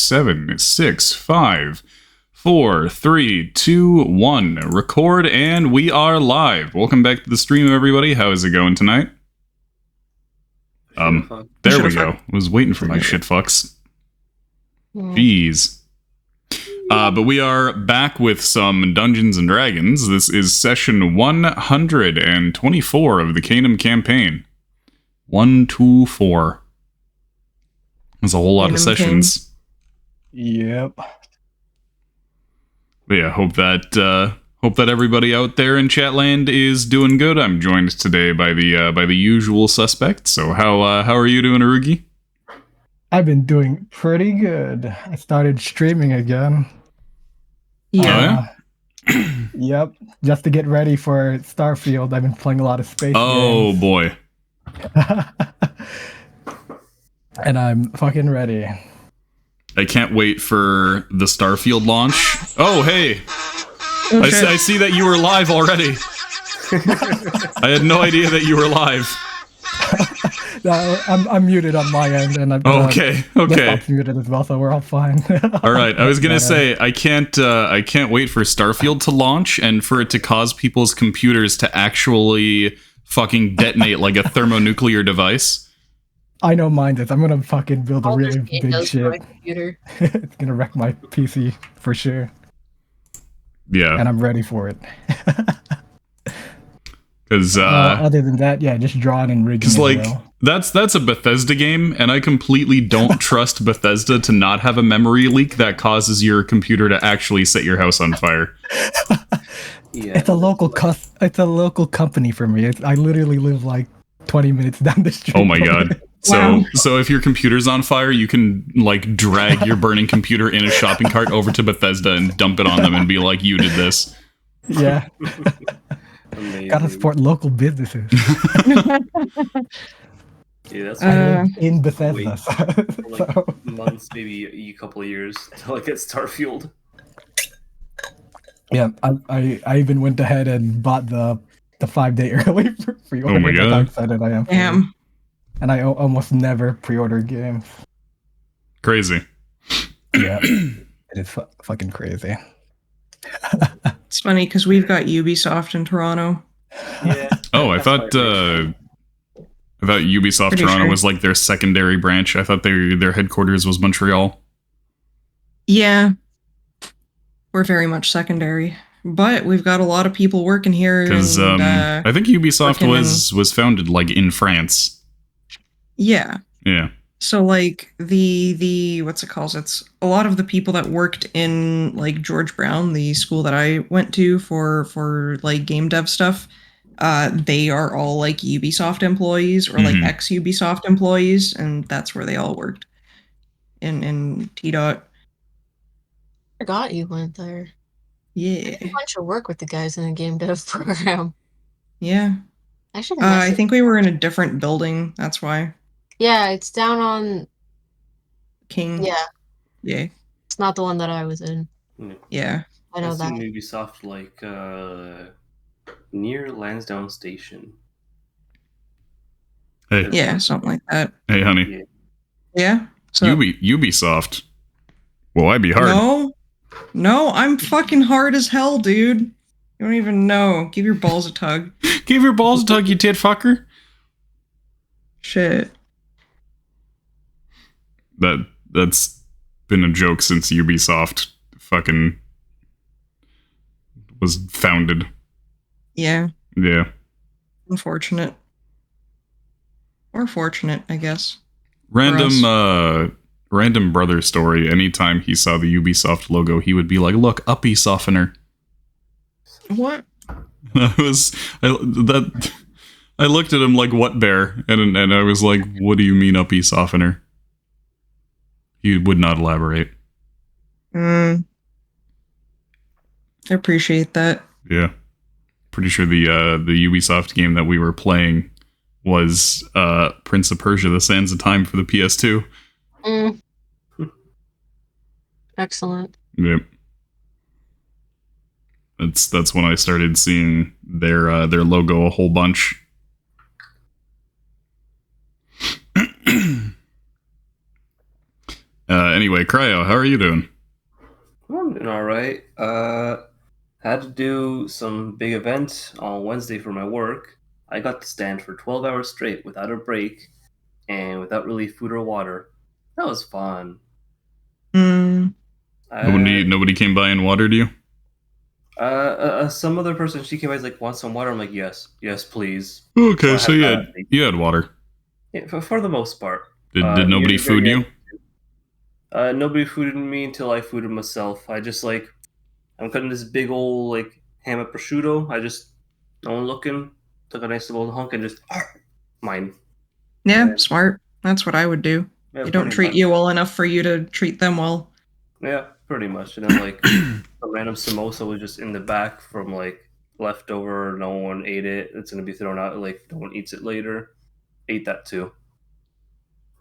7, 6, 5, 4, 3, 2, 1. Record, and we are live. Welcome back to the stream, everybody. How is it going tonight? There we go. I was waiting for my shit fucks. Jeez. But we are back with some Dungeons and Dragons. This is session 124 of the Kingdom campaign. 124. There's a whole lot of sessions. Yep. But yeah, hope that everybody out there in Chatland is doing good. I'm joined today by the usual suspects. So how are you doing, Arugi? I've been doing pretty good. I started streaming again. Yeah. Yep. Just to get ready for Starfield. I've been playing a lot of space Oh games. Boy. And I'm fucking ready. I can't wait for the Starfield launch. Oh, hey. I see that you were live already. I had no idea that you were live. No, I'm muted on my end, and I've okay. muted as well, so we're all fine. All right, I was gonna say I can't wait for Starfield to launch and for it to cause people's computers to actually fucking detonate like a thermonuclear device. I know mine is. I'm gonna fucking build a really big shit. It's gonna wreck my PC for sure. Yeah, and I'm ready for it. Because other than that, yeah, just drawing and rigging. Because like that's a Bethesda game, and I completely don't trust Bethesda to not have a memory leak that causes your computer to actually set your house on fire. Yeah, it's a local company for me. I literally live like 20 minutes down the street. Oh my god. Wow. So if your computer's on fire, you can like drag your burning computer in a shopping cart over to Bethesda and dump it on them and be like, you did this. Yeah. Gotta support local businesses. Yeah, that's in Bethesda. Like months, maybe a couple of years till I get Starfield. Yeah, I even went ahead and bought the 5-day early pre-order. Oh my god! That's how excited I am. Damn. And I almost never pre-order games. Crazy. Yeah, it is fucking crazy. It's funny because we've got Ubisoft in Toronto. Yeah. Oh, I thought Ubisoft Pretty Toronto sure. was like their secondary branch. I thought their headquarters was Montreal. Yeah. We're very much secondary. But we've got a lot of people working here. Because I think Ubisoft was founded like in France. Yeah. Yeah. So like the what's it called? It's a lot of the people that worked in like George Brown, the school that I went to for like game dev stuff. They are all like Ubisoft employees or like ex-Ubisoft employees, and that's where they all worked in T-Dot. Forgot you went there. Yeah. A bunch of work with the guys in a game dev program. Yeah. Actually, I think we were in a different building. That's why. yeah, it's down on King. Yeah, Yeah. it's not the one that I was in. Yeah. I know I've that. seen Ubisoft like near Lansdowne Station. Hey. Yeah, something like that. Hey, honey. Yeah. So Ubisoft. Well, I'd be hard. No, I'm fucking hard as hell, dude. You don't even know. Give your balls a tug. Give your balls a tug, you tit fucker. Shit. That's been a joke since Ubisoft fucking was founded. Yeah. Yeah. Unfortunate. Or fortunate, I guess. Random brother story. Anytime he saw the Ubisoft logo, he would be like, "Look, uppy softener." What? I looked at him like, "What bear?" And I was like, "What do you mean uppy softener?" He would not elaborate. I appreciate that. Yeah. Pretty sure the Ubisoft game that we were playing was Prince of Persia: The Sands of Time for the PS2. Excellent. Yep. That's when I started seeing their logo a whole bunch. Anyway, Cryo, how are you doing? I'm doing all right. Had to do some big event on Wednesday for my work. I got to stand for 12 hours straight without a break and without really food or water. That was fun. Mm. Nobody came by and watered you? Some other person, she came by, like, want some water. I'm like, yes, please. Okay, So so you had water. Yeah, for the most part. Did nobody near the food very you? end, nobody fooded me until I fooded myself. I'm cutting this big old, like, ham of prosciutto. No one looking, took a nice little hunk and just, mine. Yeah, smart. That's what I would do. Yeah, They don't pretty treat much. you well enough for you to treat them well. Yeah, pretty much. And then, like, a random samosa was just in the back from, like, leftover. No one ate it. It's going to be thrown out. Like, no one eats it later. Ate that too.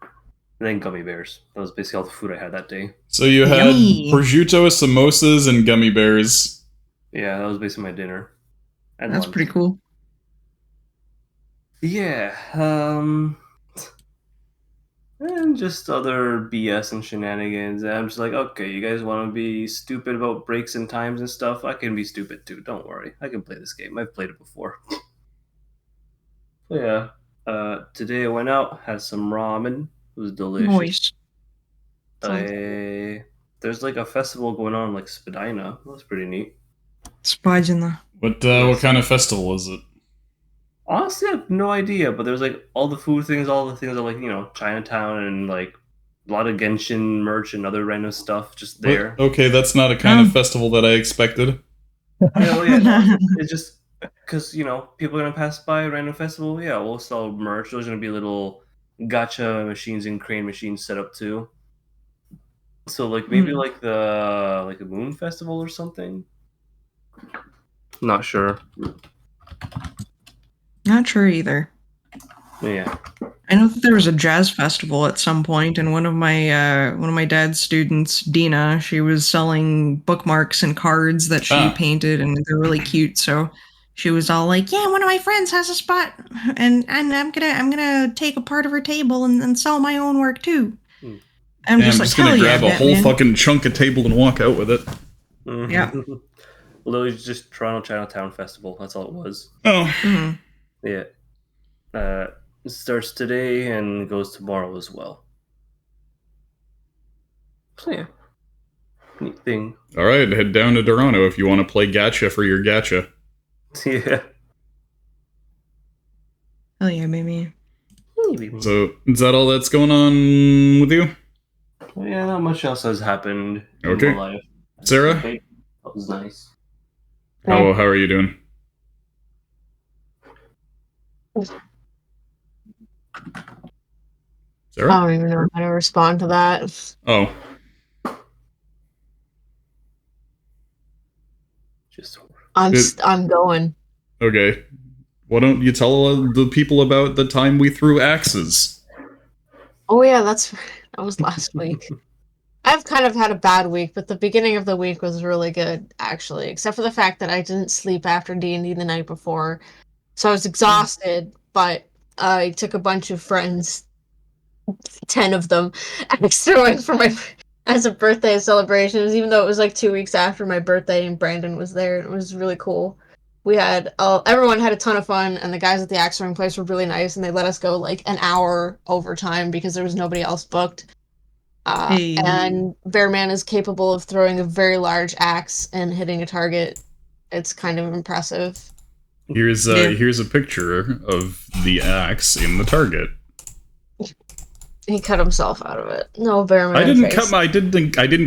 And then gummy bears. That was basically all the food I had that day. So you had Yummy. prosciutto, samosas, and gummy bears. Yeah, that was basically my dinner. And That's lunch. pretty cool. Yeah, and just other BS and shenanigans. And I'm just like, okay, you guys want to be stupid about breaks and times and stuff? I can be stupid too. Don't worry, I can play this game. I've played it before. So yeah, today I went out, had some ramen. It was delicious. Nice. There's like a festival going on, like Spadina. That was pretty neat. Spagina. What kind of festival is it? Honestly, I have no idea, but there's like all the food things, all the things are like, Chinatown and like a lot of Genshin merch and other random stuff just there. Okay, that's not a kind of festival that I expected. It's just because, people are going to pass by a random festival. Yeah, we'll sell merch. There's going to be little gacha machines and crane machines set up too. So like maybe like a moon festival or something. Not sure. Not sure either. Yeah. I know that there was a jazz festival at some point, and one of my dad's students, Dina, she was selling bookmarks and cards that she painted, and they're really cute. So she was all like, "Yeah, one of my friends has a spot, and I'm gonna take a part of her table and sell my own work too." I'm just gonna grab yeah, a whole fucking chunk of table and walk out with it. Mm-hmm. Yeah. Well, it was just Toronto Chinatown Festival. That's all it was. Oh. Mm-hmm. Yeah. It starts today and goes tomorrow as well. So yeah. Neat thing. Alright, head down to Toronto if you want to play gacha for your gacha. Yeah. Hell yeah, baby. So, is that all that's going on with you? Yeah, not much else has happened Okay. in my life. Sarah? Okay. That was nice. How are you doing? Sarah? I don't even know how to respond to that. Oh. Just I'm going. Okay. Why don't you tell the people about the time we threw axes? Oh yeah, that was last week. I've kind of had a bad week, but the beginning of the week was really good, actually. Except for the fact that I didn't sleep after D&D the night before. So I was exhausted, but I took a bunch of friends, 10 of them, axe throwing for as a birthday celebration, even though it was like 2 weeks after my birthday and Brandon was there. It was really cool. We had everyone had a ton of fun, and the guys at the axe throwing place were really nice, and they let us go like an hour overtime because there was nobody else booked. And Bearman is capable of throwing a very large axe and hitting a target. It's kind of impressive. Here's a picture of the axe in the target. He cut himself out of it. No, Bearman. I didn't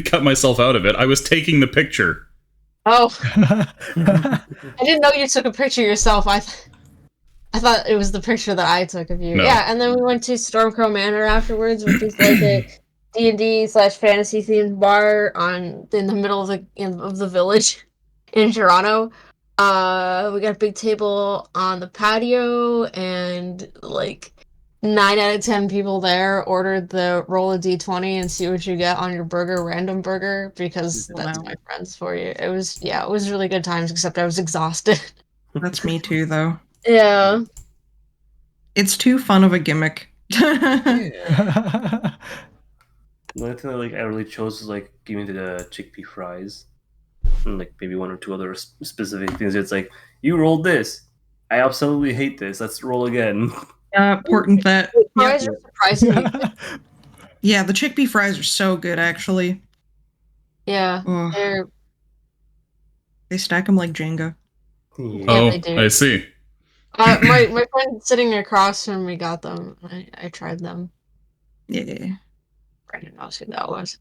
cut myself out of it. I was taking the picture. Oh, I didn't know you took a picture yourself. I thought it was the picture that I took of you. No. Yeah, and then we went to Stormcrow Manor afterwards, which is like a D&D/fantasy themed bar in the middle of the village in Toronto. We got a big table on the patio, and like 9 out of 10 people there ordered the roll a d20 and see what you get on your burger, random burger, because that's my friends for you. It was really good times, except I was exhausted. That's me too, though. Yeah. It's too fun of a gimmick. The only thing that like I really chose was like giving to the chickpea fries, and like maybe one or two other specific things. It's like you rolled this. I absolutely hate this. Let's roll again. Important that. The Yeah. fries are surprisingly good. Yeah, the chickpea fries are so good, actually. Yeah, Ugh. They stack them like Jenga. Yeah, they do. I see. My friend sitting across from me got them. I tried them. Yeah. Brandon knows who that was.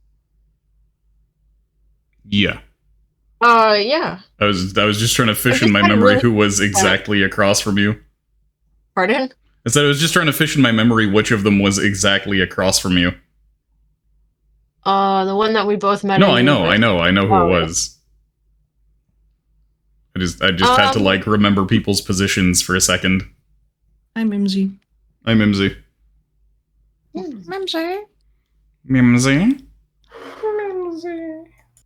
Yeah. Yeah. I was just trying to fish I in just my had memory really- who was exactly across from you. Pardon? I said I was just trying to fish in my memory which of them was exactly across from you. The one that we both met. No, in I know who Oh, it was. I just had to like remember people's positions for a second. Hi, Mimsy. Hi, Mimsy. Mimsy. Mimsy?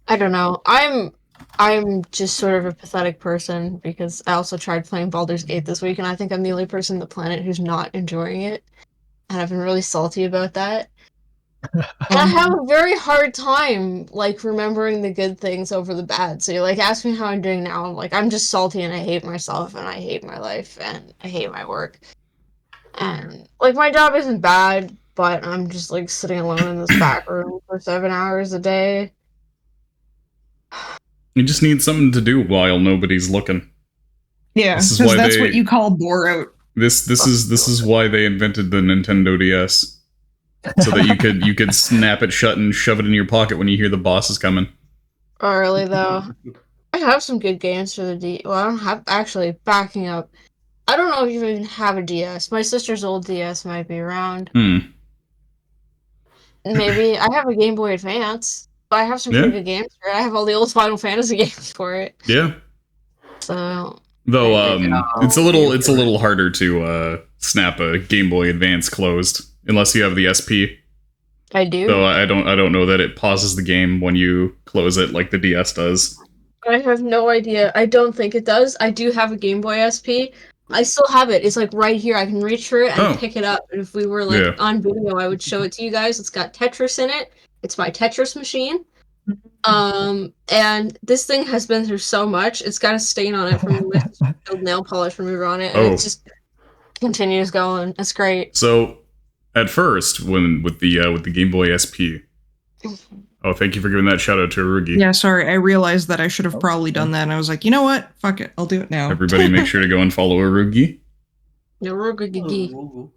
I don't know. I'm just sort of a pathetic person because I also tried playing Baldur's Gate this week, and I think I'm the only person on the planet who's not enjoying it, and I've been really salty about that. And I have a very hard time, like, remembering the good things over the bad. So you, like, ask me how I'm doing now. I'm like, I'm just salty and I hate myself and I hate my life and I hate my work. And, like, my job isn't bad, but I'm just, like, sitting alone in this back room for 7 hours a day. You just need something to do while nobody's looking. Yeah, This is because why that's they- what you call bore out. This is why they invented the Nintendo DS. So that you could snap it shut and shove it in your pocket when you hear the boss is coming. Oh, really, though? I have some good games for the D. Well, I don't have. Actually, backing up. I don't know if you even have a DS. My sister's old DS might be around. Maybe. I have a Game Boy Advance. But I have some pretty good games for it. I have all the old Final Fantasy games for it. Yeah. So. Though it's a little harder to snap a Game Boy Advance closed unless you have the SP. I do. Though I don't know that it pauses the game when you close it like the DS does. I have no idea. I don't think it does. I do have a Game Boy SP. I still have it. It's like right here. I can reach for it and pick it up. And if we were like on video, I would show it to you guys. It's got Tetris in it. It's my Tetris machine. And this thing has been through so much. It's got a stain on it from nail polish remover on it, and it just continues going. It's great. So, at first, when with the Game Boy SP. Oh, thank you for giving that shout out to Arugi. Yeah, sorry, I realized that I should have probably done that, and I was like, you know what? Fuck it, I'll do it now. Everybody, make sure to go and follow Arugi. Arugi.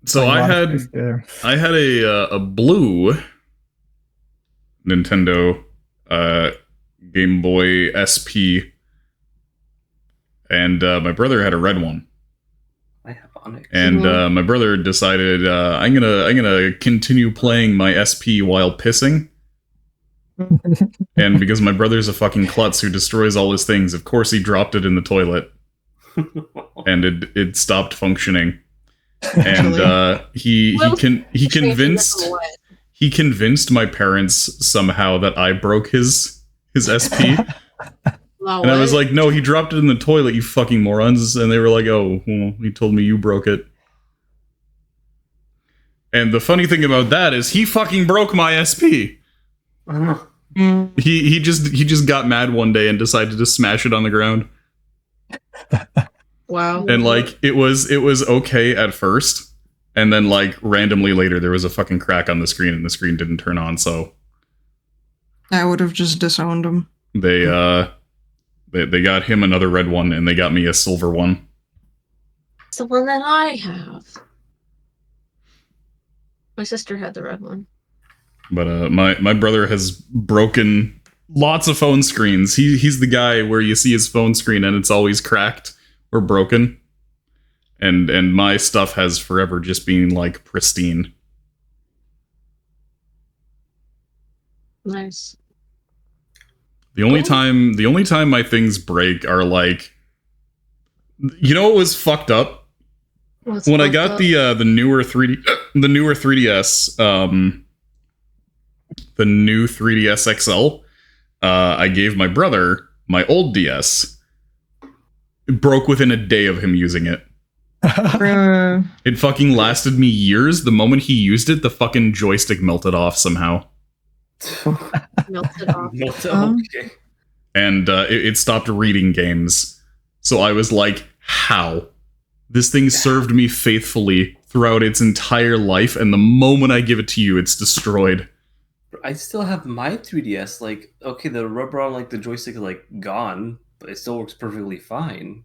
So I had a blue Nintendo Game Boy SP, and my brother had a red one. I have Onyx. And my brother decided I'm gonna continue playing my SP while pissing. And because my brother's a fucking klutz who destroys all his things, of course he dropped it in the toilet, and it stopped functioning. And he convinced my parents somehow that I broke his SP. And I was like, no, he dropped it in the toilet, you fucking morons. And they were like, oh, well, he told me you broke it. And the funny thing about that is he fucking broke my SP. He just got mad one day and decided to smash it on the ground. Wow. And like it was okay at first, and then like randomly later there was a fucking crack on the screen and the screen didn't turn on, so I would have just disowned him. They got him another red one, and they got me a silver one. It's the one that I have. My sister had the red one. But my brother has broken lots of phone screens. He's the guy where you see his phone screen and it's always cracked or broken. And my stuff has forever just been like pristine. Nice. The only time my things break are like, you know what was fucked up? When I got the newer 3DS, the new 3DS XL, I gave my brother my old DS. It broke within a day of him using it. It fucking lasted me years. The moment he used it, the fucking joystick melted off somehow. Melted off. Okay. And it stopped reading games. So I was like, how? This thing served me faithfully throughout its entire life, and the moment I give it to you, it's destroyed. I still have my 3DS. Like, okay, the rubber on like the joystick is like gone, but it still works perfectly fine.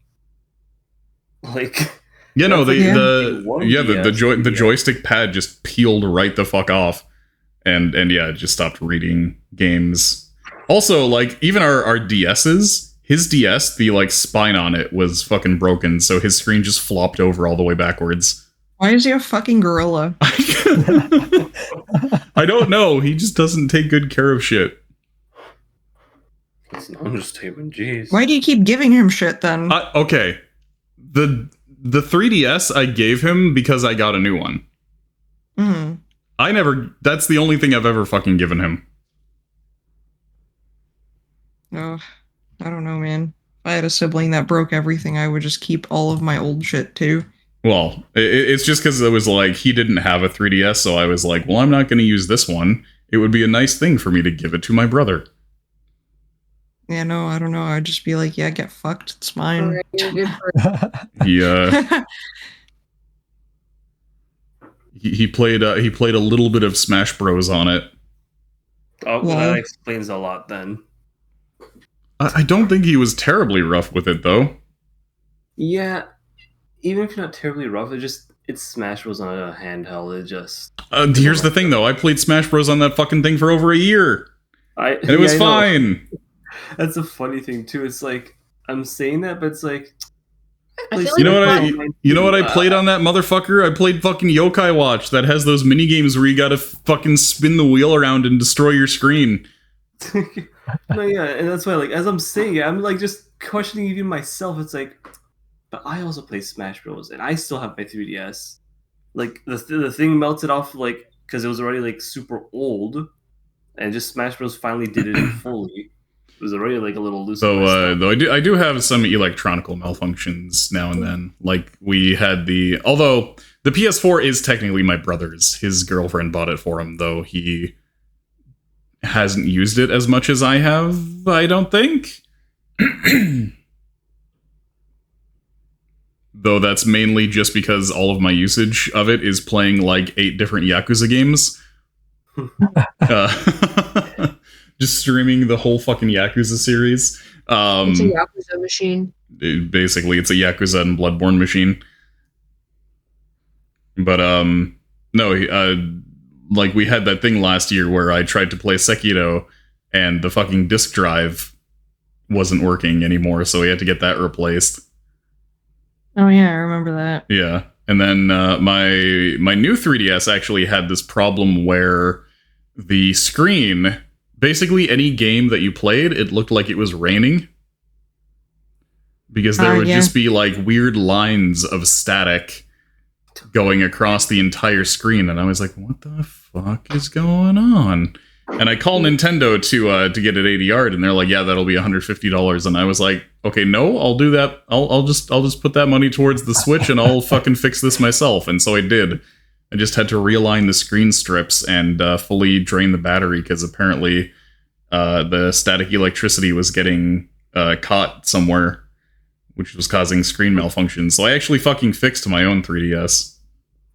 Like, Yeah, no, that's the joystick pad just peeled right the fuck off, and yeah, it just stopped reading games. Also, like even our DS's, his DS, the like spine on it was fucking broken, so his screen just flopped over all the way backwards. Why is he a fucking gorilla? I don't know. He just doesn't take good care of shit. It's an understatement, jeez. Why do you keep giving him shit then? Okay, the 3DS I gave him because I got a new one. That's the only thing I've ever fucking given him. Oh, I don't know, man. If I had a sibling that broke everything, I would just keep all of my old shit too. Well, it's just because it was like he didn't have a 3DS, so I was like, well, I'm not going to use this one. It would be a nice thing for me to give it to my brother. Yeah, no, I don't know. I'd just be like, yeah, get fucked. It's mine. Alright, you're good for He played a little bit of Smash Bros on it. Oh, well, that explains a lot then. I don't think he was terribly rough with it though. Yeah, even if you're not terribly rough, it's Smash Bros on a handheld. It just here's the thing though. I played Smash Bros on that fucking thing for over a year, and it was fine. That's a funny thing too. It's like I'm saying that, but it's like you know what I played on that motherfucker? I played fucking Yokai Watch that has those mini games where you gotta fucking spin the wheel around and destroy your screen. No, yeah, and that's why, like, as I'm saying it, I'm like just questioning even myself. It's like, but I also play Smash Bros. And I still have my 3DS. Like the thing melted off, like, because it was already like super old, and just Smash Bros. Finally did it fully. It was already like a little loose. So, though I do have some electronical malfunctions now and then. Like we had although the PS4 is technically my brother's. His girlfriend bought it for him, though he hasn't used it as much as I have, I don't think. Though that's mainly just because all of my usage of it is playing like 8 different Yakuza games. Just streaming the whole fucking Yakuza series. It's a Yakuza machine. Basically, it's a Yakuza and Bloodborne machine. But, no, like we had that thing last year where I tried to play Sekiro and the fucking disk drive wasn't working anymore, so we had to get that replaced. Oh yeah, I remember that. Yeah. And then my new 3DS actually had this problem where the screen, basically any game that you played, it looked like it was raining. Because there would just be like weird lines of static going across the entire screen, and I was like, what the fuck is going on? And I called Nintendo to get it ADR'd, and they're like, yeah, that'll be $150. And I was like, okay, no, I'll do that. I'll just put that money towards the Switch, and I'll fucking fix this myself. And so I did. I just had to realign the screen strips and fully drain the battery, because apparently the static electricity was getting caught somewhere, which was causing screen malfunction. So I actually fucking fixed my own 3DS.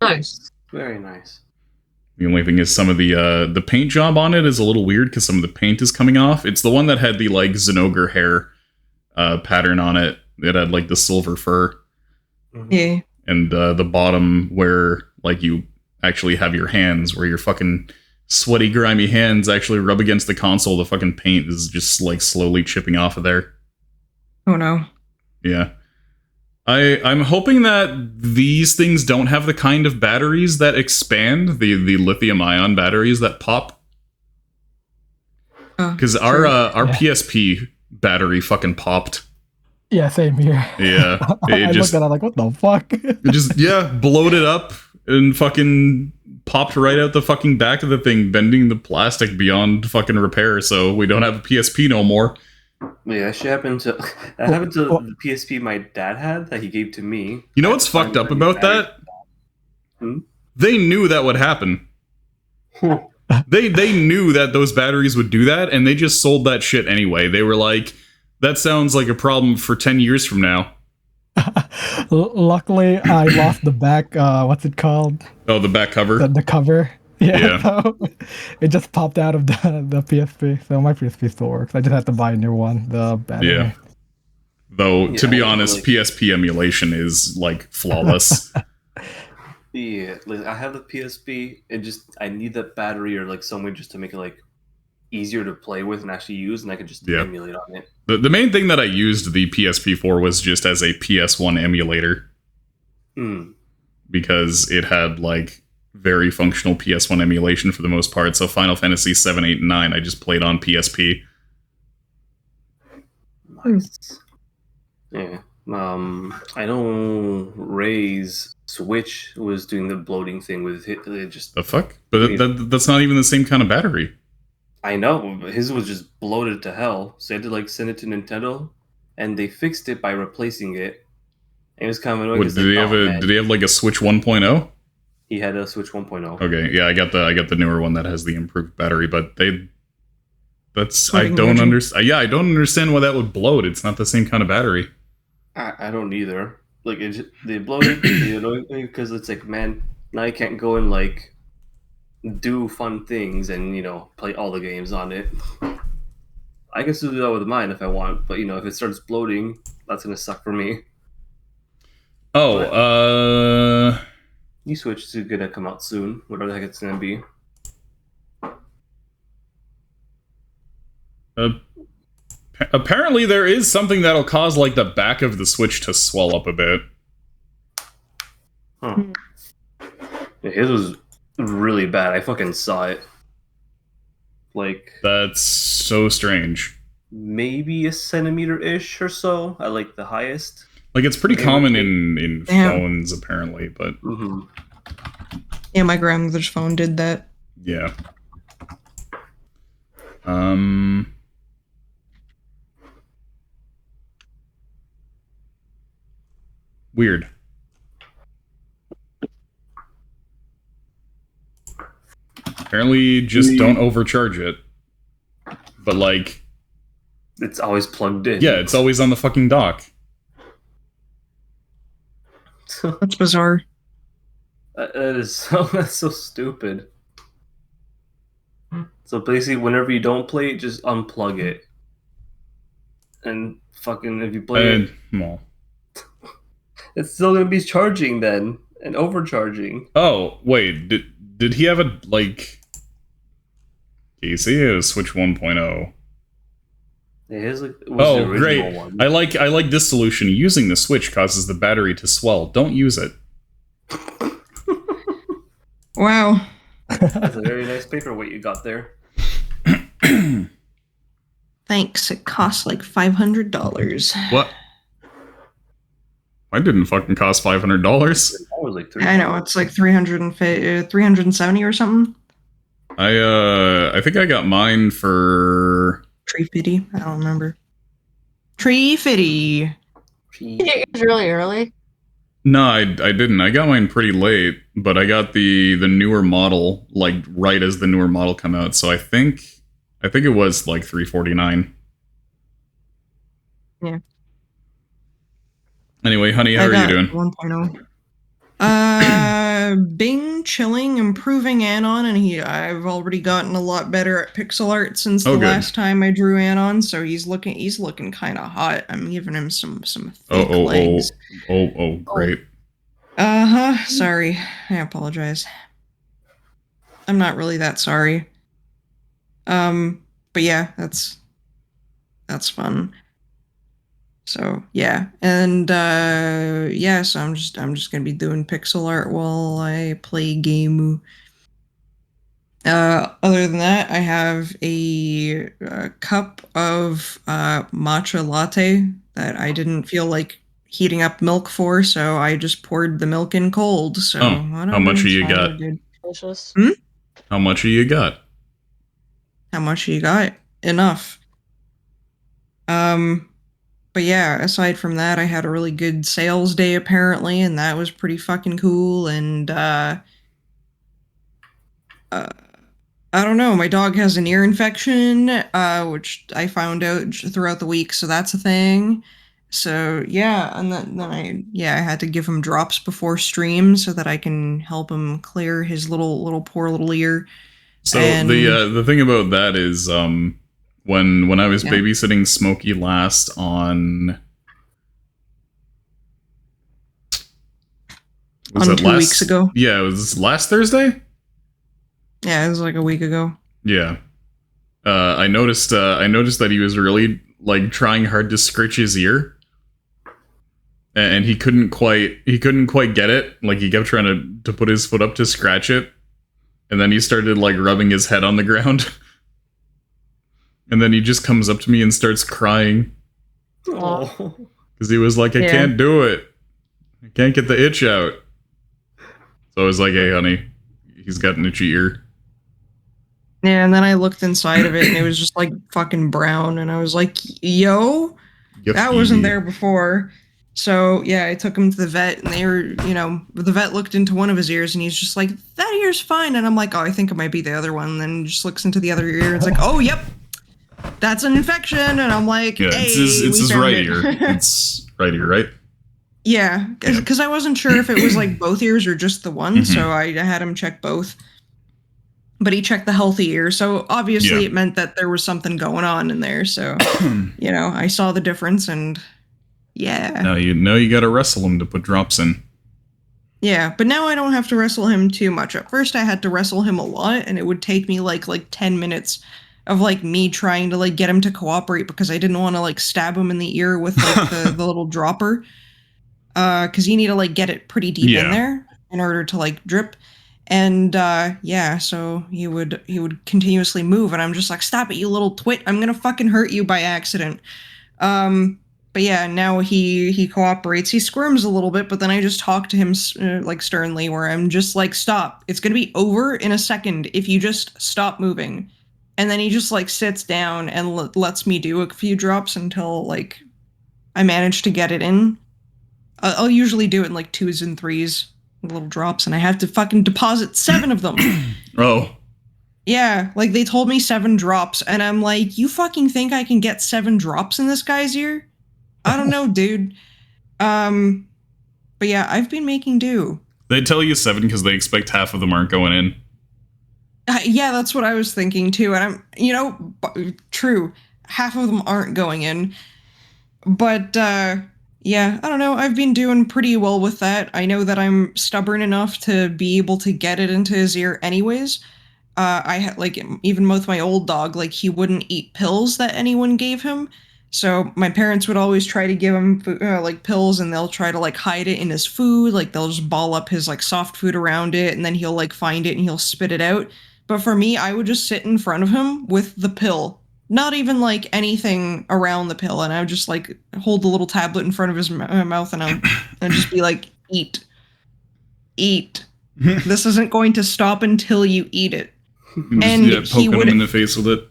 Nice. Very nice. The only thing is some of the paint job on it is a little weird because some of the paint is coming off. It's the one that had the like Zenogre hair pattern on it. It had like the silver fur. Yeah. And the bottom where like you actually have your hands, where your fucking sweaty, grimy hands actually rub against the console, the fucking paint is just like slowly chipping off of there. Oh no. Yeah. I'm hoping that these things don't have the kind of batteries that expand, the lithium-ion batteries that pop. Because our PSP battery fucking popped. Yeah, same here. Yeah. I looked at it like, what the fuck? It just, bloated up and fucking popped right out the fucking back of the thing, bending the plastic beyond fucking repair, so we don't have a PSP no more. Yeah, that shit happened to the PSP my dad had that he gave to me. You know I what's had to find fucked up the about battery. that? Hmm? They knew that would happen. They knew that those batteries would do that, and they just sold that shit anyway. They were like, that sounds like a problem for 10 years from now. Luckily, I lost the back. What's it called? Oh, the back cover? The cover. Yeah. Yeah. So it just popped out of the PSP. So my PSP still works. I just had to buy a new one. The battery. Yeah. Though, to Yeah, be I honest, like- PSP emulation is, like, flawless. Yeah, like, I have the PSP. I need that battery or like some way just to make it like easier to play with and actually use, and I could just Yeah. emulate on it. The main thing that I used the PSP for was just as a PS1 emulator, Hmm. because it had, like, very functional PS1 emulation for the most part. So Final Fantasy 7, 8, and 9, I just played on PSP. Nice. Yeah. I know Ray's Switch was doing the bloating thing with it. Just The fuck? But that's not even the same kind of battery. I know, but his was just bloated to hell. So I had to like send it to Nintendo, and they fixed it by replacing it. And it was kind of annoying. What, 'cause, did they have man, did they have like a Switch 1.0? he had a Switch 1.0. Okay, yeah, I got the newer one that has the improved battery, but I Floating don't version. understand. Yeah, I don't understand why that would bloat. It's not the same kind of battery. I don't either. Like they bloated they annoyed me because it's like, man, now I can't go and like do fun things and play all the games on it. I can still do that with mine if I want, but if it starts bloating, that's gonna suck for me. Oh, New Switch is gonna come out soon, whatever the heck it's gonna be. apparently there is something that'll cause like the back of the Switch to swell up a bit. Huh. Yeah, his was really bad. I fucking saw it. Like That's so strange. maybe a centimeter-ish or so at like the highest. Like, it's pretty Yeah, common okay. in Yeah. phones, apparently, but Mm-hmm. Yeah, my grandmother's phone did that. yeah. Weird. Apparently, just don't overcharge it. But, like, It's always plugged in. yeah, it's always on the fucking dock. That's bizarre. That's so stupid. So basically, whenever you don't play it, just unplug it, and fucking if you play it, Well. it's still gonna be charging then and overcharging. Oh, wait, did he have a, like... Okay, you see it was Switch 1.0. Yeah, his was the Oh, original great. one. I like this solution. Using the Switch causes the battery to swell. Don't use it. Wow. That's a very nice paperweight you got there. Thanks. It costs like $500. What? I didn't fucking cost $500. That was like I know, it's like 370 or something. I think I got mine for... Tree fitty. I don't remember. Tree fitty. It was really early. No, I didn't. I got mine pretty late, but I got the newer model like right as the newer model come out. So I think it was like $349. Yeah. Anyway, honey, how I are you got doing? 1.0. Bing, chilling, improving Anon, and I've already gotten a lot better at pixel art since the Oh, good. last time I drew Anon. So he's looking kind of hot. I'm giving him some thick Oh, legs. great. Sorry, I apologize. I'm not really that sorry. But yeah, that's fun. So yeah, and yeah, so I'm just gonna be doing pixel art while I play game. Other than that, I have a cup of matcha latte that I didn't feel like heating up milk for, so I just poured the milk in cold. So Oh, how much whatever, you it's all got? good. Delicious. How much you got? How much you got? Enough. But yeah, aside from that, I had a really good sales day apparently, and that was pretty fucking cool. And I don't know, my dog has an ear infection, which I found out throughout the week, so that's a thing. So yeah, and then I had to give him drops before stream so that I can help him clear his little poor little ear. So And the thing about that is when I was Yeah. babysitting Smokey last on On 2 weeks ago. Yeah, it was last Thursday. Yeah, it was like a week ago. Yeah, I noticed that he was really like trying hard to scratch his ear, and he couldn't quite get it. Like he kept trying to put his foot up to scratch it, and then he started like rubbing his head on the ground, and then he just comes up to me and starts crying Oh. because he was like, "I Yeah. can't do it. I can't get the itch out." So I was like, "Hey, honey, he's got an itchy ear." Yeah, and then I looked inside of it and it was just like fucking brown, and I was like, yo, that wasn't there before. So yeah, I took him to the vet, and they were, the vet looked into one of his ears and he's just like, that ear's fine. And I'm like, oh, I think it might be the other one. And then he just looks into the other ear and it's like, oh, yep, that's an infection. And I'm like, Yeah, hey, it's his found right it." ear. It's right ear, right? Yeah, because I wasn't sure if it was like both ears or just the one, Mhm. so I had him check both. But he checked the healthy ear, so obviously Yeah. it meant that there was something going on in there. So, I saw the difference, and yeah. Now you gotta wrestle him to put drops in. Yeah, but now I don't have to wrestle him too much. At first I had to wrestle him a lot, and it would take me like 10 minutes of like me trying to like get him to cooperate because I didn't want to like stab him in the ear with like the little dropper. Because you need to like get it pretty deep Yeah. in there in order to like drip. And so he would continuously move, and I'm just like, stop it, you little twit! I'm gonna fucking hurt you by accident. But yeah, now he cooperates. He squirms a little bit, but then I just talk to him like sternly, where I'm just like, stop! It's gonna be over in a second if you just stop moving. And then he just like sits down and lets me do a few drops until like I manage to get it in. I'll usually do it in like 2s and 3s, little drops, and I have to fucking deposit 7 of them. Oh, Yeah, like they told me 7 drops, and I'm like, you fucking think I can get 7 drops in this guy's ear? I don't know, dude. But yeah, I've been making do. they tell you 7 because they expect half of them aren't going in. Yeah, that's what I was thinking too, and true, half of them aren't going in. But yeah, I don't know. I've been doing pretty well with that. I know that I'm stubborn enough to be able to get it into his ear anyways. I had like even with my old dog, like he wouldn't eat pills that anyone gave him. So my parents would always try to give him like pills, and they'll try to like hide it in his food. Like they'll just ball up his like soft food around it, and then he'll like find it and he'll spit it out. But for me, I would just sit in front of him with the pill, not even like anything around the pill, and I would just like hold the little tablet in front of his mouth, and I'd just be like, eat. This isn't going to stop until you eat it. And Just, he poking would, him in the face with it.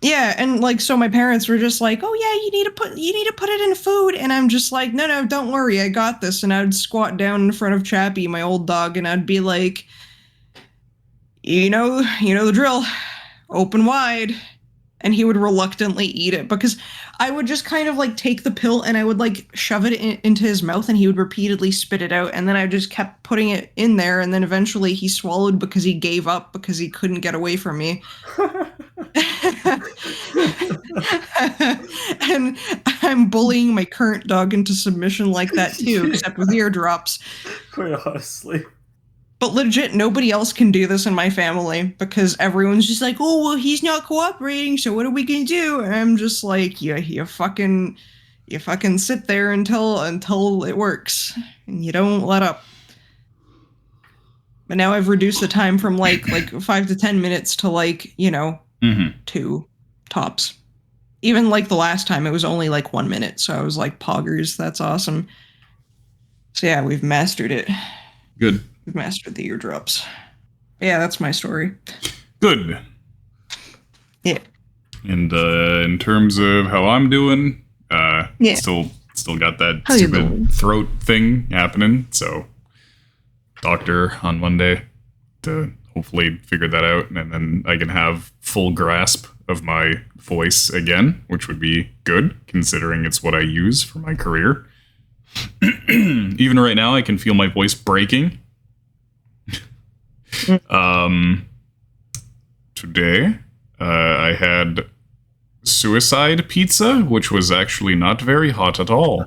yeah, and like so my parents were just like, oh yeah, you need to put it in food, and I'm just like, no, don't worry, I got this. And I'd squat down in front of Chappie, my old dog, and I'd be like, you know the drill, open wide. And he would reluctantly eat it because I would just kind of like take the pill and I would like shove it into his mouth, and he would repeatedly spit it out. And then I just kept putting it in there. And then eventually he swallowed because he gave up because he couldn't get away from me. And I'm bullying my current dog into submission like that too, except with eardrops. Quite honestly. But legit, nobody else can do this in my family because everyone's just like, oh, well, he's not cooperating, so what are we gonna do? And I'm just like, yeah, you fucking sit there until it works, and you don't let up. But now I've reduced the time from like 5 to 10 minutes to like, 2 tops. Even like the last time, it was only like 1 minute, so I was like, poggers, that's awesome. So yeah, we've mastered it. Good. We've mastered the eardrops. Yeah, that's my story. Good. Yeah. And in terms of how I'm doing, Yeah. still got that How you doing? stupid throat thing happening. So, doctor on Monday to hopefully figure that out, and then I can have full grasp of my voice again, which would be good considering it's what I use for my career. Even right now, I can feel my voice breaking. Today, I had suicide pizza, which was actually not very hot at all.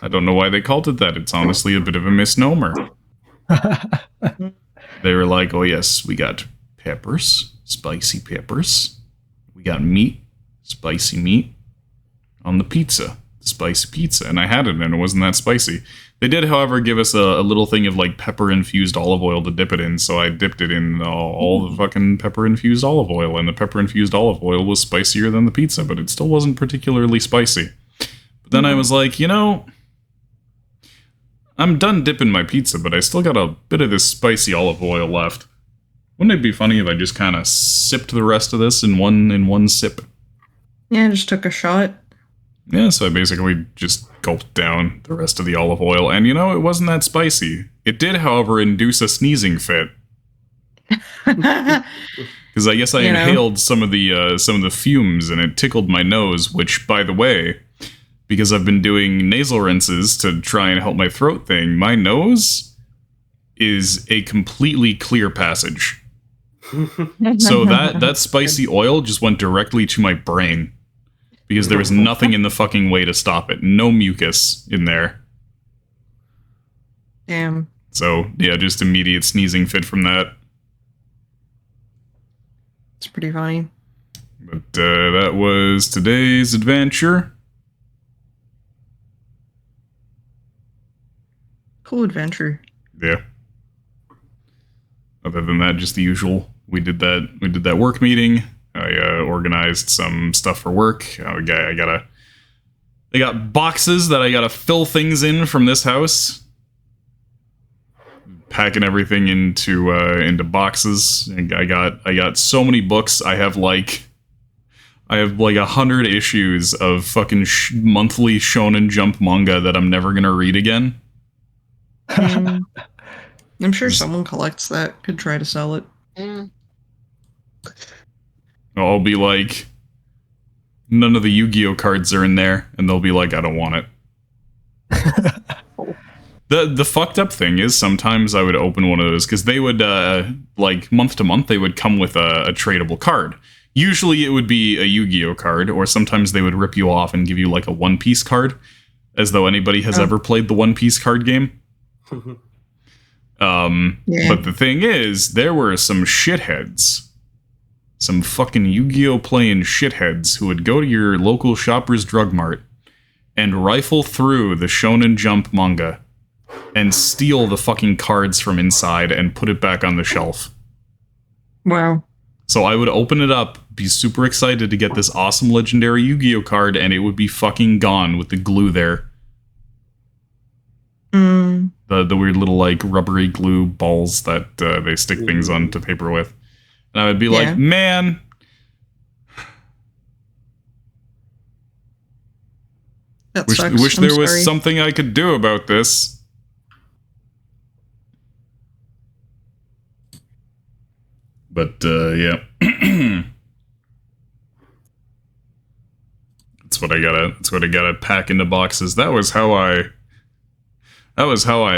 I don't know why they called it that. It's honestly a bit of a misnomer. They were like, oh yes, we got peppers, spicy peppers. We got meat, spicy meat on the pizza, spicy pizza. And I had it and it wasn't that spicy. They did, however, give us a little thing of like pepper-infused olive oil to dip it in, so I dipped it in all the fucking pepper-infused olive oil, and the pepper-infused olive oil was spicier than the pizza, but it still wasn't particularly spicy. But then I was like, you know, I'm done dipping my pizza, but I still got a bit of this spicy olive oil left. Wouldn't it be funny if I just kind of sipped the rest of this in one sip? Yeah, I just took a shot. Yeah, so I basically just gulped down the rest of the olive oil, and you know, it wasn't that spicy. It did, however, induce a sneezing fit. Because I guess I inhaled some of the fumes, and it tickled my nose, which, by the way, because I've been doing nasal rinses to try and help my throat thing, my nose is a completely clear passage. So that spicy oil just went directly to my brain. Because there was nothing in the fucking way to stop it. No mucus in there. Damn. So, yeah, just immediate sneezing fit from that. It's pretty funny. But that was today's adventure. Cool adventure. Yeah. Other than that, just the usual. We did that work meeting. I organized some stuff for work. I got boxes that I gotta fill things in from this house. Packing everything into boxes. I got so many books. I have like 100 issues of fucking monthly Shonen Jump manga that I'm never gonna read again. I'm sure someone collects that. Could try to sell it. Mm. I'll be like, none of the Yu-Gi-Oh cards are in there, and they'll be like, I don't want it. The fucked up thing is sometimes I would open one of those because they would like month to month they would come with a tradable card. Usually it would be a Yu-Gi-Oh card, or sometimes they would rip you off and give you like a One Piece card, as though anybody has ever played the One Piece card game. But the thing is, there were some shitheads. Some fucking Yu-Gi-Oh playing shitheads who would go to your local Shoppers Drug Mart and rifle through the Shonen Jump manga and steal the fucking cards from inside and put it back on the shelf. Wow. So I would open it up, be super excited to get this awesome legendary Yu-Gi-Oh card, and it would be fucking gone with the glue there. The weird little like rubbery glue balls that they stick things onto paper with. And I would be like, man, wish there was something I could do about this. But yeah, that's what I gotta pack into boxes. That was how I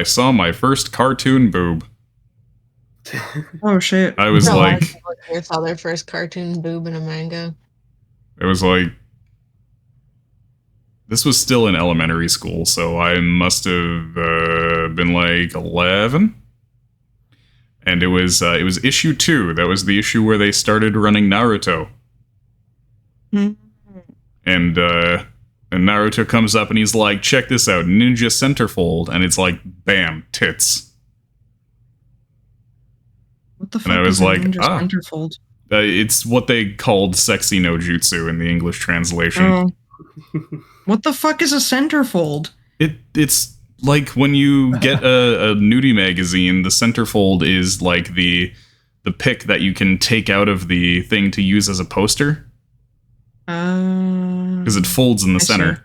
saw my first cartoon boob. Oh shit! I was like, I saw their first cartoon boob in a manga. It was like, this was still in elementary school, so I must have been like 11. And it was issue 2. That was the issue where they started running Naruto. And Naruto comes up and he's like, check this out, ninja centerfold, and it's like, bam, tits. What the fuck? And I was like, centerfold? It's what they called sexy no jutsu in the English translation. What the fuck is a centerfold? It's like when you get a nudie magazine, the centerfold is like the pic that you can take out of the thing to use as a poster. Because it folds in the I see. center.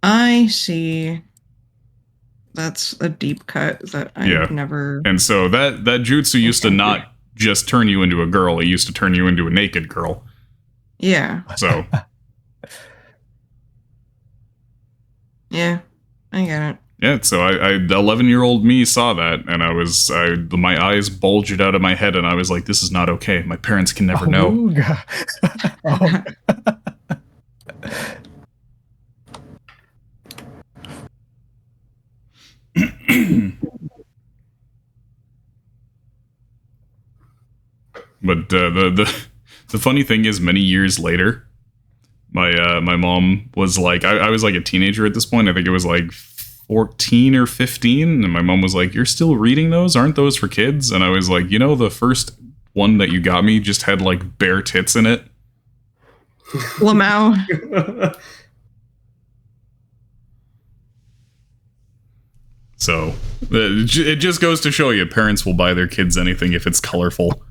I see. That's a deep cut that I've Yeah. never. And so that jutsu used to not just turn you into a girl, it used to turn you into a naked girl. Yeah. So Yeah. I get it. yeah, so I 11-year-old me saw that, and my eyes bulged out of my head, and I was like, this is not okay. My parents can never know. Oh, God. Oh. But the funny thing is, many years later, my mom was like, I was like a teenager at this point. I think it was like 14 or 15, and my mom was like, "You're still reading those? Aren't those for kids?" And I was like, the first one that you got me just had like bare tits in it. Lamau. So it just goes to show you, parents will buy their kids anything if it's colorful.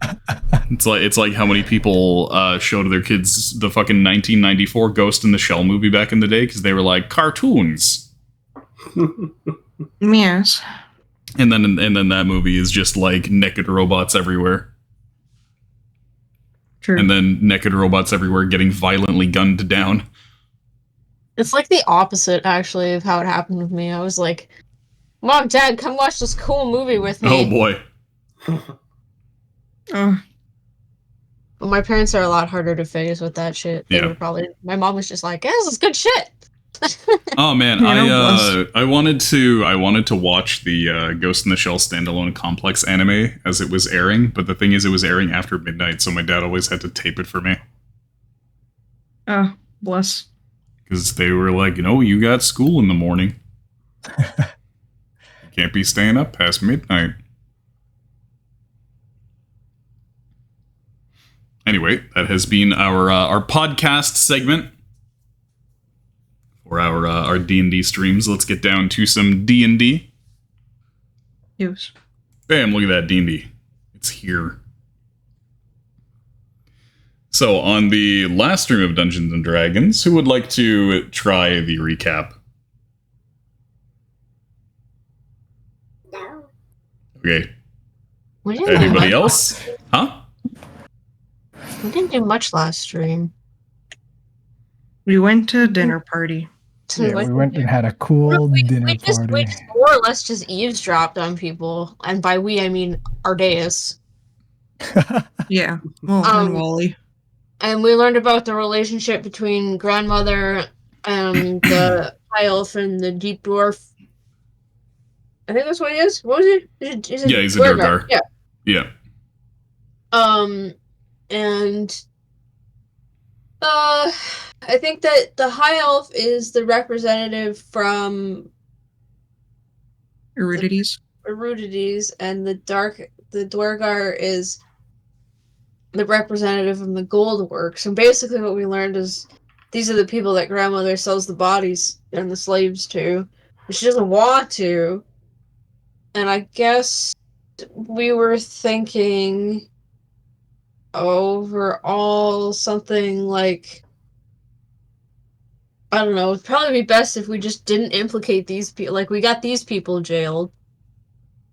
It's like how many people showed their kids the fucking 1994 Ghost in the Shell movie back in the day because they were like, cartoons. Yes. And then that movie is just like naked robots everywhere. True. And then naked robots everywhere getting violently gunned down. It's like the opposite, actually, of how it happened with me. I was like, Mom, Dad, come watch this cool movie with me. Oh boy. Oh. Well, my parents are a lot harder to phase with that shit. Yeah. My mom was just like, yeah, this is good shit. Oh man, I wanted to watch the Ghost in the Shell standalone complex anime as it was airing, but the thing is, it was airing after midnight, so my dad always had to tape it for me Oh, bless. because they were like, you got school in the morning, you can't be staying up past midnight. Anyway, that has been our podcast segment. For our D&D streams, let's get down to some D&D. Yes. Bam, look at that D&D. It's here. So, on the last stream of Dungeons & Dragons, who would like to try the recap? No. Okay. We didn't do Anybody much else? Huh? We didn't do much last stream. We went to a dinner party. Yeah, we went and had a cool dinner party. We just more or less just eavesdropped on people. And by we, I mean Ardeus. Yeah. Well, and Wally. And we learned about the relationship between grandmother and the high elf and the deep dwarf. I think that's what he is. What was he? Is it Yeah, he's a Durgar. Yeah. Yeah. And I think that the high elf is the representative from Erudities. And the Dwargar is the representative from the Goldworks. And basically what we learned is these are the people that grandmother sells the bodies and the slaves to. But she doesn't want to. And I guess we were thinking overall something like, I don't know, it'd probably be best if we just didn't implicate these people. Like, we got these people jailed,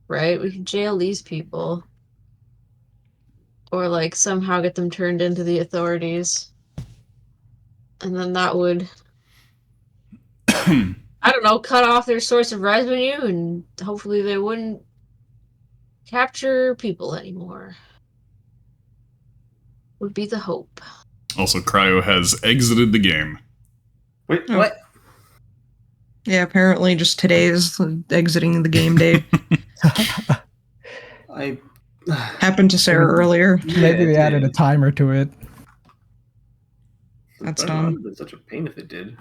right? We can jail these people. Or, like, somehow get them turned into the authorities. And then that would, I don't know, cut off their source of revenue, and hopefully they wouldn't capture people anymore. Would be the hope. Also, Cryo has exited the game. Wait, Oh. what? Yeah, apparently just today is exiting the game day. I Happened to Sarah earlier. Maybe they added a timer to it. That's I don't know, it dumb. would have been such a pain if it did.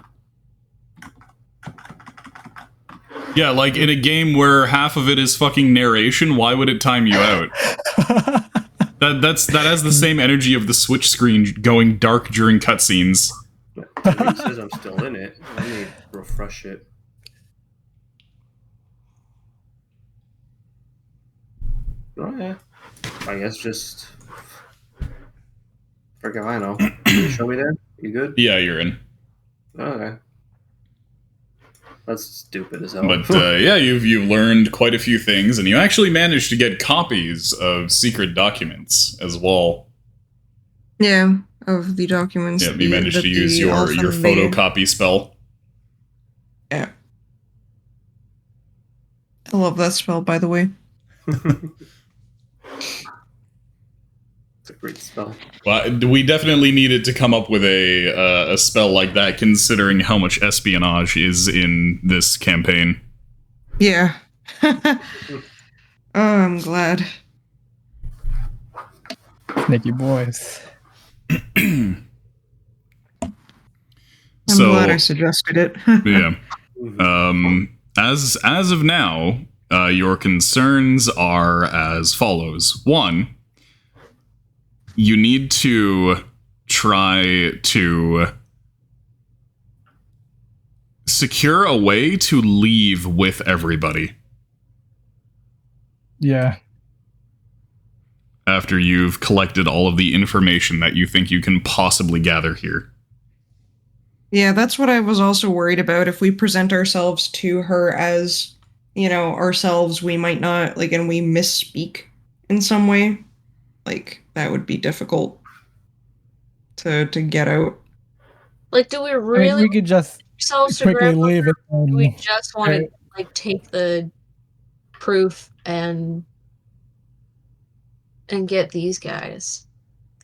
Yeah, like in a game where half of it is fucking narration, why would it time you out? That has the same energy of the Switch screen going dark during cutscenes. It says I'm still in it. Let me refresh it. Oh yeah. I guess just Freaking I know. Can you show me there? You good? Yeah, you're in. Okay. That's stupid as hell. But yeah, you've learned quite a few things, and you actually managed to get copies of secret documents as well. Yeah, of the documents. Yeah, you managed to use your elf photocopy spell. Yeah. I love that spell, by the way. It's a great spell. Well, we definitely needed to come up with a spell like that, considering how much espionage is in this campaign. Yeah. Oh, I'm glad. Sneaky boys. I'm So- glad I suggested it. Yeah. As of now, your concerns are as follows. One, you need to try to secure a way to leave with everybody Yeah. after you've collected all of the information that you think you can possibly gather here. Yeah, that's what I was also worried about. If we present ourselves to her as, ourselves, we might not, and we misspeak in some way. That would be difficult to get out. Do we I mean, really we could just ourselves to quickly grandmother? leave it. Do we just want to right. take the proof and get these guys?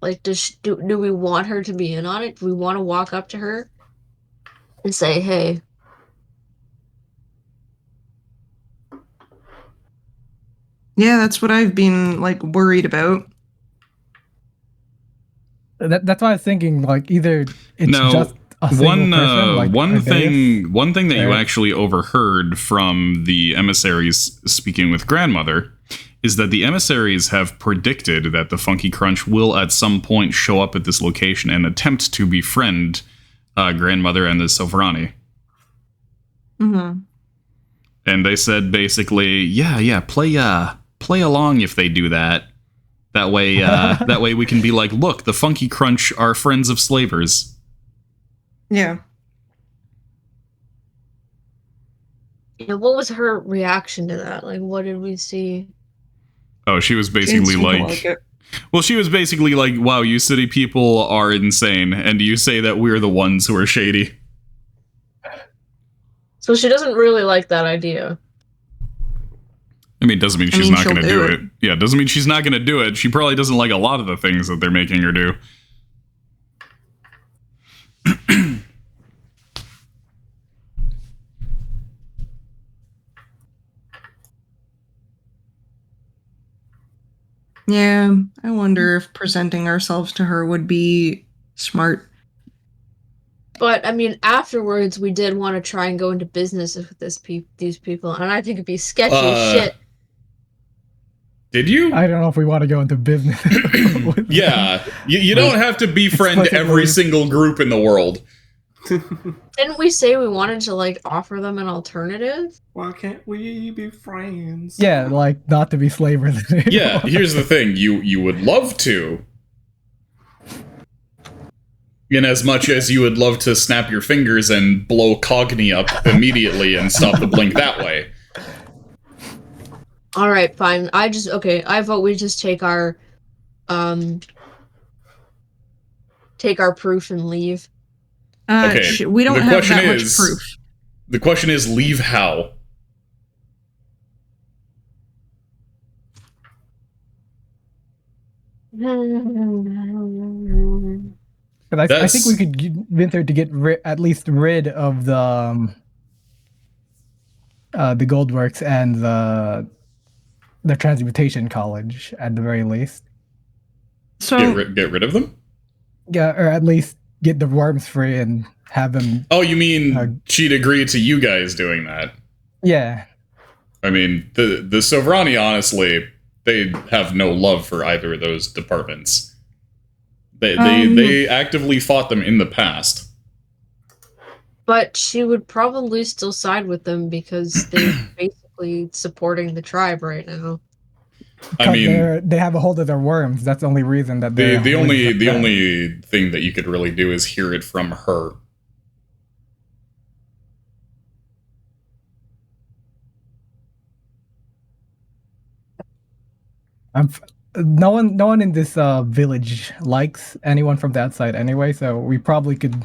Do we want her to be in on it? Do we want to walk up to her and say, "Hey"? Yeah, that's what I've been worried about. That's why I was thinking, either it's No, just a single person, one Ardeus, thing that you or- actually overheard from the emissaries speaking with grandmother is that the emissaries have predicted that the Funky Crunch will at some point show up at this location and attempt to befriend grandmother and the Sovrani. Mm-hmm. And they said basically, play along if they do that. That way we can be like, look, the Funky Crunch are friends of slavers. Yeah. What was her reaction to that? What did we see? Oh, she was She basically didn't seem to like, it. well, she was basically like, wow, you city people are insane, and you say that we're the ones who are shady. So she doesn't really like that idea. I mean, it doesn't mean she's not she'll going to do do it. it. Yeah, it doesn't mean she's not going to do it. She probably doesn't like a lot of the things that they're making her do. Yeah, I wonder if presenting ourselves to her would be smart. But I mean, afterwards, we did want to try and go into business with these people, and I think it'd be sketchy as shit. Did you? I don't know if we want to go into business. with Yeah, you don't have to befriend Explicitly. every single group in the world. Didn't we say we wanted to offer them an alternative? Why can't we be friends? Yeah, not to be slavers. Yeah, here's the thing. You would love to. In as much as you would love to snap your fingers and blow Cogni up immediately and stop the blink that way. All right, fine. I vote we just take our proof and leave. Okay, We don't the have question that much is- proof. The question is, leave how? But I That's- think we could convince her to get at least rid of the gold works and the transmutation college at the very least. So Get rid of them? Yeah, or at least get the worms free and have them. Oh, you mean she'd agree to you guys doing that? Yeah, I mean, the Sovrani, honestly, they have no love for either of those departments. They actively fought them in the past. But she would probably still side with them because they're basically supporting the tribe right now. I mean, they have a hold of their worms. That's the only reason that the only thing that you could really do is hear it from her. No one in this village likes anyone from that side anyway, so we probably could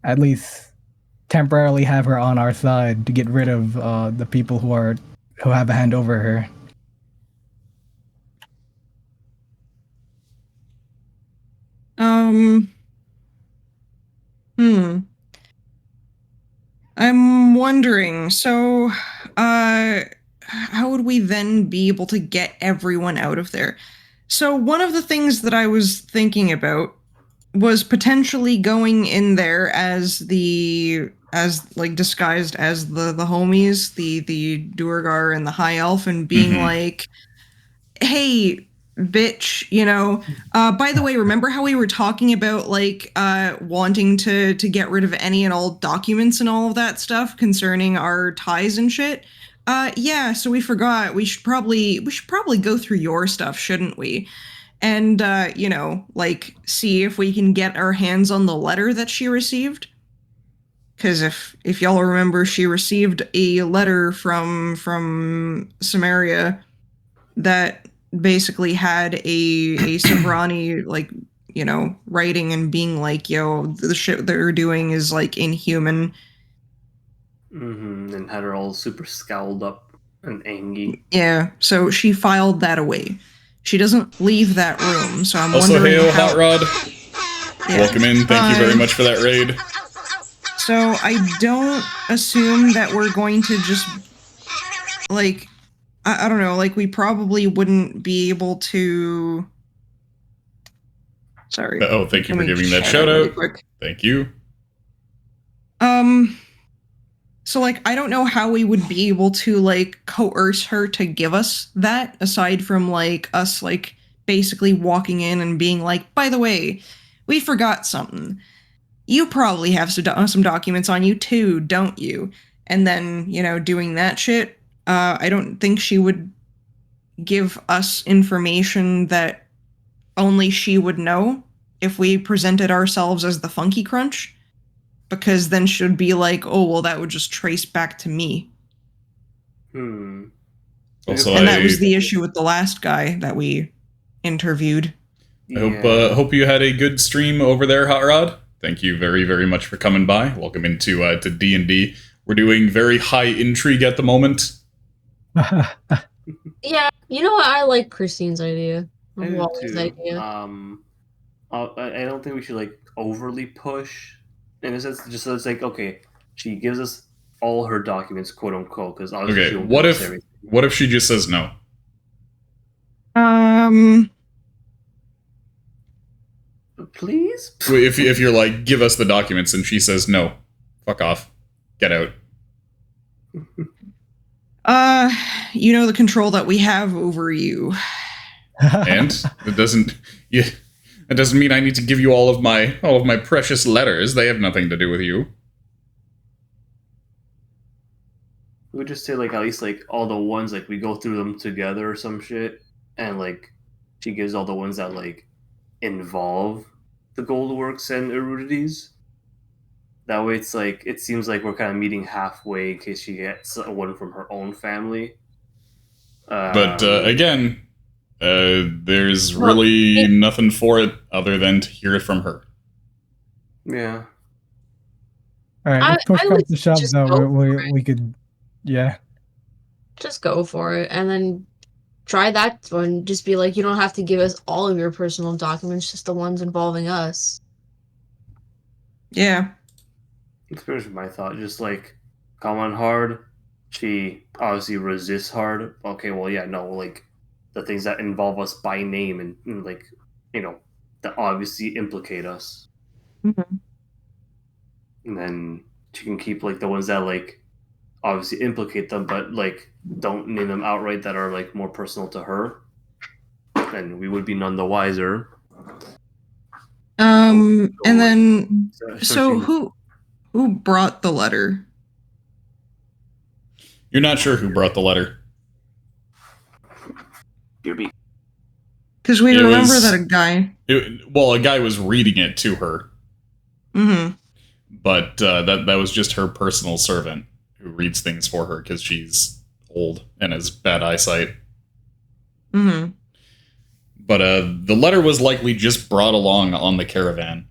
at least temporarily have her on our side to get rid of the people who have a hand over her. I'm wondering, so how would we then be able to get everyone out of there? So one of the things that I was thinking about was potentially going in there as like disguised as the homies, the Duergar and the High Elf, and being like, hey, bitch, by the way, remember how we were talking about like wanting to get rid of any and all documents and all of that stuff concerning our ties and shit? Yeah, so we forgot. We should probably go through your stuff, shouldn't we? And like see if we can get our hands on the letter that she received. Because if y'all remember, she received a letter from Samaria that basically had a Sobrani like writing and being like, yo, the shit they're doing is like inhuman. And had her all super scowled up and angry. Yeah, so she filed that away. She doesn't leave that room, so I'm also, wondering hail, how... Hot Rod. Yeah. Welcome in. Thank you very much for that raid. So I don't assume that we're going to just like I don't know, like we probably wouldn't be able to. Sorry. Oh, thank you for giving that shout out. Really thank you. So like I don't know how we would be able to like coerce her to give us that, aside from like us like basically walking in and being like, by the way, we forgot something. You probably have some documents on you too, don't you? And then, doing that shit. I don't think she would give us information that only she would know if we presented ourselves as the Funky Crunch, because then she'd be like, oh, well, that would just trace back to me. Also, and that was the issue with the last guy that we interviewed. I hope you had a good stream over there, Hot Rod. Thank you very, very much for coming by. Welcome into to D&D. We're doing very high intrigue at the moment. Yeah, you know what? I like Christine's idea. Wally's idea. I don't think we should like overly push. In a sense, just so it's like, okay, she gives us all her documents, quote unquote, because obviously okay. What if she just says no? Please? If you're like, give us the documents, and she says no, fuck off, get out. The control that we have over you. And it doesn't mean I need to give you all of my precious letters. They have nothing to do with you. We would just say like at least like all the ones like we go through them together or some shit, and like she gives all the ones that like involve the Goldworks and Erudities. That way it's like it seems like we're kind of meeting halfway in case she gets one from her own family. But again, there's really nothing for it other than to hear it from her. Yeah. All right, let's push comes to shove, though. We could, yeah. Just go for it, and then try that one. Just be like, you don't have to give us all of your personal documents, just the ones involving us. Yeah. That's pretty much my thought. Just like, come on hard. She obviously resists hard. Okay, well, yeah, no, like, the things that involve us by name and like, that obviously implicate us. Mm-hmm. And then she can keep, like, the ones that, like, obviously implicate them, but, like, don't name them outright that are, like, more personal to her. And we would be none the wiser. And then, so who brought the letter? You're not sure who brought the letter. Because we It remember was- that a guy. a guy was reading it to her, Mm-hmm. but that was just her personal servant who reads things for her because she's old and has bad eyesight. Mm-hmm. But the letter was likely just brought along on the caravan.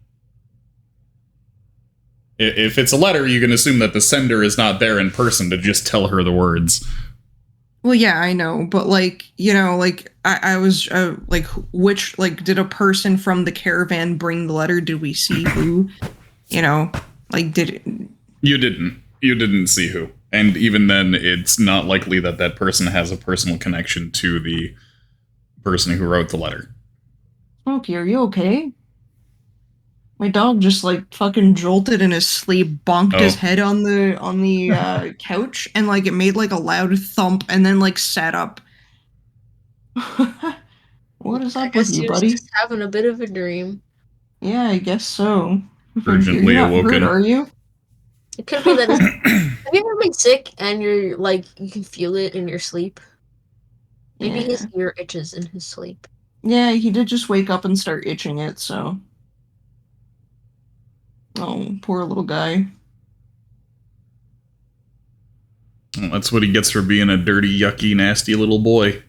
If it's a letter, you can assume that the sender is not there in person to just tell her the words. Well, yeah, I know, but like, you know, like I was like, which like did a person from the caravan bring the letter? Did we see who? You know, like You didn't see who, and even then, it's not likely that that person has a personal connection to the person who wrote the letter. Smokey, are you okay? My dog just like fucking jolted in his sleep, bonked his Oh. head on the couch, and like it made like a loud thump, and then like sat up. What is I up with guess you, he was buddy? just having a bit of a dream. Yeah, I guess so. Urgently You're not awoken. hurt, are you? It could be that. Have you ever been sick and you're like you can feel it in your sleep? Maybe his ear itches in his sleep. Yeah, he did just wake up and start itching it, so. Oh, poor little guy. Well, that's what he gets for being a dirty, yucky, nasty little boy.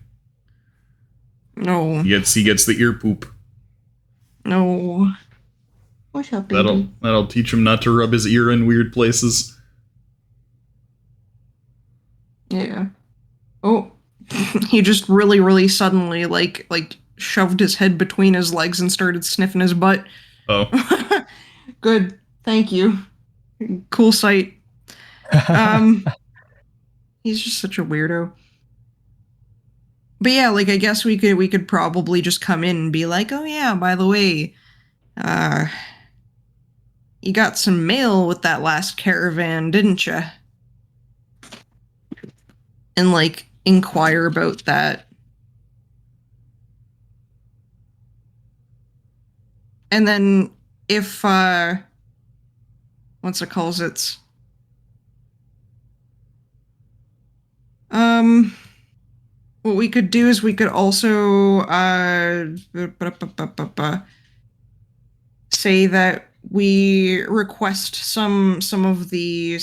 No. He gets the ear poop. No. What's up, baby? That'll teach him not to rub his ear in weird places. Yeah. Oh. He just really, really suddenly like shoved his head between his legs and started sniffing his butt. Oh. Good. Thank you. Cool sight. He's just such a weirdo. But yeah, like I guess we could probably just come in and be like, "Oh yeah, by the way, you got some mail with that last caravan, didn't you?" And like inquire about that. And then if what's it calls it? What we could do is we could also say that we request some of the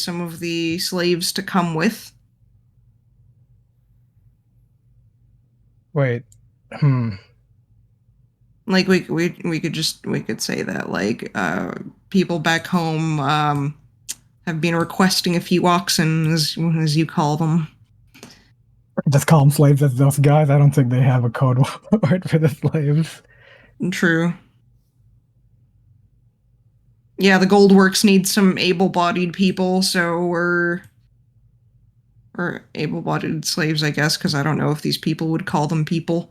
slaves to come with. Wait. Like we could say that like people back home have been requesting a few oxen, as you call them. Just call them slaves as those guys. I don't think they have a code word for the slaves. True. Yeah, the Goldworks needs some able-bodied people, so or able-bodied slaves, I guess, because I don't know if these people would call them people.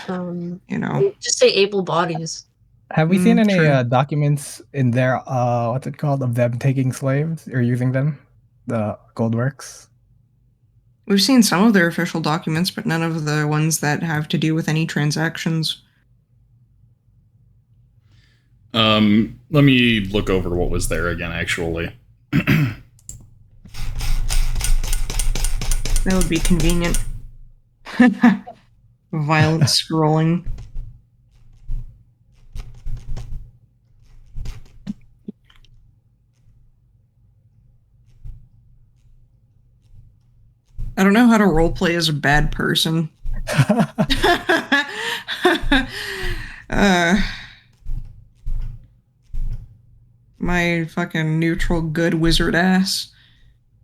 You know, Just say able bodies. Have we seen any true. documents in there, what's it called, of them taking slaves or using them? The Goldworks? We've seen some of their official documents, but none of the ones that have to do with any transactions. Let me look over what was there again, actually. That would be convenient. Violent scrolling. I don't know how to roleplay as a bad person. My fucking neutral good wizard ass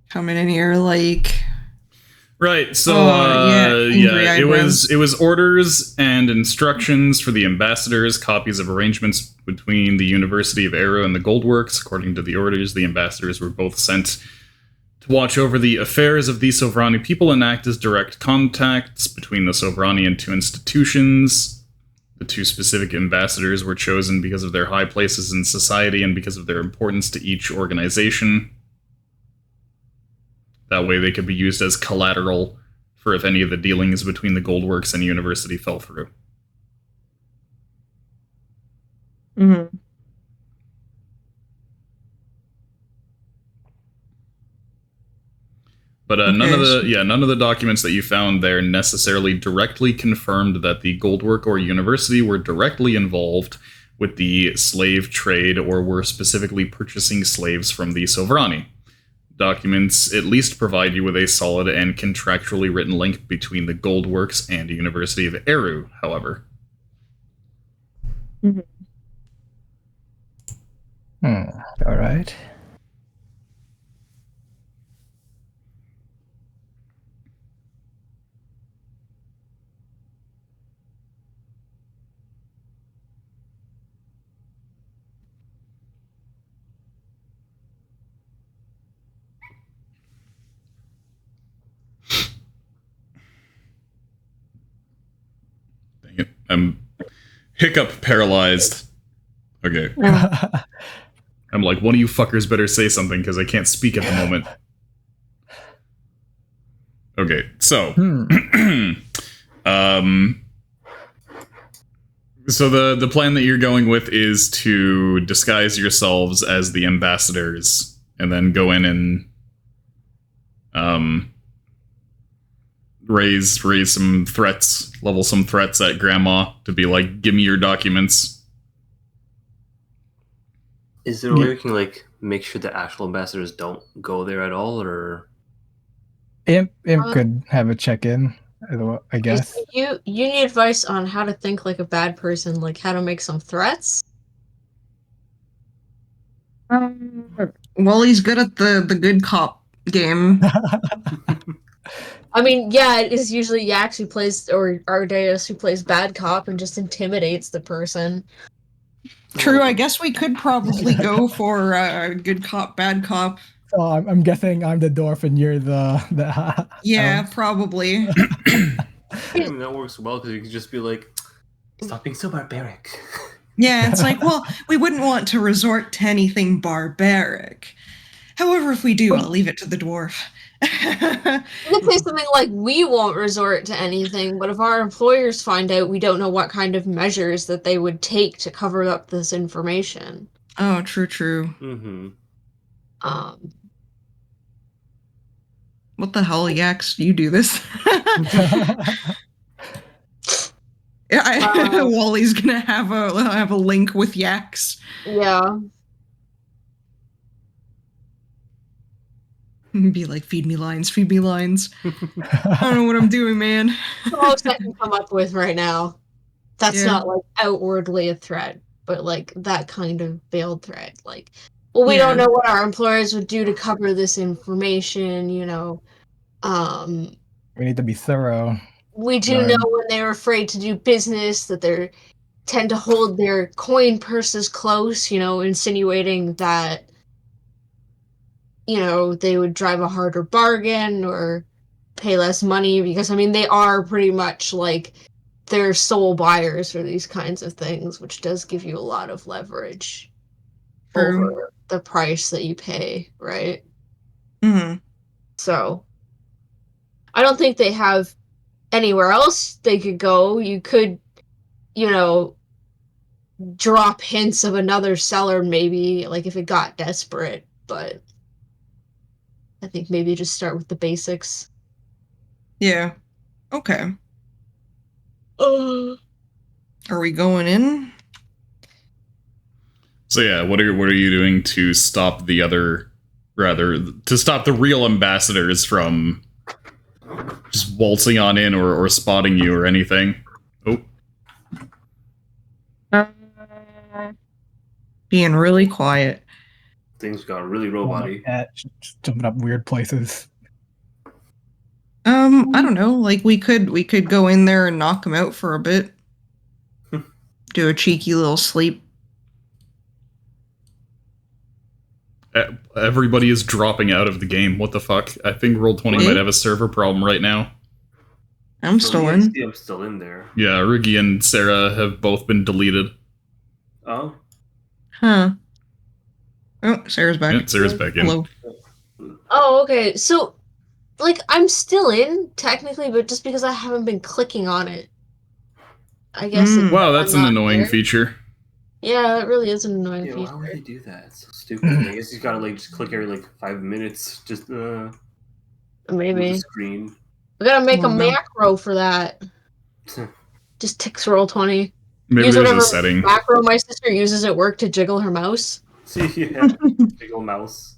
coming in here like Right, so angry eyebrows. it was orders and instructions for the ambassadors, copies of arrangements between the University of Aero and the Goldworks. According to the orders, the ambassadors were both sent to watch over the affairs of the Sovrani people and act as direct contacts between the Sovrani and two institutions. The two specific ambassadors were chosen because of their high places in society and because of their importance to each organization. That way they could be used as collateral for if any of the dealings between the Goldworks and University fell through. Mm-hmm. But Okay, none of the documents that you found there necessarily directly confirmed that the Goldwork or University were directly involved with the slave trade or were specifically purchasing slaves from the Sovrani. Documents at least provide you with a solid and contractually written link between the Goldworks and the University of Eru, however. All right. Dang it. I'm hiccup paralyzed. Okay. I'm like, one of you fuckers better say something because I can't speak at the moment. Okay, so so the plan that you're going with is to disguise yourselves as the ambassadors and then go in and raise some threats, level some threats at Grandma to be like, give me your documents. Is there a way we can like make sure the actual ambassadors don't go there at all, or Imp could have a check-in, I guess. So you need advice on how to think like a bad person, like how to make some threats? Well, he's good at the good cop game. I mean, yeah, it is usually Yax who plays, or Ardeus who plays bad cop and just intimidates the person. True, I guess we could probably go for good cop, bad cop. So I'm guessing I'm the dwarf and you're the Yeah, elf. probably. I mean, that works well because you could just be like, stop being so barbaric. Yeah, it's like, well, we wouldn't want to resort to anything barbaric. However, if we do, I'll leave it to the dwarf. You could say something like, we won't resort to anything, but if our employers find out, we don't know what kind of measures that they would take to cover up this information. Oh, true. Mm-hmm. What the hell, Yax? You do this? Yeah, Wally's gonna have a link with Yax. Yeah. Be like, feed me lines. I don't know what I'm doing, man. The most I can come up with right now. That's Yeah. not like outwardly a threat, but like that kind of veiled threat. Like, well, we Yeah. don't know what our employers would do to cover this information, you know. We need to be thorough. We do know when they're afraid to do business that they tend to hold their coin purses close, you know, insinuating that, you know, they would drive a harder bargain or pay less money because, I mean, they are pretty much like they're sole buyers for these kinds of things, which does give you a lot of leverage over the price that you pay, right? Mm-hmm. So I don't think they have anywhere else they could go. You could, you know, drop hints of another seller maybe, like if it got desperate, but I think maybe just start with the basics. Yeah. Okay. Uh, Are we going in? So yeah, what are you doing to stop the real ambassadors from just waltzing on in or spotting you or anything? Oh, Being really quiet. Things got really robot-y. Just jumping up weird places. I don't know. Like we could go in there and knock him out for a bit. Do a cheeky little sleep. everybody is dropping out of the game. What the fuck? I think Roll20 might have a server problem right now. I'm still in. I'm still in there. Yeah, Rugi and Sarah have both been deleted. Oh. Huh. Oh, Sarah's back. Yeah, Sarah's back in. Hello. Oh, okay. So, like, I'm still in, technically, but just because I haven't been clicking on it. I guess. Wow, that's I'm an not annoying there. feature. Yeah, it really is an annoying Yeah, feature. why would they do that? It's so stupid. I guess you gotta like just click every like 5 minutes. Just With Maybe. the screen. We gotta make a Oh, no. macro for that. Just ticks roll 20. Maybe Use there's whatever a setting. macro my sister uses at work to jiggle her mouse. Yeah. Big ol' mouse.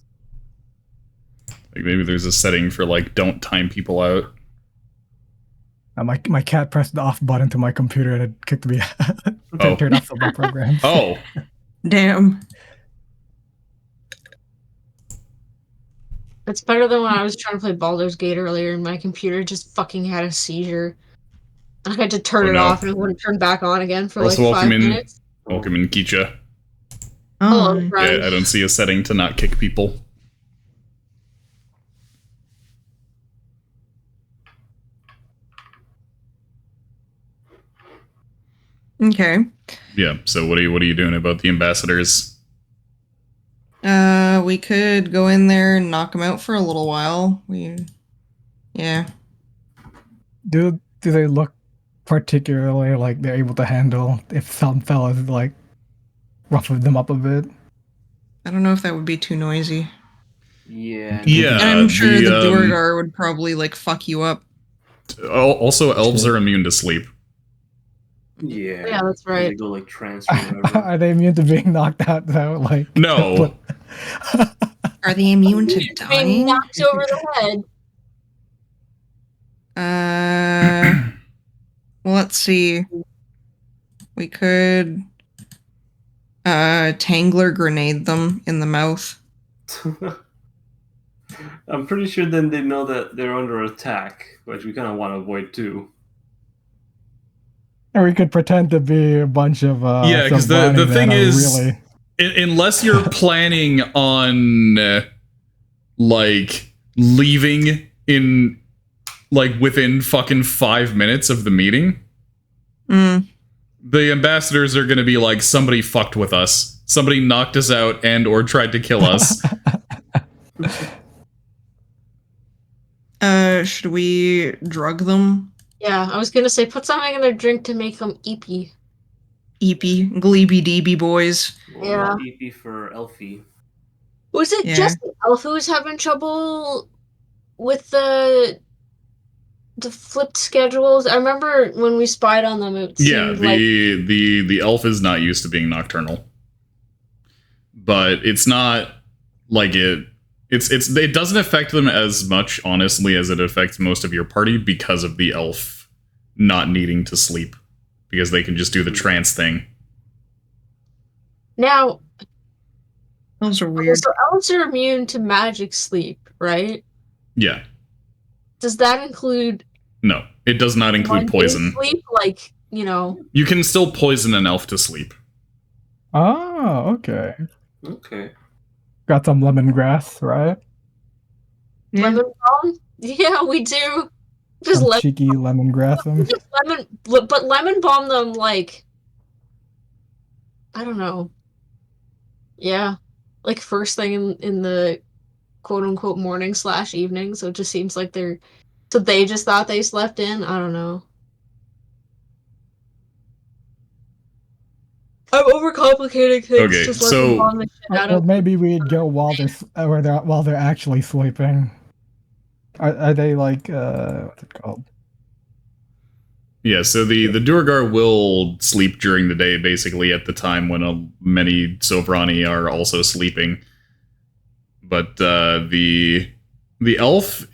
Like maybe there's a setting for like don't time people out. My cat pressed the off button to my computer and it kicked me out. Oh. Turned off some of my programs. Oh, Damn. It's better than when I was trying to play Baldur's Gate earlier and my computer just fucking had a seizure. I had to turn Oh, it no. off and it wouldn't turn back on again for Also like welcome 5 in. minutes. welcome in, Kicha. Hello, Oh, friend. Yeah, I don't see a setting to not kick people. okay. Yeah. So what are you doing about the ambassadors? We could go in there and knock them out for a little while. Yeah. Do they look particularly like they're able to handle if some fellas like roughen them up a bit? I don't know if that would be too noisy. Yeah. Yeah. And I'm sure the the, Duergar would probably like fuck you up. Also, elves are immune to sleep. Yeah. Yeah, that's They right. go like trance or whatever. Are they immune to being knocked out though? Like No. Are they immune to Being dying? knocked over the head. Well, let's see. We could Tangler grenade them in the mouth. I'm pretty sure then they know that they're under attack, which we kind of want to avoid too. Or we could pretend to be a bunch of Yeah, because the Sombrani that thing are is, really... unless you're planning on like leaving in like within fucking 5 minutes of the meeting, the ambassadors are gonna be like, somebody fucked with us, somebody knocked us out and or tried to kill us. Should we drug them? Yeah, I was gonna say put something in their drink to make them eepy. Eepy, gleeby deeby boys. Well, Yeah. not EP for Elfie. Was it Yeah. just the elf who was having trouble with the flipped schedules? I remember when we spied on them, it Yeah, seemed like the elf is not used to being nocturnal, but it's not like it doesn't affect them as much, honestly, as it affects most of your party because of the elf not needing to sleep, because they can just do the trance thing. now. Those are Okay, weird. so elves are immune to magic sleep, right? Yeah. Does that include No, it does not include mundane poison. sleep? Like, you know, You can still poison an elf to sleep. Oh, okay. Okay. Got some lemongrass, right? Yeah. lemon balm? Yeah, we do. Just Some lemon, cheeky lemongrass them. just lemon, but lemon balm them like, I don't know. Yeah, like first thing in the quote unquote morning / evening. So it just seems like so they just thought they slept in. I don't know. I'm overcomplicating things. Okay, just so- lemon balm the shit out Or of maybe we'd go while they're actually sleeping. Are they like what's it called? Yeah, so the Duergar will sleep during the day, basically at the time when many Sovrani are also sleeping. But the elf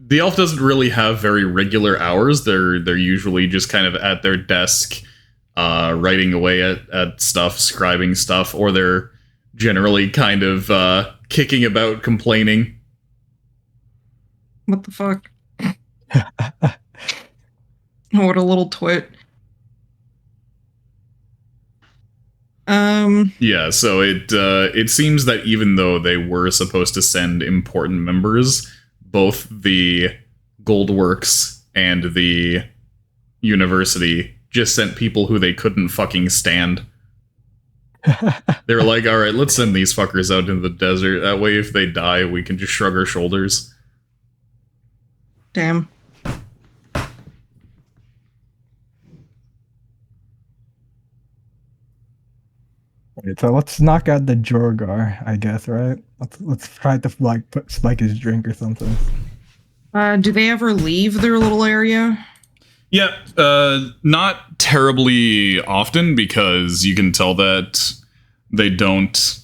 doesn't really have very regular hours. They're usually just kind of at their desk, writing away at stuff, scribing stuff, or they're generally kind of kicking about, complaining. What the fuck? What a little twit. Yeah, so it seems that even though they were supposed to send important members, both the Goldworks and the university just sent people who they couldn't fucking stand. They were like, alright, let's send these fuckers out into the desert. That way, if they die, we can just shrug our shoulders. Damn. Wait, so let's knock out the Jorgar, I guess, right? Let's try to like spike his drink or something. Do they ever leave their little area? Yeah, not terribly often because you can tell that they don't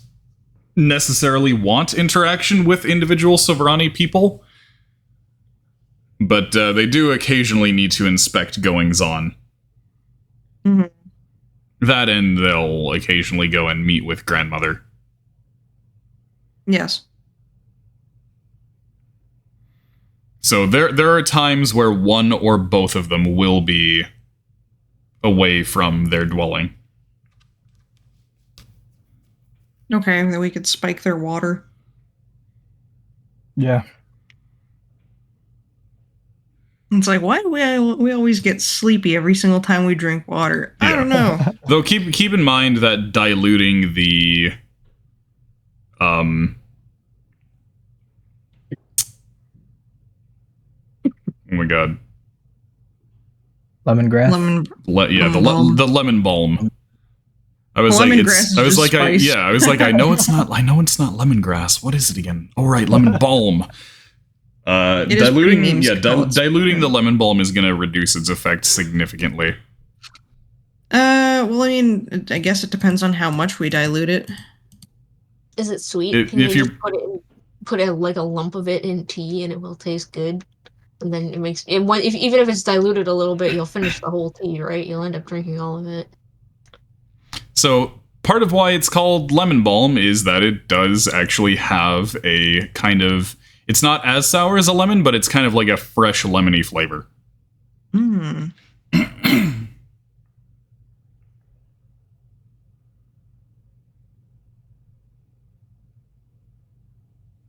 necessarily want interaction with individual Sovrani people, but they do occasionally need to inspect goings-on. Mhm. That, and they'll occasionally go and meet with grandmother. Yes. So there are times where one or both of them will be away from their dwelling. Okay, then we could spike their water. Yeah. It's like, why do we always get sleepy every single time we drink water? I Yeah. don't know. Though keep in mind that diluting the oh my god. Lemongrass. The lemon balm. I was Lemongrass is like, just spice. I was like, I know it's not lemongrass. What is it again? Oh right, lemon balm. It is Diluting, pretty memes to call it diluting the lemon balm is going to reduce its effect significantly. Well, I mean, I guess it depends on how much we dilute it. Is it sweet? If Can you you're- just put like a lump of it in tea and it will taste good? And then it makes it even if it's diluted a little bit, you'll finish the whole tea, right? You'll end up drinking all of it. So part of why it's called lemon balm is that it does actually have a kind of, it's not as sour as a lemon, but it's kind of like a fresh lemony flavor. Hmm.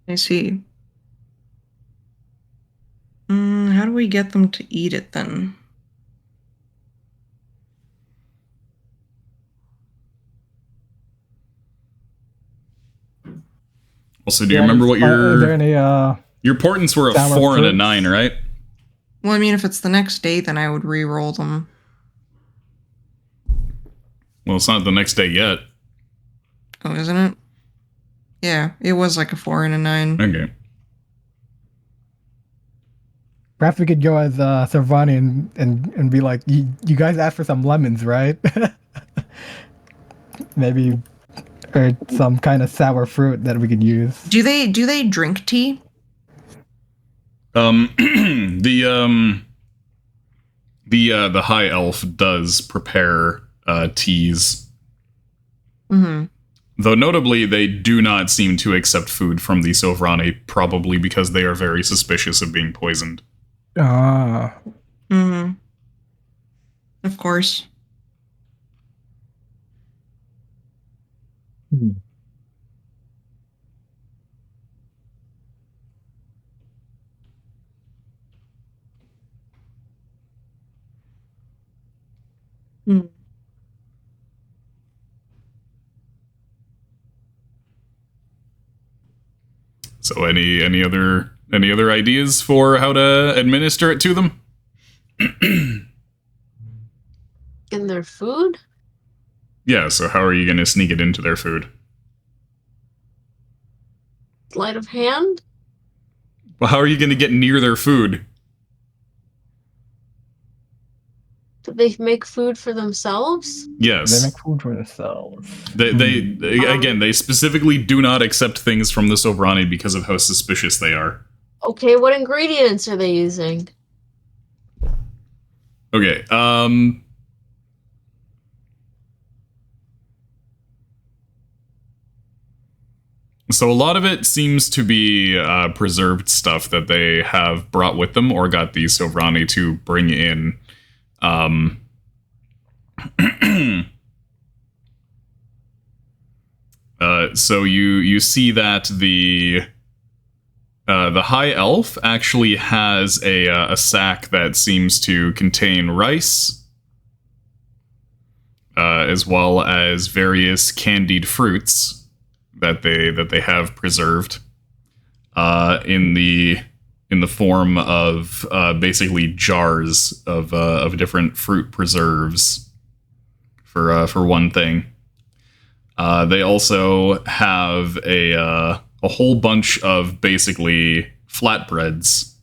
I see. How do we get them to eat it then? Also, do you remember what Are there any your portents were? A sour 4 and a fruits? 9, right? Well, I mean, if it's the next day, then I would re-roll them. Well, it's not the next day yet. Oh, isn't it? Yeah, it was like a 4 and a 9. Okay. perhaps we could go as Servani and be like, you guys asked for some lemons, right? Maybe or some kind of sour fruit that we could use. Do they drink tea? The high elf does prepare teas. Mm-hmm. Though notably, they do not seem to accept food from the Sovrani, probably because they are very suspicious of being poisoned. Ah, Mm-hmm. Of course. Mm. So, any other ideas for how to administer it to them? In their food? Yeah. So, how are you going to sneak it into their food? Sleight of hand? Well, how are you going to get near their food? Do they make food for themselves? Yes. they make food for themselves. They specifically do not accept things from the Sovrani because of how suspicious they are. Okay, what ingredients are they using? Okay, so a lot of it seems to be preserved stuff that they have brought with them or got the Sovrani to bring in. So you see that the high elf actually has a sack that seems to contain rice, as well as various candied fruits that they have preserved in the form of basically jars of different fruit preserves for one thing. They also have a whole bunch of basically flatbreads.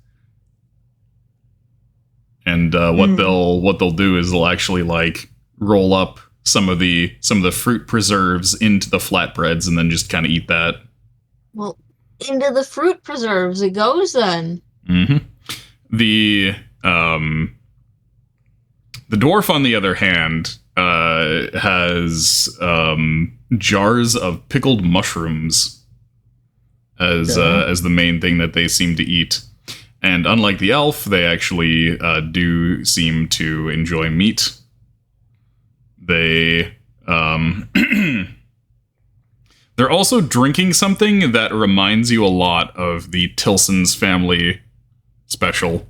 And what they'll do is they'll actually like roll up some of the fruit preserves into the flatbreads and then just kind of eat that. Well, into the fruit preserves it goes then. Mm-hmm. The dwarf, on the other hand, has jars of pickled mushrooms as the main thing that they seem to eat. And unlike the elf, they actually do seem to enjoy meat. They they're also drinking something that reminds you a lot of the Tilson's family special.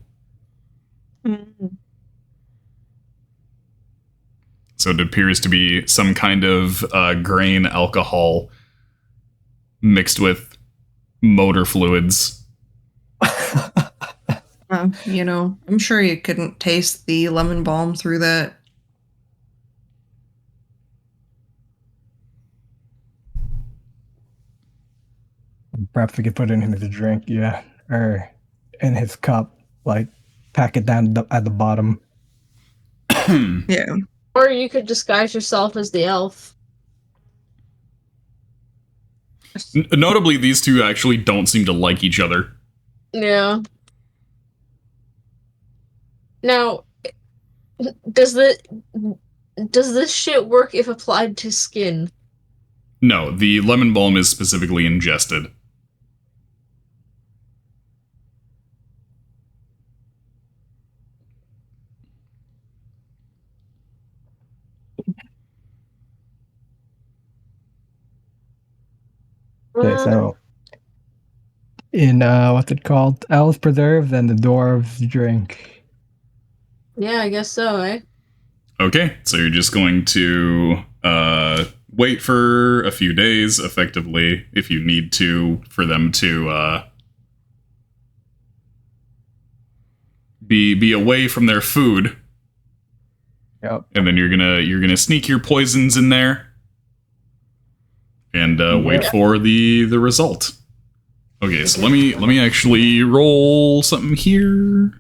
Mm. So it appears to be some kind of grain alcohol mixed with motor fluids. I'm sure you couldn't taste the lemon balm through that. Perhaps we could put it in his drink, yeah, or in his cup, like pack it down at the bottom. Yeah. Or you could disguise yourself as the elf. Notably, these two actually don't seem to like each other. Yeah. Now, does this shit work if applied to skin? No, the lemon balm is specifically ingested. Okay, so in what's it called? Owl's preserve, then the dwarves drink. Yeah, I guess so, eh? Okay, so you're just going to wait for a few days, effectively, if you need to, for them to be away from their food. Yep. And then you're gonna sneak your poisons in there and wait for the result. Okay, so let me actually roll something here.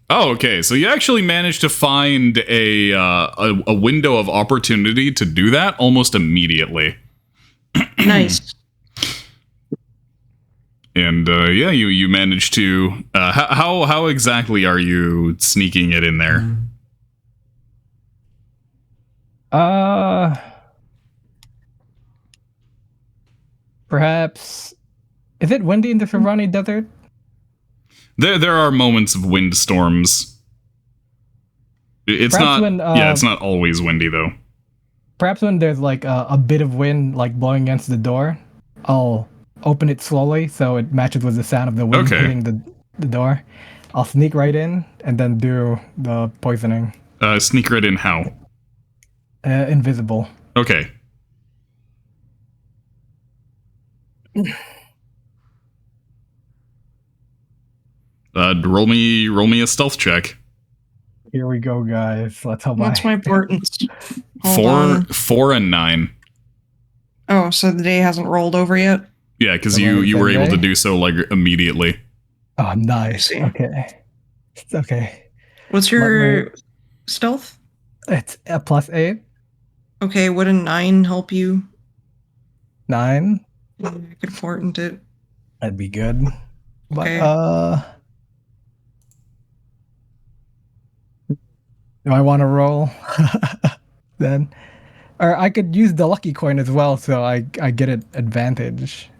Oh, okay. So you actually managed to find a window of opportunity to do that almost immediately. Nice. And yeah, you managed to. How exactly are you sneaking it in there? Perhaps. Is it windy in the Ferrani Desert? There are moments of windstorms. It's Perhaps not. when, yeah, it's not always windy though. Perhaps when there's like a bit of wind like blowing against the door, I'll open it slowly so it matches with the sound of the wind hitting the door. I'll sneak right in and then do the poisoning. Sneak right in how? Invisible. Okay. Roll me a stealth check. Here we go, guys. Let's hope What's my importance? Hold on. 4 and 9. Oh, so the day hasn't rolled over yet? Yeah, because you were able to do so like immediately. Oh, nice. Okay. Okay. What's your stealth? It's a +8. Okay, would a 9 help you? 9? Yeah, I could important it. That'd be good. But, Okay. do I want to roll then? Or I could use the lucky coin as well, so I get an advantage.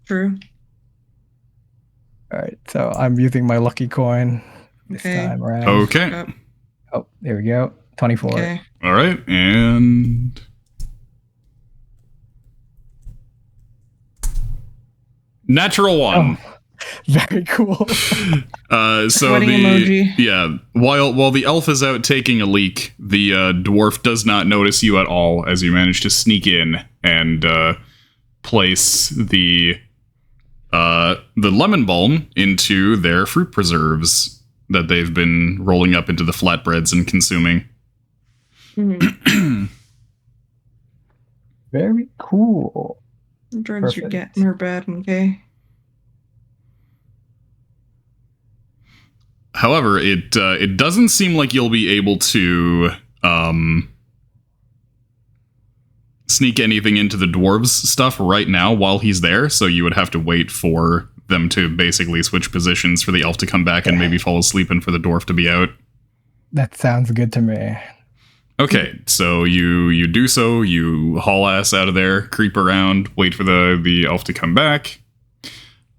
True. All right, so I'm using my lucky coin this time around. Okay. Yep. Oh, there we go. 24. Okay. All right, and natural 1. Oh, very cool. So Sweating emoji. Yeah, while the elf is out taking a leak, the dwarf does not notice you at all as you manage to sneak in and place the lemon balm into their fruit preserves. that they've been rolling up into the flatbreads and consuming. Mhm. Very cool. Drugs are Perfect. getting her bad, okay? However, it doesn't seem like you'll be able to sneak anything into the dwarves stuff right now while he's there, so you would have to wait for them to basically switch positions for the elf to come back and maybe fall asleep and for the dwarf to be out. That sounds good to me. Okay, so you do so, you haul ass out of there, creep around, wait for the elf to come back.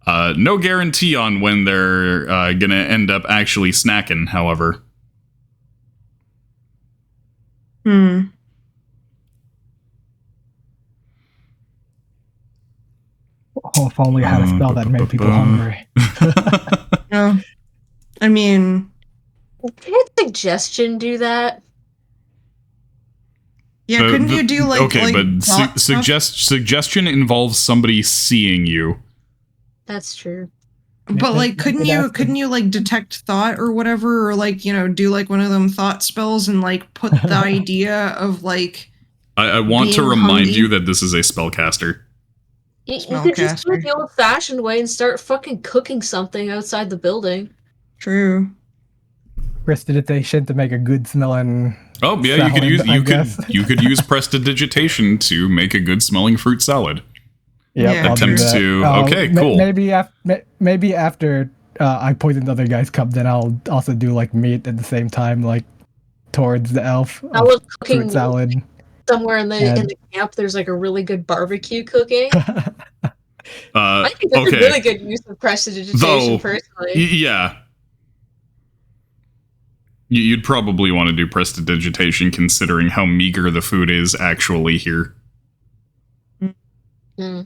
No guarantee on when they're gonna end up actually snacking, however. Oh, if only I had a spell that made people hungry. No. I mean, Can't suggestion do that? yeah, couldn't you do like okay, like but thought stuff? suggestion involves somebody seeing you. That's true. But like couldn't That's you like detect thought or whatever, or like, you know, do like one of them thought spells and like put the idea of like I want to being remind hungry? you that this is a spellcaster. You could just do it Spellcaster. the old-fashioned way and start fucking cooking something outside the building. True. prestidigitation to make a good smelling. Oh yeah, you could salad, use I guess. you could use prestidigitation to make a good smelling fruit salad. Yep, Yeah. I'll do Attempt that. to- okay, cool. Maybe after I poison the other guy's cup, then I'll also do like meat at the same time, like towards the elf. I was cooking Fruit salad. somewhere in the camp. There's like a really good barbecue cooking. I think that's a Okay, really good use of prestidigitation, Though, personally. yeah. You'd probably want to do prestidigitation considering how meager the food is actually here. Mm.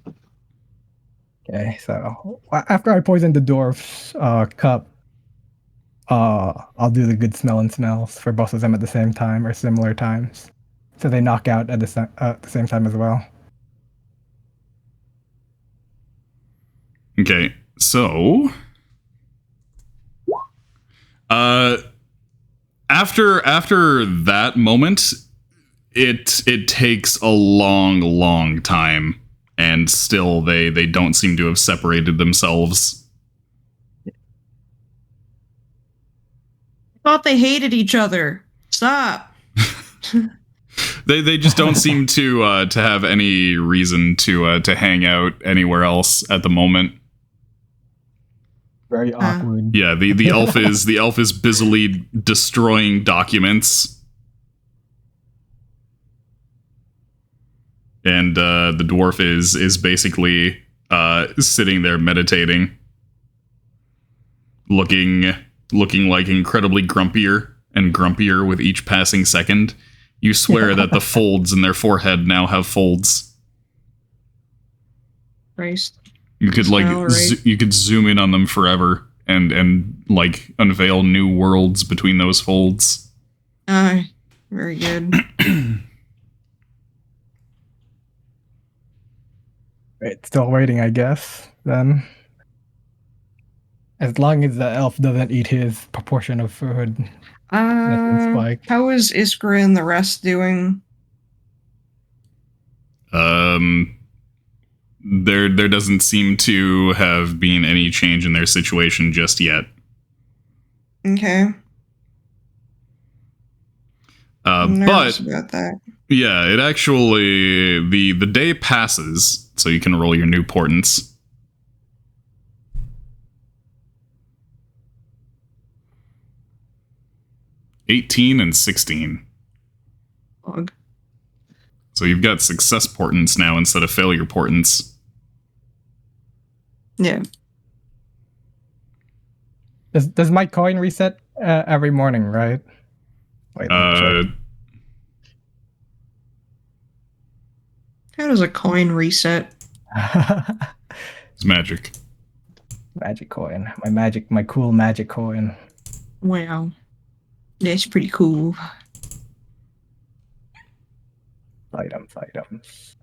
Okay, so after I poison the dwarf's cup, I'll do the good smells for both of them at the same time or similar times, so they knock out at the same time as well. Okay, so after that moment, it takes a long time, and still they don't seem to have separated themselves. Thought they hated each other. Stop. They just don't seem to have any reason to hang out anywhere else at the moment. Very awkward. Yeah, the elf is busily destroying documents, and the dwarf is basically sitting there meditating, looking like incredibly grumpier and grumpier with each passing second. You swear that the folds in their forehead now have folds. Christ. You could like you could zoom in on them forever and like unveil new worlds between those folds. Very good. Right, still waiting, I guess. Then, as long as the elf doesn't eat his proportion of food, nothing spiked. How is Iskra and the rest doing? There doesn't seem to have been any change in their situation just yet. Okay. I'm nervous But about that. yeah, it actually the day passes, so you can roll your new portents. (18 and 16). Ugh. So you've got success portents now instead of failure portents. Yeah. Does my coin reset every morning, right? Wait, let me How does a coin reset? check. It's magic. Magic coin. My cool magic coin. Wow. That's pretty cool. Items.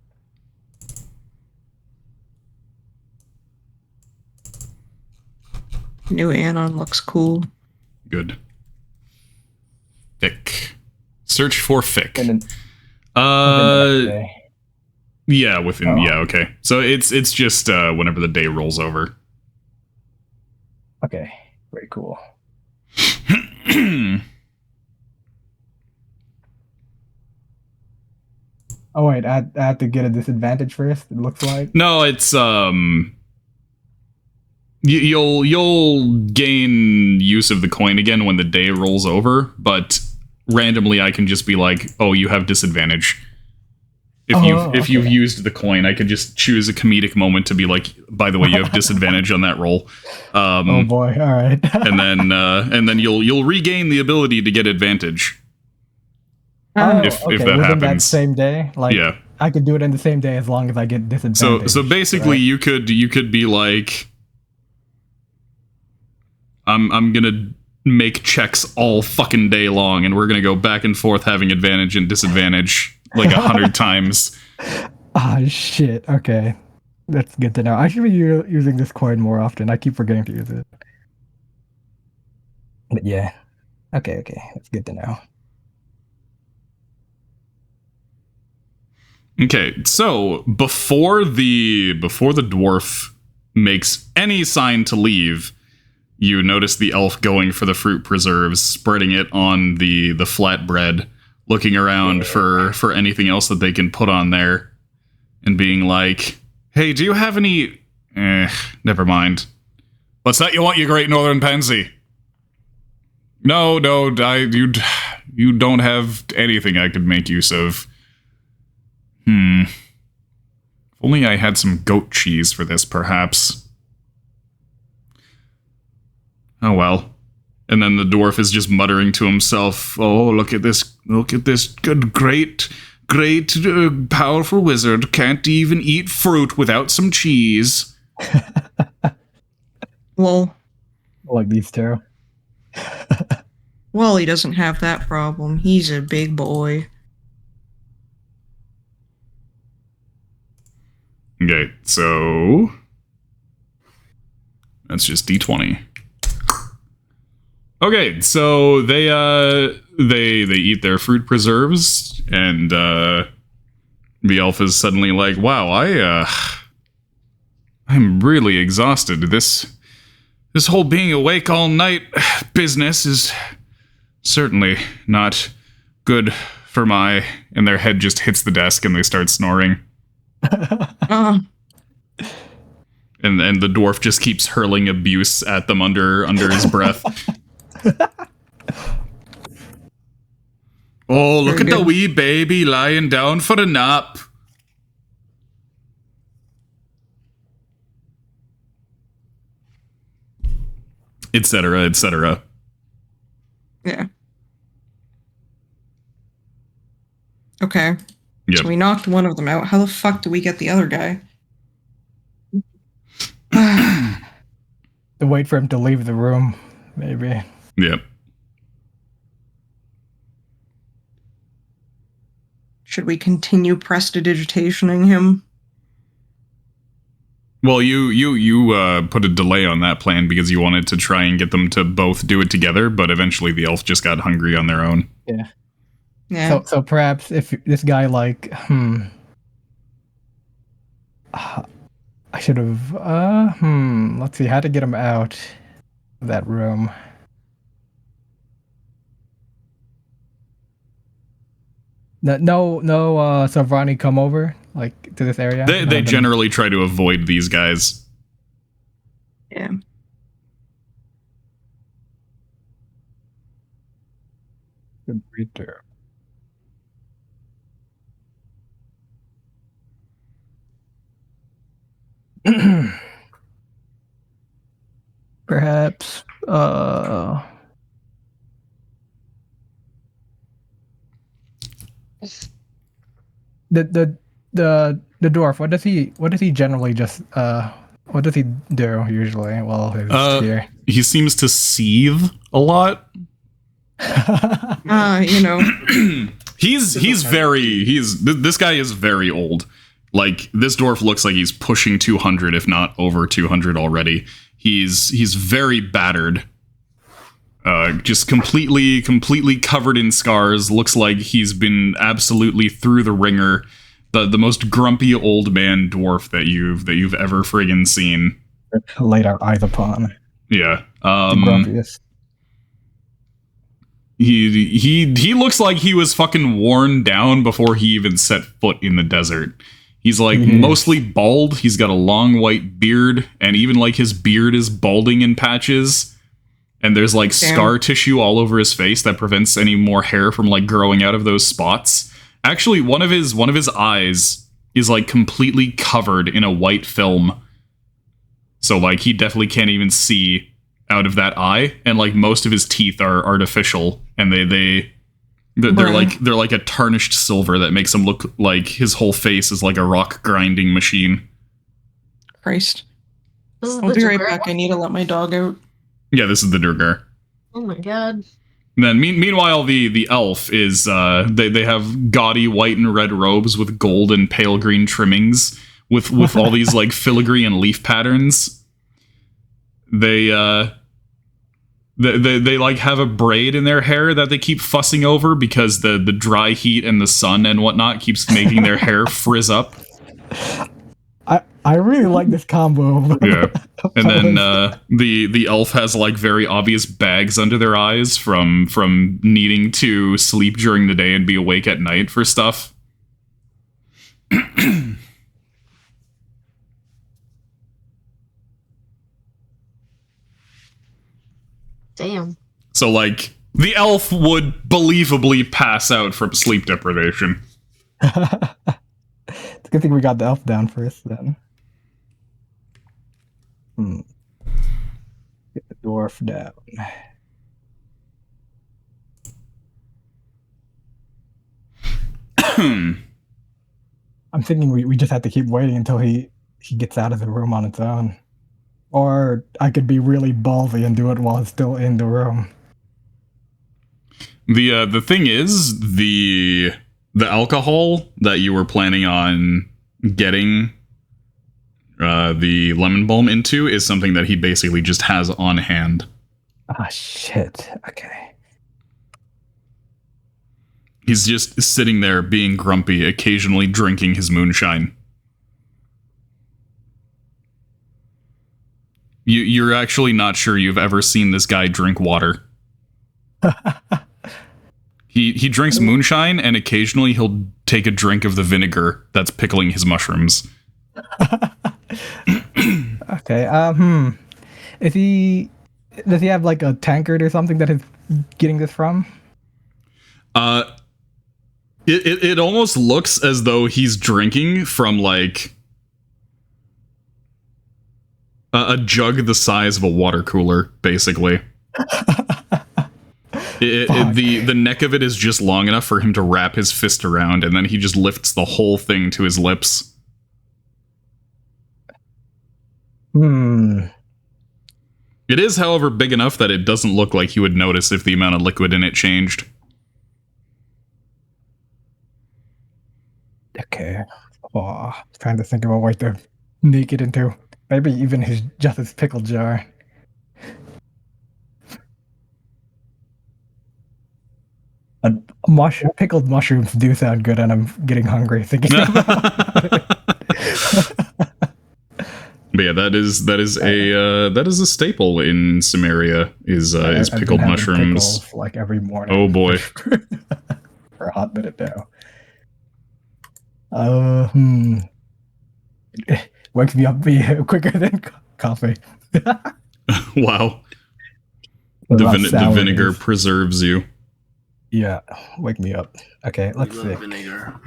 New Anon looks cool. Good. Fick. Search for Fick. Within the next day. Yeah, within. Oh. Yeah, okay. So it's just whenever the day rolls over. Okay, very cool. Oh wait, I have to get a disadvantage first. It looks like. No, it's you'll gain use of the coin again when the day rolls over, but randomly I can just be like, "Oh, you have disadvantage." If you've used the coin, I could just choose a comedic moment to be like, "By the way, you have disadvantage on that roll." Oh boy! All right. and then you'll regain the ability to get advantage. If that within happens. that same day, like Yeah. I could do it in the same day as long as I get disadvantage. So basically, right? you could be like, I'm gonna make checks all fucking day long, and we're gonna go back and forth having advantage and disadvantage like 100 times. Ah, shit. Okay, that's good to know. I should be using this coin more often. I keep forgetting to use it. But yeah, okay, that's good to know. Okay, so before the dwarf makes any sign to leave, you notice the elf going for the fruit preserves, spreading it on the flatbread, looking around for anything else that they can put on there, and being like, "Hey, do you have any? Never mind. What's that you want, you great northern pansy? No, you don't have anything I could make use of. If only I had some goat cheese for this, perhaps. Oh well." And then the dwarf is just muttering to himself, "Oh, look at this good, great, powerful wizard. Can't even eat fruit without some cheese." Well, Like these two. well, he doesn't have that problem. He's a big boy. Okay, so that's just D20. Okay, so they eat their fruit preserves, and the elf is suddenly like, "Wow, I'm really exhausted. This whole being awake all night business is certainly not good for my..." And their head just hits the desk, and they start snoring. Uh, And the dwarf just keeps hurling abuse at them under his breath. "Oh, look Very at the good. wee baby lying down for a nap." Etc., etc. yeah. Okay. Yep. So we knocked one of them out. How the fuck do we get the other guy? To wait for him to leave the room, maybe. Yep. Should we continue prestidigitationing him? Well, you put a delay on that plan because you wanted to try and get them to both do it together, but eventually the elf just got hungry on their own. Yeah. So perhaps if this guy I should have let's see how to get him out of that room. No Savrani come over like to this area. They generally try to avoid these guys. Yeah. Good reader. Perhaps the dwarf, what does he generally just what does he do usually while he's here? He seems to seethe a lot. You know. This guy is very old. Like, this dwarf looks like he's pushing 200, if not over 200 already. He's very battered. just completely covered in scars. Looks like he's been absolutely through the ringer. The most grumpy old man dwarf that you've ever friggin' seen. Laid our eyes upon. Yeah. The grumpiest. He looks like he was fucking worn down before he even set foot in the desert. He's like mostly bald. He's got a long white beard, and even like his beard is balding in patches. And there's like scar tissue all over his face that prevents any more hair from like growing out of those spots. Actually, one of his eyes is like completely covered in a white film. So like he definitely can't even see out of that eye, and like most of his teeth are artificial, and they're like a tarnished silver that makes him look like his whole face is like a rock grinding machine. Christ. I'll be right back. I need to let my dog out. Yeah, this is the Durgar. Oh my god. And then meanwhile, the elf is they have gaudy white and red robes with gold and pale green trimmings with all these like filigree and leaf patterns. They like have a braid in their hair that they keep fussing over because the dry heat and the sun and whatnot keeps making their hair frizz up. I really like this combo. Yeah. And then the elf has like very obvious bags under their eyes from needing to sleep during the day and be awake at night for stuff. Damn. So like the elf would believably pass out from sleep deprivation. It's a good thing we got the elf down first then. Get the dwarf down. I'm thinking we just have to keep waiting until he gets out of the room on its own. Or I could be really ballsy and do it while it's still in the room. The thing is, the alcohol that you were planning on getting the lemon balm into is something that he basically just has on hand. Ah, shit. Okay. He's just sitting there being grumpy, occasionally drinking his moonshine. You're actually not sure you've ever seen this guy drink water. He drinks moonshine, and occasionally he'll take a drink of the vinegar that's pickling his mushrooms. Okay. Does he have like a tankard or something that he's getting this from? It almost looks as though he's drinking from like a jug the size of a water cooler, basically. The neck of it is just long enough for him to wrap his fist around, and then he just lifts the whole thing to his lips. It is, however, big enough that it doesn't look like he would notice if the amount of liquid in it changed. Okay. Oh, trying to think of a way to make it into maybe even just his pickle jar. Pickled mushrooms do sound good, and I'm getting hungry thinking about it. But yeah, that is a staple in Samaria is pickled mushrooms. Pickles, like every morning. Oh boy. For a hot minute now. Wakes me up quicker than coffee. Wow. The vinegar preserves you. Yeah, wake me up. Okay, let's see. Vinegar.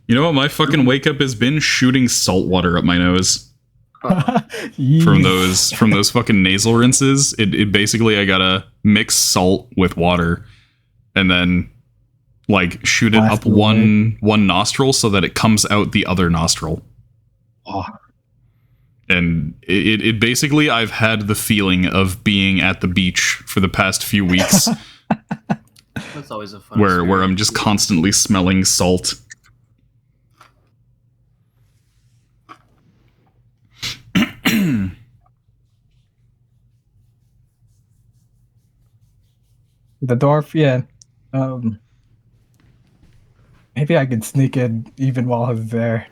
You know what my fucking wake up has been? Shooting salt water up my nose. From those fucking nasal rinses. It basically, I gotta mix salt with water and then like shoot it up one nostril so that it comes out the other nostril. Oh. And it basically, I've had the feeling of being at the beach for the past few weeks. That's always a fun where I'm just constantly smelling salt. The dwarf, yeah. Um, maybe I could sneak in even while he's there.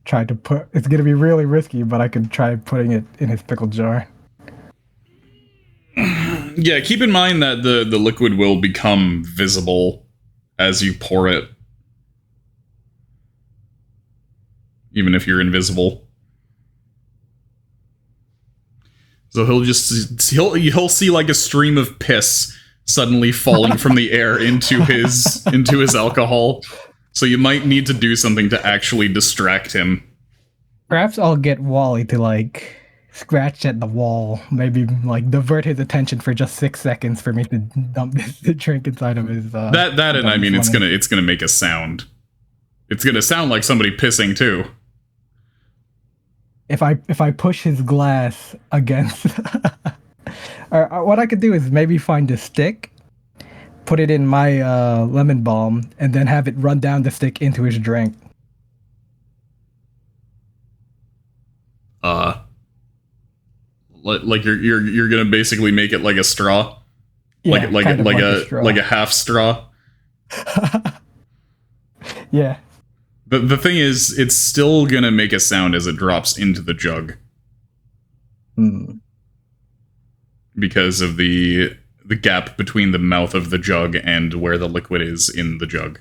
Try to put. It's gonna be really risky, but I could try putting it in his pickle jar. Yeah, keep in mind that the liquid will become visible as you pour it, even if you're invisible. So he'll see like a stream of piss suddenly falling from the air into his alcohol. So you might need to do something to actually distract him. Perhaps I'll get Wally to like scratch at the wall, maybe like divert his attention for just 6 seconds for me to dump the drink inside of his. That and I mean it's gonna make a sound. It's gonna sound like somebody pissing too. If I push his glass against, or what I could do is maybe find a stick, put it in my lemon balm, and then have it run down the stick into his drink. Like you're gonna basically make it like a straw, Yeah, like a straw. like a half straw. Yeah. The thing is, it's still gonna make a sound as it drops into the jug because of the gap between the mouth of the jug and where the liquid is in the jug.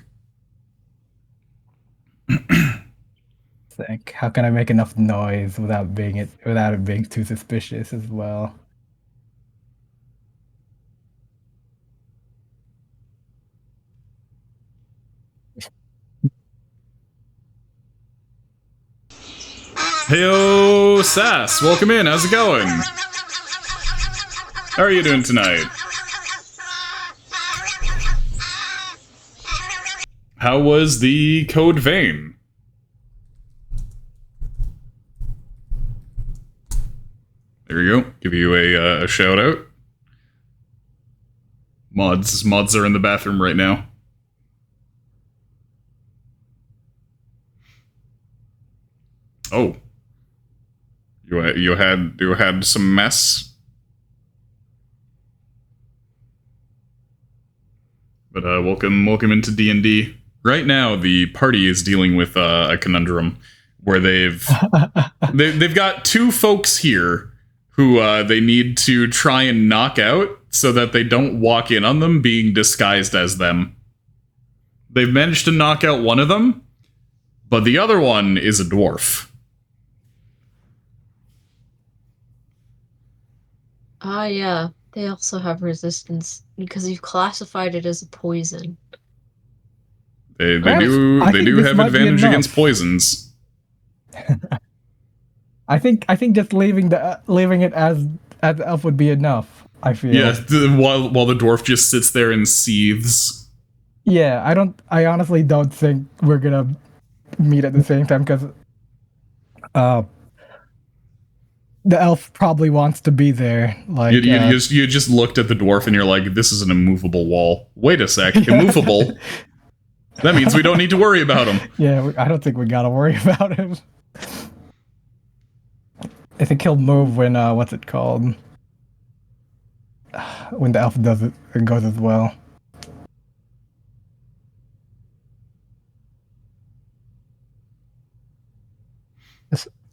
Think, how can I make enough noise without it being too suspicious as well? Heyo, Sass, welcome in. How's it going? How are you doing tonight? How was the Code Vein? There you go. Give you a shout out. Mods are in the bathroom right now. Oh, you had some mess. But welcome into D&D. Right now, the party is dealing with a conundrum where they've got two folks here who they need to try and knock out so that they don't walk in on them being disguised as them. They've managed to knock out one of them, but the other one is a dwarf. Yeah. They also have resistance because you've classified it as a poison. They do have advantage against poisons. I think just leaving it as elf would be enough. I feel. Yeah, while the dwarf just sits there and seethes. Yeah, I honestly don't think we're gonna meet at the same time because the elf probably wants to be there. Like you just looked at the dwarf and you're like, this is an immovable wall. Wait a sec, immovable? That means we don't need to worry about him. Yeah, I don't think we gotta worry about him. I think he'll move when what's it called? When the elf does it goes as well.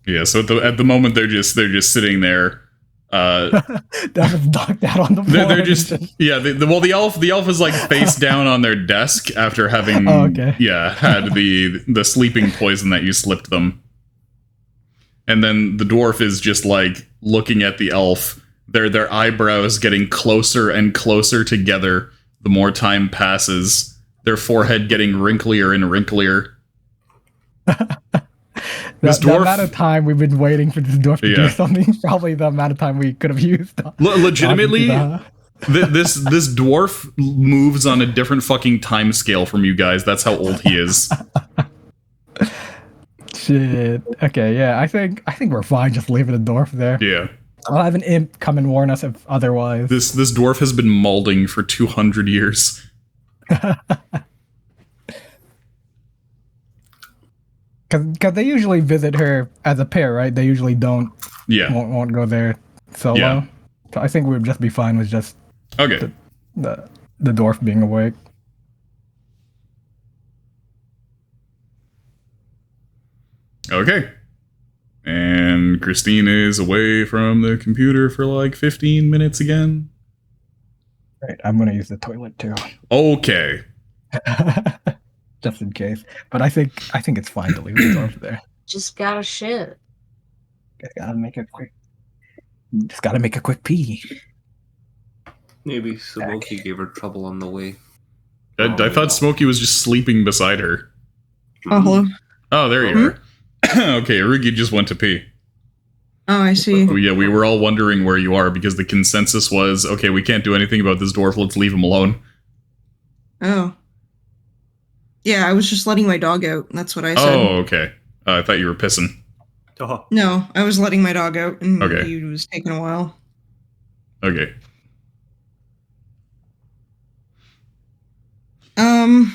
Yeah, so at the moment they're just sitting there. That was knocked out on the floor. They're just the elf is like face down on their desk after having had the sleeping poison that you slipped them. And then the dwarf is just like looking at the elf, their eyebrows getting closer and closer together the more time passes, their forehead getting wrinklier and wrinklier. The amount of time we've been waiting for this dwarf to do something is probably the amount of time we could have used. Legitimately, this dwarf moves on a different fucking time scale from you guys. That's how old he is. Shit. Okay, yeah, I think we're fine just leaving the dwarf there. Yeah. I'll have an imp come and warn us if otherwise. This dwarf has been maulding for 200 years. Because they usually visit her as a pair, right? They usually won't go there solo. Yeah. So I think we'd just be fine with just okay. The dwarf being awake. Okay. And Christine is away from the computer for like 15 minutes again. Right, I'm gonna use the toilet too. Okay. Just in case. But I think it's fine to leave the dwarf there. Just gotta shit. Just gotta make a quick pee. Maybe Smokey gave her trouble on the way. I thought Smokey was just sleeping beside her. Oh, hello. Oh, there you are. Okay, Arugi just went to pee. Oh, I see. Oh, yeah, we were all wondering where you are because the consensus was, okay, we can't do anything about this dwarf, let's leave him alone. Oh. Yeah, I was just letting my dog out. That's what I said. Oh, okay. I thought you were pissing. Oh. No, I was letting my dog out, and Okay. he was taking a while. Okay.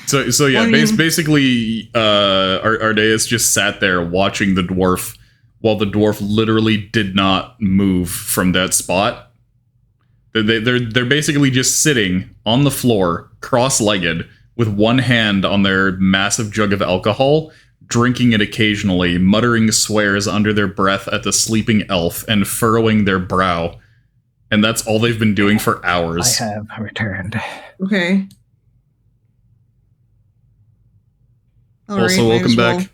So yeah, I mean- basically, Ardeus just sat there watching the dwarf while the dwarf literally did not move from that spot. They're basically just sitting on the floor, cross-legged, with one hand on their massive jug of alcohol, drinking it occasionally, muttering swears under their breath at the sleeping elf, and furrowing their brow. And that's all they've been doing for hours. I have returned. Okay. All Also, right, might welcome as well. back.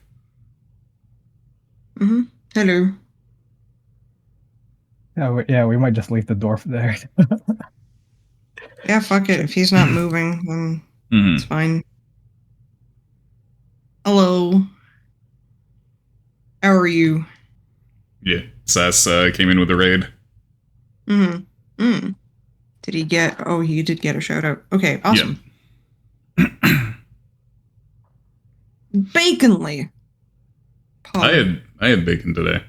Mm-hmm. Hello. Yeah, we might just leave the dwarf there. Yeah, fuck it. If he's not moving, then Mhm. it's fine. Hello. How are you? Yeah, Sass came in with a raid. Mm-hmm. Mm. Did he get... Oh, he did get a shout out. Okay, awesome. Baconly. I had bacon today.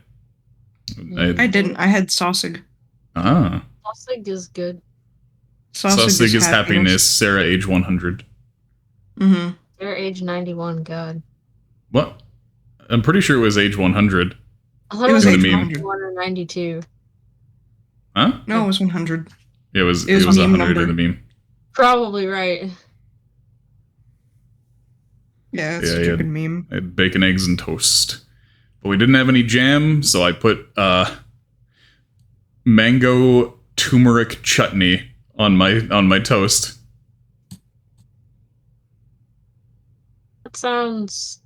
I didn't. I had sausage. Sausage is good. Sausage is happiness. Sarah, age 100. Mm-hmm. They're age 91, God. What? I'm pretty sure it was age 100. I thought It it was was age age 100. 91 or 92. Huh? No, it was 100. It was It was a meme 100 in number. the meme. Probably right. Yeah, it's Yeah, a yeah. stupid meme. I had bacon, eggs, and toast. But we didn't have any jam, so I put mango turmeric chutney on my toast. That sounds...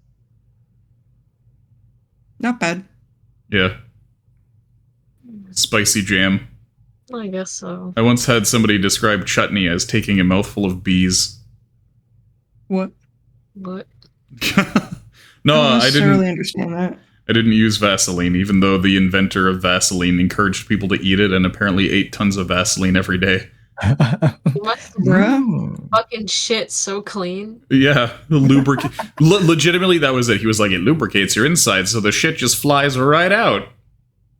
Not bad. Yeah. Spicy jam. I guess so. I once had somebody describe chutney as taking a mouthful of bees. What? But No, I don't I necessarily didn't. understand that. I didn't use Vaseline, even though the inventor of Vaseline encouraged people to eat it and apparently ate tons of Vaseline every day. you must Bruh. fucking shit so clean. Yeah, lubricate. Legitimately, that was it. He was like, it lubricates your insides, so the shit just flies right out.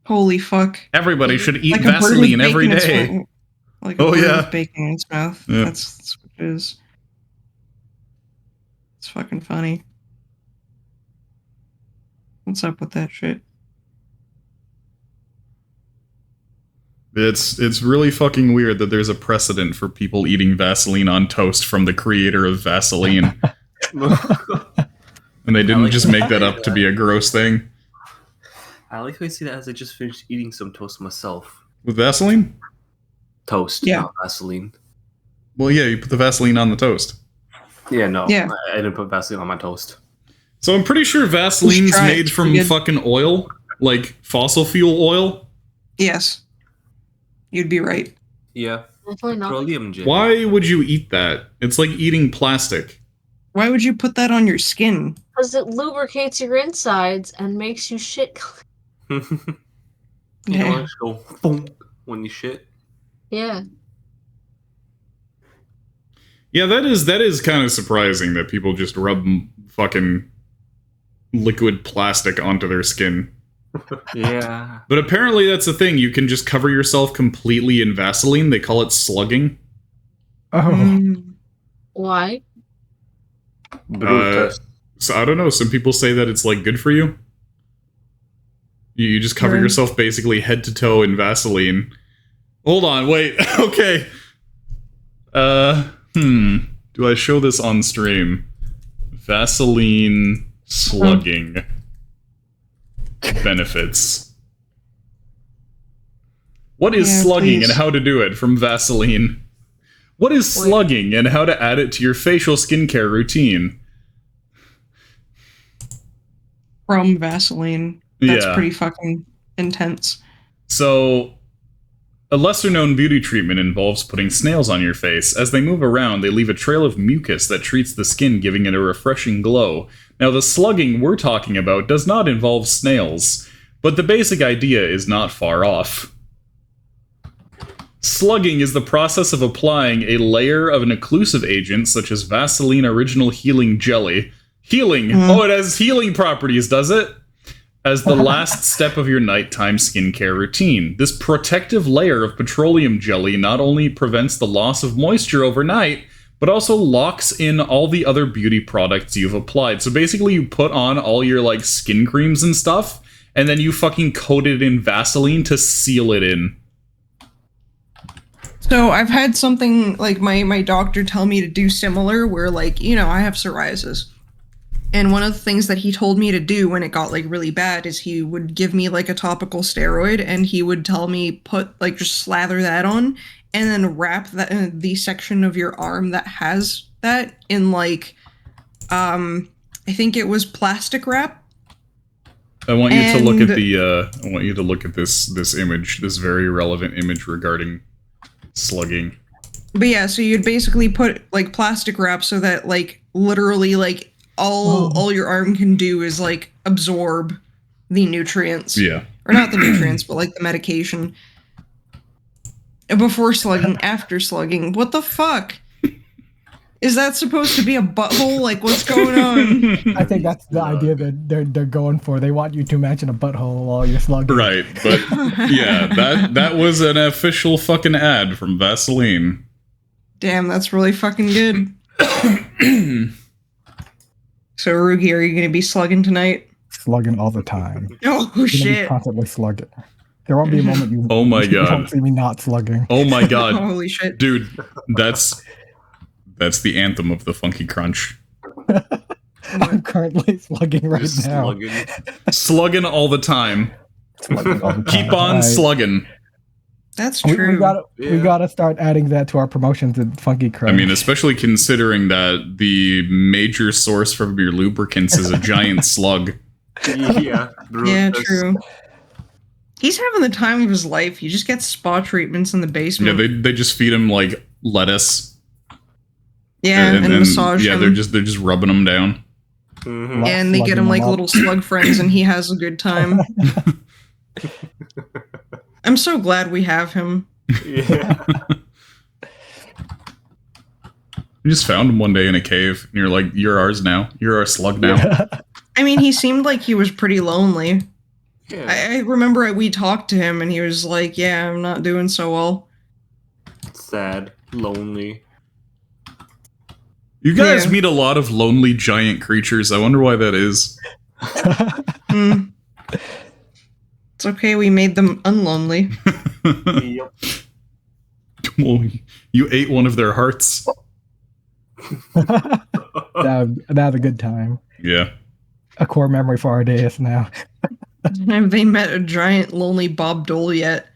Holy fuck. Everybody should eat Like a bird with Vaseline every bacon in its day. mouth. Like a Oh, bird yeah. with bacon in its mouth. Yeah. That's what it is. It's fucking funny. What's up with that shit? It's really fucking weird that there's a precedent for people eating Vaseline on toast from the creator of Vaseline, and they didn't like just that. make that up to be a gross thing. I like how you see that as I just finished eating some toast myself. With Vaseline? Toast, Yeah. not Vaseline. Well, yeah, you put the Vaseline on the toast. Yeah, no. Yeah. I didn't put Vaseline on my toast. So I'm pretty sure Vaseline's try it. made It's from pretty good. fucking oil, like fossil fuel oil. Yes. You'd be right. Yeah. Definitely not. Petroleum jelly. Why would you eat that? It's like eating plastic. Why would you put that on your skin? Because it lubricates your insides and makes you shit clean. You Yeah. know, just go boom when you shit. Yeah. Yeah, that is kind of surprising that people just rub fucking liquid plastic onto their skin. Yeah. But apparently that's the thing. You can just cover yourself completely in Vaseline. They call it slugging. Oh, Mm. Why? Brutus. So I don't know. Some people say that it's like good for you. You just cover Right. yourself basically head to toe in Vaseline. Hold on, wait. Okay. Do I show this on stream? Vaseline slugging benefits. What is Yeah, slugging please. and how to do it from Vaseline? What is slugging and how to add it to your facial skincare routine? From Vaseline. That's Yeah. pretty fucking intense. So, a lesser known beauty treatment involves putting snails on your face. As they move around, they leave a trail of mucus that treats the skin, giving it a refreshing glow. Now, the slugging we're talking about does not involve snails, but the basic idea is not far off. Slugging is the process of applying a layer of an occlusive agent, such as Vaseline Original Healing Jelly. Healing! Oh, it has healing properties, does it? As the last step of your nighttime skincare routine. This protective layer of petroleum jelly not only prevents the loss of moisture overnight, but also locks in all the other beauty products you've applied. So basically you put on all your like skin creams and stuff, and then you fucking coat it in Vaseline to seal it in. So I've had something like my doctor tell me to do similar where like, you know, I have psoriasis. And one of the things that he told me to do when it got like really bad is he would give me like a topical steroid and he would tell me put like just slather that on and then wrap that the section of your arm that has that in like I think it was plastic wrap. I want you to look at the I want you to look at this image, this very relevant image regarding slugging. But yeah, so you'd basically put like plastic wrap so that like literally like all your arm can do is like absorb the nutrients. Yeah. Or not the nutrients, but like the medication. Before slugging, after slugging. What the fuck? Is that supposed to be a butthole? Like, what's going on? I think that's the idea that they're going for. They want you to imagine a butthole while you're slugging. Right, but yeah, that was an official fucking ad from Vaseline. Damn, that's really fucking good. So, Rugi, are you going to be slugging tonight? Slugging all the time. Oh, You're gonna be shit. constantly slugging. There won't be a moment you, Oh my you God. won't see me not slugging. Oh my god. Holy shit. Dude, that's the anthem of the Funky Crunch. I'm currently slugging right Just now. slugging. Slugging all the time. Slugging all the Keep time. on Right. slugging. That's We true. we gotta start adding that to our promotions at Funky Crunch. I mean, especially considering that the major source from your lubricants is a giant slug. Yeah. Yeah, true. He's having the time of his life. He just gets spa treatments in the Yeah, basement. they just feed him like lettuce. Yeah, and massage yeah, him. they're just rubbing him down. Mhm. And they get him like little slug friends, and he has a good time. I'm so glad we have him. Yeah. You just found him one day in a cave, and you're like, "You're ours now. You're our slug now." I mean, he seemed like he was pretty lonely. Yeah. I remember we talked to him, and he was like, "Yeah, I'm not doing so well." Sad, lonely. You guys Yeah. meet a lot of lonely giant creatures. I wonder why that is. Hmm. It's okay, we made them unlonely. Yep. Well, you ate one of their hearts. That's a good time. Yeah. A core memory for our days now. Have they met a giant lonely Bob Dole yet?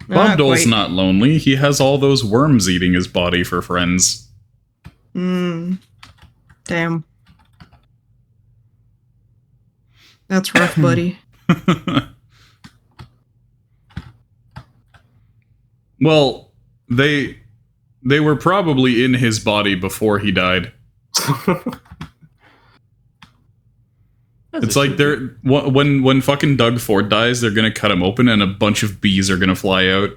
Bob Dole's quite. not lonely. He has all those worms eating his body for friends. Damn. That's rough, buddy. Well, they were probably in his body before he died. It's like they're when fucking Doug Ford dies, they're gonna cut him open and a bunch of bees are gonna fly out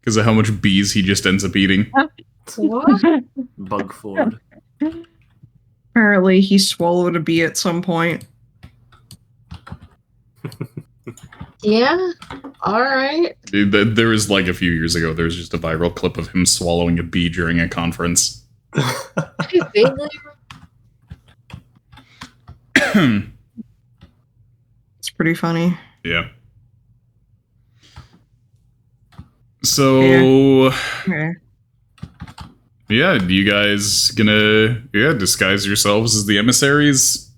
because of how much bees he just ends up eating. What? Bug Ford. Apparently, he swallowed a bee at some point. Yeah. All right. Dude, there was like a few years ago, there was just a viral clip of him swallowing a bee during a conference. Hey, Bailey. It's pretty funny. Yeah. So Okay. Yeah, you guys gonna disguise yourselves as the emissaries?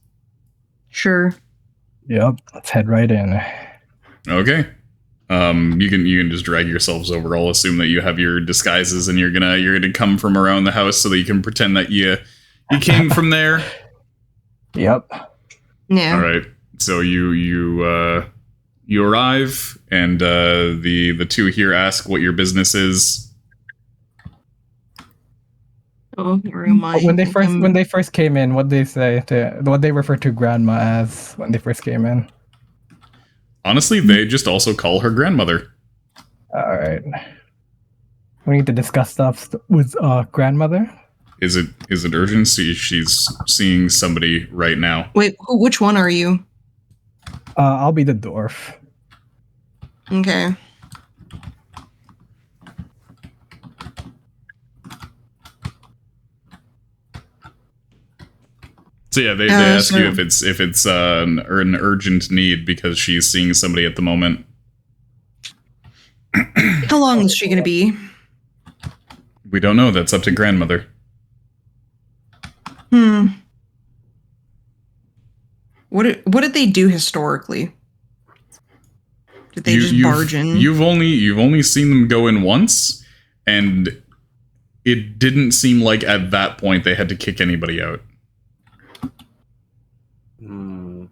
Sure. Yep, let's head right in. Okay. You can just drag yourselves over. I'll assume that you have your disguises, and you're gonna come from around the house so that you can pretend that you came from there. Yep. Yeah. All right. So you arrive, and the two here ask what your business is. Oh, where am I? When they I think I'm- first came in, what they refer to grandma as when they first came in. Honestly, they just also call her grandmother. All right. We need to discuss stuff with grandmother. Is it urgent? She's seeing somebody right now. Wait, which one are you? I'll be the dwarf. Okay. So yeah, they ask so- you if it's an urgent need because she's seeing somebody at the moment. How long is she going to be? We don't know. That's up to grandmother. What did they do historically? Did they just barge in? You've only seen them go in once, and it didn't seem like at that point they had to kick anybody out. Hmm.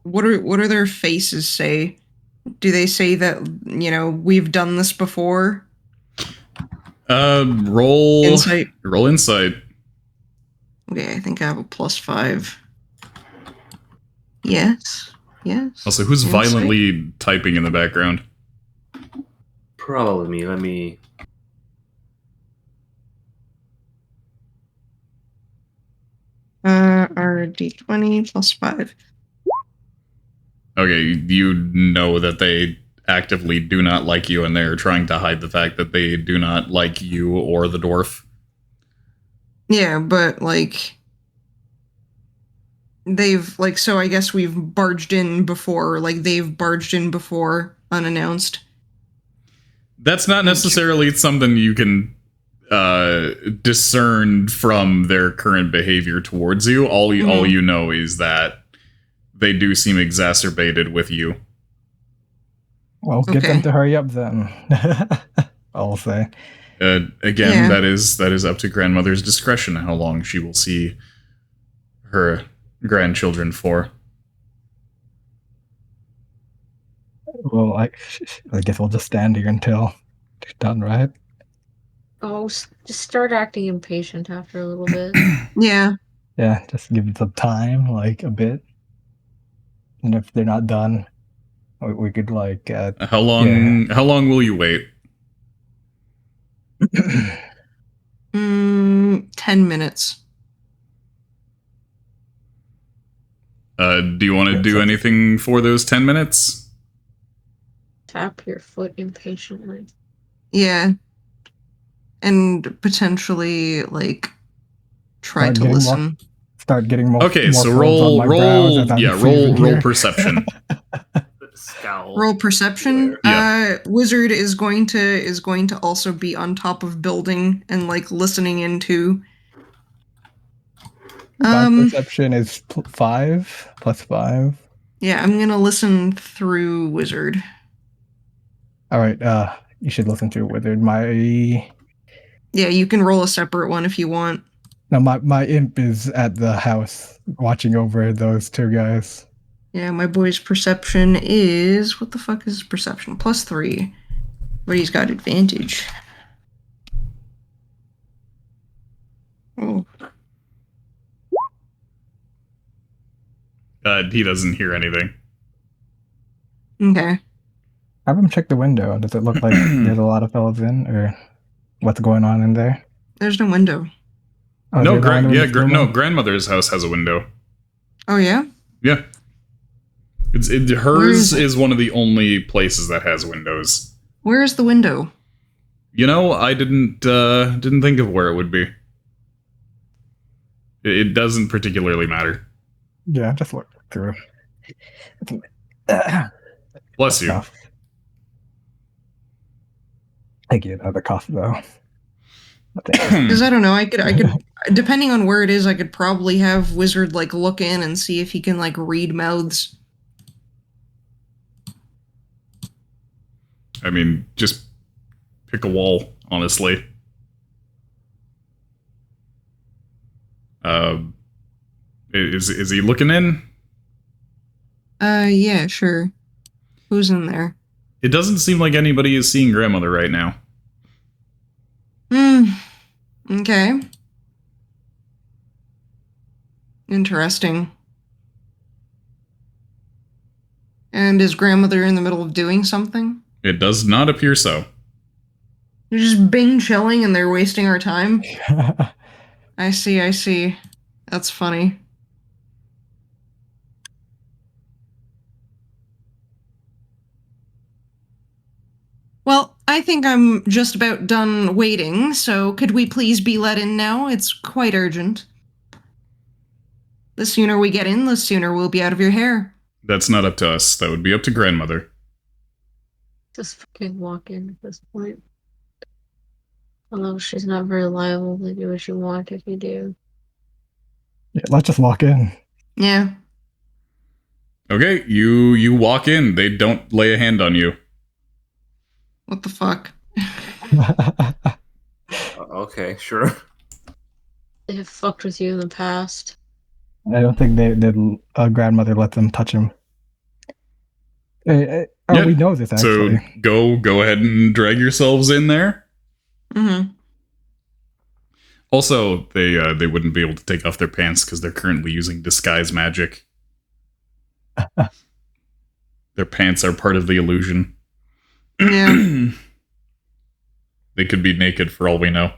What do their faces say? Do they say that, we've done this before? Roll Insight. Roll insight. Okay, I think I have a +5. Yes. Also, who's Insight. violently typing in the background? Probably me. Let me. Our D20 +5. Okay, you know that they actively do not like you, and they're trying to hide the fact that they do not like you or the dwarf. Yeah, but so I guess we've barged in before, they've barged in before unannounced. That's not necessarily something you can discern from their current behavior towards you. All you know is that they do seem exacerbated with you. Well, get them to hurry up then. I'll say. Again, that is up to grandmother's discretion how long she will see her grandchildren for. Well, I guess we'll just stand here until it's done, right? Oh, just start acting impatient after a little bit. Yeah. Yeah, just give it some time, a bit. And if they're not done, we could How long will you wait? 10 minutes. Do you want to do anything for those 10 minutes? Tap your foot impatiently. Yeah. And potentially try to listen. Start getting more. Okay, more so folds on my brows as I'm freezing roll here. perception. Scowl. Roll perception. Yeah. Wizard is going to also be on top of building and listening into. My perception is 5 plus 5. Yeah, I'm gonna listen through Wizard. All right. You should listen to Wizard. Yeah, you can roll a separate one if you want. No, my imp is at the house watching over those two guys. Yeah, my boy's perception is... What the fuck is his perception? +3. But he's got advantage. Oh. He doesn't hear anything. Okay. Have him check the window. Does it look like there's a lot of fellas in, or what's going on in there? There's no window. Oh, No, there's no window in this room? grandmother's house has a window. Oh, yeah? Yeah. Hers is one of the only places that has windows. Where is the window? You know, I didn't think of where it would be. It doesn't particularly matter. Yeah, just look through. Bless you. Cough. Thank you. Another cough though. Because I don't know, I could, depending on where it is, I could probably have Wizard like look in and see if he can like read mouths. I mean, just pick a wall, honestly. Is he looking in? Yeah, sure. Who's in there? It doesn't seem like anybody is seeing grandmother right now. Okay. Interesting. And is grandmother in the middle of doing something? It does not appear so. They're just bing chilling and they're wasting our time? I see. That's funny. Well, I think I'm just about done waiting, so could we please be let in now? It's quite urgent. The sooner we get in, the sooner we'll be out of your hair. That's not up to us. That would be up to grandmother. Just fucking walk in at this point. Although she's not very liable to do what you want if you do. Yeah, let's just walk in. Yeah. Okay, you walk in. They don't lay a hand on you. What the fuck? Okay, sure. They have fucked with you in the past. I don't think grandmother let them touch him. We know this actually. So go ahead and drag yourselves in there. Mm-hmm. Also, they wouldn't be able to take off their pants because they're currently using disguise magic. Their pants are part of the illusion. Yeah. They could be naked for all we know.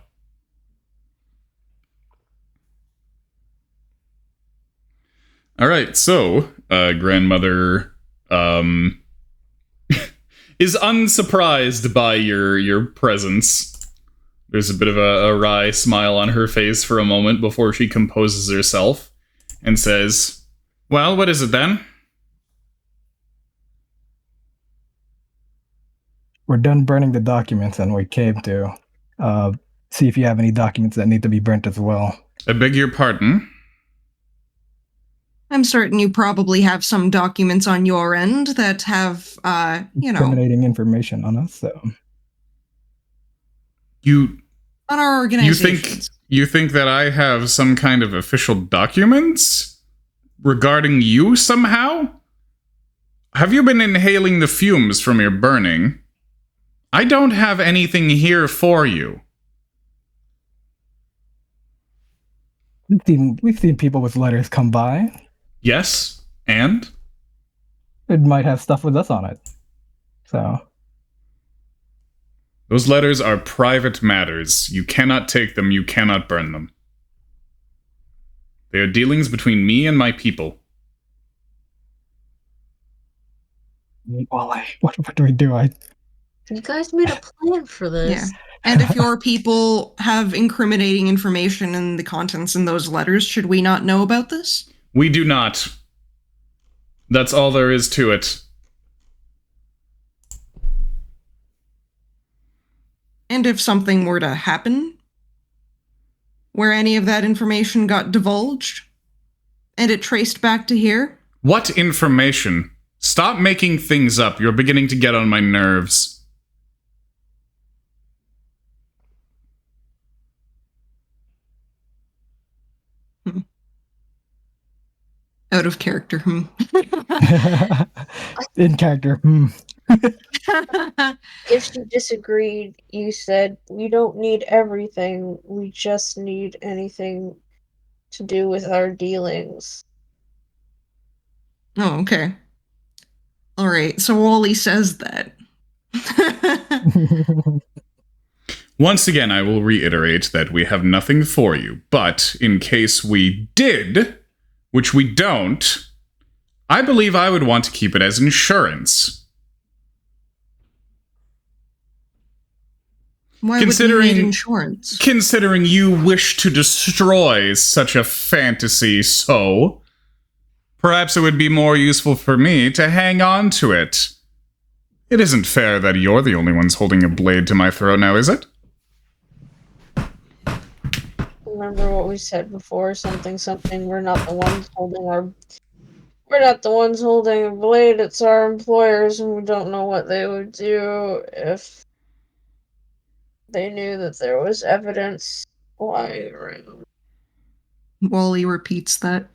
All right, so grandmother is unsurprised by your presence. There's a bit of a wry smile on her face for a moment before she composes herself and says, "Well, what is it then?" We're done burning the documents and we came to see if you have any documents that need to be burnt as well. I beg your pardon? I'm certain you probably have some documents on your end that have, incriminating information on us, so. On our organizations. You think that I have some kind of official documents regarding you somehow? Have you been inhaling the fumes from your burning? I don't have anything here for you. We've seen people with letters come by. Yes, and? It might have stuff with us on it. So. Those letters are private matters. You cannot take them, you cannot burn them. They are dealings between me and my people. Well, what do we do? You guys made a plan for this. Yeah. And if your people have incriminating information in the contents in those letters, should we not know about this? We do not. That's all there is to it. And if something were to happen, where any of that information got divulged, and it traced back to here? What information? Stop making things up. You're beginning to get on my nerves. Out of character, In character, If she disagreed, you said, we don't need everything, we just need anything to do with our dealings. Oh, okay. Alright, so Wally says that. Once again, I will reiterate that we have nothing for you, but in case we did, which we don't, I believe I would want to keep it as insurance. Why would you need insurance? Considering you wish to destroy such a fantasy, so Perhaps it would be more useful for me to hang on to it. It isn't fair that you're the only ones holding a blade to my throat now, is it? Remember what we said before? Something. We're not the ones holding our. We're not the ones holding a blade. It's our employers, and we don't know what they would do if they knew that there was evidence lying around. Wally repeats that.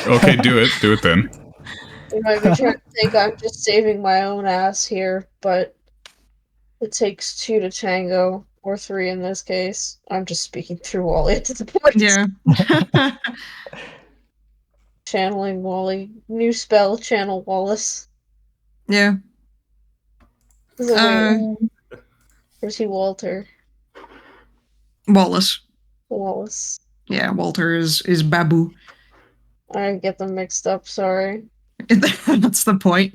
Okay, do it. Do it then. You might be trying to think I'm just saving my own ass here, but it takes two to tango, or three in this case. I'm just speaking through Wally at the point. Yeah. Channeling Wally. New spell, channel Wallace. Yeah. Is it wait? Or is he Walter? Wallace. Wallace. Yeah, Walter is Babu. I get them mixed up, sorry. That's the point.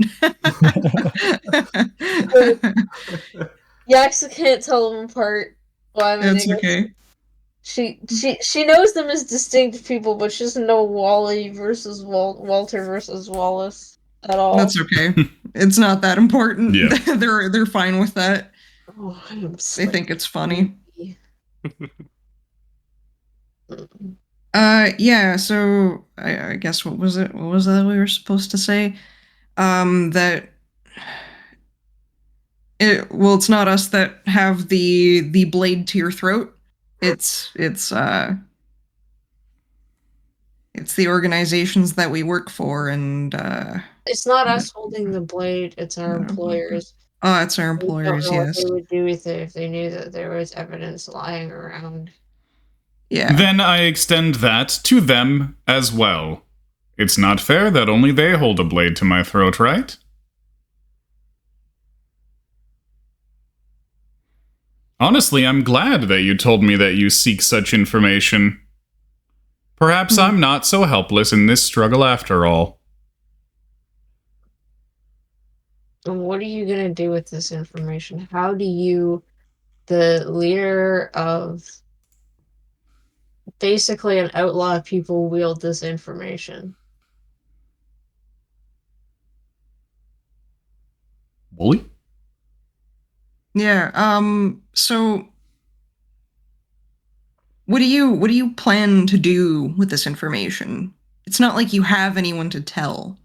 Yaxa can't tell them apart. Well, I mean, That's okay. She knows them as distinct people, but she doesn't know Wally versus Walter versus Wallace at all. That's okay. It's not that important. Yeah. They're fine with that. Oh, They think it's funny. Mm. Yeah, so I guess what was it? What was that we were supposed to say? That it's not us that have the blade to your throat. It's the organizations that we work for, and It's not us holding the blade, it's our employers. it's our We don't employers, know yes. what they would do with it if they knew that there was evidence lying around. Yeah. Then I extend that to them as well. It's not fair that only they hold a blade to my throat, right? Honestly, I'm glad that you told me that you seek such information. Perhaps I'm not so helpless in this struggle after all. And what are you going to do with this information? How do you, the leader of basically an outlaw of people, wield this information? Wooly? Yeah, so what do you plan to do with this information? It's not like you have anyone to tell.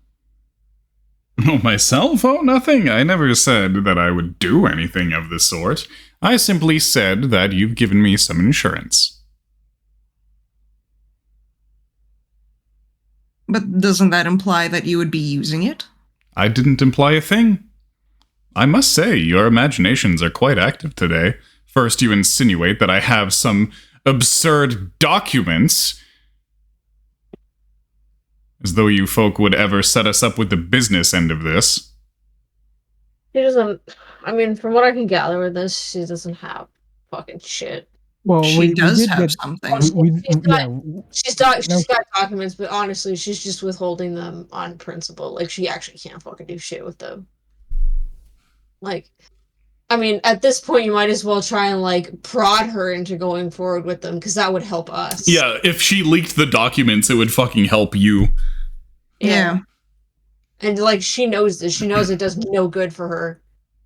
Oh, myself? Oh, nothing. I never said that I would do anything of the sort. I simply said that you've given me some insurance. But doesn't that imply that you would be using it? I didn't imply a thing. I must say, your imaginations are quite active today. First, you insinuate that I have some absurd documents, as though you folk would ever set us up with the business end of this. She doesn't, I mean, from what I can gather with this, she doesn't have fucking shit. Well, She does did have get something. She's got documents, but honestly, she's just withholding them on principle. Like, she actually can't fucking do shit with them. Like, I mean, at this point, you might as well try and, like, prod her into going forward with them, because that would help us. Yeah, if she leaked the documents, it would fucking help you. Yeah. And, like, she knows this. She knows it does no good for her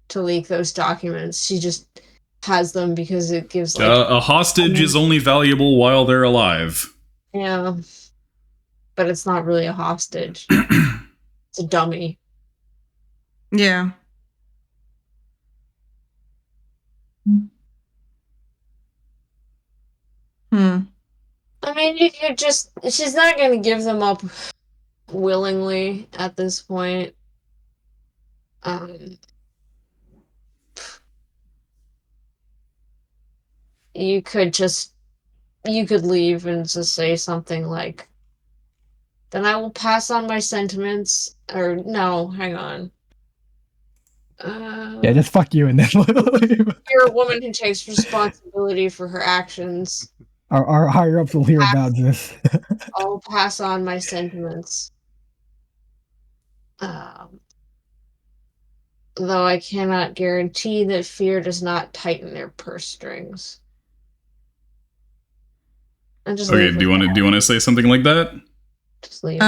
to leak those documents. She just has them because it gives, like... A hostage is only valuable while they're alive. Yeah. But it's not really a hostage. It's a dummy. Yeah. I mean, you could just... She's not going to give them up willingly at this point. You could leave and just say something like, then I will pass on my sentiments, or no, hang on. Yeah, just fuck you and then leave. You're a woman who takes responsibility for her actions. Our higher ups will hear about this. I'll pass on my sentiments. Though I cannot guarantee that fear does not tighten their purse strings. And just Okay, leave. do you want to say something like that? Just leave.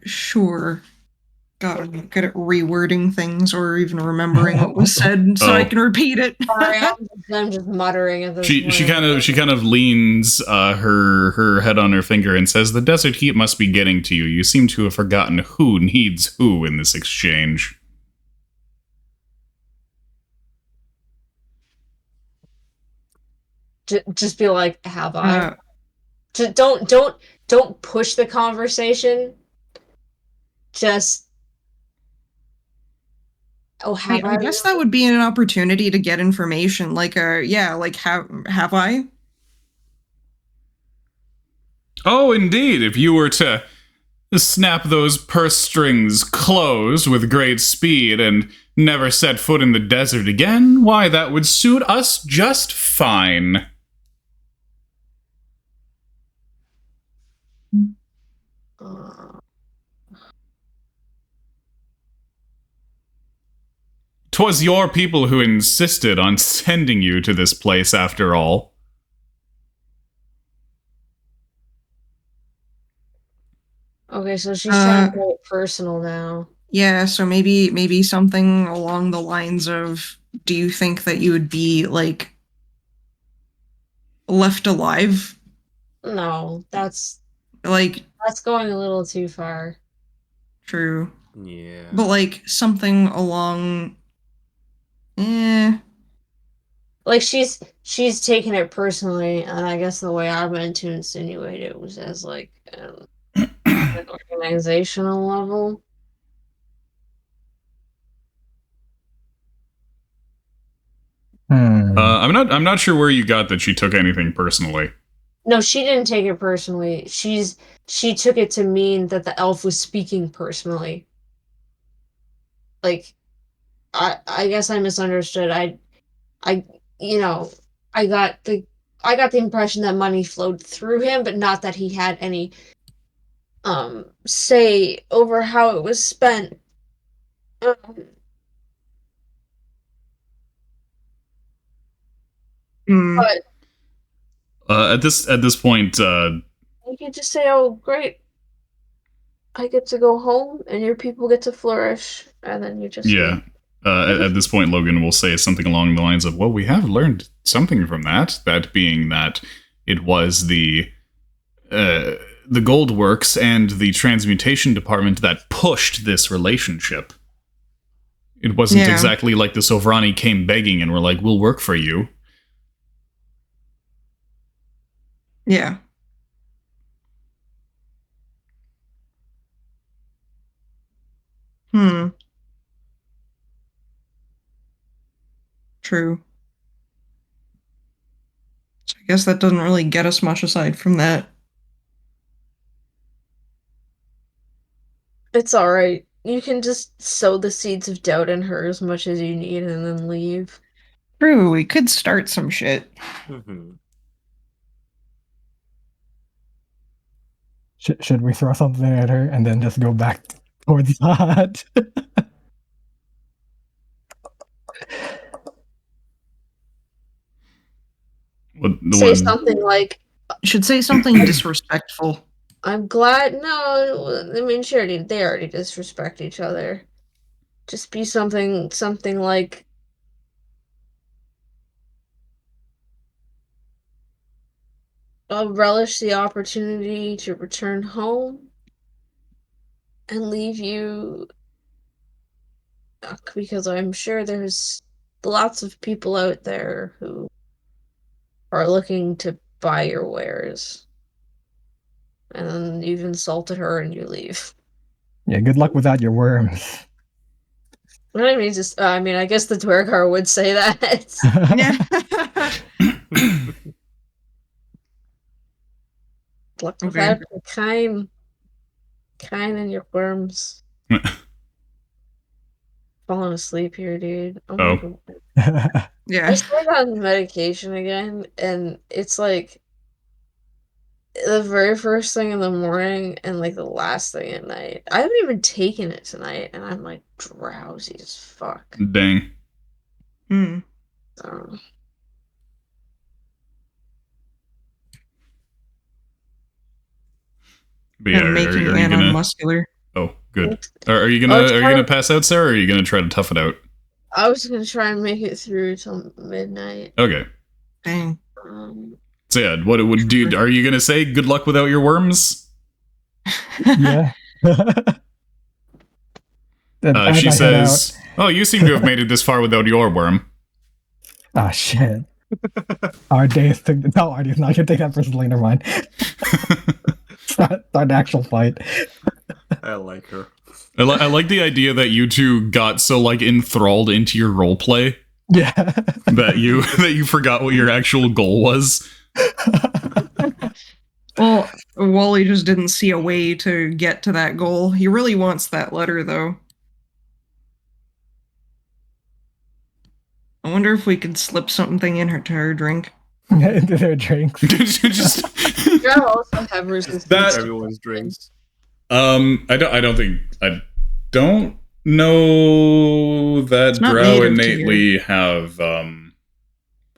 Sure. God, I'm good at rewording things or even remembering what was said so I can repeat it. Sorry, I'm just muttering at this She point. kind of leans her head on her finger and says, "The desert heat must be getting to you. You seem to have forgotten who needs who in this exchange." Just be like, have I? Uh, Just don't push the conversation. Just have I guess that would be an opportunity to get information. Like, like have I? Oh, indeed. If you were to snap those purse strings closed with great speed and never set foot in the desert again, why, that would suit us just fine. Uh, 'Twas your people who insisted on sending you to this place, after all. okay, so she's trying to make it personal now. Yeah, so maybe something along the lines of, do you think that you would be like left alive? No, that's Like, going a little too far. true. Yeah. But like something along Like she's taking it personally, and I guess the way I meant to insinuate it was as like an organizational level. I'm not sure where you got that she took anything personally. No, she didn't take it personally. She took it to mean that the elf was speaking personally. Like I guess I misunderstood. I you know, I got the impression that money flowed through him, but not that he had any say over how it was spent. Um, but At this point, you could just say, "Oh, great. I get to go home and your people get to flourish." And then you just yeah. leave. At this point, Logan will say something along the lines of, "Well, we have learned something from that. That being that it was the gold works and the transmutation department that pushed this relationship. It wasn't exactly like the Sovrani came begging and were like, 'We'll work for you.'" Yeah. True. So I guess that doesn't really get us much aside from that. It's all right. You can just sow the seeds of doubt in her as much as you need and then leave. True, we could start some shit. Mm-hmm. Should we throw something at her and then just go back towards that? Say something like, You should say something disrespectful. I'm glad. No, I mean, they already disrespect each other. Just be something like, I'll relish the opportunity to return home and leave you because I'm sure there's lots of people out there who are looking to buy your wares. And then you've insulted her and you leave. Yeah, good luck without your worms. What I mean is just, I mean, I guess the Dwergar would say that. Luck without your kind and your worms. Falling asleep here, dude. Oh my god. Yeah. I started on medication again, and it's like the very first thing in the morning and like the last thing at night. I haven't even taken it tonight, and I'm like drowsy as fuck. Dang. So. But yeah, and making you Anna gonna? muscular. Oh, good. Are you I was gonna trying- pass out, Sarah? Or are you gonna try to tough it out? I was gonna try and make it through till midnight. Okay. Dang. So yeah, what would do? Are you gonna say good luck without your worms? Yeah. Then as She I head out, says, "Oh, you seem to have made it this far without your worm." ah, shit. Ardeus took the. No, Ardeus not gonna take that personally. Never mind. Start an actual fight. I like her. I like the idea that you two got so like enthralled into your role play Yeah. that you forgot what your actual goal was. Well, Wally just didn't see a way to get to that goal. He really wants that letter, though. I wonder if we could slip something in her to her drink. Into their drinks. Just I also have resistance. That- Everyone's drinks. I don't know that It's not Drow native to innately have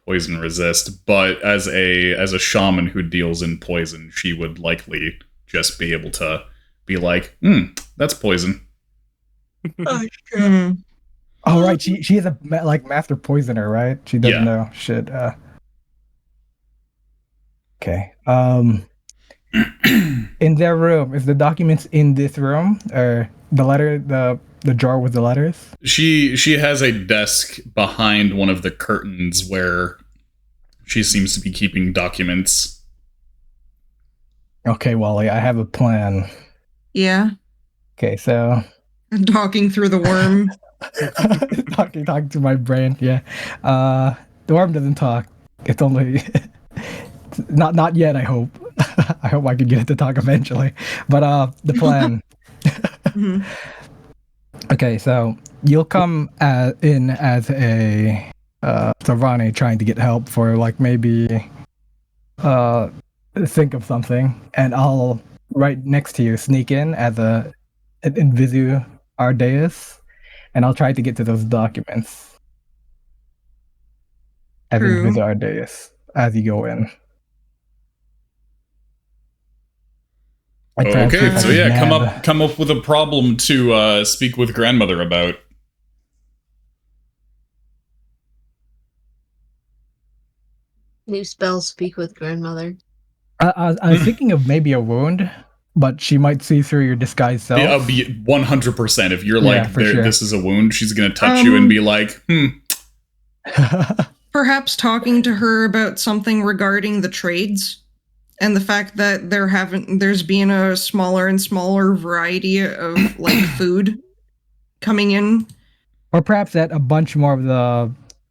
poison resist, but as a shaman who deals in poison, she would likely just be able to be like, that's poison. Hmm. Oh right, she is a master poisoner, right? She doesn't Yeah. know shit. Okay. In their room, is the documents in this room, or the letter, the drawer with the letters? She has a desk behind one of the curtains where she seems to be keeping documents. Okay, Wally, I have a plan. Yeah. Okay, so Talking through the worm. talking to my brain. Yeah. The worm doesn't talk. It's only not yet. I hope. I hope I can get it to talk eventually. But the plan. Mhm. Okay, so you'll come in as a Savani trying to get help for like maybe think of something, and I'll right next to you sneak in as an Invisu Ardeus, and I'll try to get to those documents as True. Invisu Ardeus as you go in. I transfer Okay, from so yeah, Nab. come up with a problem to speak with grandmother about. New spell speak with grandmother. I was thinking of maybe a wound, but she might see through your disguised self. Yeah, I'll be 100%. If you're Yeah, like, for sure. this is a wound, she's gonna touch you and be like, Perhaps talking to her about something regarding the trades and the fact that there's been a smaller and smaller variety of like food coming in. Or perhaps that a bunch more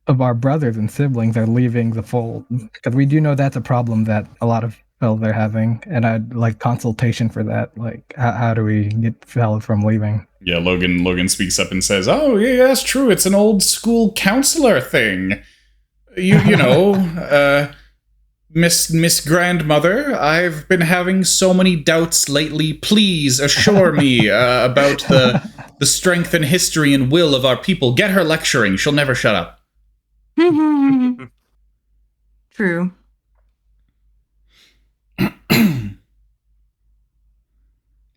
of our brothers and siblings are leaving the fold, because we do know that's a problem that a lot of fellas are having, and I'd like consultation for that. Like, how do we get fellas from leaving? yeah, Logan speaks up and says, "Oh, yeah, that's true. It's an old school counselor thing. You know, Miss Grandmother, I've been having so many doubts lately. Please assure me about the strength and history and will of our people. Get her lecturing. She'll never shut up." True.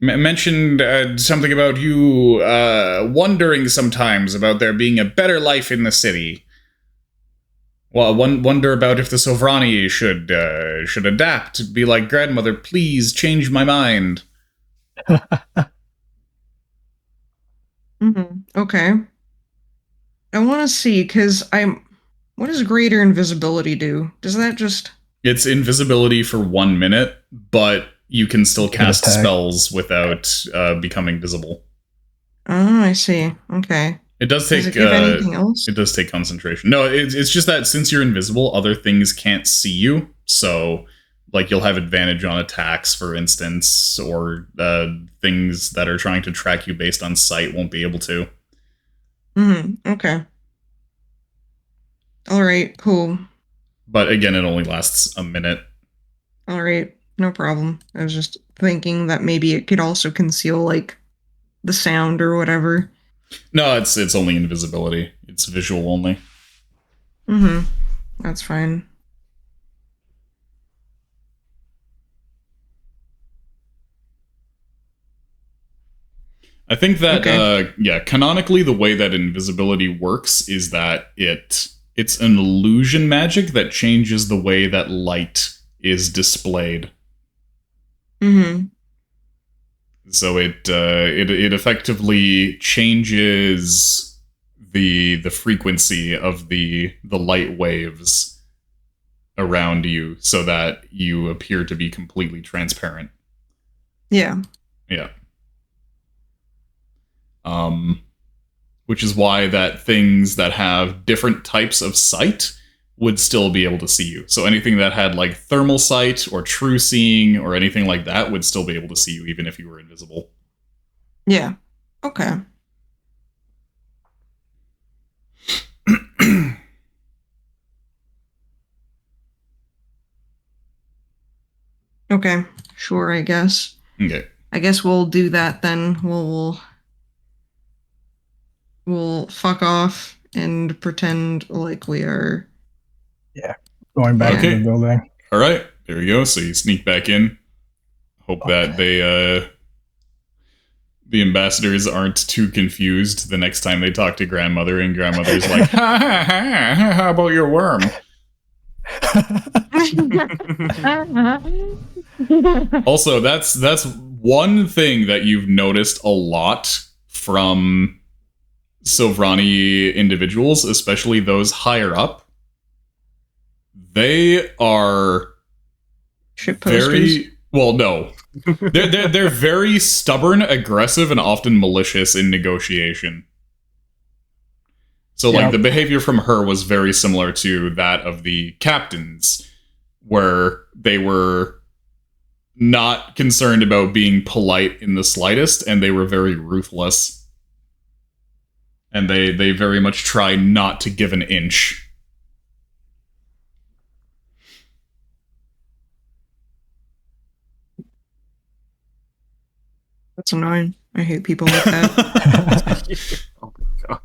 Mentioned something about you wondering sometimes about there being a better life in the city. Well, wonder about if the Sovrani should adapt. Be like, grandmother, please change my mind. Okay. I want to see, because what does greater invisibility do? Does that just... It's invisibility for 1 minute, but you can still cast attack. spells without becoming visible. Oh, I see. Okay. It does Does take it give anything else? it does take concentration. No, it's just that since you're invisible, other things can't see you. So, like, you'll have advantage on attacks, for instance, or things that are trying to track you based on sight won't be able to. Okay. All right, cool. But again, it only lasts a minute. All right, no problem. I was just thinking that maybe it could also conceal, like, the sound or whatever. No, it's only invisibility. It's visual only. That's fine. I think that Okay. canonically the way that invisibility works is that it's an illusion magic that changes the way that light is displayed. Mm-hmm. So it effectively changes the frequency of the light waves around you so that you appear to be completely transparent. Yeah. Yeah. Which is why that things that have different types of sight would still be able to see you. So anything that had like thermal sight or true seeing or anything like that would still be able to see you even if you were invisible. Yeah. Okay. Okay. Sure, I guess. Okay. I guess we'll do that then. We'll fuck off and pretend like we are. Going back Okay. to the building. All right. There we go. So you sneak back in. Hope that the ambassadors aren't too confused the next time they talk to grandmother, and grandmother's like, ha ha ha, how about your worm? Also, that's one thing that you've noticed a lot from Sovrani individuals, especially those higher up. They are Shit posters. very well, no. They're very stubborn, aggressive, and often malicious in negotiation. So, like, the behavior from her was very similar to that of the captains, where they were not concerned about being polite in the slightest, and they were very ruthless. And they very much try not to give an inch. That's annoying. I hate people like that. Oh my god.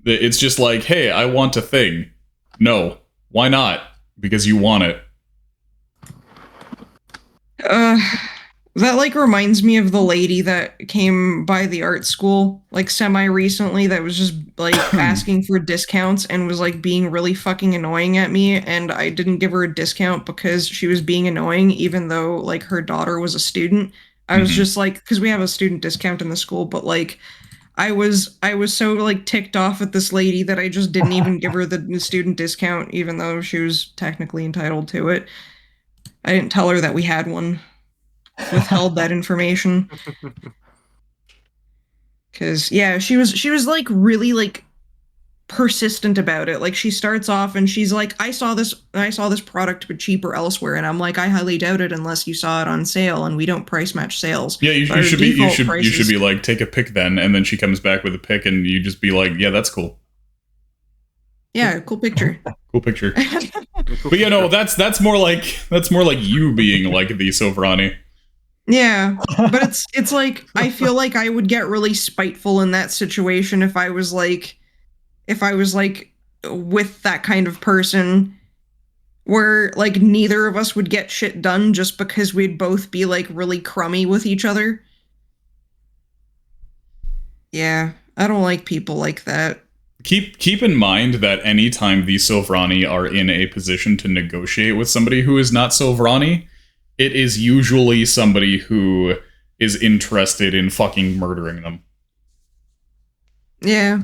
It's just like, hey, I want a thing. No. Why not? Because you want it. That like reminds me of the lady that came by the art school like semi recently that was just like asking for discounts and was like being really fucking annoying at me, and I didn't give her a discount because she was being annoying even though like her daughter was a student. I was just like, because we have a student discount in the school, but like I was so like ticked off at this lady that I just didn't even give her the student discount even though she was technically entitled to it. I didn't tell her that we had one. Withheld that information. Cause yeah, she was like really like persistent about it. Like she starts off and she's like, I saw this product but cheaper elsewhere, and I'm like, I highly doubt it unless you saw it on sale, and we don't price match sales. Yeah, you should be like, take a pick then, and then she comes back with a pick, and you just be like, yeah, that's cool. Yeah, cool picture. Cool picture. But yeah, no, that's more like you being like the Sovrani. Yeah, but it's like I feel like I would get really spiteful in that situation if I was like with that kind of person where like neither of us would get shit done just because we'd both be like really crummy with each other. Yeah, I don't like people like that. Keep in mind that anytime the Sovrani are in a position to negotiate with somebody who is not Sovrani, it is usually somebody who is interested in fucking murdering them. Yeah.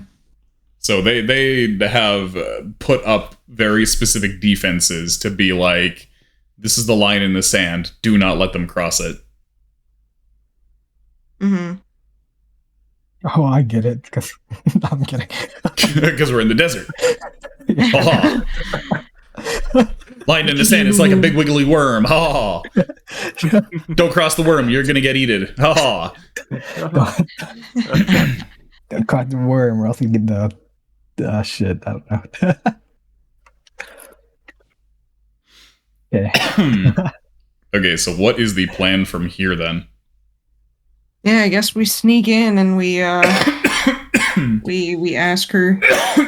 So they have put up very specific defenses to be like, this is the line in the sand. Do not let them cross it. Mm-hmm. Oh, I get it. Because I'm kidding. Because we're in the desert. Line in the sand, it's like a big wiggly worm. Ha! Don't cross the worm, you're gonna get eaten. Ha! Don't caught the worm, or else you get the shit. I don't know. Okay. Okay, so what is the plan from here then? Yeah, I guess we sneak in and we we ask her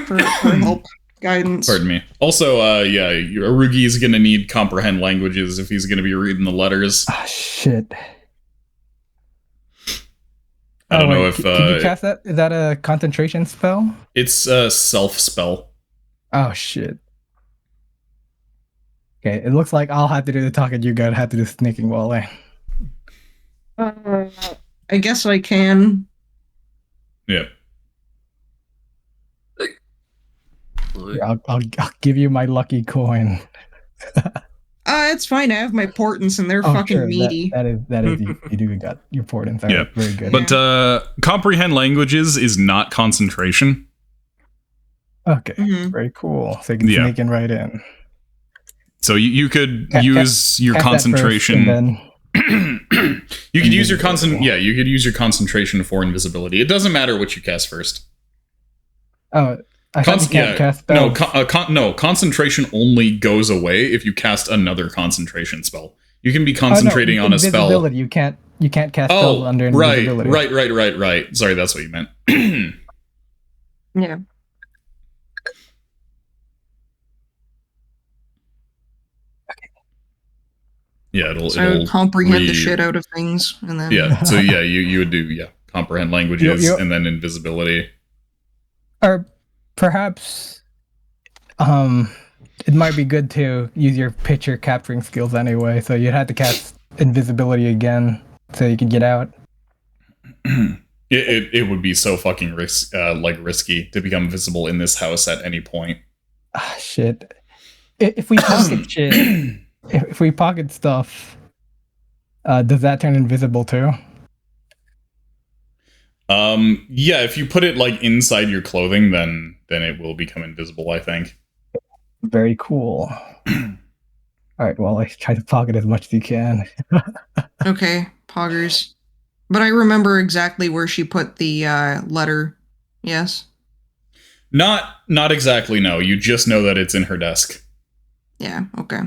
for help, guidance. Pardon me. Also, Arugi is gonna need comprehend languages if he's gonna be reading the letters. Ah, shit. I don't know wait, if can you cast that? Is that a concentration spell? it's a self spell. Oh shit. Okay, it looks like I'll have to do the talking. You gotta have to do sneaking while I. I guess I can. Yeah. Here, I'll give you my lucky coin. It's fine. I have my portents and they're fucking sure, meaty. that is you do got your portents. All Yeah. right, very good. But comprehend languages is not concentration. Okay, Mhm. very cool. So you can Yeah. sneak in right in. So you could Ca- use your Cast that first, concentration. and then You could use your Invisibility. Yeah, you could use your concentration for invisibility. It doesn't matter what you cast first. I thought you can't cast spells. No, concentration only goes away if you cast another concentration spell. You can be Oh, no, concentrating on a spell. invisibility. You can't cast spells under right, invisibility. right. Sorry, that's what you meant. Yeah. Yeah, it'll. So I would comprehend the re- shit out of things, and then Yeah, so yeah, you would do comprehend languages You- and then invisibility. Or perhaps it might be good to use your picture capturing skills anyway, so you'd have to cast invisibility again so you can get out. It would be so fucking risky to become visible in this house at any point. Ah, shit. If we pocket shit, if we pocket stuff, does that turn invisible too? Yeah, if you put it like inside your clothing, then it will become invisible, I think. Very cool. All right, well, try to pocket as much as you can. okay, poggers. But I remember exactly where she put the letter. Yes. Not exactly, no. You just know that it's in her desk. Yeah. Okay.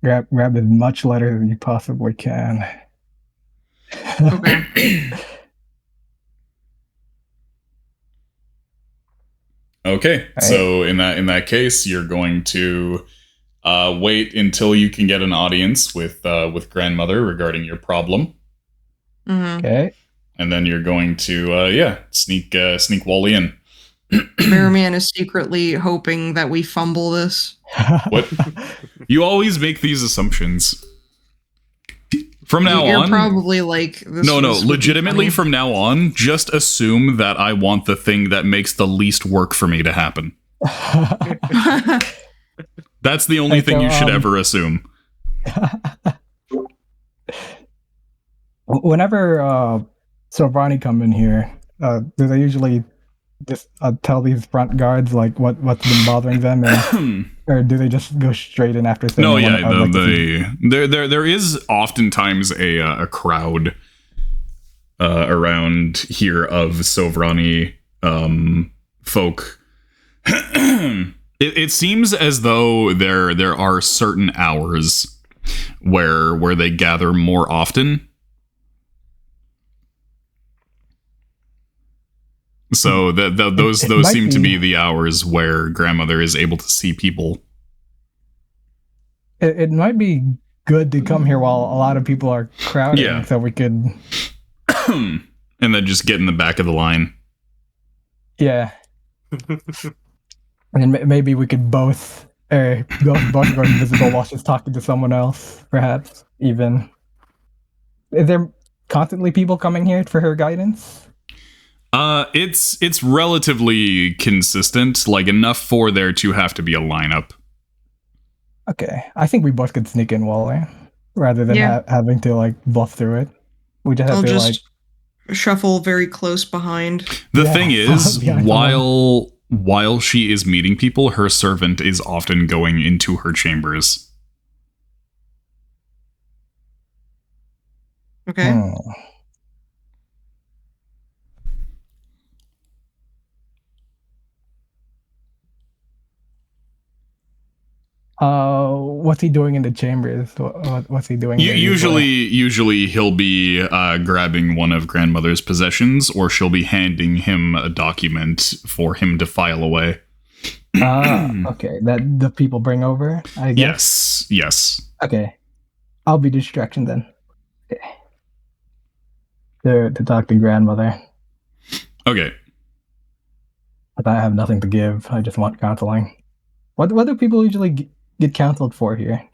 Grab as much letter as you possibly can. Okay. Okay, Right. so in that case, you're going to wait until you can get an audience with grandmother regarding your problem, hmm Okay. and then you're going to sneak Wally in. Merriman is secretly hoping that we fumble this. What? You always make these assumptions. From now You're on, probably like this. no, would be legitimately, funny. from now on, just assume that I want the thing that makes the least work for me to happen. That's the only And thing so, you should ever assume. Whenever Sovrani come in here, do they usually just tell these front guards like what's been bothering them, or do they just go straight in after saying? No, "I yeah, wanna- I'd like to see-" there is oftentimes a crowd around here of Sovrani folk. It seems as though there are certain hours where they gather more often. So those It might seem to be- be the hours where grandmother is able to see people. It might be good to come here while a lot of people are crowding, Yeah. so we could, And then just get in the back of the line. yeah, and maybe we could both go invisible while she's talking to someone else, perhaps even. Is there constantly people coming here for her guidance? It's relatively consistent, like enough for there to have to be a lineup. Okay, I think we both could sneak in, Wally, rather than Yeah. having to like bluff through it. We just have I'll to just shuffle very close behind. The Yeah, thing is, behind while she is meeting people, her servant is often going into her chambers. Okay. Hmm. What's he doing in the chambers? What's he doing? there Usually he'll be grabbing one of grandmother's possessions, or she'll be handing him a document for him to file away. Okay. That the people bring over, I guess. Yes. Okay. I'll be distraction then. to talk to grandmother. Okay. But I have nothing to give. I just want counseling. What do people usually get counseled for here?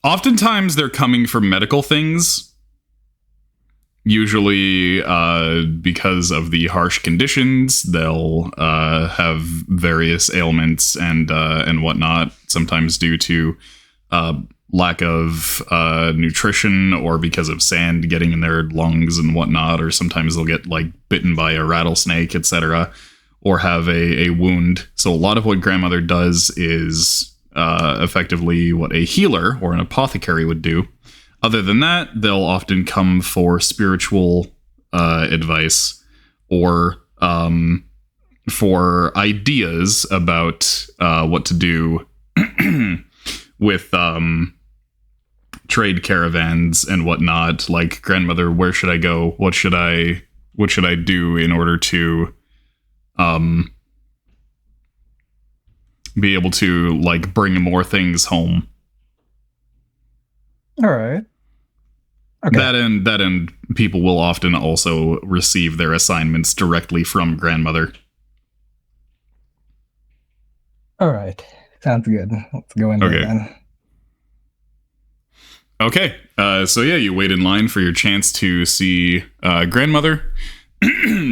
Oftentimes they're coming for medical things. Usually, because of the harsh conditions, they'll have various ailments and whatnot. Sometimes due to lack of nutrition, or because of sand getting in their lungs and whatnot. Or sometimes they'll get like bitten by a rattlesnake, etc., or have a wound. So a lot of what grandmother does is effectively what a healer or an apothecary would do. Other than that, they'll often come for spiritual advice, or for ideas about what to do with trade caravans and whatnot. Like, grandmother, where should I go? What should I do in order to be able to like bring more things home? All right. Okay. That and people will often also receive their assignments directly from grandmother. All right. Sounds good. Let's go in there then. Okay. So yeah, you wait in line for your chance to see grandmother,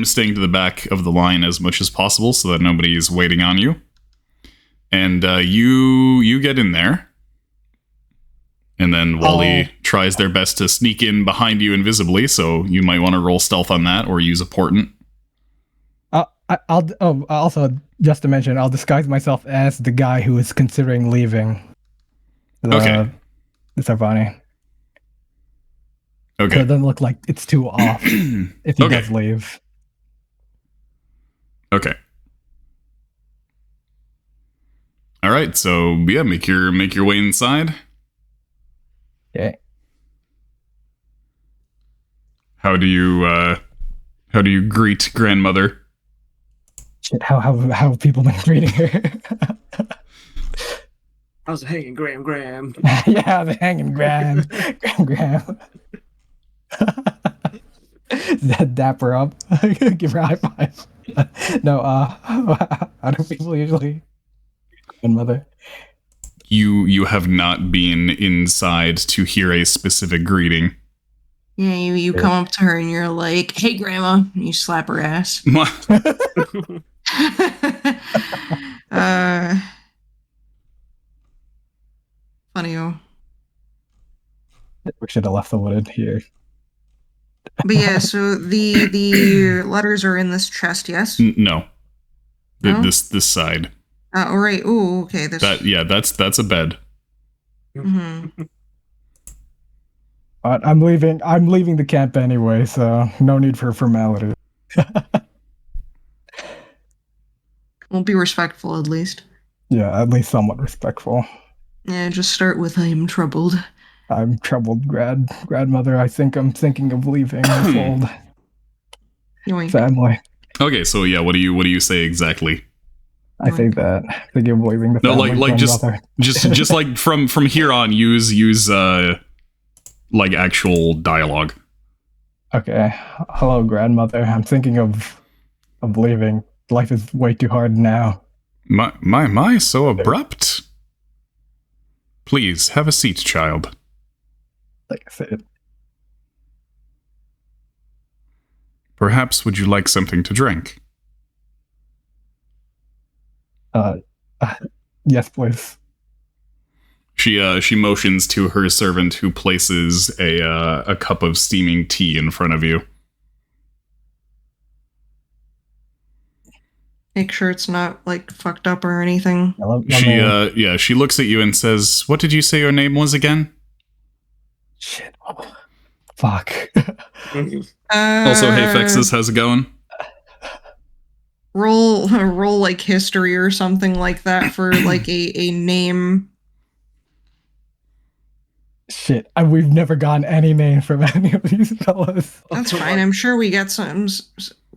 staying to the back of the line as much as possible so that nobody's waiting on you. And you get in there. And then Wally tries their best to sneak in behind you invisibly, so you might want to roll stealth on that or use a portent. I'll also, just to mention, I'll disguise myself as the guy who is considering leaving. Okay. The Sarvani. Okay. So it doesn't look like it's too off if he does leave. Okay. All right. So yeah, make your way inside. Okay. How do you greet grandmother? Shit, how have people been greeting her? How's it hanging, Graham? Yeah, the hanging Graham. Graham. That dapper up. Give her a high five. No, how do people usually grandmother? You have not been inside to hear a specific greeting. Yeah, you come up to her and you're like, "Hey, Grandma," and you slap her ass. Funny. We should have left the wood here. But yeah, so the letters are in this chest, yes? No. No? This side. All right. Ooh, okay. This. That's a bed. Mm-hmm. I'm leaving the camp anyway, so no need for formality. We'll be respectful at least. Yeah, at least somewhat respectful. Yeah, just start with "I am troubled." I'm troubled, grandmother. I think I'm thinking of leaving the fold. Yoink. Family. Okay, so yeah, what do you say exactly? I think that thinking of leaving the family. No, like just like from here on, use like actual dialogue. Okay. Hello, grandmother. I'm thinking of leaving. Life is way too hard now. My, so abrupt. Please have a seat, child. Like I said. Perhaps would you like something to drink? Yes, please. She motions to her servant, who places a cup of steaming tea in front of you. Make sure it's not like fucked up or anything. She looks at you and says, "What did you say your name was again?" Shit. Fuck. Also, hey Fexus, how's it going? Roll like history or something like that for like a name. Shit, we've never gotten any name from any of these fellas. That's fine. I'm sure we get some.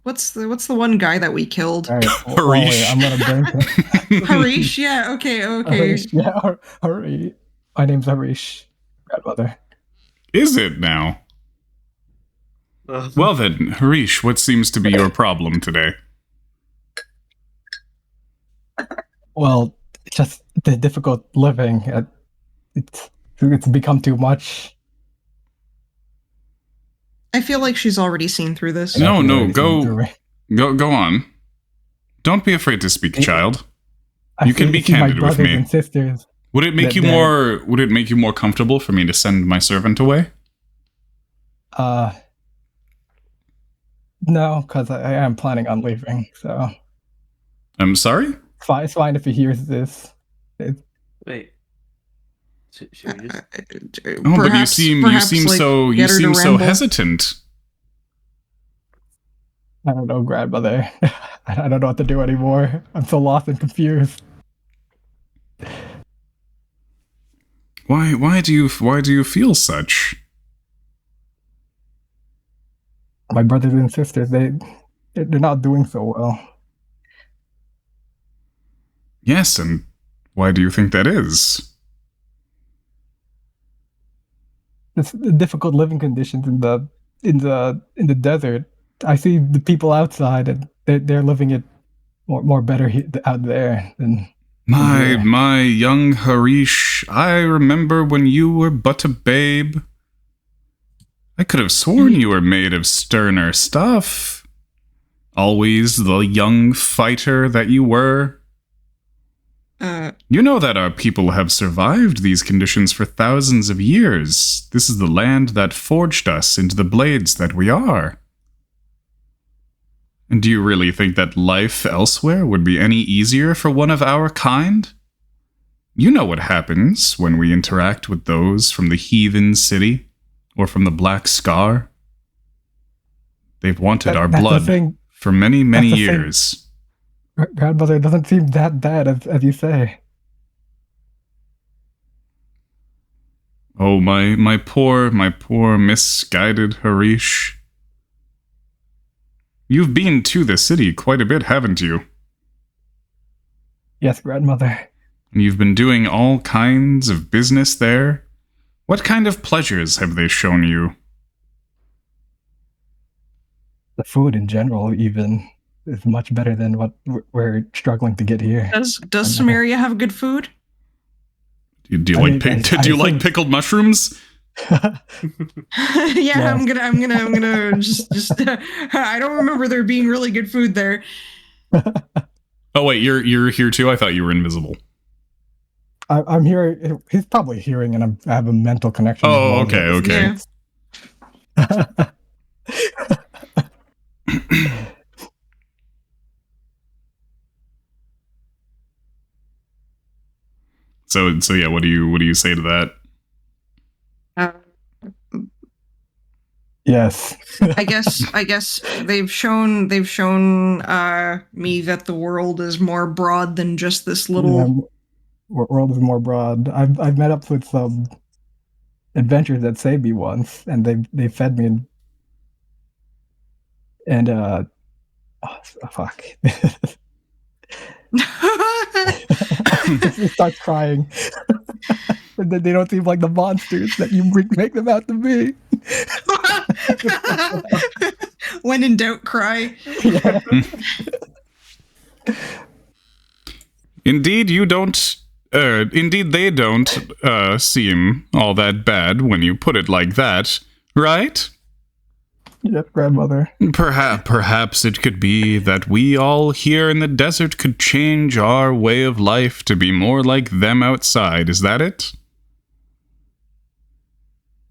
What's the one guy that we killed? All right, Harish. I'm gonna bring him. Harish. Yeah. Okay. Harish, yeah, Harish. My name's Harish. Grandmother. Is it now? Well then, Harish, what seems to be your problem today? Well, it's just the difficult living. It's become too much. I feel like she's already seen through this. No, Really go seem go on. Don't be afraid to speak, child. I You can see- be I see my candid with brothers me. and sisters. Would it make you more comfortable for me to send my servant away? No, because I am planning on leaving. So I'm sorry? it's fine if he hears this. Wait. Should we just... Oh, but you seem so hesitant. I don't know, grandmother. I don't know what to do anymore. I'm so lost and confused. Why do you feel such? My brothers and sisters, they're not doing so well. Yes, and why do you think that is? It's the difficult living conditions in the desert. I see the people outside, and they're living it more better out there than here. My young Harish, I remember when you were but a babe. I could have sworn you were made of sterner stuff. Always the young fighter that you were. You know that our people have survived these conditions for thousands of years. This is the land that forged us into the blades that we are. And do you really think that life elsewhere would be any easier for one of our kind? You know what happens when we interact with those from the heathen city or from the Black Scar. They've wanted our That's the blood thing. for many, many That's the thing. years. Grandmother, it doesn't seem that bad as you say. Oh, my poor misguided Harish. You've been to the city quite a bit, haven't you? Yes, grandmother. And you've been doing all kinds of business there? What kind of pleasures have they shown you? The food in general, even, is much better than what we're struggling to get here. Does Samaria have good food? Do you I like mean, do you like think- pickled mushrooms? Yeah, Yeah. I'm gonna just I don't remember there being really good food there. Oh wait, you're here too? I thought you were invisible. I'm here. He's probably hearing, and I have a mental connection. as Oh, well, okay. Yeah. So yeah, what do you say to that? Uh, Yes. I guess they've shown me that the world is more broad than just this little. World is more broad. I've met up with some adventures that saved me once, and they fed me and oh, fuck. He starts crying. And then they don't seem like the monsters that you make them out to be. When in doubt, cry. Yeah. Indeed, you don't. Indeed, they don't seem all that bad when you put it like that, right? Yes, grandmother. Perhaps it could be that we all here in the desert could change our way of life to be more like them outside. Is that it?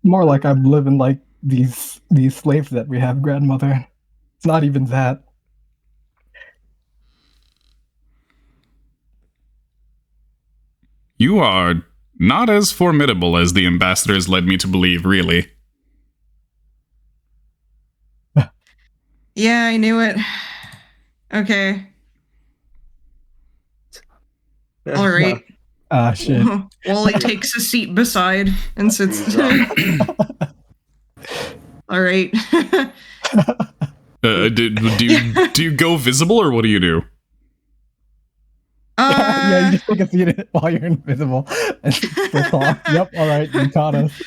More like I'm living like these slaves that we have, grandmother. It's not even that. You are not as formidable as the ambassadors led me to believe, really. Yeah, I knew it. Okay. All right. Shit. Wally takes a seat beside and sits. All right. Do you go visible or what do you do? Yeah, you just take a seat while you're invisible. And we'll talk. Yep, alright, you caught us.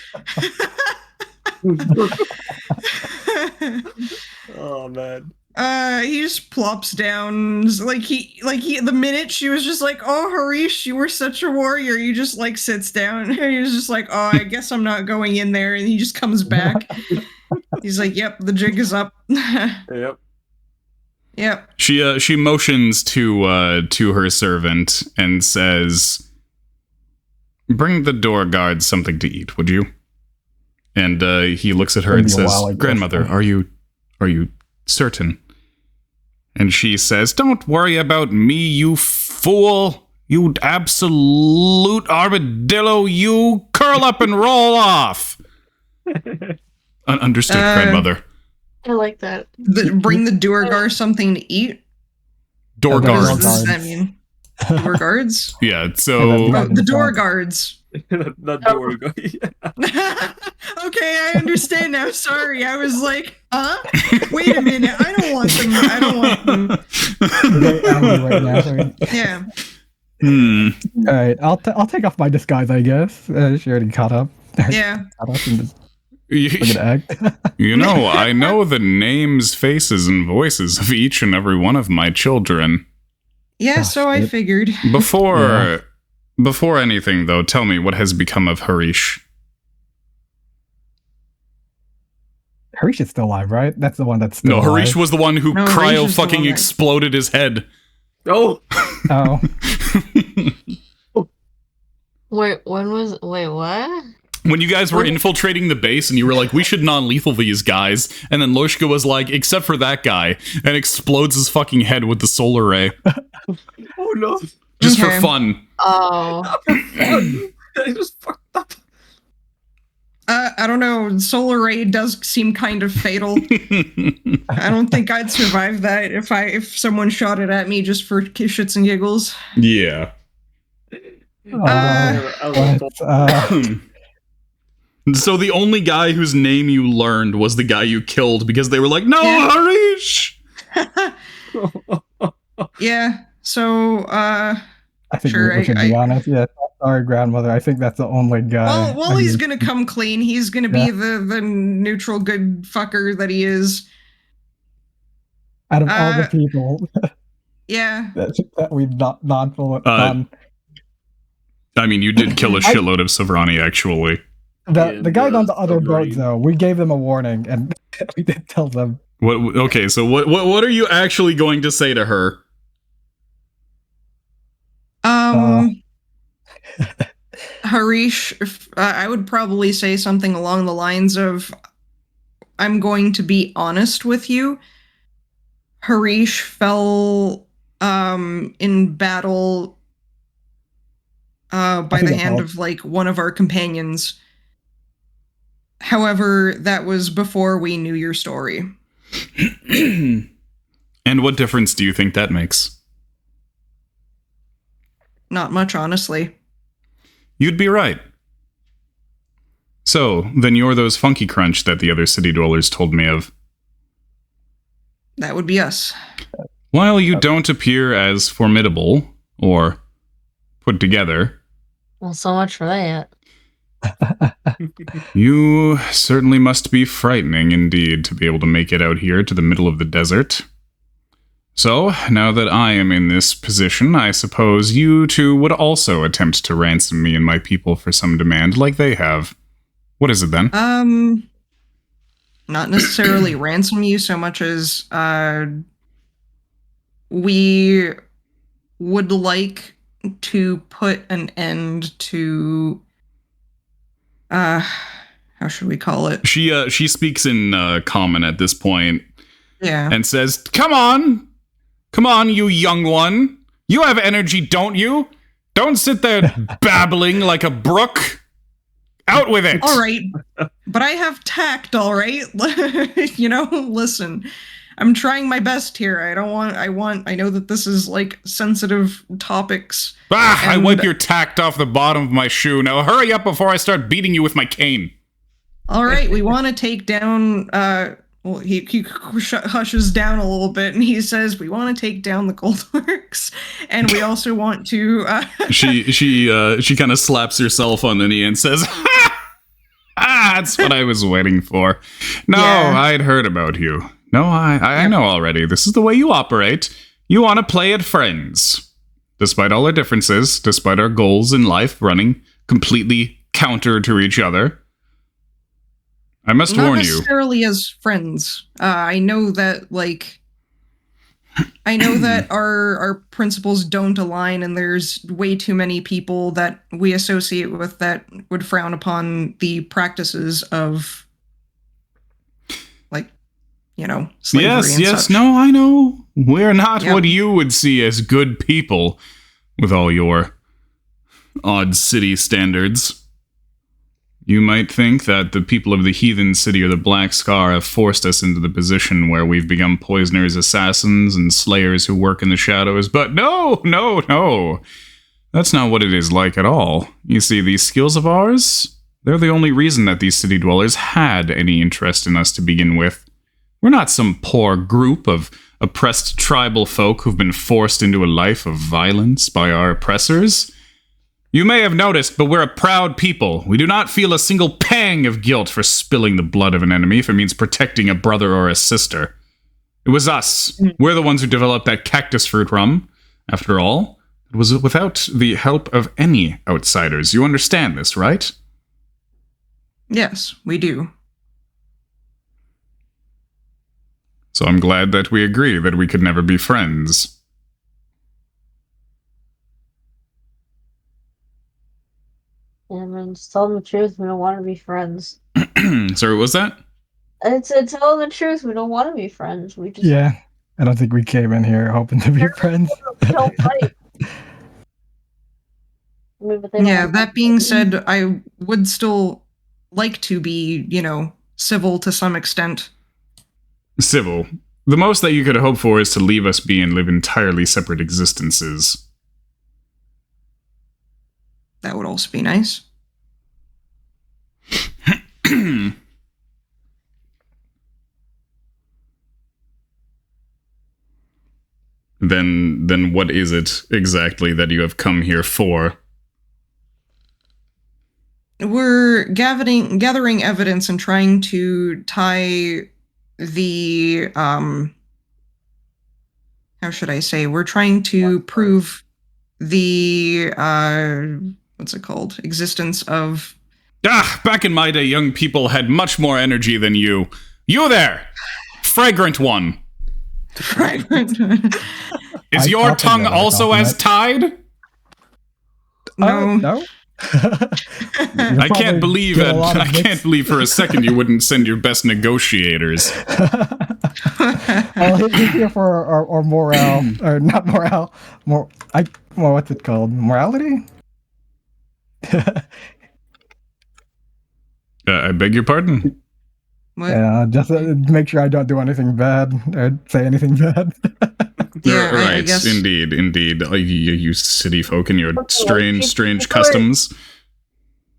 Oh man. He just plops down, the minute she was just like, "Oh, Harish, you were such a warrior," he just like sits down and he was just like, "Oh, I guess I'm not going in there," and he just comes back. He's like, "Yep, the jig is up." Yep. Yep. She motions to her servant and says, "Bring the door guard something to eat, would you?" And he looks at her and says, "Grandmother, are you certain?" And she says, "Don't worry about me, you fool. You absolute armadillo. You curl up and roll off." Understood, grandmother. I like that. Bring the Duergar something to eat. Door The What guards. does that mean? Door guards? Yeah, Yeah, so The door guards. Not door go. Okay, I understand now. Sorry, I was like, huh? Wait a minute. I don't want them. I don't want them. Very angry right now. Yeah. All right, I'll take off my disguise, I guess. She already caught up. Yeah. Caught up and just look at act. You know, I know the names, faces, and voices of each and every one of my children. Yeah, Oh, so I shit. figured. Before anything, though, tell me what has become of Harish. Harish is still alive, right? That's the one that's still No, alive. Harish was the one who No, Harish cryo is the fucking one that- exploded his head. Oh. Oh, Wait, what? When you guys were infiltrating the base and you were like, we should non-lethal these guys, and then Loshka was like, except for that guy, and explodes his fucking head with the solar ray. Oh no. Just for Okay. fun. Oh, I just fucked up. I don't know. Solar ray does seem kind of fatal. I don't think I'd survive that if someone shot it at me just for shits and giggles. Yeah. So the only guy whose name you learned was the guy you killed because they were like, no, Yeah. Harish! Yeah. So, I think Sure, we should be honest. Yeah, sorry, grandmother. I think that's the only guy. well, he's gonna come clean. He's gonna be the neutral good fucker that he is. Out of all the people Yeah. that we've not full I mean, you did kill a shitload of Sovrani, actually. the guys on the other Agreed. boat, though, we gave them a warning, and we did tell them. What? Okay, so what are you actually going to say to her? Harish, I would probably say something along the lines of, I'm going to be honest with you. Harish fell in battle by think the it hand helped. of like one of our companions. However, that was before we knew your story. And what difference do you think that makes? Not much, honestly. You'd be right. So, then you're those Funky Crunch that the other city dwellers told me of. That would be us. While you don't appear as formidable or put together, well, so much for that. you certainly must be frightening indeed to be able to make it out here to the middle of the desert. So, now that I am in this position, I suppose you two would also attempt to ransom me and my people for some demand like they have. What is it then? Not necessarily ransom you so much as we would like to put an end to how should we call it? She speaks in common at this point Yeah. and says, Come on, you young one. You have energy, don't you? Don't sit there babbling like a brook. Out with it. All right. But I have tact, all right? Listen. I'm trying my best here. I know that this is like sensitive topics. I And- wipe your tact off the bottom of my shoe. Now hurry up before I start beating you with my cane. All right, we want to take down he hushes down a little bit and he says we want to take down the Goldworks and we also want to She kind of slaps herself on the knee and says, That's what I was waiting for. No, Yeah. I'd heard about you. No, I know already. This is the way you operate. You want to play at friends. Despite all our differences, despite our goals in life running completely counter to each other. I must Not warn you. necessarily as friends. I know that, I know that our principles don't align, and there's way too many people that we associate with that would frown upon the practices of, slavery Yes, and yes, such. no, I know. We're not Yep. what you would see as good people with all your odd city standards. You might think that the people of the heathen city or the Black Scar have forced us into the position where we've become poisoners, assassins, and slayers who work in the shadows, but no. That's not what it is like at all. You see, these skills of ours, they're the only reason that these city dwellers had any interest in us to begin with. We're not some poor group of oppressed tribal folk who've been forced into a life of violence by our oppressors. You may have noticed, but we're a proud people. We do not feel a single pang of guilt for spilling the blood of an enemy if it means protecting a brother or a sister. It was us. We're the ones who developed that cactus fruit rum. After all, it was without the help of any outsiders. You understand this, right? Yes, we do. So I'm glad that we agree that we could never be friends. Yeah, man, just tell them the truth. We don't want to be friends. Sorry, what was that? It's tell them the truth. We don't want to be friends. We just Yeah, I don't think we came in here hoping to be friends. don't fight. I mean, but they don't Yeah, want that being said, I would still like to be, civil to some extent. Civil. The most that you could hope for is to leave us be and live entirely separate existences. That would also be nice. Then what is it exactly that you have come here for? We're gathering evidence and trying to tie the how should I say? We're trying to prove the what's it called? Existence of Back in my day, young people had much more energy than you. You there! Fragrant one! fragment. Is I your copy tongue that, also as tied? No. No. I can't believe it. I can't believe for a second you wouldn't send your best negotiators. Well, he's here for our morale, or not morale. What's it called? Morality? I beg your pardon? What? Yeah, just to make sure I don't do anything bad or say anything bad. Yeah, I right, guess. indeed. You city folk and your Okay, strange people are- customs.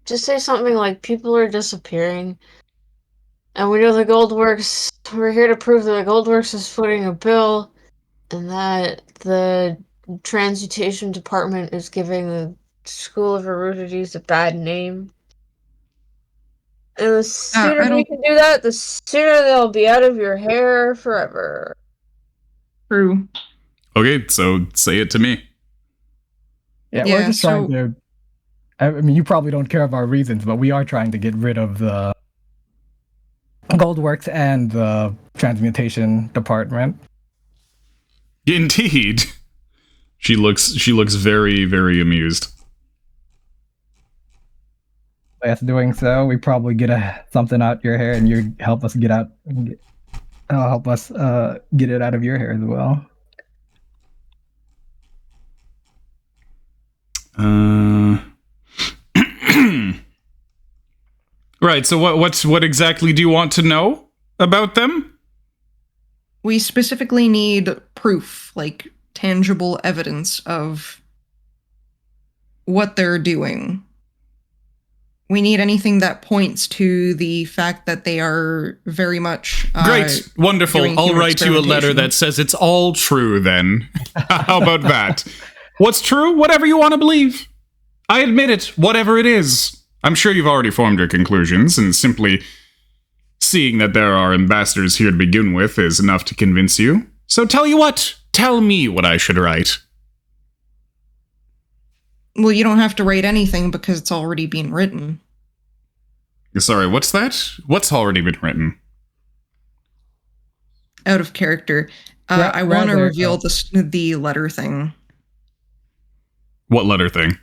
Just say something like people are disappearing. And we know the Goldworks, we're here to prove that the Goldworks is footing a bill and that the transmutation department is giving the School of Erudities a bad name. And the sooner I we don't- can do that, the sooner they'll be out of your hair forever. True. Okay, so say it to me. Yeah, Yeah, we're just trying to. I mean, you probably don't care of our reasons, but we are trying to get rid of the Goldworks and the transmutation department. Indeed. She looks very, very amused. By us doing so, we probably get something out your hair, and you help us get out. Help us get it out of your hair as well. Right. So what exactly do you want to know about them? We specifically need proof, like tangible evidence of what they're doing. We need anything that points to the fact that they are very much Great, wonderful. doing I'll human write you a letter experimentation. that says it's all true. Then, how about that? What's true? Whatever you want to believe. I admit it. Whatever it is, I'm sure you've already formed your conclusions, and simply seeing that there are ambassadors here to begin with is enough to convince you. So tell you what, tell me what I should write. Well, you don't have to write anything because it's already been written. Sorry, what's that? What's already been written? Out of character. I want to reveal the letter thing. What letter thing?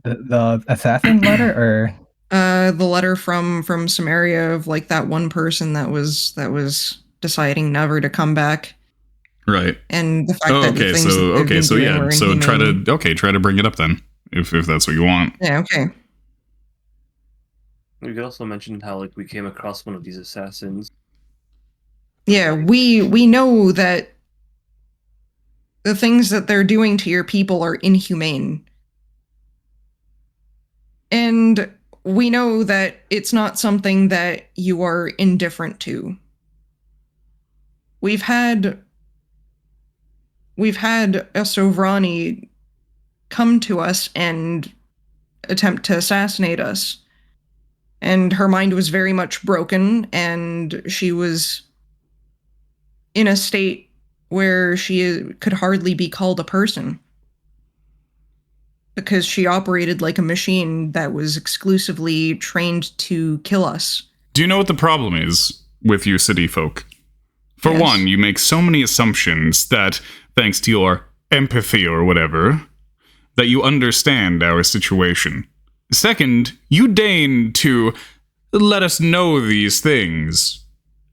The assassin letter, or the letter from Samaria of like that one person that was deciding never to come back. Right. And the fact that the things that they've been doing were so inhumane. try to bring it up then, if that's what you want. Yeah, okay. We could also mention how like we came across one of these assassins. Yeah, we know that the things that they're doing to your people are inhumane. And we know that it's not something that you are indifferent to. We've had a Sovrani come to us and attempt to assassinate us. And her mind was very much broken, and she was in a state where she could hardly be called a person. Because she operated like a machine that was exclusively trained to kill us. Do you know what the problem is with you city folk? For Yes. one, you make so many assumptions that, thanks to your empathy or whatever, that you understand our situation. Second, you deign to let us know these things,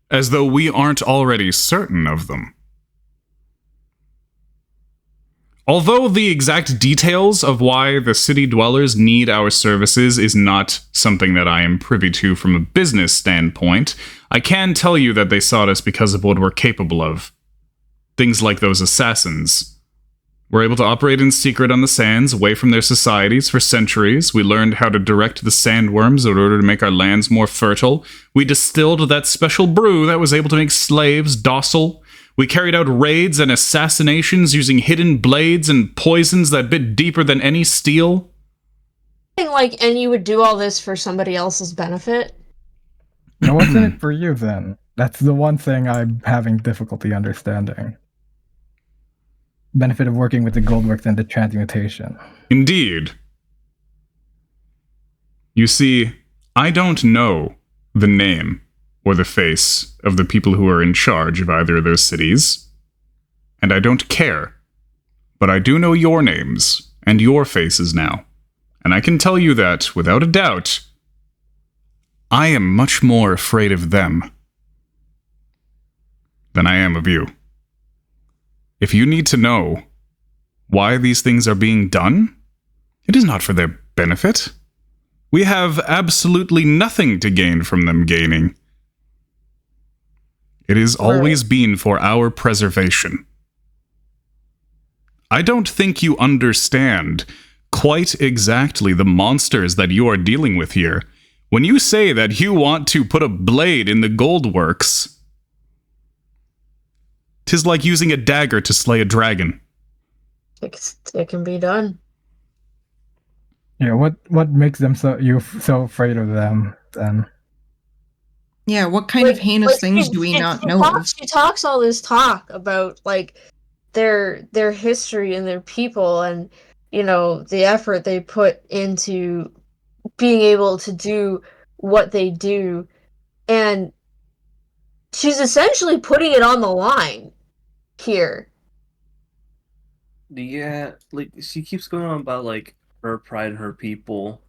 as though we aren't already certain of them. Although the exact details of why the city dwellers need our services is not something that I am privy to from a business standpoint, I can tell you that they sought us because of what we're capable of. Things like those assassins. We're able to operate in secret on the sands, away from their societies for centuries. We learned how to direct the sandworms in order to make our lands more fertile. We distilled that special brew that was able to make slaves docile. We carried out raids and assassinations using hidden blades and poisons that bit deeper than any steel. And you would do all this for somebody else's benefit? now what's in it for you then? That's the one thing I'm having difficulty understanding. Benefit of working with the Goldworks and the transmutation. Indeed. You see, I don't know the name or the face of the people who are in charge of either of those cities, and I don't care. But I do know your names and your faces now, and I can tell you that, without a doubt, I am much more afraid of them than I am of you. If you need to know why these things are being done, it is not for their benefit. We have absolutely nothing to gain from them gaining. It has always been for our preservation. I don't think you understand quite exactly the monsters that you are dealing with here. When you say that you want to put a blade in the Goldworks, 'tis like using a dagger to slay a dragon. It can be done. Yeah, what makes them so afraid of them then? Yeah, what kind of heinous things do we not know of? She talks all this talk about like their history and their people, and the effort they put into being able to do what they do, and she's essentially putting it on the line here. Yeah, like she keeps going on about like her pride and her people.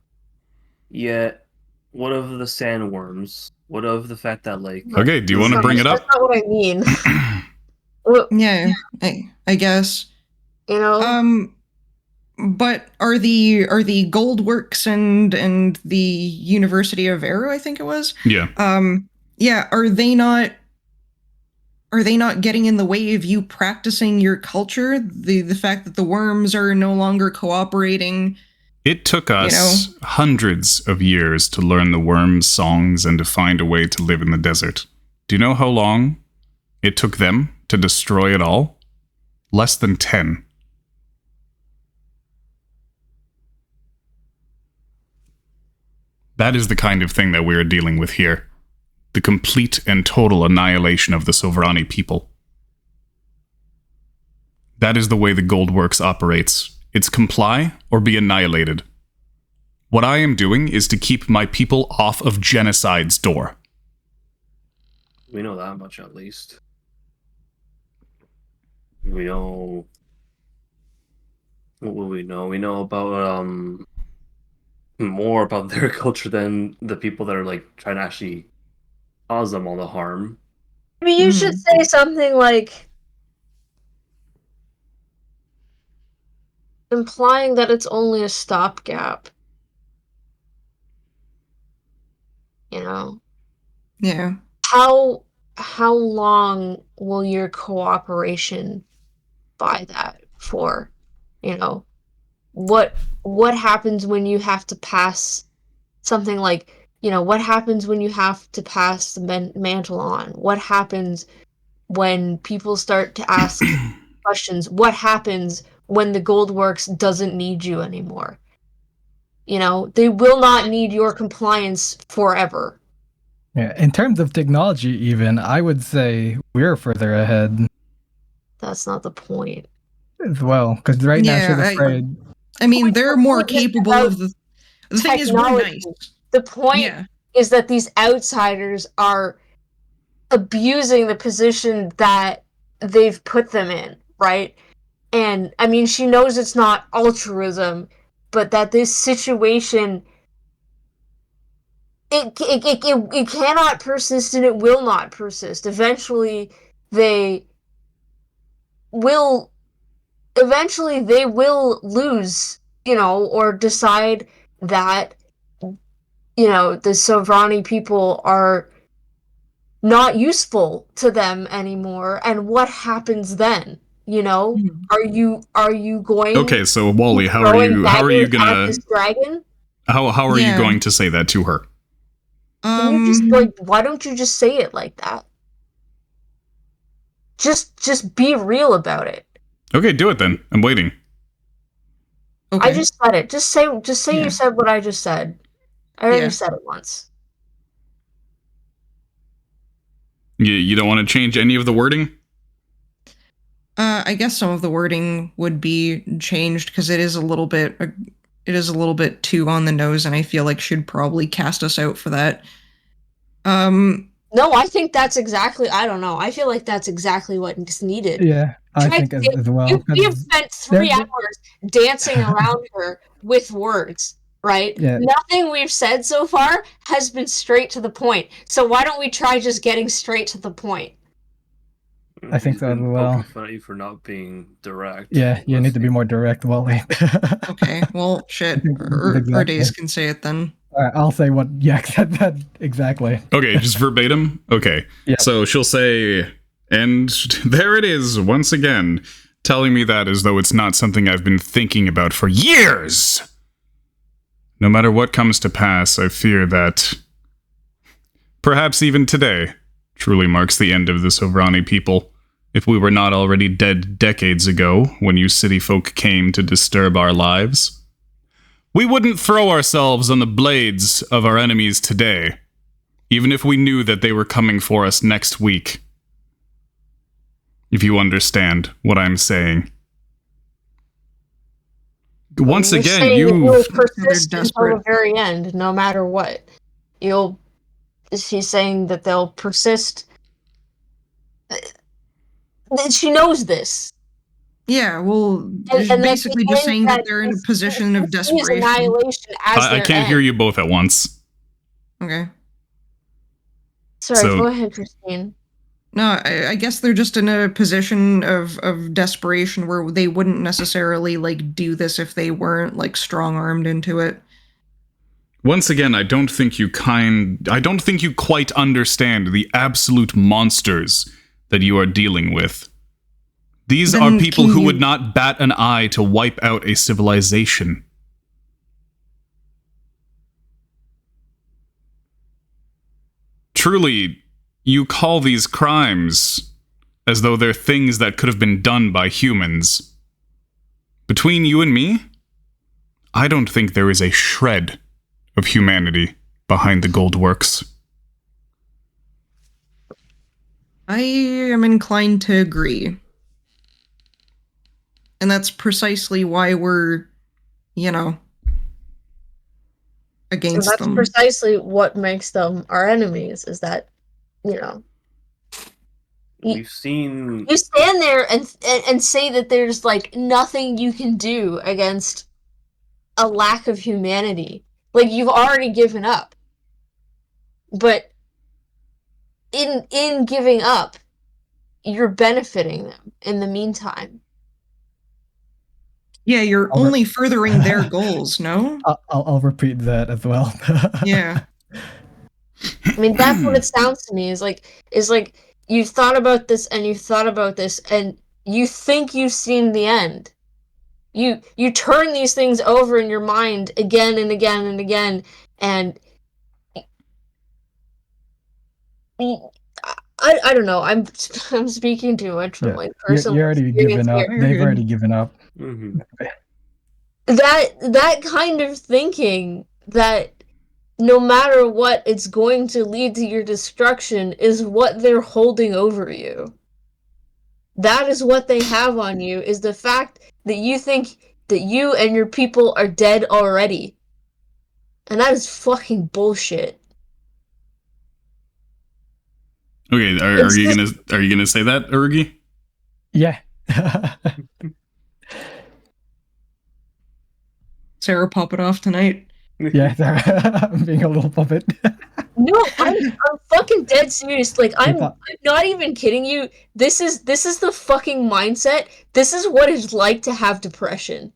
Yet, what of the sandworms? What of the fact that like Okay, do you want to bring it up? That's not what I mean. Yeah, I guess. But are the Goldworks and the University of Aero, I think it was? Yeah. Yeah, are they not getting in the way of you practicing your culture? The fact that the worms are no longer cooperating. It took us hundreds of years to learn the worms' songs and to find a way to live in the desert. Do you know how long it took them to destroy it all? Less than 10. That is the kind of thing that we're dealing with here. The complete and total annihilation of the Sovrani people. That is the way the Goldworks operates. It's comply or be annihilated. What I am doing is to keep my people off of genocide's door. We know that much at least. We know... What will we know? We know about, more about their culture than the people that are, like, trying to actually cause them all the harm. I mean, you should say something like... implying that it's only a stopgap. You know? Yeah. How long will your cooperation buy that for? You know? What happens when you have to pass something like, you know, what happens when you have to pass the mantle on? What happens when people start to ask questions? What happens when the Goldworks doesn't need you anymore? You know, they will not need your compliance forever. Yeah, in terms of technology, even, I would say we're further ahead That's not the point. as well. Because right now she's Yeah, afraid. I mean, they're more point is capable about of the thing is, we're technology. nice. The point Yeah. is that these outsiders are abusing the position that they've put them in, right? And I mean, she knows it's not altruism, but that this situation it cannot persist and it will not persist. They will they will lose, you know, or decide that, you know, the Sovrani people are not useful to them anymore, and what happens then? You know, are you going? Okay, so Wally, how are throwing you daggers at gonna this dragon? how are you Yeah. going to say that to her? Can you just like? Why don't you just say it like that? Just be real about it. Okay, do it then. I'm waiting. Okay. I just said it. Just say Yeah. you said what I just said. I already Yeah. said it once. You don't want to change any of the wording? I guess some of the wording would be changed because it is a little bit too on the nose, and I feel like should probably cast us out for that. No, I think that's exactly. I don't know. I feel like that's exactly what is needed. Yeah, I think as well. We have spent 3 they're- hours dancing around her with words, right? Yeah. Nothing we've said so far has been straight to the point. So why don't we try just getting straight to the point? I think He's so as been well. poking fun at you for not being direct. Yeah, you need to be more direct, Wally. Okay, well, shit. I think Or exactly. Days can say it then. I'll say what Yak said that exactly. Okay, just verbatim? Okay. Yeah. So she'll say, and there it is, once again, telling me that as though it's not something I've been thinking about for years. No matter what comes to pass, I fear that perhaps even today truly marks the end of the Sovrani people. If we were not already dead decades ago, when you city folk came to disturb our lives, we wouldn't throw ourselves on the blades of our enemies today, even if we knew that they were coming for us next week. If you understand what I'm saying. Once You're again, saying that you'll persist They're until desperate. the very end, no matter what. She's saying that they'll persist. She knows this. Yeah, well, she's And basically just saying that they're in a this- position of this is desperation. annihilation as I their can't end. hear you both at once. Okay. Sorry, So- go ahead, Christine. No, I guess they're just in a position of desperation where they wouldn't necessarily, like, do this if they weren't, like, strong-armed into it. Once again, I don't think you quite understand the absolute monsters that you are dealing with. These Then are people can who you- would not bat an eye to wipe out a civilization. Truly, you call these crimes as though they're things that could have been done by humans. Between you and me, I don't think there is a shred of humanity behind the gold works. I am inclined to agree. And that's precisely why we're, against That's them. precisely what makes them our enemies, is that, We've seen... You stand there and say that there's, like, nothing you can do against a lack of humanity. Like, you've already given up. But in giving up, you're benefiting them in the meantime. Yeah, you're only furthering their goals, no? I'll repeat that as well. Yeah. I mean, that's what it sounds to me, is like you've thought about this and you've thought about this and you think you've seen the end. You turn these things over in your mind again and again and again, and I don't know. I'm speaking too much from like personal you're already experience given up. here. They've already given up. Mm-hmm. That kind of thinking, that no matter what, it's going to lead to your destruction, is what they're holding over you. That is what they have on you, is the fact that you think that you and your people are dead already. And that is fucking bullshit. Okay, are you gonna say that, Urgi? Yeah. Sarah, pop it off tonight. Yeah, I'm being a little puppet. No, I'm fucking dead serious. Like, I'm not even kidding you. This is the fucking mindset. This is what it's like to have depression.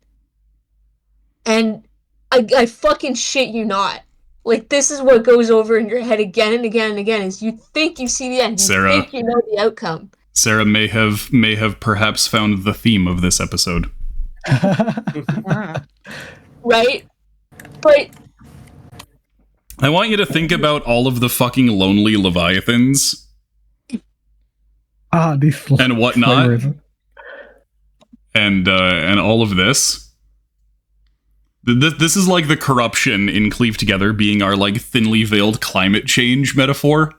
And I fucking shit you not. Like, this is what goes over in your head again and again and again, is you think you see the end. You think you know the outcome. Sarah may have perhaps found the theme of this episode. Right? But I want you to think about all of the fucking lonely leviathans. These and whatnot. flavors. And all of this. This is like the corruption in Cleave Together being our like thinly veiled climate change metaphor.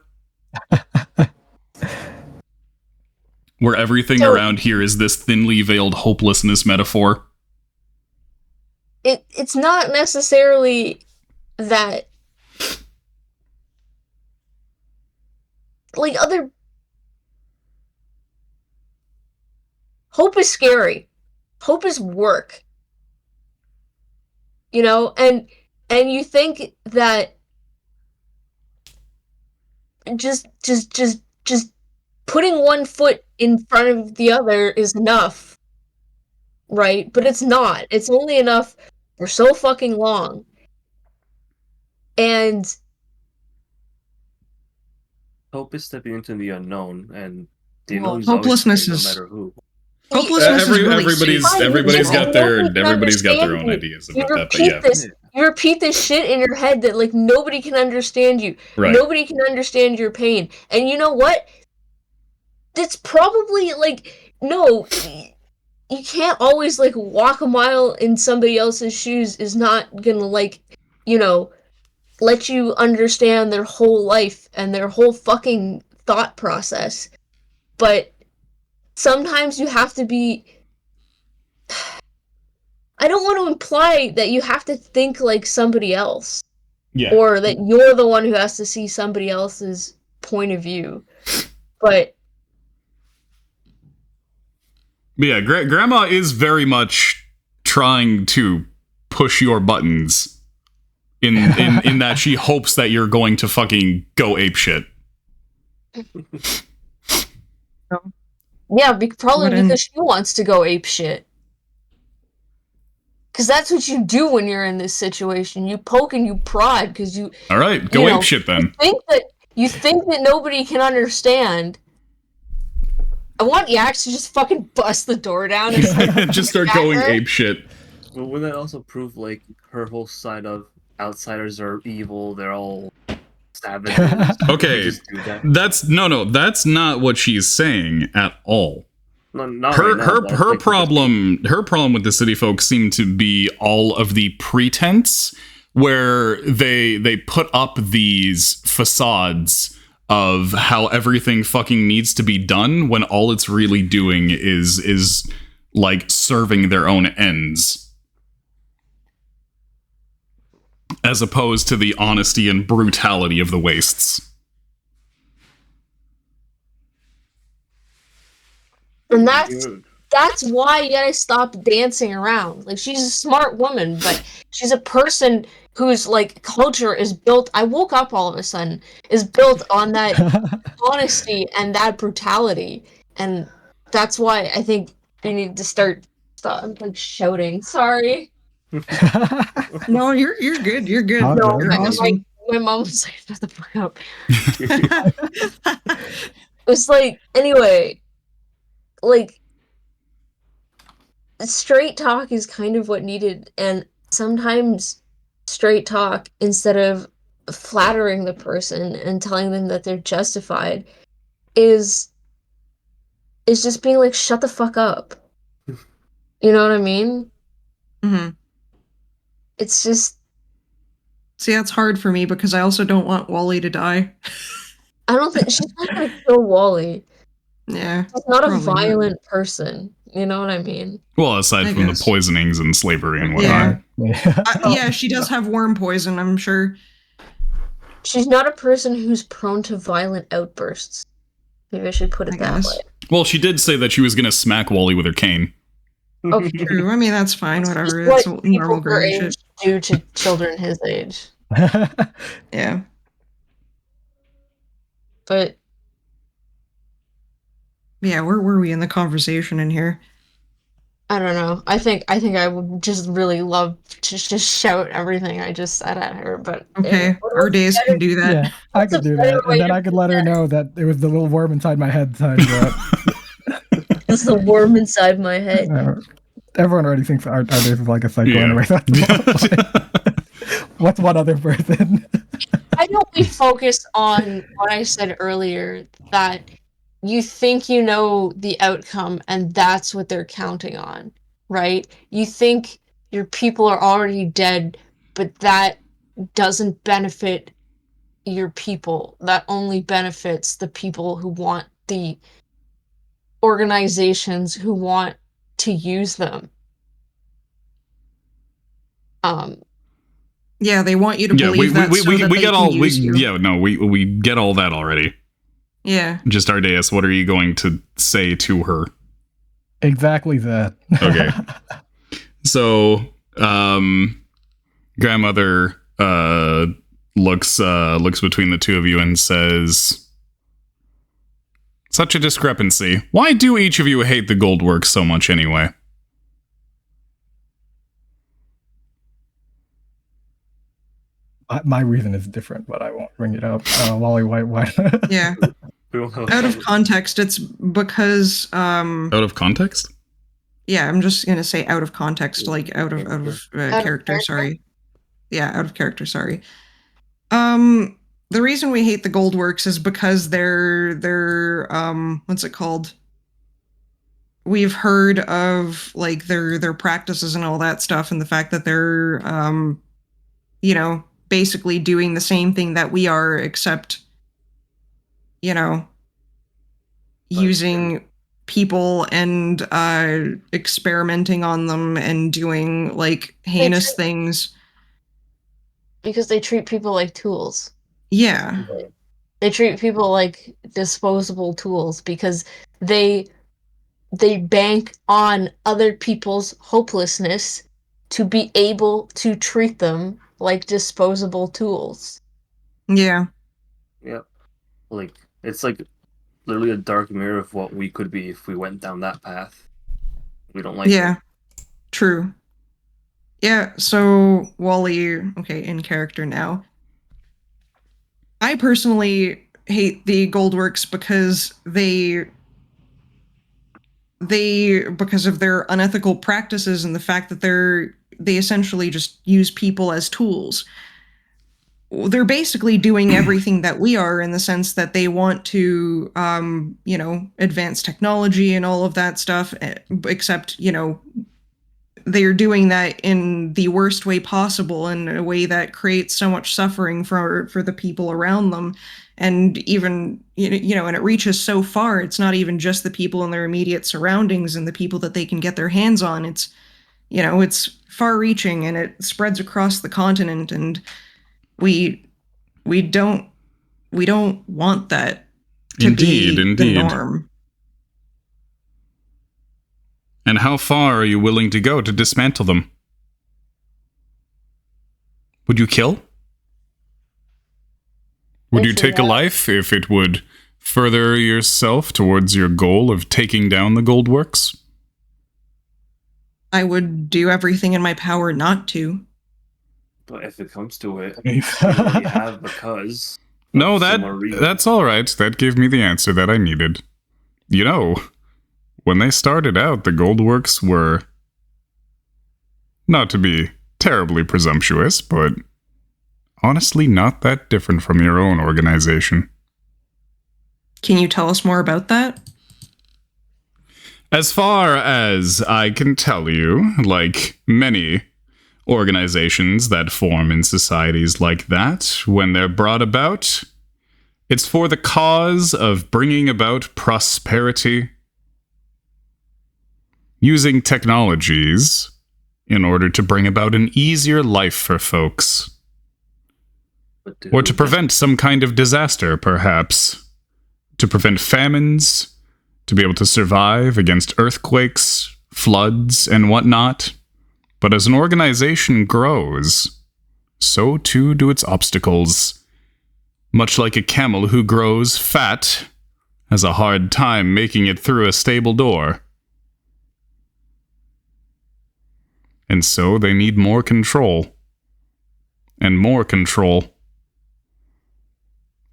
Where everything around here is this thinly veiled hopelessness metaphor. It's not necessarily that, like, other... Hope is scary. Hope is work. You know, and you think that just putting one foot in front of the other is enough, right? But it's not. It's only enough for so fucking long. And hope is stepping into the unknown, and the unknown is hopelessness always is no matter who. Hopelessness is really everybody's got their own you. ideas about that. But yeah. You repeat this shit in your head that, like, nobody can understand you. Right. Nobody can understand your pain. And you know what? That's probably, like, no, you can't always, like, walk a mile in somebody else's shoes is not gonna, like, you know, let you understand their whole life and their whole fucking thought process. But sometimes you have to be... I don't want to imply that you have to think like somebody else. Yeah. Or that you're the one who has to see somebody else's point of view. But yeah, Grandma is very much trying to push your buttons in that she hopes that you're going to fucking go apeshit. Yeah, probably because she wants to go apeshit. Because that's what you do when you're in this situation. You poke and you prod because you... Alright, go apeshit then. You think that nobody can understand. I want Yax to just fucking bust the door down and just start going apeshit. Well, wouldn't that also prove, like, her whole side of outsiders are evil, they're all savages? Okay, that's not what she's saying at all. Her problem with the city folk seem to be all of the pretense where they put up these facades of how everything fucking needs to be done when all it's really doing is like serving their own ends, as opposed to the honesty and brutality of the wastes. And that's why you gotta stop dancing around. Like, she's a smart woman, but she's a person whose, like, culture is built, I woke up all of a sudden, is built on that honesty and that brutality. And that's why I think we need to stop, I'm like shouting. Sorry. No, you're good. You're good. Oh, No, good. You're awesome. my mom was like, shut the fuck up. It's like, anyway, like, straight talk is kind of what needed, and sometimes straight talk, instead of flattering the person and telling them that they're justified, is just being like, shut the fuck up. You know what I mean? Mhm. It's just, See, that's hard for me because I also don't want Wally to die. I don't think she's not gonna kill Wally. Yeah. She's not a Probably not. violent person. You know what I mean? Well, aside I from guess. the poisonings and slavery and Yeah. whatnot. Yeah, she does have worm poison, I'm sure. She's not a person who's prone to violent outbursts. Maybe I should put I it that guess. way. Well, she did say that she was going to smack Wally with her cane. Okay. True. I mean, that's fine. It's Whatever. just It's what normal people her girly age shit. do to children his age. Yeah. But Yeah, where were we in the conversation in here? I don't know. I think I would just really love to just shout everything I just said at her. But Okay, our days can do that. Yeah, I could do that, and then I could let her know that it was the little worm inside my head time. It's the worm inside my head. Everyone already thinks our days is like a cycle Yeah. anyway. That's what's one other person? I know we focus on what I said earlier, that you think you know the outcome and that's what they're counting on, right? You think your people are already dead, but that doesn't benefit your people. That only benefits the people who want the organizations who want to use them. Yeah, they want you to Yeah, believe that so that we they get can all use you. yeah, no, we get all that already. Yeah. Just Ardeus, what are you going to say to her? Exactly that. Okay. So, grandmother looks between the two of you and says, "Such a discrepancy. Why do each of you hate the Goldworks so much anyway?" My reason is different, but I won't bring it up. Wally White. Yeah. Out of context, it's because Out of context? yeah, I'm just gonna say out of context, like out of character. character? Sorry. Yeah, out of character. Sorry. The reason we hate the Goldworks is because they're what's it called? We've heard of like their practices and all that stuff, and the fact that they're you know, basically doing the same thing that we are, except you know, using people and experimenting on them and doing like heinous things. Because they treat people like tools. Yeah. They treat people like disposable tools because they bank on other people's hopelessness to be able to treat them like disposable tools. Yeah. Yep. Like, it's like literally a dark mirror of what we could be if we went down that path. We don't like Yeah. it. True. Yeah, so Wally, okay, in character now. I personally hate the Goldworks because because of their unethical practices and the fact that they essentially just use people as tools. They're basically doing everything that we are, in the sense that they want to you know, advance technology and all of that stuff, except, you know, they're doing that in the worst way possible, in a way that creates so much suffering for the people around them. And even, and it reaches so far. It's not even just the people in their immediate surroundings and the people that they can get their hands on. It's far reaching, and it spreads across the continent, and we don't want that to be the norm. And how far are you willing to go to dismantle them? Would you kill? Would you take a life if it would further yourself towards your goal of taking down the Goldworks? I would do everything in my power not to. But if it comes to it, you already have because... No, that's all right. That gave me the answer that I needed. When they started out, the Goldworks were, not to be terribly presumptuous, but honestly not that different from your own organization. Can you tell us more about that? As far as I can tell you, like many organizations that form in societies like that, when they're brought about, it's for the cause of bringing about prosperity, using technologies in order to bring about an easier life for folks. Or to prevent some kind of disaster, perhaps. To prevent famines, to be able to survive against earthquakes, floods, and whatnot. But as an organization grows, so too do its obstacles. Much like a camel who grows fat has a hard time making it through a stable door. And so they need more control. And more control.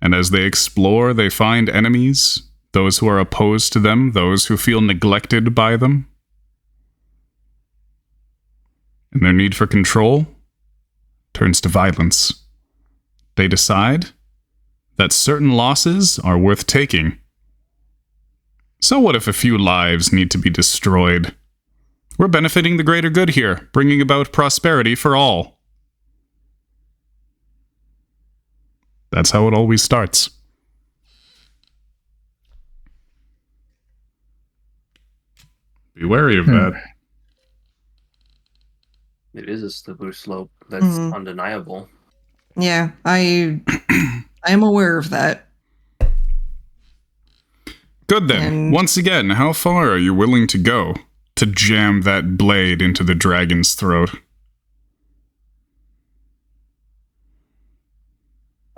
And as they explore, they find enemies, those who are opposed to them, those who feel neglected by them. And their need for control turns to violence. They decide that certain losses are worth taking. So what if a few lives need to be destroyed? We're benefiting the greater good here, bringing about prosperity for all. That's how it always starts. Be wary of that. It is a slippery slope that's undeniable. Yeah, I am aware of that. Good then. And once again, how far are you willing to go to jam that blade into the dragon's throat?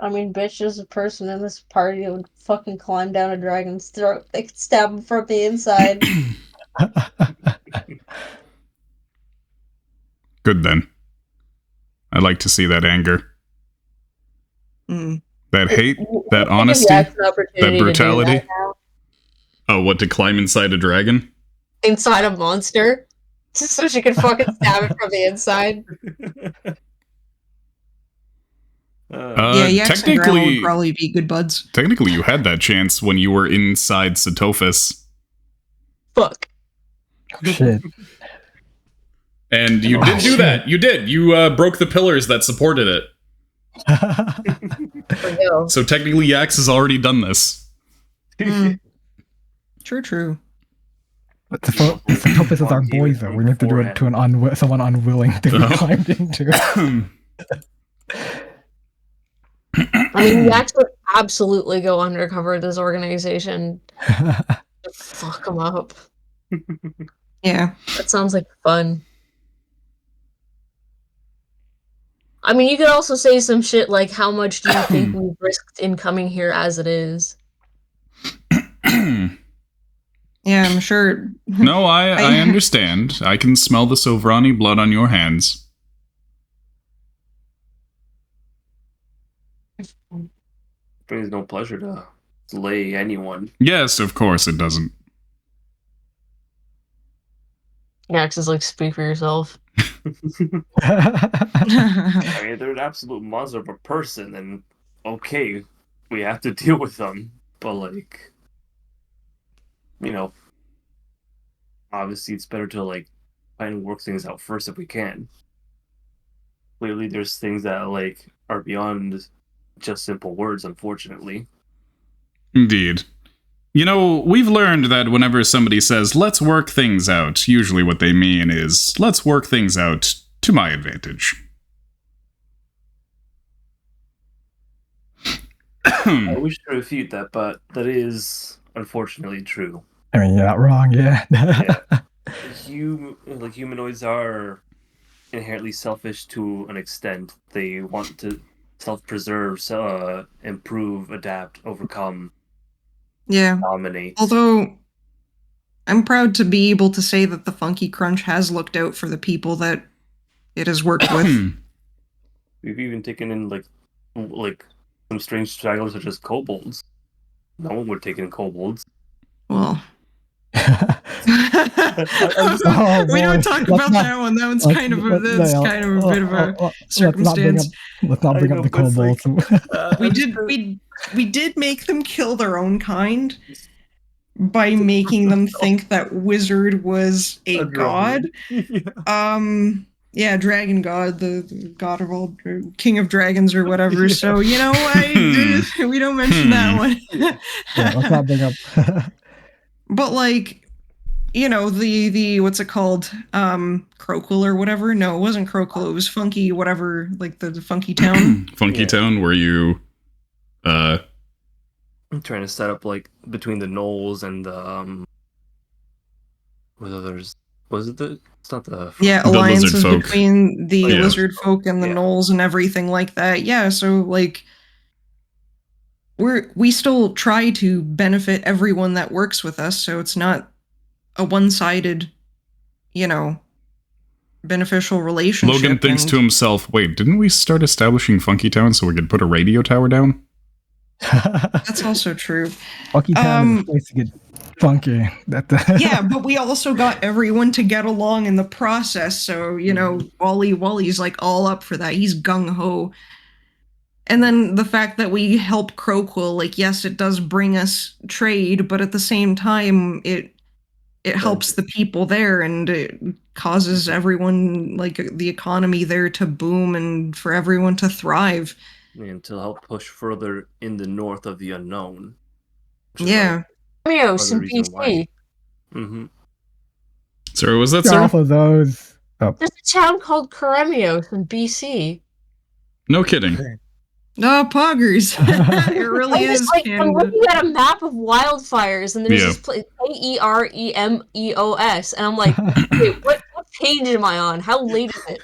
I mean, bitch, there's a person in this party who would fucking climb down a dragon's throat. They could stab him from the inside. Good then. I like to see that anger. That hate, that honesty, that brutality. Oh, what, to climb inside a dragon? Inside a monster? Just so she could fucking stab it from the inside. Yax and Grandma would probably be good buds. Technically, you had that chance when you were inside Satophis. Fuck. Shit. And you did do that. You did. You broke the pillars that supported it. So technically, Yax has already done this. True. But Satophis is our boy, though. We need to do it to someone unwilling to be climbed into. I mean, Yax would absolutely go undercover at this organization to fuck them up. Yeah. That sounds like fun. I mean, you could also say some shit like, how much do you think we've risked in coming here as it is? Yeah, I'm sure. No, I understand. I can smell the Sovrani blood on your hands. Brings no pleasure to slay anyone. Yes, of course it doesn't. Yax is like, speak for yourself. I mean, they're an absolute monster of a person, and okay, we have to deal with them. But, like, you know, obviously it's better to, like, try and work things out first if we can. Clearly, there's things that like are beyond just simple words, unfortunately. Indeed. You know, we've learned that whenever somebody says, let's work things out, usually what they mean is, let's work things out to my advantage. I wish to refute that, but that is unfortunately true. I mean, you're not wrong. Yeah. Humanoids are inherently selfish to an extent. They want to self-preserve, improve, adapt, overcome, Yeah. dominate. Although I'm proud to be able to say that the Funky Crunch has looked out for the people that it has worked with. We've even taken in like some strange stragglers such as kobolds. No one would take in kobolds. Well, Oh, we don't boy. talk Let's about not- that one. That one's let's- kind of a, let's- that's no, kind of a bit of a circumstance. Let's not bring I up know, the but it's like- kobolds. we did make them kill their own kind by making them think that wizard was a god. Yeah, dragon god, the god of all, king of dragons or whatever. Yeah. So we don't mention that one. Yeah, let's not bring up. But like, the what's it called? Croquill or whatever. No, it wasn't Croquill. It was Funky whatever, like the Funky Town. Funky Yeah. Town, where you I'm trying to set up like between the gnolls and the what others was it the it's not the Yeah, The alliances lizard folk. between the Yeah. lizard folk and the Yeah. gnolls and everything like that. Yeah, so like we still try to benefit everyone that works with us, so it's not a one-sided, beneficial relationship. Logan thinks and- to himself, wait, didn't we start establishing Funky Town so we could put a radio tower down? That's also true. Funky Town is a place to get funky. Yeah, but we also got everyone to get along in the process. So, Wally's like all up for that. He's gung ho. And then the fact that we help Croquill, like, yes, it does bring us trade, but at the same time, it helps the people there and it causes everyone, like, the economy there to boom and for everyone to thrive. and to help push further in the north of the unknown. which is Yeah. Mios in Another reason why. BC. Mhm. Sorry, was that Get sir? off of those. Oh, There's a town called Karemios in BC. No kidding. No, poggers. It really I'm is just like, I'm Canada. looking at a map of wildfires, and there's Yeah. this place Keremeos, and I'm like, wait, what page am I on? How late is it?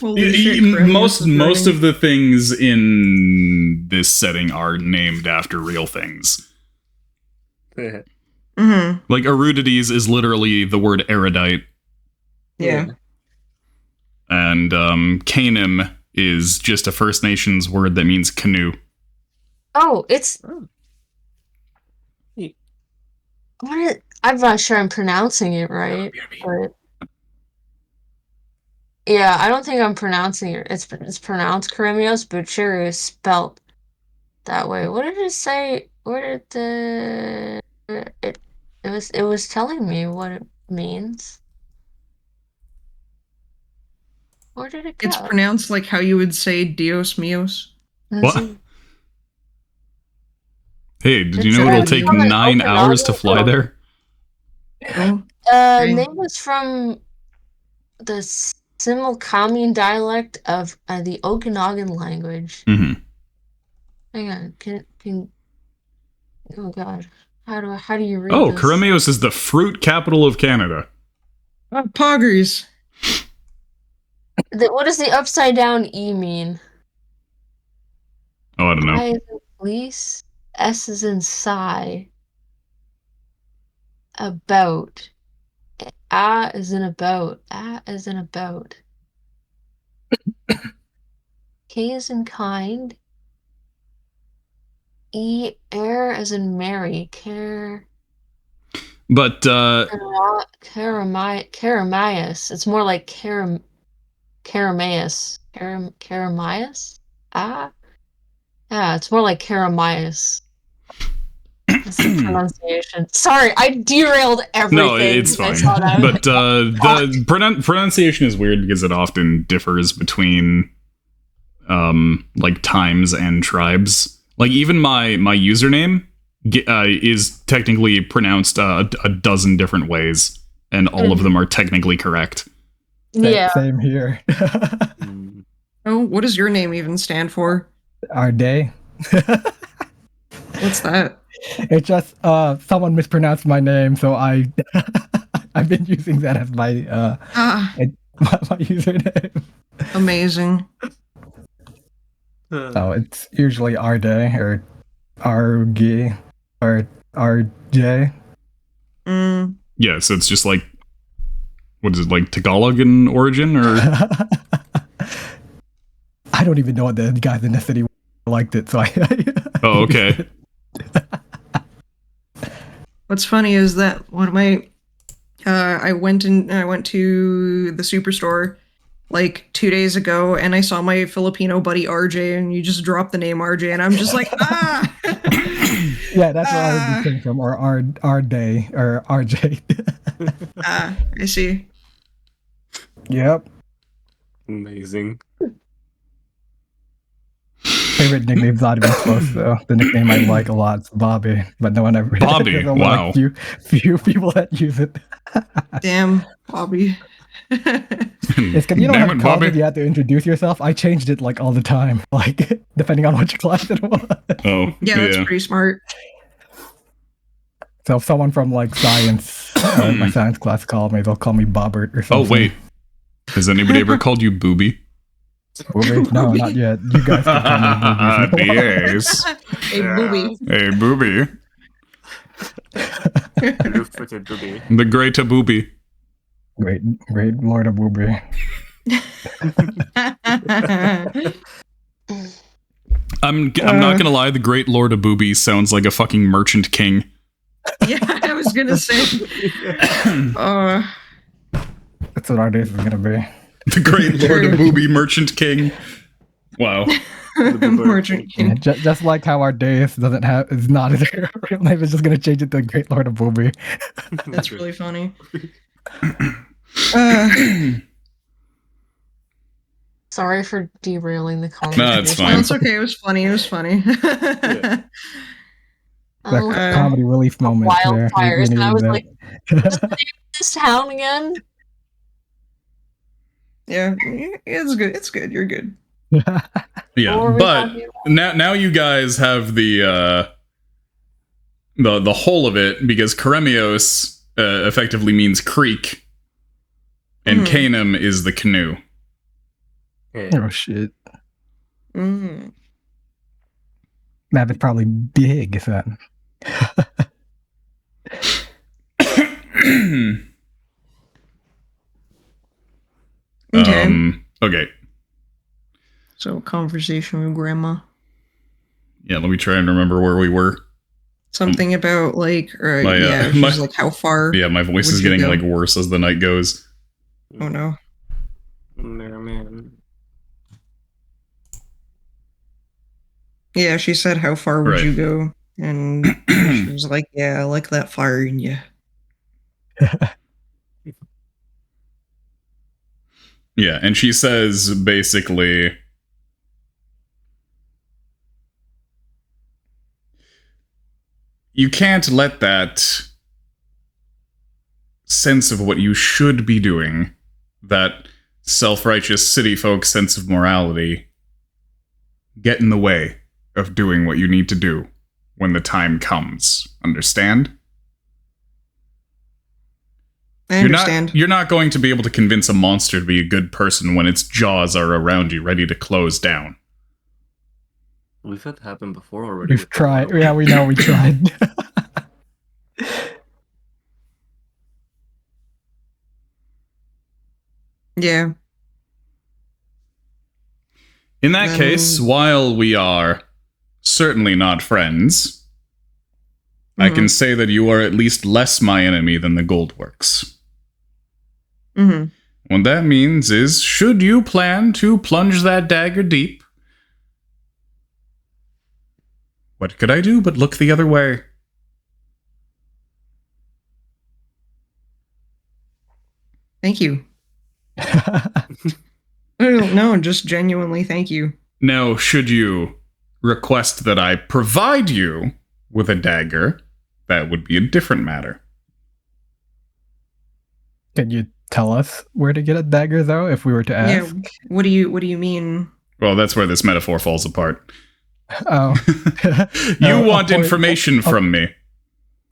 Holy shit, Chris, Most this is running. of the things in this setting are named after real things. Mhm. Like Erudities is literally the word erudite, Yeah. and Canim is just a First Nations word that means canoe. Oh, it's. Oh. I'm not sure I'm pronouncing it right, but yeah, I don't think I'm pronouncing it. It's pronounced Karemios, but sure is spelt that way. What did it say? Where did it was telling me what it means. Where did it go? It's pronounced like how you would say Dios míos. What? Hey, did you It's know a- it'll take from an 9 hours to Okinawan fly folk. there? Oh, Okay. Name was from the Similkameen dialect of the Okanagan language. hmm Hang on, can oh god, how do you read Oh, this? Karemios is the fruit capital of Canada. poggers. What does the upside down E mean? Oh, I don't know. I is in police, S is in sigh. About. A is in about. A is in about. K is in kind. E air as in Mary. But Caramias. It's more like Caramias. Caramias? Ah? Yeah, it's more like Caramias. It's the pronunciation. Sorry, I derailed everything. No, it's when I fine. saw that. But the pronunciation is weird because it often differs between like times and tribes. Like even my username is technically pronounced a dozen different ways, and all of them are technically correct. Yeah. Same here. Oh, what does your name even stand for? Our day. What's that? It's just someone mispronounced my name, so I've been using that as my my username. Amazing. So it's usually our day or RG or RJ. Mm. Yeah, so it's just like, what is it, like Tagalog in origin, or I don't even know what the guys in the city liked it, so I oh, okay. What's funny is that one of my I went to the superstore like 2 days ago, and I saw my Filipino buddy RJ, and you just dropped the name RJ, and I'm just like, ah. Yeah, that's where I would be came from, or our day or RJ. Ah, I see. Yep. Amazing. Favorite nickname's not even close though. The nickname I like a lot is Bobby, but no one ever. Bobby, there's only, wow. like, few people that use it. Damn, Bobby. It's because you don't Damn have it, college, Bobby. you have to introduce yourself. I changed it like all the time, like depending on which class it was. Oh, Yeah, that's pretty smart. So if someone from like science, my science class called me, they'll call me Bobbert or something. Oh, wait. Has anybody ever called you Booby? Booby? No, not yet. You guys can call me Booby. Yes. Hey, booby. Hey, Booby. Blue-footed booby. The great Booby. Great Lord of Booby. I'm not gonna lie, the great Lord of Booby sounds like a fucking merchant king. Yeah, I was gonna say. That's what our days is gonna be. The great Lord of Booby, merchant king. Wow. Merchant Yeah, King. just like how our days is not his real name, it's just gonna change it to Great Lord of Booby. That's really funny. Sorry for derailing the conversation. No, it's No, fine. it's okay. It was funny. It was funny. That Oh, comedy relief moment there. wildfires, and I was that. like, what's the name of this town again? Yeah, it's good. It's good. You're good. Yeah, What were we but talking about? now you guys have the whole of it, because Karemios effectively means creek, and Mhm. Canum is the canoe. Yeah. Oh shit. Mm. Map is probably big, is that? Okay. Okay. So conversation with grandma. Yeah, let me try and remember where we were. Something about like, or My, yeah, she's my- like, how far? Yeah, my voice Would is you getting go? like worse as the night goes. Oh no. Man. Yeah, she said, how far would Right. you go? And she was like, yeah, I like that fire in you. Yeah, and she says basically, you can't let that sense of what you should be doing, that self-righteous city folk sense of morality, get in the way of doing what you need to do when the time comes. Understand? I understand. You're not going to be able to convince a monster to be a good person when its jaws are around you, ready to close down. We've had that happen before already. We've tried. Yeah, we know we tried. Yeah. In that case, while we are certainly not friends, I can say that you are at least less my enemy than the Goldworks. Mm-hmm. What that means is, should you plan to plunge that dagger deep, what could I do but look the other way? Thank you. No, just genuinely thank you. Now, should you request that I provide you with a dagger, that would be a different matter. Can you tell us where to get a dagger, though, if we were to ask? Yeah. What do you mean? Well, that's where this metaphor falls apart. Oh. You want information from me.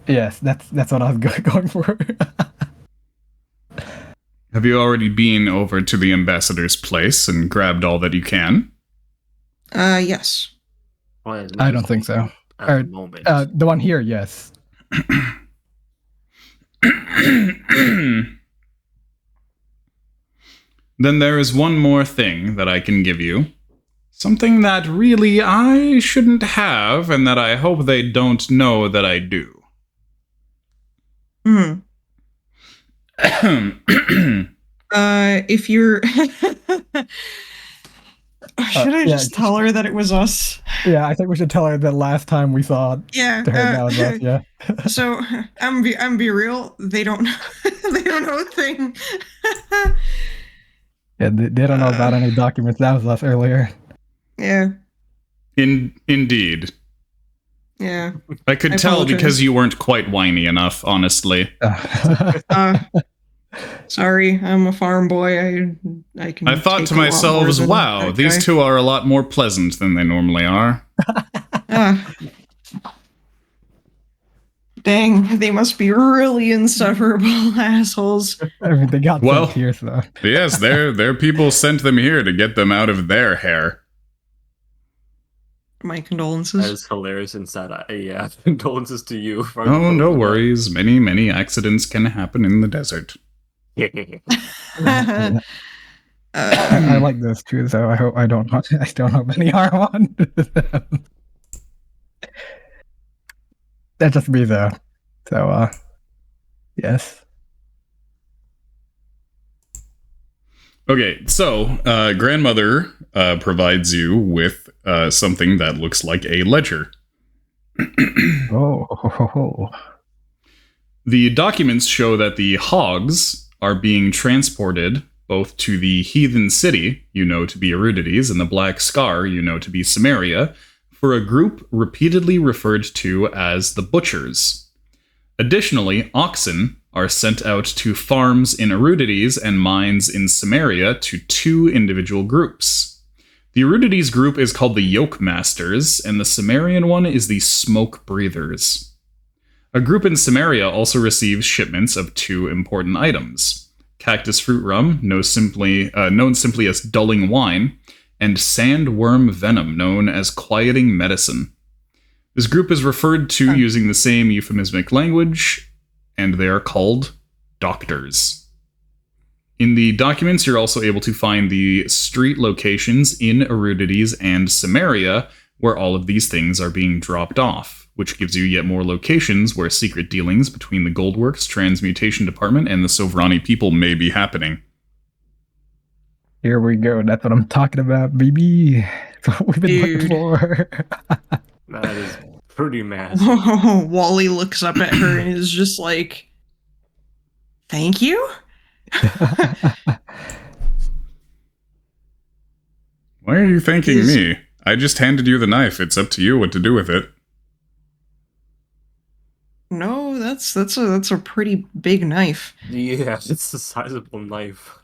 Yes, that's what I was going for. Have you already been over to the ambassador's place and grabbed all that you can? Yes. Well, I don't think so. At the moment. The one here, yes. Then there is one more thing that I can give you. Something that really I shouldn't have, and that I hope they don't know that I do. Hmm. If you're should I just tell her that it was us? Yeah, I think we should tell her that last time we saw Yeah. her, that was us, yeah. So I'm be real. They don't they don't know a thing. Yeah, they don't know about any documents. That was us earlier. Yeah. Indeed. Yeah. I could tell apologize. because you weren't quite whiny enough, honestly. Sorry, I'm a farm boy. I can. I thought take to a lot myself, more than wow, that these guy. two are a lot more pleasant than they normally are. Dang, they must be really insufferable assholes. I mean, they got Well- sent here, so. Yes, their people sent them here to get them out of their hair. My That condolences. is hilarious and sad. Yeah, condolences to you. For Oh, no worries. Many accidents can happen in the desert. I like those too, so I hope I don't have any harm on them. That's just me, though. So, yes. Okay, so grandmother provides you with something that looks like a ledger. Oh. The documents show that the hogs are being transported both to the heathen city, you know to be Erudites, and the Black Scar, you know to be Samaria, for a group repeatedly referred to as the Butchers. Additionally, oxen are sent out to farms in Erudites and mines in Samaria to two individual groups. The Erudites group is called the Yoke Masters, and the Samarian one is the Smoke Breathers. A group in Samaria also receives shipments of two important items: cactus fruit rum, known simply as dulling wine, and sandworm venom, known as quieting medicine. This group is referred to using the same euphemistic language, and they are called doctors. In the documents, you're also able to find the street locations in Erudites and Samaria where all of these things are being dropped off, which gives you yet more locations where secret dealings between the Goldworks Transmutation Department and the Sovrani people may be happening. Here we go. That's what I'm talking about, baby. That's what we've been looking Dude. for. That is pretty massive. Wally looks up at her and is just like, "Thank you." Why are you thanking Is- me? I just handed you the knife. It's up to you what to do with it. No, that's a pretty big knife. Yeah, it's a sizable knife.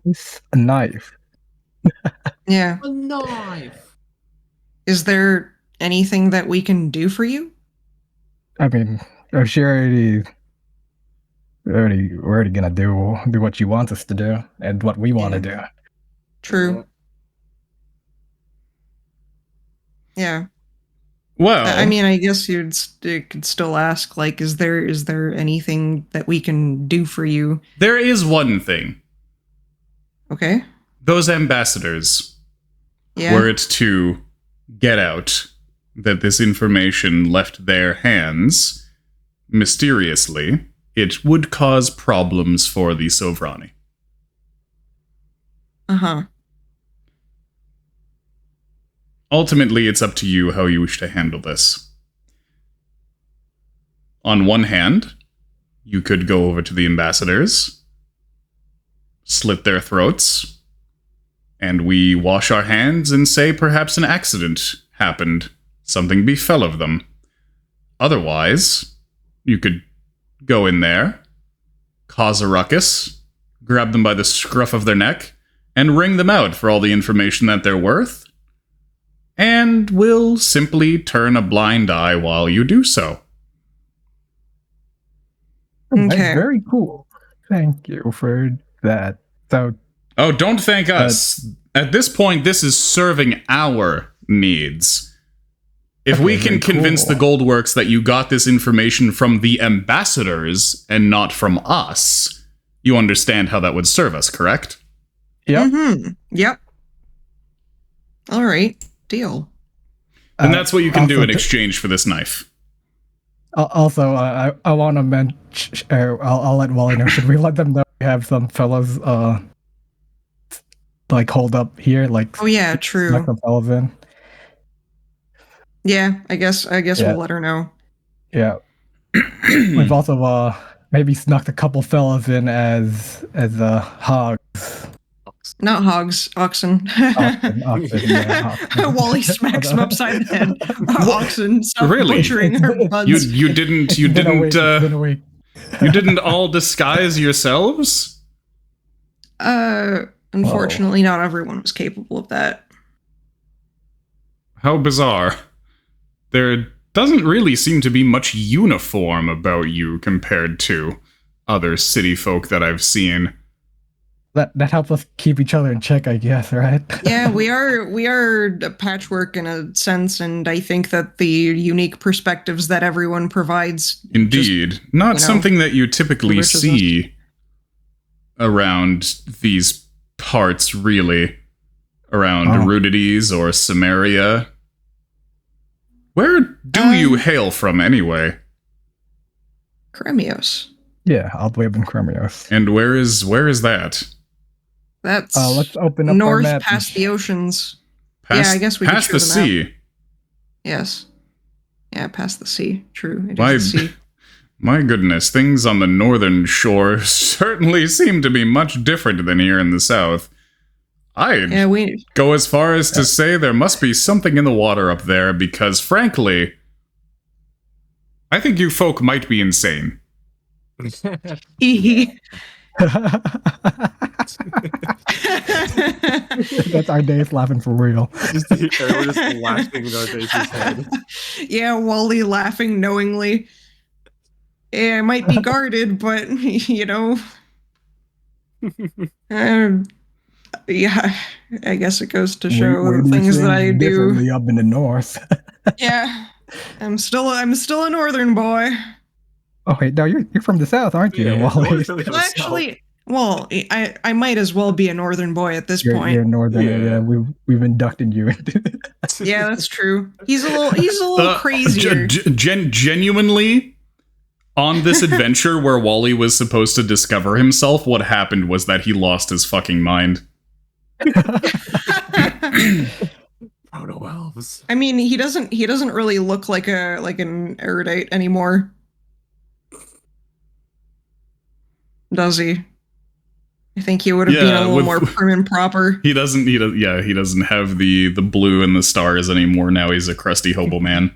It's a knife. Yeah. A knife. Is there anything that we can do for you? I mean, she we're already gonna do what she wants us to do and what we want to do. True. Yeah. Well, I mean, I guess you could still ask, like, is there anything that we can do for you? there is one thing. Okay. Those ambassadors, Yeah. were it to get out that this information left their hands, mysteriously, it would cause problems for the Sovrani. Uh-huh. Ultimately, it's up to you how you wish to handle this. On one hand, you could go over to the ambassadors slit their throats, and we wash our hands and say perhaps an accident happened, something befell of them. Otherwise, you could go in there, cause a ruckus, grab them by the scruff of their neck, and wring them out for all the information that they're worth, and we'll simply turn a blind eye while you do so. That's Okay. very cool. Thank you for that. So, Oh, don't thank us. At this point, this is serving our needs. If Okay, we can very convince cool. the Goldworks that you got this information from the ambassadors and not from us, you understand how that would serve us, correct? yep. Mm-hmm. Yep. All right. Deal. And that's what you can do also in to- exchange for this knife. Also, I want to mention. I'll let Wally know. Should we let them know we have some fellas like hold up here? Like, Oh yeah, snuck true. some fellas in. Yeah, I guess Yeah. we'll let her know. Yeah. We've also maybe snuck a couple fellas in as hogs. Not hogs, oxen. Oxen, yeah, oxen. Wally smacks him upside the head. Oxen, stop Really? butchering our buds. You didn't It's been a you week. didn't all disguise yourselves? Unfortunately, not everyone was capable of that. How bizarre. There doesn't really seem to be much uniform about you compared to other city folk that I've seen. That helps us keep each other in check, I guess, right? Yeah, we are a patchwork in a sense, and I think that the unique perspectives that everyone provides. Indeed. Not you know, something that you typically enriches us. see around these parts, really. Around Oh. Rudities or Samaria. Where do you hail from, anyway? Kremios. Yeah, all the way up in Kremios. And where is that? That's Let's open up our north map. past the oceans. Past, I guess we could past show the the map. sea. Yes. Yeah, past the sea. True. It is My- the sea. My goodness, things on the northern shore certainly seem to be much different than here in the south. I'd Yeah, we. go as far as to say there must be something in the water up there because, frankly, I think you folk might be insane. That's our days laughing for real. Everyone just laughing in our faces' head. Yeah, Wally laughing knowingly. Yeah, it might be guarded, but you know. Yeah, I guess it goes to show We the do things that I do. differently up in the north. Yeah, I'm still a northern boy. Oh wait, no, you're from the south, aren't you, Yeah, Wally? North really Well, does actually, well, I might as well be a northern boy at this You're point. northern. Yeah. Yeah, we've inducted you into. sound. Yeah, that's true. He's a little crazier. Genuinely, on this adventure where Wally was supposed to discover himself, what happened was that he lost his fucking mind. Proto elves. I mean, he doesn't really look like an erudite anymore. Does he? I think he would have been Yeah, a little with- more prim and proper. He doesn't have the blue and the stars anymore. Now he's a crusty hobo man.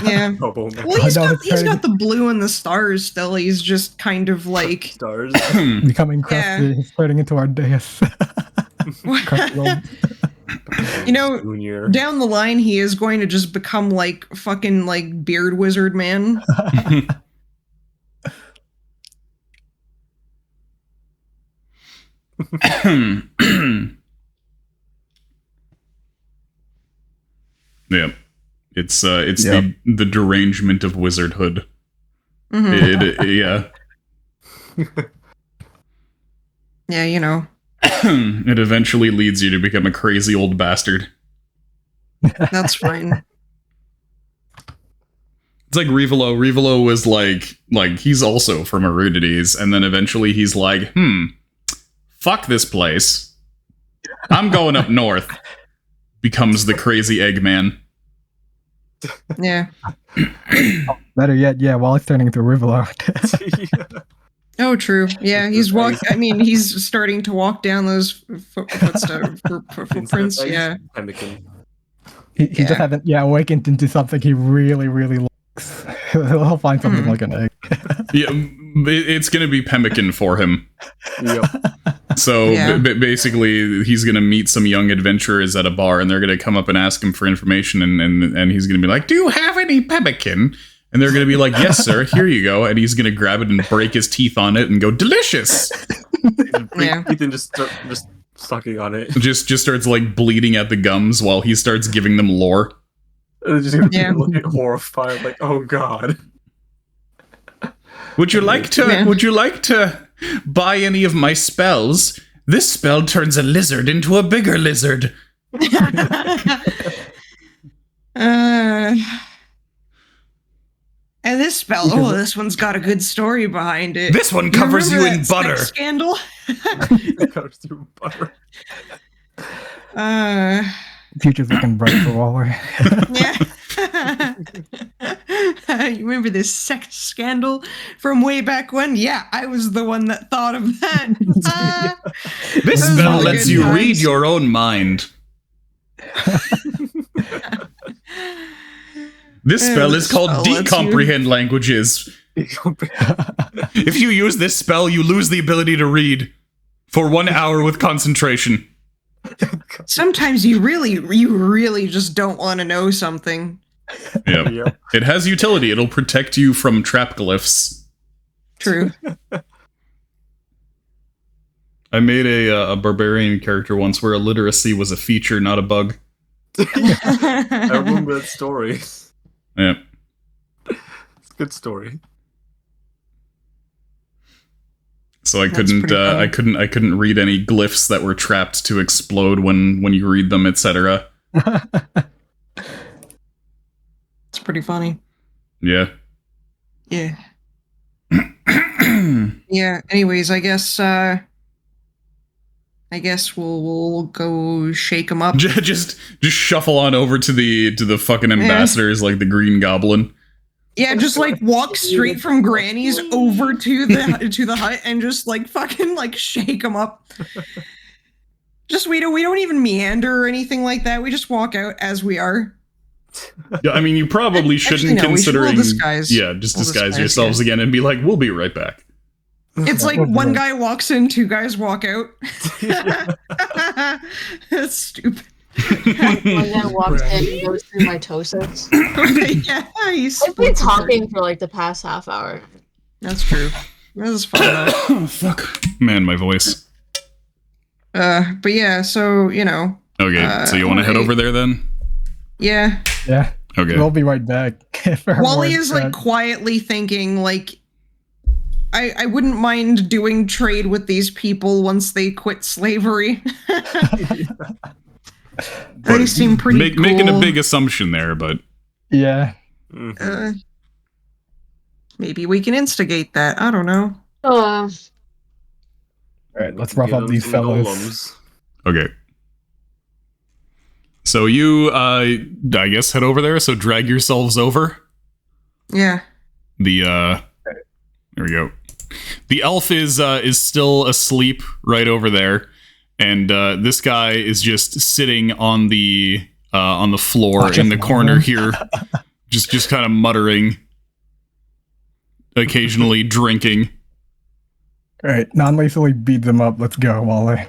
Yeah. Hobo man. Well, he's I know, got it's he's crazy. got the blue and the stars still. He's just kind of like Stars. Becoming crusty, Yeah. he's turning into our dais. Crusty old- You know, Junior. down the line he is going to just become like fucking like beard wizard man. Yeah, it's Yep. the derangement of wizardhood. Mhm. Yeah, Yeah, you know. it eventually leads you to become a crazy old bastard. That's fine. It's like Rivolo. Rivolo was like he's also from Erudities, and then eventually he's like, fuck this place. I'm going up north. Becomes the crazy Eggman. Yeah. Better yet, yeah, Wally's turning into Rivalart. Yeah. Oh, true. Yeah, he's he's starting to walk down those footprints. Yeah. Pemmican. He just Yeah. hasn't awakened into something he really, really likes. He'll find something like an egg. Yeah, it's gonna be pemmican for him. Yep. So Yeah. basically, he's gonna meet some young adventurers at a bar, and they're gonna come up and ask him for information, and he's gonna be like, "Do you have any pemmican?" And they're gonna be like, "Yes, sir. Here you go." And he's gonna grab it and break his teeth on it and go, "Delicious." Yeah. Ethan just sucking on it. Just starts like bleeding at the gums while he starts giving them lore. And just Yeah. looking horrified, like, oh god. Would you like to? Yeah. Would you like to buy any of my spells? This spell turns a lizard into a bigger lizard. And this spell, this one's got a good story behind it. This one covers you remember in that butter. sex scandal. Covers through butter. Future's looking bright for Waller. Yeah. You remember this sex scandal from way back when? Yeah, I was the one that thought of that. This Those spell were lets good you times. read your own mind. This spell is called spell lets you- decomprehend languages. If you use this spell, you lose the ability to read for 1 hour with concentration. Sometimes you really just don't want to know something. Yeah. Yep. It has utility. It'll protect you from trap glyphs. True. I made a barbarian character once where illiteracy was a feature, not a bug. I remember that story. Yeah. It's a good story. So I That's couldn't pretty funny. I couldn't read any glyphs that were trapped to explode when you read them, etc. It's pretty funny. Yeah. Yeah. Yeah. Anyways, I guess we'll go shake them up. just shuffle on over to the fucking ambassadors like the Green Goblin. Yeah, just like walk straight from Granny's over to the hut and just like fucking like shake them up. Just we don't even meander or anything like that. We just walk out as we are. Yeah, I mean, you probably shouldn't Actually, no, considering. we'll disguise. Yeah, just We'll disguise disguise, yourselves again and be like, "We'll be right back." It's like one guy walks in, two guys walk out. That's stupid. One guy walks in and goes through mitosis. Yeah, he's I've been talking for like the past half hour. That's true. That was fun though. Oh, fuck, man, my voice. But yeah, so Okay, so you want to head alright. over there then? yeah. Yeah, Okay. we'll be right back. for Wally more is like chat. quietly thinking like I wouldn't mind doing trade with these people once they quit slavery. They seem pretty cool. Making a big assumption there, but Yeah. Mhm. Maybe we can instigate that. I don't know. All right, let's rough Give up them these some fellows. golems. okay. So you, I guess, head over there. So drag yourselves over. Yeah. There we go. The elf is still asleep right over there, and this guy is just sitting on the floor in the corner here, just kind of muttering, occasionally drinking. All right, non-lethally beat them up. Let's go, Wally.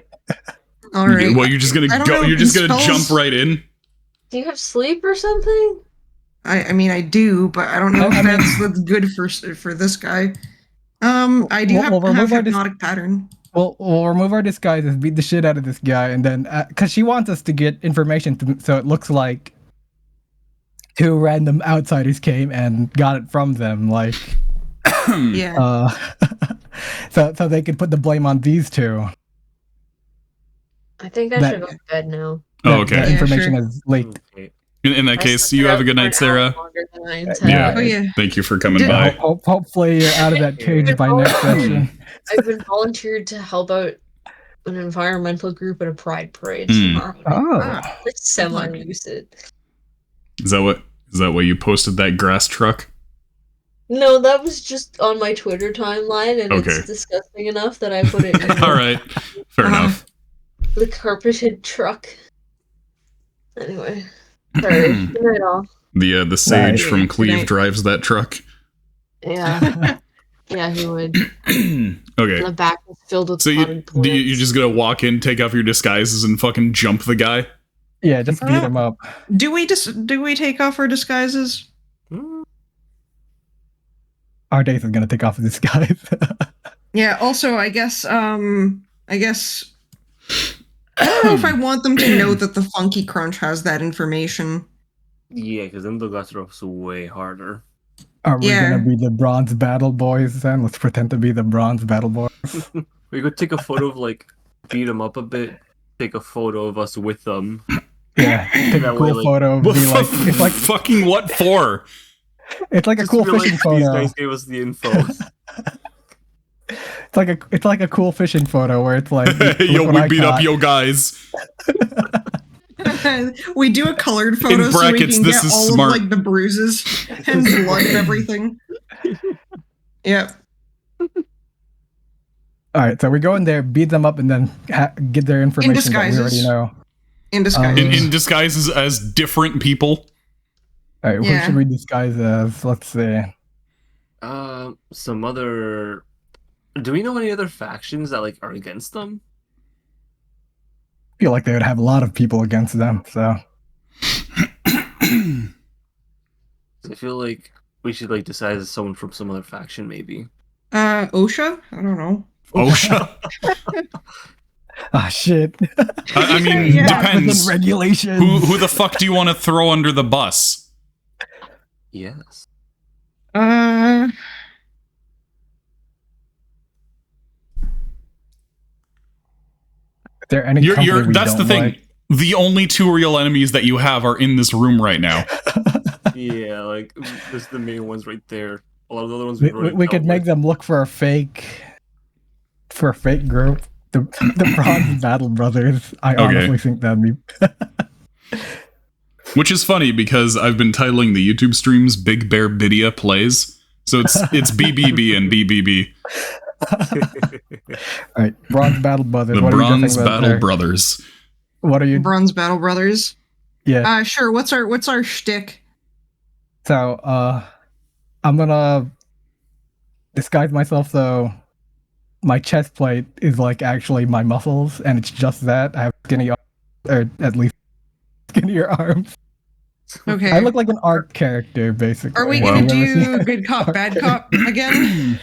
All right. Well, you're just gonna I don't go. know, You're just gonna spells- jump right in. Do you have sleep or something? I mean I do, but I don't know I if mean- that's good for this guy. I do We'll have remove our hypnotic pattern. We'll remove our disguises, beat the shit out of this guy, and then because she wants us to get information, so it looks like two random outsiders came and got it from them, like Yeah. so they could put the blame on these two. I think I That- should go to bed now. Oh, That okay. Yeah, information sure. is leaked. Okay. In that I case, slept you have a out good for night, an hour Sarah. longer than I Yeah. intended. Oh yeah. Thank you for coming Did- by. Hopefully you're out of that cage by next session. I've been volunteered to help out an environmental group at a pride parade Hmm. tomorrow. Oh, Ah. It's semi-lucid. Is that what you posted that grass truck? No, that was just on my Twitter timeline, and Okay. it's disgusting enough that I put it in All right, fair enough. the carpeted truck. Anyway, sorry. Good night, all. The sage Nice. from Cleve Night. drives that truck. Yeah, yeah, he would. And Okay. the back was filled with So potted you plants. just gonna walk in, take off your disguises, and fucking jump the guy? Yeah, just beat him up. Do we take off our disguises? Our days is gonna take off his disguise. Yeah, also I guess I don't know if I want them to know that the Funky Crunch has that information. Yeah, because then they'll got us way harder. Are we Yeah. gonna be the bronze battle boys then? Let's pretend to be the bronze battle boys. We could take a photo of like beat them up a bit. Take a photo of us with them. Yeah, take a That cool way, like- photo. What Be like, the it's like fucking what for? it's like a Just cool be like, fishing These photo. guys gave us the info. It's like a cool fishing photo where it's like Yo, look what we I beat up caught. yo guys. We do a colored photo In so we brackets, can this get is all smart. of like the bruises and blood and everything. Yep. All right, so we go in there, beat them up, and then get their information that we already disguises. know. In disguise. In disguises as different people. All right, who Yeah. should we disguise as? Let's see. Some other. Do we know any other factions that like are against them? I feel like they would have a lot of people against them. So 'Cause I feel like we should like decide as someone from some other faction, maybe. OSHA? I don't know. OSHA. ah shit. I mean, Yeah. depends. Regulations. Who the fuck do you want to throw under the bus? Yes. Is there any company we That's don't the thing. like? The only two real enemies that you have are in this room right now. Yeah, like there's the main ones right there. A lot of the other ones We, we've already we could dealt make with. them look for a fake group. The Bronze Battle Brothers. I Okay. honestly think that'd be Which is funny because I've been titling the YouTube streams Big Bear Bidya Plays. So it's BBB and BBB. all right. Bronze Battle Brothers. The what are you Bronze guessing about Battle there? Brothers. What are you? Bronze Battle Brothers. Yeah. Sure. What's our shtick? So I'm gonna disguise myself so my chest plate is like actually my muscles, and it's just that I have skinny, or at least skinnier arms. Okay. I look like an art character, basically. Are we Well- gonna Have you ever do seen- good cop, bad cop again?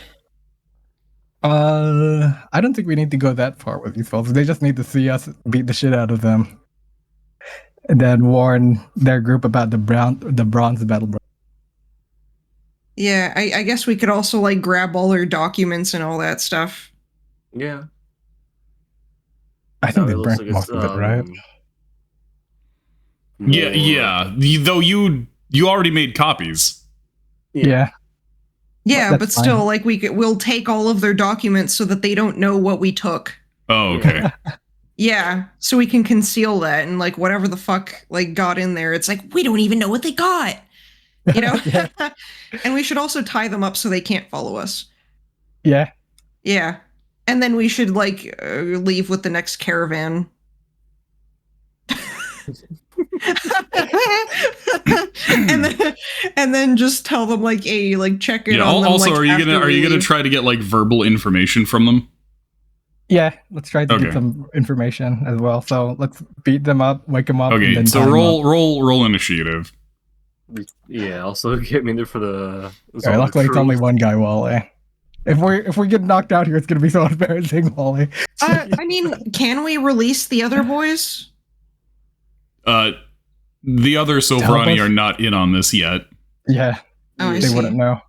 I don't think we need to go that far with these folks. They just need to see us beat the shit out of them, and then warn their group about the Bronze Battle Brothers. Yeah, I guess we could also like grab all their documents and all that stuff. Yeah. I think No, they it looks burnt like most it's, of it, right? Yeah, more- yeah. Though you already made copies. Yeah. Yeah, That's but still, fine. like we'll take all of their documents so that they don't know what we took. Oh, okay. Yeah, so we can conceal that and like whatever the fuck like got in there, it's like we don't even know what they got. You know? Yeah. And we should also tie them up so they can't follow us. Yeah. Yeah. And then we should like leave with the next caravan. and then just tell them like, hey, like check in Yeah. on them. Also, like, are you after gonna we- try to get like verbal information from them? Yeah, let's try to Okay. get some information as well. So let's beat them up, wake them up. and Okay. then So tie 'em up. roll initiative. Yeah, also get me there for the. Alright, luckily it's only one guy, Wally. If we get knocked out here, it's gonna be so embarrassing, Wally. I mean, can we release the other boys? The other help Sovrani us? are not in on this yet. Yeah, Oh, I they see. wouldn't know.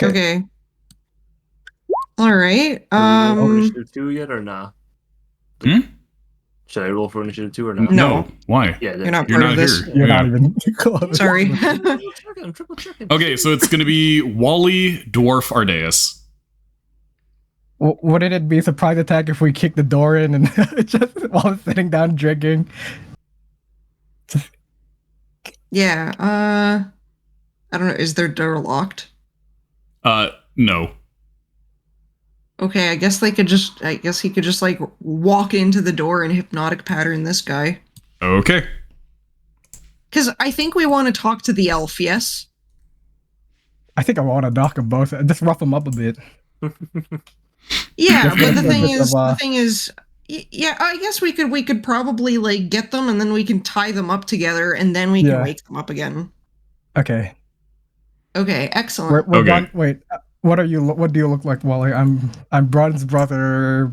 Okay. All right. For initiative 2 yet or not? Hmm? Should I roll for initiative 2 or not? No. Why? Yeah, You're not You're part not of this. here. You're Yeah. not even close. Sorry. I'm triple checking. Okay, so it's gonna be Wally, Dwarf, Ardeus. Wouldn't it be a surprise attack if we kick the door in and just while I'm sitting down drinking? Yeah. I don't know. Is their door locked? No. Okay, I guess he could just like walk into the door and hypnotic pattern this guy. Okay. Because I think we want to talk to the elf, yes? I think I want to knock them both. Just rough them up a bit. Yeah, but the Just thing is, yeah, I guess we could probably like get them and then we can tie them up together and then we can wake them up again. Okay. Okay, excellent. Okay. Wait, what are you? What do you look like, Wally? I'm Bron's brother.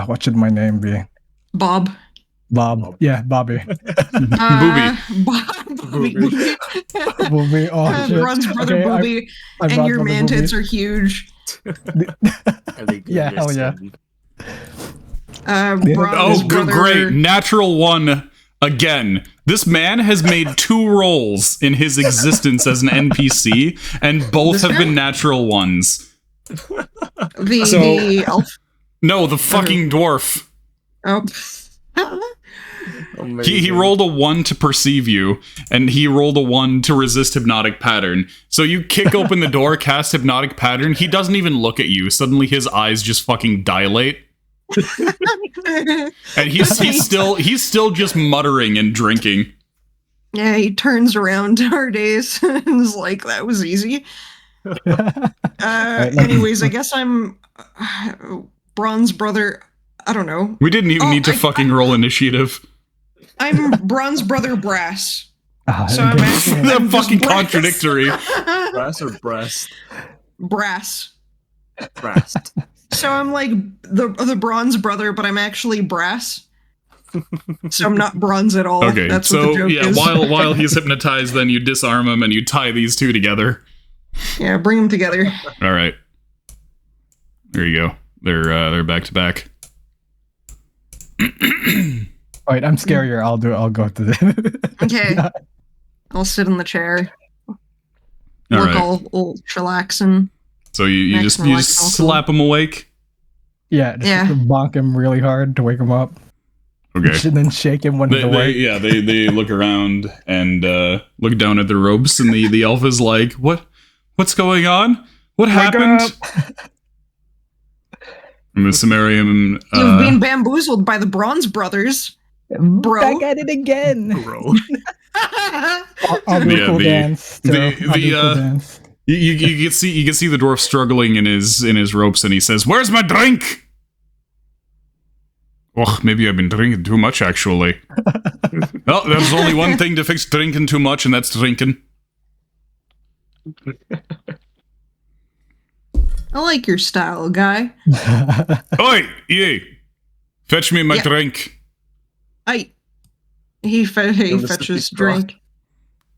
What should my name be? Bob. Bob. Yeah, Bobby. Booby. Bobby. Booby. Oh shit. Bron's brother Okay, Booby. I'm And Bron's your brother mantids Booby. are huge. Yeah, hell yeah. Bron's brother. Great. Natural one again. This man has made 2 roles in his existence as an NPC, and both have been natural ones. The elf. No, the fucking dwarf. Oh. He rolled a 1 to perceive you, and he rolled a 1 to resist hypnotic pattern. So you kick open the door, cast hypnotic pattern. He doesn't even look at you. Suddenly his eyes just fucking dilate. And he's still just muttering and drinking. Yeah, he turns around nowadays and is like, that was easy. Anyways, I guess I'm Bron's brother. I don't know. We didn't even need to fucking roll initiative. I'm Bron's brother Brass. So okay. They're I'm fucking just Brass. contradictory. Brass or breast? Brass. Breast. So I'm like the bronze brother, but I'm actually brass. So I'm not bronze at all. Okay, That's so what the joke yeah, is. while he's hypnotized, then you disarm him and you tie these 2 together. Yeah, bring them together. All right, there you go. They're back to back. Wait, I'm scarier. I'll go to the. Okay. I'll sit in the chair. All Look right. all chillaxing. So you just slap him awake. Yeah, just bonk him really hard to wake him up. Okay. And then shake him when he's awake. They look around and look down at the ropes, and the elf is like, What's going on? What happened?" And the Sumerian You've been bamboozled by the Bronze Brothers, bro. Back at it again. Bro. I'll do a cool dance. Dance. You can see the dwarf struggling in his ropes, and he says, "Where's my drink?" Oh, maybe I've been drinking too much, actually. Well, there's only one thing to fix drinking too much, and that's drinking. I like your style, guy. Oi, ye! Fetch me my drink. He fetches drink.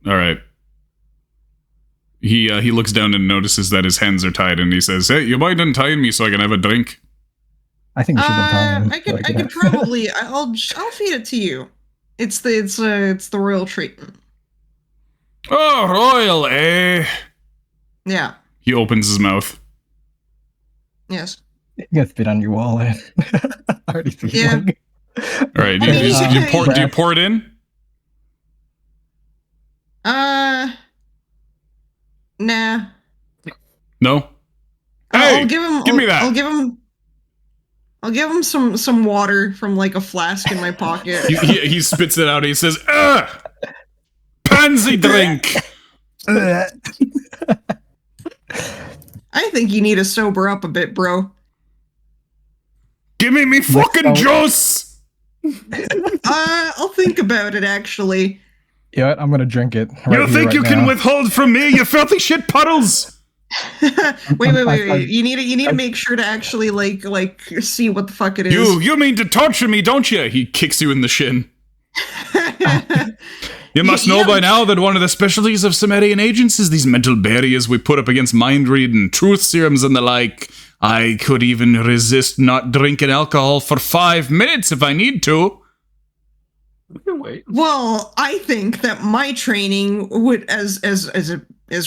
All right. He looks down and notices that his hands are tied, and he says, "Hey, you mind untying me so I can have a drink?" I think we should have I could probably. I'll feed it to you. It's the royal treatment. Oh, royal, eh? Yeah. He opens his mouth. Yes. You got spit on your wallet. Already feeling. All right. I mean, Do you pour it in? Nah. No. Hey, I'll give him. give me that. I'll give him some water from like a flask in my pocket. He spits it out. And he says, "Ugh, pansy drink." I think you need to sober up a bit, bro. Give me fucking juice. I'll think about it, actually. You know what? I'm gonna drink it. You think you can withhold from me, you filthy shit puddles? Wait. You need to make sure to actually like see what the fuck it is. You mean to torture me, don't you? He kicks you in the shin. You must know by now that one of the specialties of Sumerian agents is these mental barriers we put up against mind read and truth serums and the like. I could even resist not drinking alcohol for 5 minutes if I need to. Wait. Well, I think that my training would, as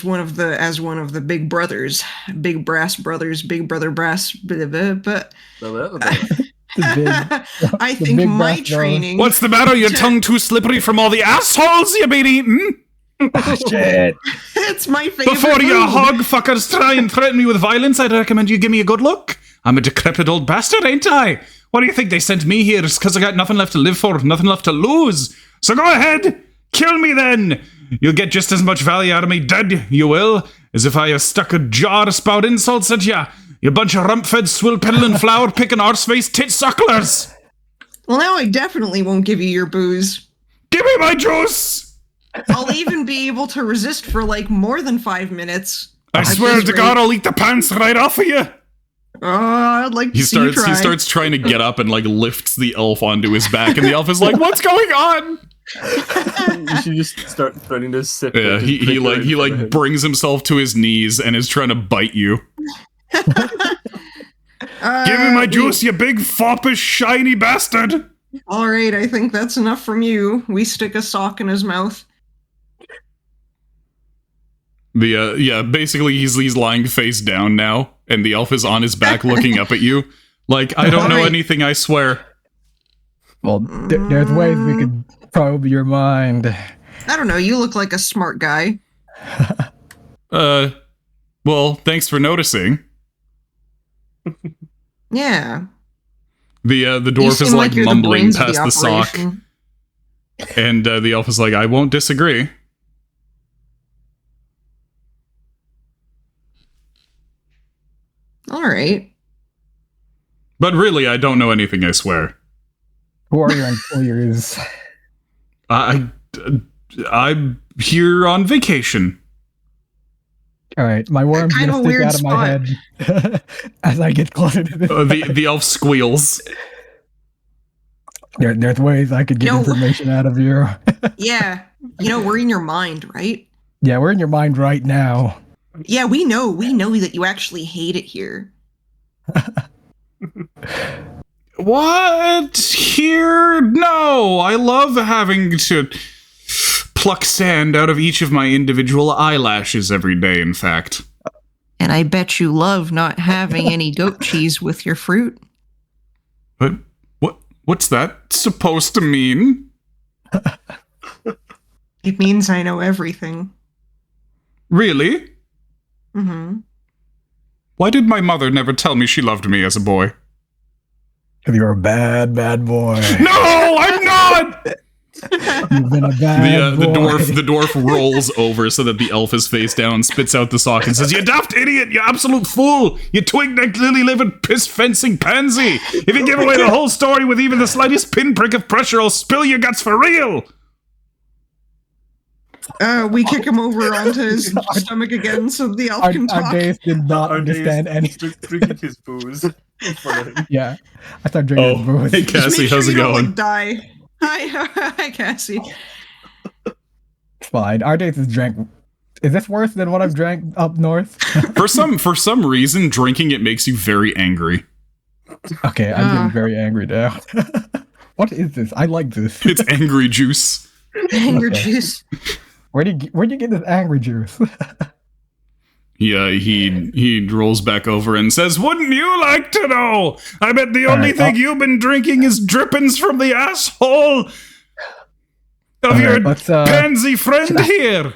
one of the big brothers, big brass brothers, big brother brass, but I think my training. What's the matter? Your tongue too slippery from all the assholes you've been eating? Shit. It's my favorite. Before you food. hog fuckers try and threaten me with violence, I'd recommend you give me a good look. I'm a decrepit old bastard, ain't I? What do you think they sent me here? It's because I got nothing left to live for, nothing left to lose. So go ahead, kill me then. You'll get just as much value out of me dead, you will, as if I stuck a jar to spout insults at ya. You bunch of rump-fed, swill-peddling, flower-picking, arse-faced tit-sucklers. Well, now I definitely won't give you your booze. Give me my juice! I'll even be able to resist for like more than 5 minutes. I At swear this to rate. God, I'll eat the pants right off of you. I'd like to see you try. He starts trying to get up and like lifts the elf onto his back, and the elf is like, "What's going on?" You should just start threatening to sit. Yeah, he brings himself to his knees and is trying to bite you. Give me my juice, you big foppish shiny bastard! All right, I think that's enough from you. We stick a sock in his mouth. Basically he's lying face down now, and the elf is on his back looking up at you. Like, I don't know Alright. anything, I swear. Well, there's ways we could probe your mind. I don't know. You look like a smart guy. Well, thanks for noticing. Yeah. The You dwarf is seem like you're the mumbling brains of past the sock, operation. and the elf is like, I won't disagree. All right. But really, I don't know anything, I swear. Who are your employers? I'm here on vacation. All right, my worm's Kind gonna of a stick weird out of my head as I get closer to this. The elf squeals. There's ways I could get No. information out of you. Yeah. We're in your mind, right? Yeah, we're in your mind right now. Yeah, we know. We know that you actually hate it here. What? Here? No, I love having to pluck sand out of each of my individual eyelashes every day, in fact. And I bet you love not having any goat cheese with your fruit. But what's that supposed to mean? It means I know everything. Really? Mm-hmm. Why did my mother never tell me she loved me as a boy? Because you're a bad, bad boy. No, I'm not! You've been a bad boy. The dwarf rolls over so that the elf is face down, spits out the sock, and says, "You daft idiot! You absolute fool! You twig-necked, lily-livered, piss-fencing pansy! If you give away the whole story with even the slightest pinprick of pressure, I'll spill your guts for real!" We kick him over onto his stomach again so the elf can Our talk. days did not understand any. Just drinking his booze in front of him. Yeah, I started drinking booze. Hey, Just Cassie, make sure how's it you don't, going? like, die. Hi, Cassie. It's fine. Our days is drank. Is this worse than what I've drank up north? For some reason, drinking it makes you very angry. Okay, I'm getting very angry now. What is this? I like this. It's angry juice. Anger Okay. juice. Where'd you get this angry juice? Yeah, he rolls back over and says, "Wouldn't you like to know? I bet the only Alright, thing you've been drinking is drippings from the asshole of your let's, pansy friend here.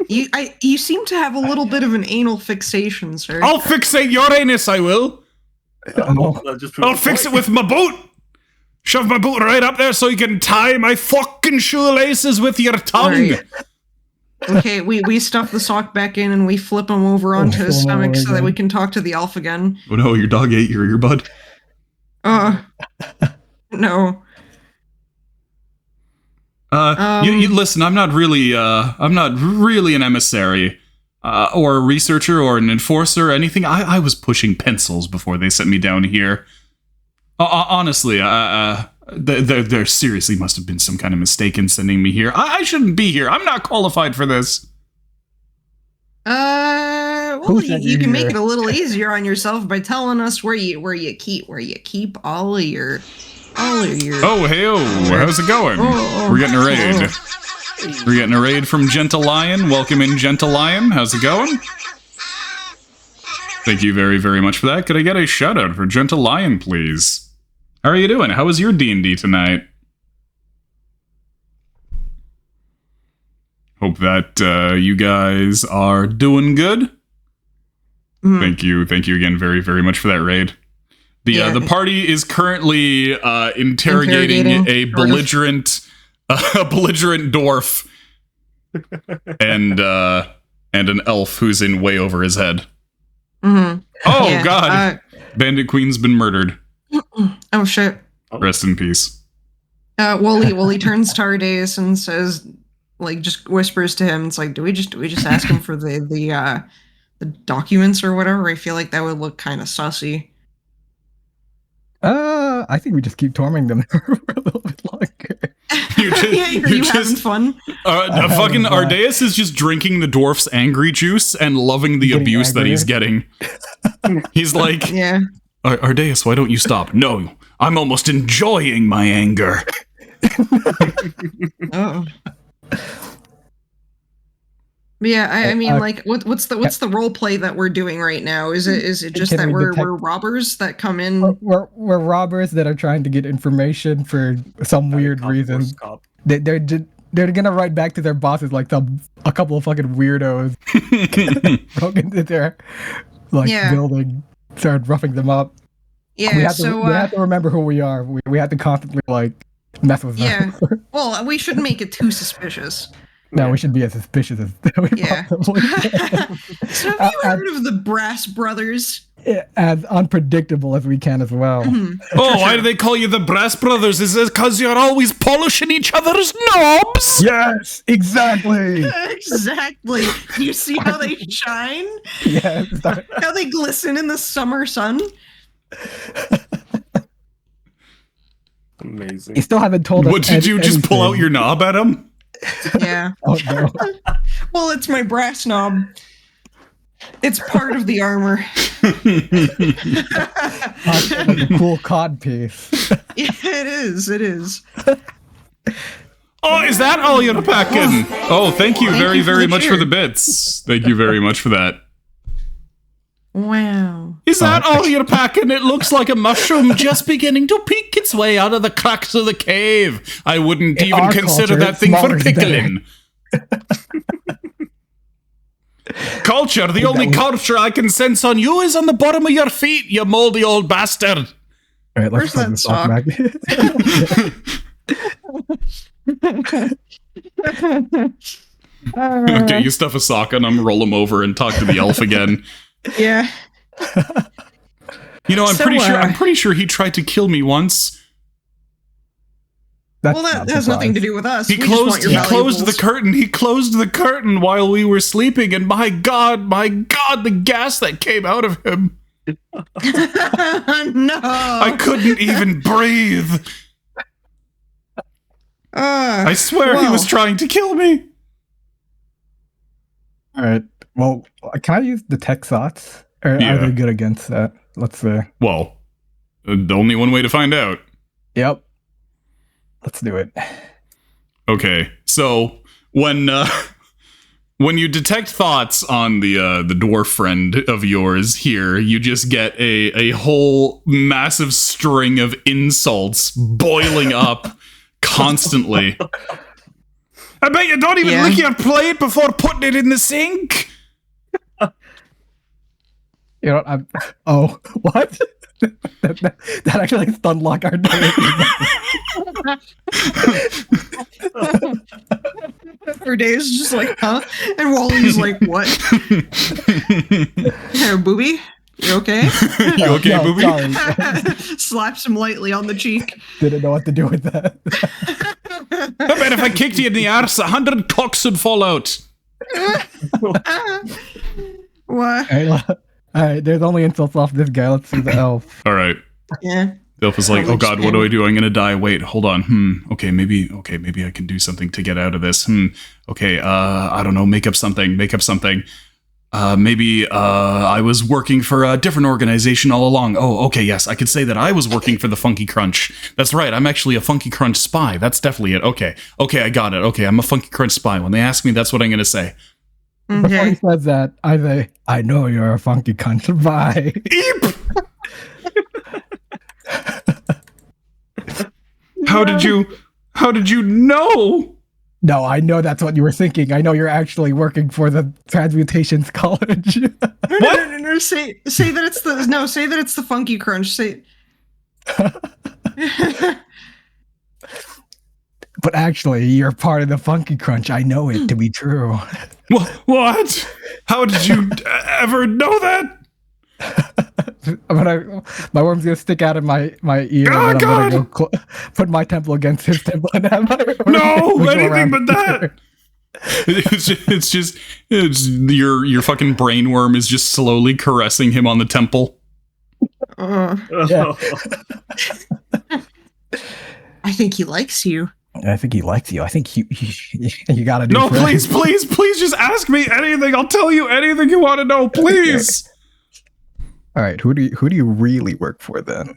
You seem to have a little bit of an anal fixation, sir. I'll fixate your anus, I will. I'll fix it with my boot. Shove my boot right up there so you can tie my fucking shoelaces with your tongue." Alright. Okay, we stuff the sock back in and we flip him over onto his flip him stomach over so that again. we can talk to the elf again. Oh no, your dog ate your earbud. No. You listen, I'm not really an emissary, or a researcher, or an enforcer, or anything. I was pushing pencils before they sent me down here. Honestly, there seriously must have been some kind of mistake in sending me here. I shouldn't be here. I'm not qualified for this. Well, Who sent you you can make here? it a little easier on yourself by telling us where you keep all of your. Oh, hey, how's it going? Oh, We're getting a raid. We're getting a raid from Gentle Lion. Welcome in, Gentle Lion. How's it going? Thank you very, very much for that. Could I get a shout out for Gentle Lion, please? How are you doing? How was your D&D tonight? Hope that you guys are doing good. Thank you again very, very much for that raid. The party is currently interrogating a belligerent dwarf and an elf who's in way over his head. Mm-hmm. Oh God! Bandit Queen's been murdered. Oh shit! Rest in peace. Wooly turns to Ardeus and says, like, just whispers to him. It's like, do we just ask him for the documents or whatever? I feel like that would look kind of sussy. I think we just keep tormenting them for a little bit longer. You're having fun. Fucking Ardeus is just drinking the dwarf's angry juice and loving the abuse that he's getting. He's like, yeah. Ardeus, why don't you stop? No, I'm almost enjoying my anger. Oh. Yeah, I mean, like, what's the role play that we're doing right now? Is it just that we're robbers that come in? We're robbers that are trying to get information for some weird reason. They're gonna write back to their bosses like a couple of fucking weirdos broke into their building, started roughing them up. Yeah, we have to remember who we are. We have to constantly mess with them. Yeah. Well, we shouldn't make it too suspicious. No, we should be as suspicious as we possibly can. So have you heard of the Brass Brothers? As unpredictable as we can as well. Oh, why do they call you the Brass Brothers? Is it because you're always polishing each other's knobs? Yes, exactly. Exactly. You see how they shine? Yes. How they glisten in the summer sun? Amazing. You still haven't told us. What did you just pull out your knob at him? Yeah. Oh, no. Well, it's my brass knob. It's part of the armor. Like a cool cod piece. Yeah, it is. Oh, is that all you're packing? Oh, thank you very, very much for the bits. Thank you very much for that. Wow. Is that all you're packing? It looks like a mushroom just beginning to peek its way out of the cracks of the cave. I wouldn't even consider that thing for pickling. Culture, the only culture I can sense on you is on the bottom of your feet, you moldy old bastard. All right, let's Where's that sock? Okay, you stuff a sock and I'm roll him over and talk to the elf again. Yeah. You know, I'm pretty sure he tried to kill me once. Well, that has nothing to do with us. He closed the curtain. He closed the curtain while we were sleeping, and my God, the gas that came out of him. No. I couldn't even breathe. I swear he was trying to kill me. All right. Well, can I use detect thoughts? Or are they good against that? Let's see. Well, only one way to find out. Yep. Let's do it. Okay, so when you detect thoughts on the dwarf friend of yours here, you just get a whole massive string of insults boiling up constantly. I bet you don't even lick your plate before putting it in the sink. You know, what? that actually stun lock our day. For days, just like, huh? And Wally's like, what? Hey, booby? You okay? You okay, no, booby? Slaps him lightly on the cheek. Didn't know what to do with that. I bet if I kicked you in the arse, 100 cocks would fall out. What? All right, there's only insults off this guy. Let's see the elf. All right. Yeah. The elf is like, oh God, what do I do? I'm gonna die. Wait, hold on. Okay, maybe I can do something to get out of this. Okay, I don't know, make up something. Maybe I was working for a different organization all along. Oh, okay, yes, I could say that I was working for the Funky Crunch. That's right, I'm actually a Funky Crunch spy. That's definitely it. Okay, I got it. Okay, I'm a Funky Crunch spy. When they ask me, that's what I'm gonna say. Before he says that, I say, I know you're a Funky Crunch spy. Eep! How did you know? No, I know that's what you were thinking. I know you're actually working for the Transmutations College. No. Say that it's the Say that it's the Funky Crunch. Say. But actually, you're part of the Funky Crunch. I know it to be true. What? How did you ever know that? My worm's gonna stick out of my ear, Oh, and then I'm gonna God. go put my temple against his temple, and have No, anything but that. It's your fucking brain worm is just slowly caressing him on the temple. Yeah. I think he likes you. I think he likes you. I think you gotta do. No, friends. please, just ask me anything. I'll tell you anything you want to know, please. All right, who do you really work for then?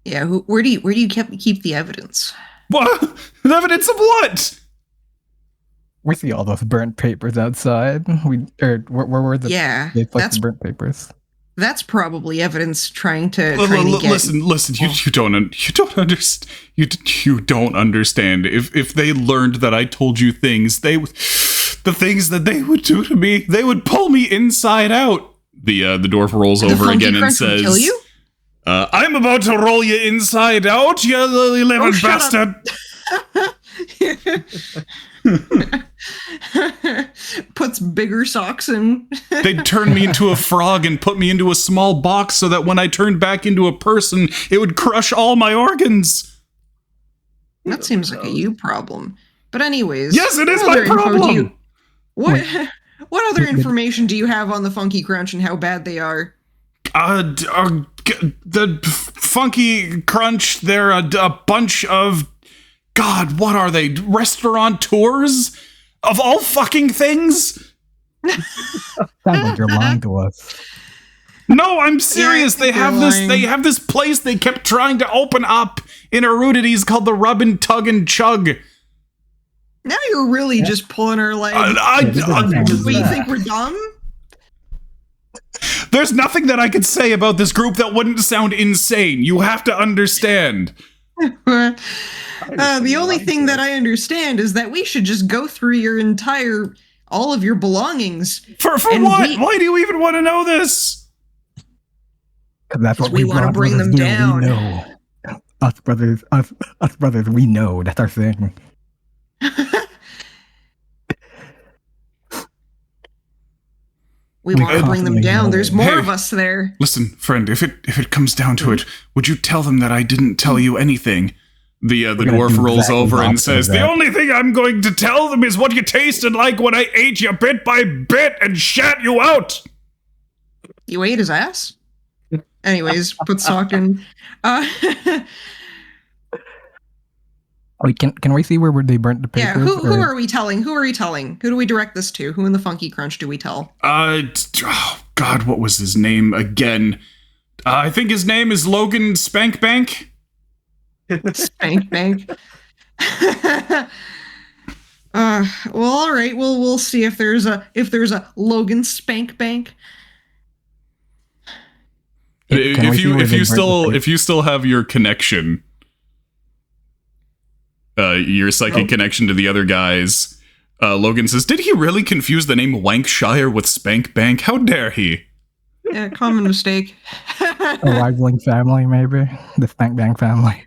Yeah. Where do you keep the evidence? What? Evidence of what? We see all those burnt papers outside. Where were the they put the burnt papers? That's probably evidence trying to get. Listen. You don't understand. You don't understand. If they learned that I told you things, the things that they would do to me, they would pull me inside out. The dwarf rolls over again and says, kill you? "I'm about to roll you inside out, you little bastard." Puts bigger socks in. They'd turn me into a frog and put me into a small box so that when I turned back into a person, it would crush all my organs. That seems like a you problem. But anyways, Yes, it is my problem. What other information do you have on the Funky Crunch and how bad they are? The Funky Crunch, they're a bunch of... God, what are they? Restaurateurs? Of all fucking things? Sounds like you're lying to us. No, I'm serious. Yeah, They have this place they kept trying to open up in Erudities called the Rub and Tug and Chug. Now you're really just pulling our leg. What, you think we're dumb? There's nothing that I could say about this group that wouldn't sound insane. You have to understand. The only thing that I understand is that we should just go through all of your belongings. For what? Why do you even want to know this? That's what we want to bring them down. We know. Us brothers, we know. That's our thing. We want to bring them down. There's more of us there. Listen, friend, if it comes down to it, would you tell them that I didn't tell you anything? The dwarf rolls over and says, "The only thing I'm going to tell them is what you tasted like when I ate you bit by bit and shat you out." You ate his ass? Anyways, put sock in. Wait, can we see where they burnt the papers? Yeah, who are we telling? Who are we telling? Who do we direct this to? Who in the Funky Crunch do we tell? Oh, God, what was his name again? I think his name is Logan Spankbank. Spankbank. Well, all right. We'll see if there's a Logan Spankbank. If you still have your connection, your psychic connection to the other guys, Logan says, "Did he really confuse the name Wankshire with Spankbank? How dare he?" Yeah, common mistake. A rivaling family, maybe the Spankbank family.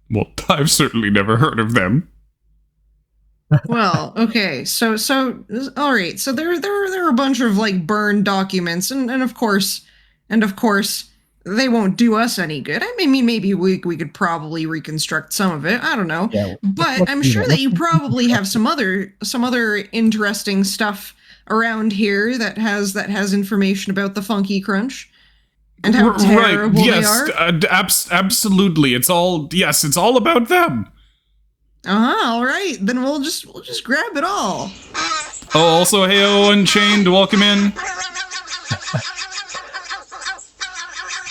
Well, I've certainly never heard of them. Well, okay, so all right, so there are a bunch of like burned documents, and of course, they won't do us any good. I mean, maybe we could probably reconstruct some of it. I don't know, Yeah, but I'm sure that you probably have some other interesting stuff around here that has information about the Funky Crunch and how terrible they are. Absolutely. It's all about them. All right, then we'll just grab it all. Oh, also, heyo, Unchained, welcome in.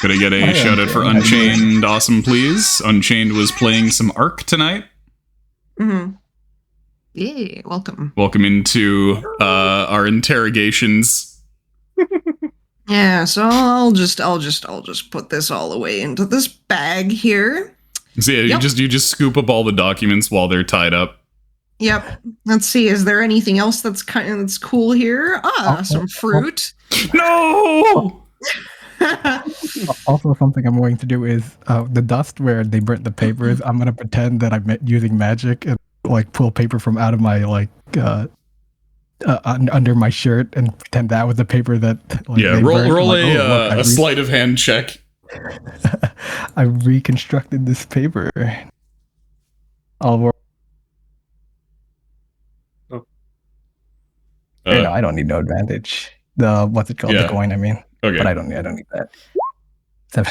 Could I get a shout out for Unchained? Awesome, please. Unchained was playing some Ark tonight. Mm-hmm. Yeah, welcome. Welcome into our interrogations. Yeah, so I'll just put this all away into this bag here. So yeah, Yep. you just scoop up all the documents while they're tied up. Yep. Let's see. Is there anything else that's that's cool here? Some fruit. No. Also, something I'm going to do is the dust where they burnt the papers. I'm gonna pretend that I'm using magic and like pull paper from out of my under my shirt and pretend that was the paper that like, Yeah, they burnt. roll Like, look, a sleight of hand check. I reconstructed this paper. I'll no, I don't need no advantage. The what's it called? Yeah. The coin, I mean. Okay. But I don't need that.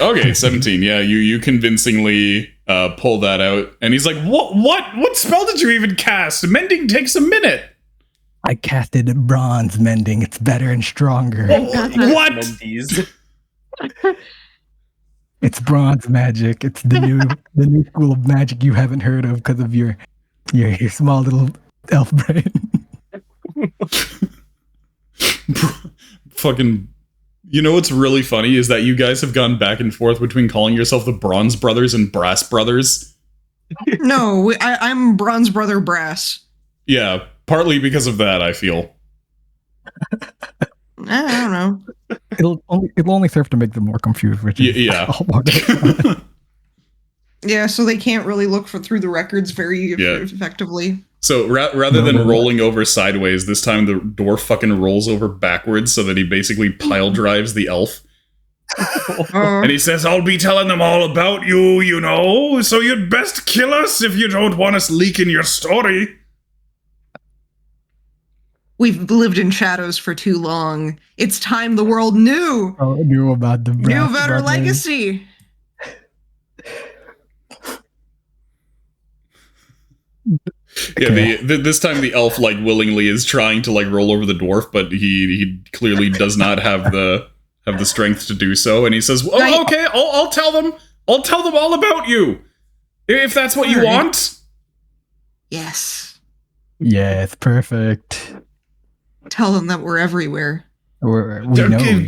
Okay, 17. Yeah, you convincingly pull that out, and he's like, What spell did you even cast? Mending takes a minute." I casted bronze mending. It's better and stronger. What? Mendees. It's bronze magic. It's the new school of magic you haven't heard of because of your small little elf brain. Fucking. You know what's really funny is that you guys have gone back and forth between calling yourself the Bronze Brothers and Brass Brothers. No, I'm Bronze Brother Brass. Yeah, partly because of that, I feel. I don't know. It'll only serve to make them more confused, which is Yeah. all part of it. Yeah, so they can't really look through the records very Yeah. effectively. So rather No, than no, no. rolling over sideways, this time the dwarf fucking rolls over backwards so that he basically pile drives the elf. And he says, "I'll be telling them all about you, you know, so you'd best kill us if you don't want us leaking your story." We've lived in shadows for too long. It's time the world knew. I knew about the Knew Brass about our Brothers. legacy. Yeah, Okay. this time the elf like willingly is trying to like roll over the dwarf, but he clearly does not have the strength to do so, and he says, "Oh, Right. okay, I'll tell them. I'll tell them all about you, if that's what you Alright. want." Yes. Yes, perfect. Tell them that we're everywhere. We know.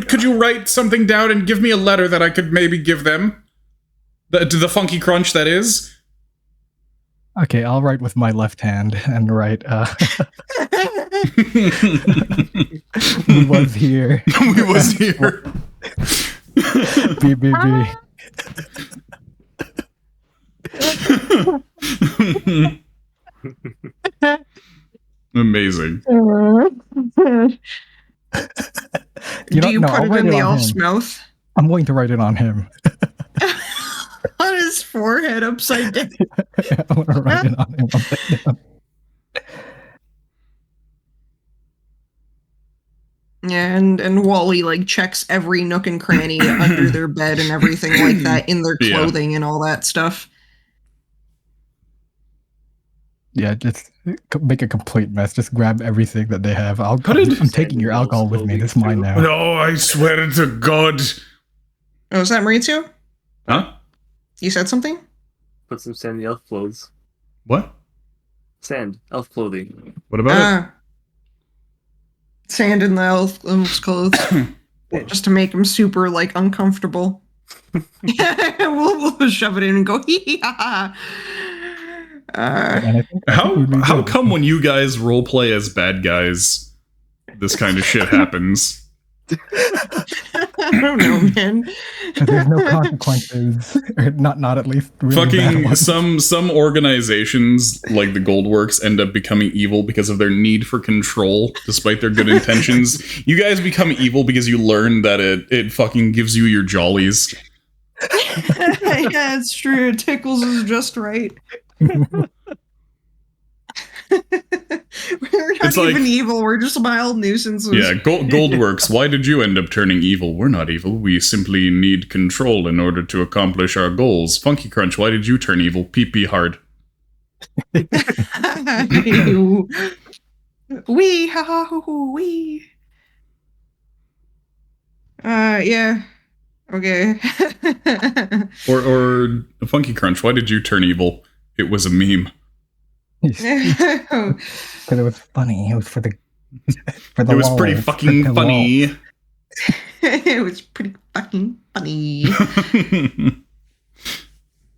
Could you write something down and give me a letter that I could maybe give them? The Funky Crunch, that is. Okay, I'll write with my left hand and write. We was here. We was here. BBB. Amazing. You Do you I'll put it write in the on elf's him. mouth? I'm going to write it on him. On his forehead upside down. I want to write it on him. upside down. Yeah, and Wally like checks every nook and cranny under their bed and everything like that in their Yeah. clothing and all that stuff. Yeah, just make a complete mess. Just grab everything that they have. I'm did- taking your alcohol with me. This is mine now. No, I swear to God. Oh, is that Maurizio? Huh? You said something? Put some sand in the elf clothes. What? Sand, elf clothing. What about it? Sand in the elf's clothes. Just to make him super like uncomfortable. we'll shove it in and go hee ha ha. And I think we'd be How good. come when you guys roleplay as bad guys, this kind of shit happens? I don't know, man. 'Cause there's no consequences, or not at least really bad Fucking ones. some organizations like the Goldworks end up becoming evil because of their need for control, despite their good intentions. You guys become evil because you learn that it fucking gives you your jollies. Yeah, it's true. It tickles us just right. We're not It's like- even evil. We're just mild nuisances. Yeah, Goldworks, why did you end up turning evil? We're not evil. We simply need control in order to accomplish our goals. Funky Crunch, why did you turn evil? Pee hard. Wee ha ha hoo hoo wee. Yeah. Okay. Or Funky Crunch, why did you turn evil? It was a meme. Because it was funny. It was for the It was lol, pretty for fucking the funny. It was pretty fucking funny.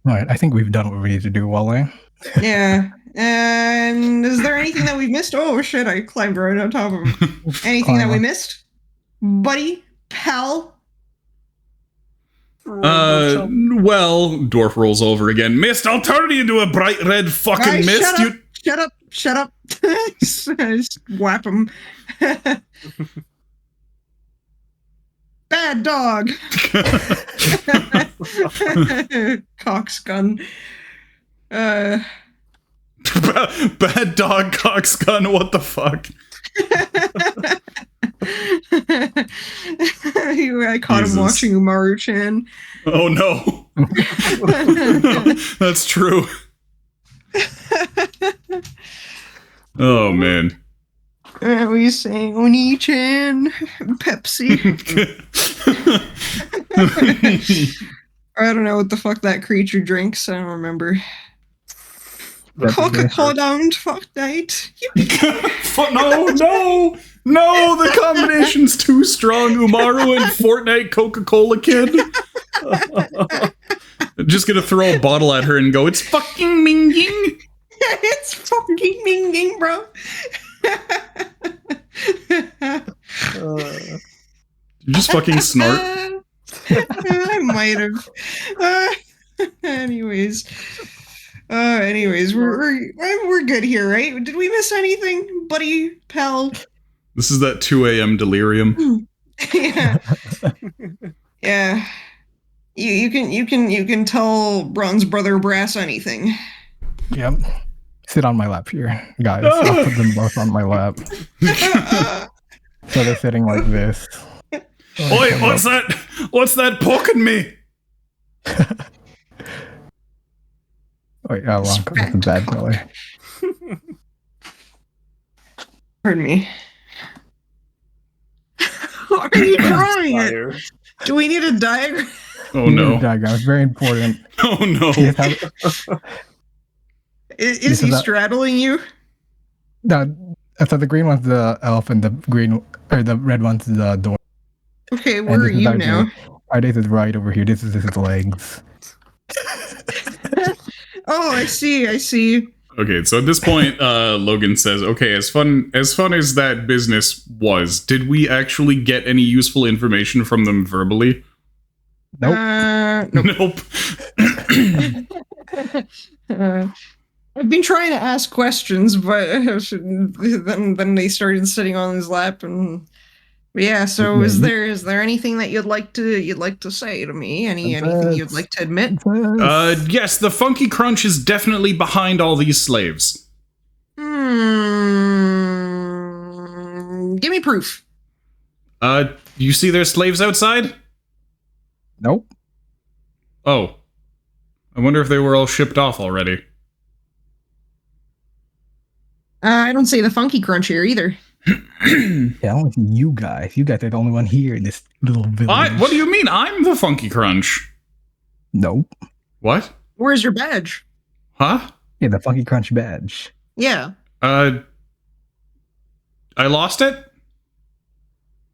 Right, I think we've done what we need to do, Wale. Yeah. And is there anything that we missed? Oh shit! I climbed right on top of him. Anything that we missed, buddy, pal? Well, Dwarf rolls over again. Mist, I'll turn you into a bright red fucking Guys, mist. Shut up. Just whap him. Bad dog. Coxgun. Bad dog, coxgun, what the fuck? I caught Jesus. him watching Umaru-chan. Oh no. That's true. Oh man. We saying Oni-chan, Pepsi. I don't know what the fuck that creature drinks. I don't remember. Coca-Cola down Fortnite. No, the combination's too strong. Umaru and Fortnite Coca-Cola kid. Just gonna throw a bottle at her and go, it's fucking minging. It's fucking minging, bro. You just fucking snort. I might have. Anyways, we're good here, right? Did we miss anything, buddy, pal? This is that 2 a.m. delirium. Yeah, yeah. You can tell Bronze Brother Brass anything. Yep. Sit on my lap here, guys. I'll put them both on my lap. So they're sitting like this. Oi, what's that? What's that poking me? Wait, oh, wrong. That's a bad color. Pardon me. Why are you drawing it? Fire. Do we need a diagram? Oh no. Diagram is very important. Oh no. See how- Is he straddling you? No, so the green one's the elf, and the red one's the door. Okay, where are you now? This is right over here. This is his legs. Oh, I see. Okay, so at this point, Logan says, "Okay, as fun as that business was, did we actually get any useful information from them verbally?" Nope. Nope. I've been trying to ask questions, but then they started sitting on his lap, and yeah. So is there anything that you'd like to say to me? Anything you'd like to admit? Yes, the Funky Crunch is definitely behind all these slaves. Give me proof. You see their slaves outside? Nope. Oh. I wonder if they were all shipped off already. I don't see the Funky Crunch here either. Yeah, I only see you guys. You guys are the only one here in this little village. What do you mean? I'm the Funky Crunch. Nope. What? Where's your badge? Huh? Yeah, the Funky Crunch badge. Yeah. I lost it?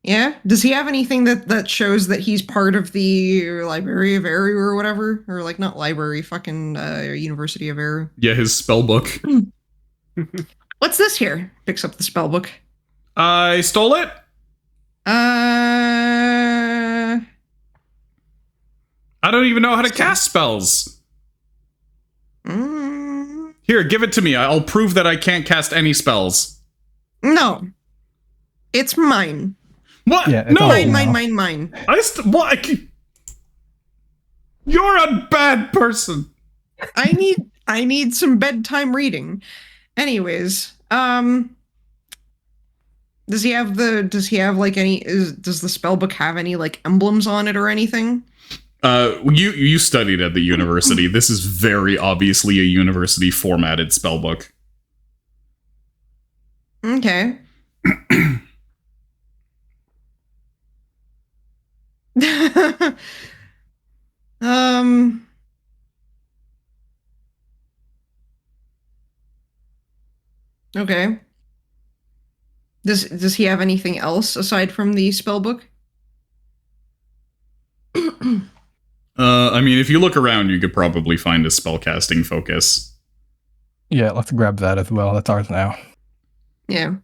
Yeah? Does he have anything that shows that he's part of the Library of Eru or whatever? Or like not library, fucking University of Eru. Yeah, his spell book. What's this here? Picks up the spell book. I stole it? Uh I don't even know how to cast spells. Here, give it to me. I'll prove that I can't cast any spells. No. It's mine. What? Yeah, it's no. all Mine. What? You're a bad person. I need some bedtime reading. Anyways, does he have like any does the spell book have any like emblems on it or anything? You studied at the university. This is very obviously a university formatted spell book. Okay. Okay. Does he have anything else aside from the spell book? I I mean, if you look around, you could probably find a spellcasting focus. Yeah, let's grab that as well. That's ours now. Yeah.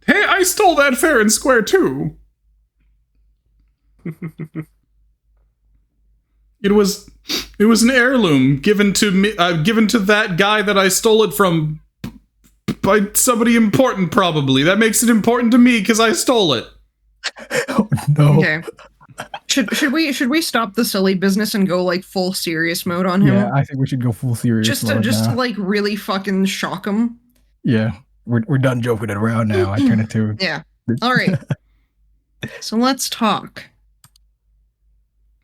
Hey, I stole that fair and square too. It was an heirloom given to me, given to that guy that I stole it from by somebody important, probably. That makes it important to me because I stole it. Oh no. Okay. Should we stop the silly business and go like full serious mode on him? Yeah, I think we should go full serious. Just to like really fucking shock him. Yeah, we're done joking around now. I turn it to. Yeah. All right. So let's talk.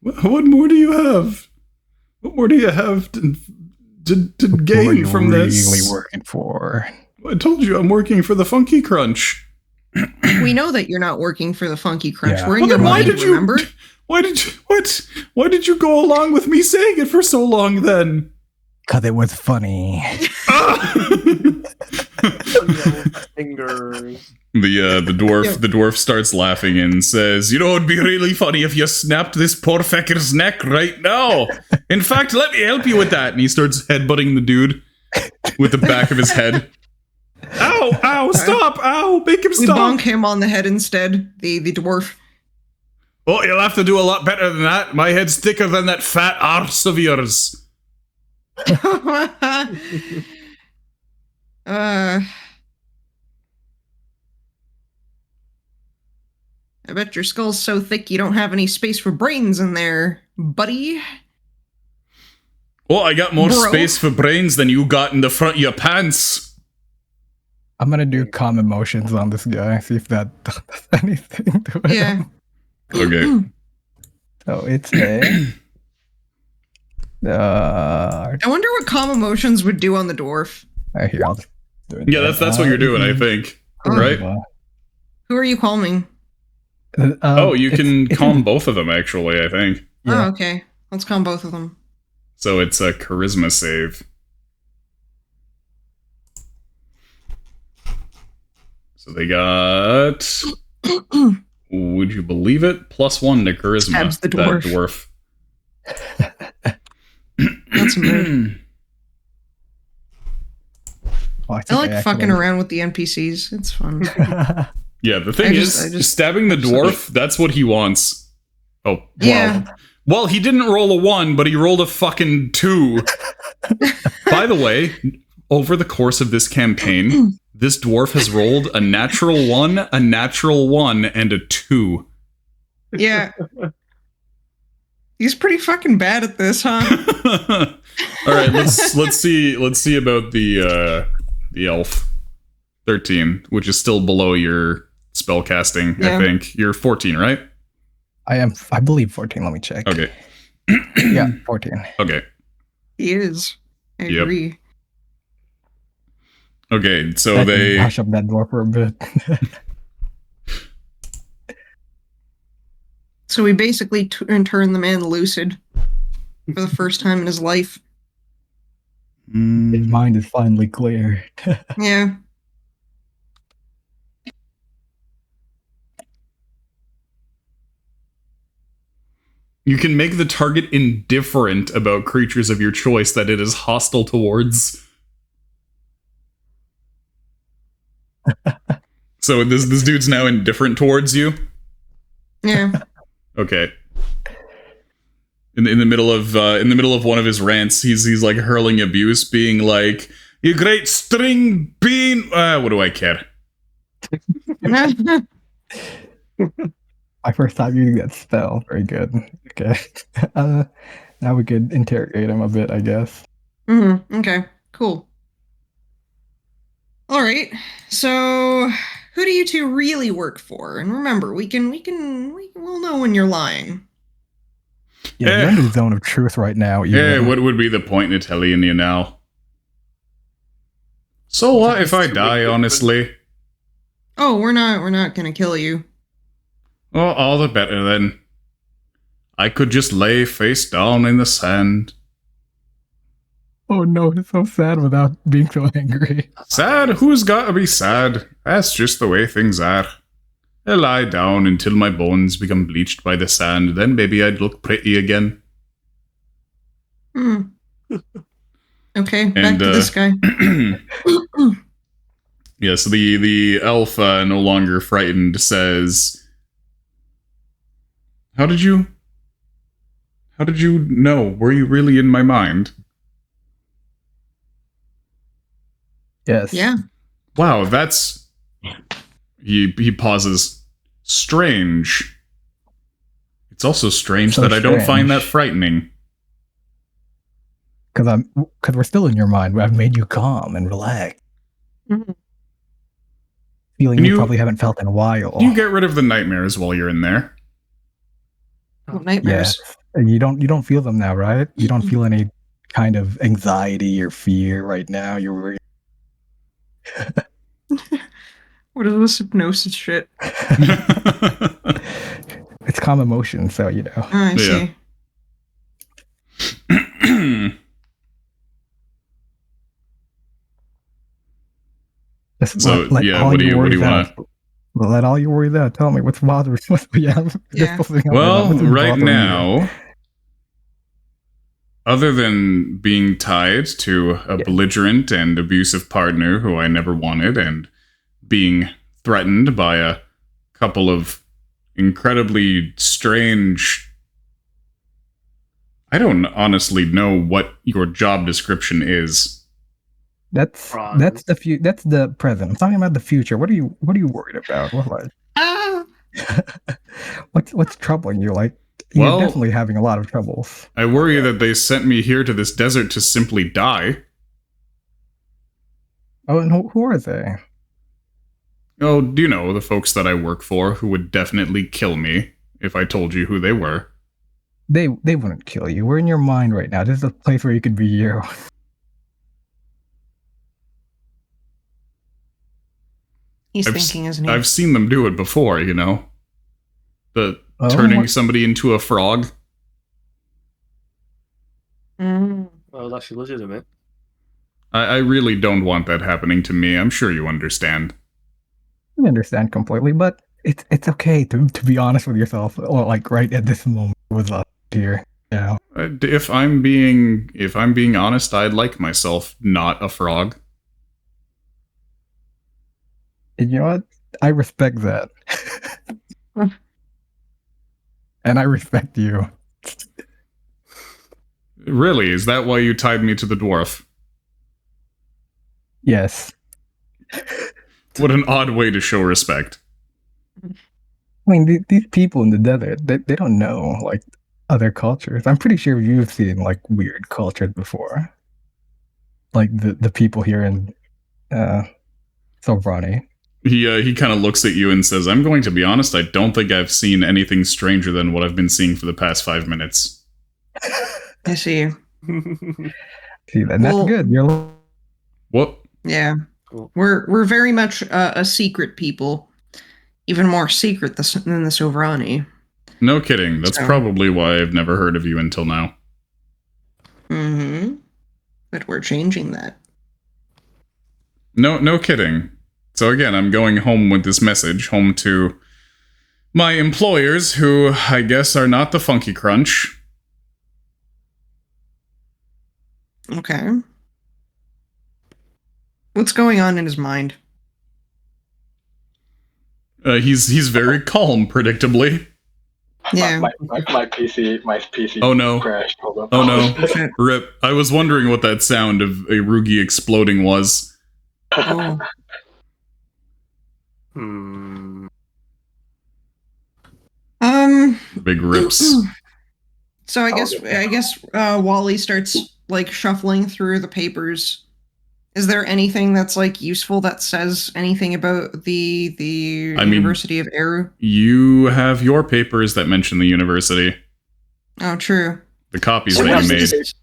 What more do you have? What more do you have to gain from this? Really working for? I told you I'm working for the Funky Crunch. We know that you're not working for the Funky Crunch. Yeah. We're in your mind, remember? Why did you go along with me saying it for so long then? Because it was funny. Fingers. The dwarf starts laughing and says, "You know, it'd be really funny if you snapped this poor fecker's neck right now. In fact, let me help you with that." And he starts headbutting the dude with the back of his head. Ow! Ow! Stop! Ow! Make him We stop! bonk him on the head instead. The dwarf. Oh, you'll have to do a lot better than that. My head's thicker than that fat arse of yours. I bet your skull's so thick you don't have any space for brains in there, buddy. Oh, I got more Bro. space for brains than you got in the front of your pants. I'm gonna do calm emotions on this guy. See if that does anything to it. Yeah. Okay. So it's a. I wonder what calm emotions would do on the dwarf. Here, I'll just do it. Yeah, that's what you're doing, I think. Right? Who are you calming? Oh, you can it's calm both of them, actually, I think. Yeah. Oh, okay. Let's calm both of them. So it's a charisma save. So they got... would you believe it? +1 to charisma. Stabs the dwarf. That's weird. Oh, I like fucking around with the NPCs. It's fun. Yeah, the thing is, stabbing the dwarf, that's what he wants. Oh, wow. Yeah. Well, he didn't roll a 1, but he rolled a fucking 2. By the way, over the course of this campaign, this dwarf has rolled a natural 1, a natural 1, and a 2. Yeah. He's pretty fucking bad at this, huh? All right, let's see about the elf. 13, which is still below your spellcasting, Yeah. I think. You're 14, right? I believe 14. Let me check. Okay. Yeah, 14. Okay. He is. I Yep. agree. Okay, so I can they... hush up that dwarf for a bit. So we basically turn the man lucid for the first time in his life. His mind is finally clear. Yeah. You can make the target indifferent about creatures of your choice that it is hostile towards. So this dude's now indifferent towards you? Yeah. Okay. In the middle of one of his rants, he's like hurling abuse, being like, "You great string bean." What do I care? My first time using that spell. Very good. Okay. Now we could interrogate him a bit, I guess. Okay. Cool. All right. So, who do you two really work for? And remember, we'll know when you're lying. Yeah, you're in the zone of truth right now. Yeah, what would be the point in telling you now? So what if I die, honestly? Oh, we're not gonna kill you. Oh, all the better then. I could just lay face down in the sand. Oh no, it's so sad without being so angry. Sad? Who's gotta be sad? That's just the way things are. I lie down until my bones become bleached by the sand, then maybe I'd look pretty again. Hmm. Okay, back And to this guy. yeah, so the elf, no longer frightened, says, How did you know? Were you really in my mind? Yes. Yeah. Wow, that's... He pauses. Strange. It's also strange So that I don't find that strange. frightening. Because we're still in your mind. I've made you calm and relax. Mhm. Feeling Can you you- probably haven't felt in a while. You get rid of the nightmares while you're in there. What nightmares? Yes. You don't feel them now, right? You don't feel any kind of anxiety or fear right now. You're What is this hypnosis shit? it's calm emotion, so you know. Oh, I Yeah. see. Just So, let yeah, all what do your you worries wanna- out. Let all your worries out. Tell me what's bothering. Yeah. Well, what's right bothering you? now, other than being tied to a Yeah. belligerent and abusive partner who I never wanted, and being threatened by a couple of incredibly strange... I don't honestly know what your job description is. That's Bronze. that's the present. I'm talking about the future. What are you worried about? Ah! What's troubling you? Like you're Well- definitely having a lot of troubles. I worry that they sent me here to this desert to simply die. Oh, and who are they? Oh, do you know the folks that I work for who would definitely kill me if I told you who they were? They wouldn't kill you. We're in your mind right now. This is a place where you could be you. He's I've thinking, isn't he? I've seen them do it before, you know? The Oh, turning what- somebody into a frog. Mm. Well, that's actually legitimate. I really don't want that happening to me. I'm sure you understand. I understand completely, but it's okay to be honest with yourself. Or like right at this moment with us here. You know, If I'm being honest, I'd like myself not a frog. and you know what? I respect that, and I respect you. Really, is that why you tied me to the dwarf? Yes. What an odd way to show respect. I mean, these people in the desert, they don't know like other cultures. I'm pretty sure you've seen like weird cultures before, like the people here in Sovrani. He kind of looks at you and says, I'm going to be honest, I don't think I've seen anything stranger than what I've been seeing for the past 5 minutes. I see. See, that's Well- good. You're What? Yeah. Cool. We're very much a secret people. Even more secret than the Sovrani. No kidding. That's So- probably why I've never heard of you until now. Mm-hmm. But we're changing that. No kidding. So again, I'm going home with this message, home to my employers, who I guess are not the Funky Crunch. Okay. What's going on in his mind? He's very calm, predictably. Yeah. My PC Oh no. crashed. Hold on. Oh no. Shit. Rip. I was wondering what that sound of a Rugi exploding was. Oh. Hmm. Big rips. So I I'll guess get there. Wally starts like shuffling through the papers. Is there anything that's like useful that says anything about the I mean- University of Eru? You have your papers that mention the university. Oh, true. The copies So that what's you made. this-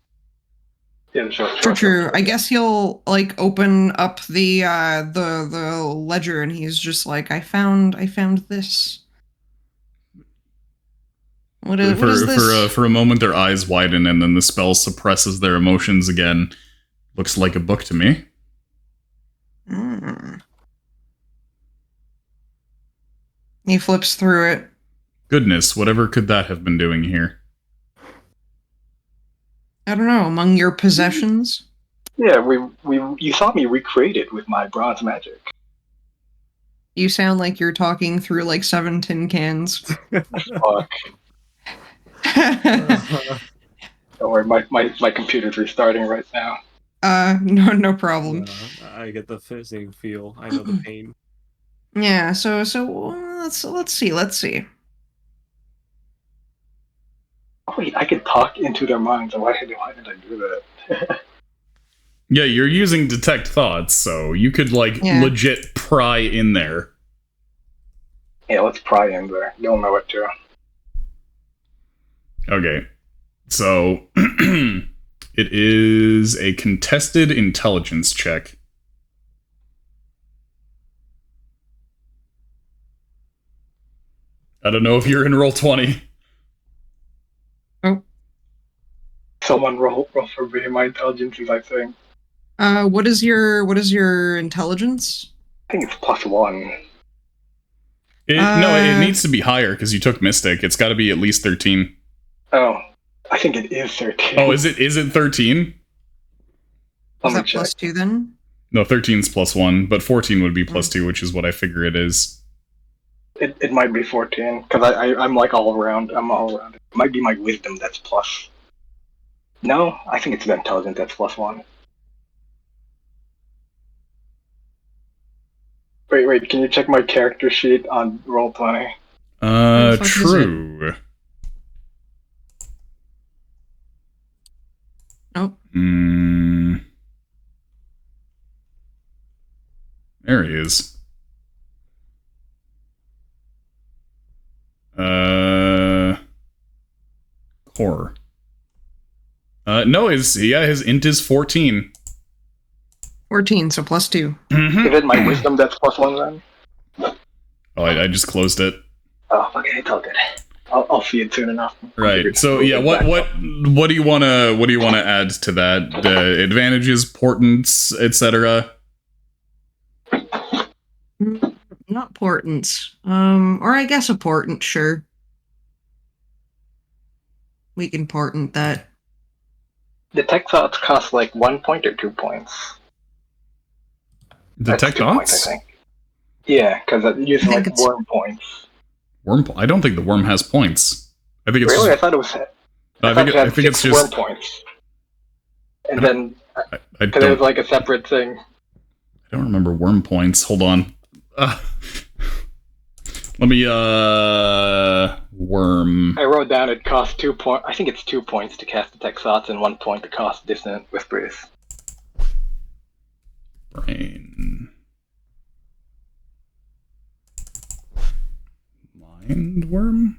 Yeah, sure, True, true. I guess he'll like open up the ledger and he's just like, I found this. What is this? For a moment, their eyes widen, and then the spell suppresses their emotions again. Looks like a book to me. Mm. He flips through it. Goodness, whatever could that have been doing here? I don't know, among your possessions? Yeah, you saw me recreate it with my bronze magic. You sound like you're talking through like 7 tin cans. Fuck. Don't worry, my computer's restarting right now. No problem. I get the fizzing feel. I know the pain. Yeah, so let's see. Oh, wait, I could talk into their minds. Why did I do that? Yeah, you're using detect thoughts, so you could legit pry in there. Yeah, let's pry in there. You'll know it too. Okay. So it is a contested intelligence check. I don't know if you're in roll 20. Oh. Someone roll for me. My intelligence is, I think. What is your intelligence? I think it's +1. No, it needs to be higher because you took Mystic. It's got to be at least 13. Oh, I think it is 13. Oh, is it 13? Is that +2 then? No, 13's +1, but 14 would be +2, which is what I figure it is. It might be 14 because I'm like all around. I'm all around. It might be my wisdom that's plus. No, I think it's the intelligence that's +1. Wait, can you check my character sheet on Roll20? True. Nope. There he is. Core. No, his int is 14. 14, so +2. Is it my wisdom that's +1 then? Oh, I just closed it. Oh, okay, it's all good. I'll see it soon enough. Right. So yeah, what do you wanna add to that? Advantages, portents, etc. Not portents. Or I guess a portent, sure. We can portent that. Detect thoughts cost like 1 point or 2 points. Detect thoughts? I think. Yeah, because it uses like worm points. I don't think the worm has points. I think it's really. Just, I thought it was. I think it's just worm points. And then because it was like a separate thing. I don't remember worm points. Hold on. Let me worm. I wrote down it costs 2 points. I think it's 2 points to cast detect thoughts and 1 point to cast dissonant whispers. Brain. Mind worm?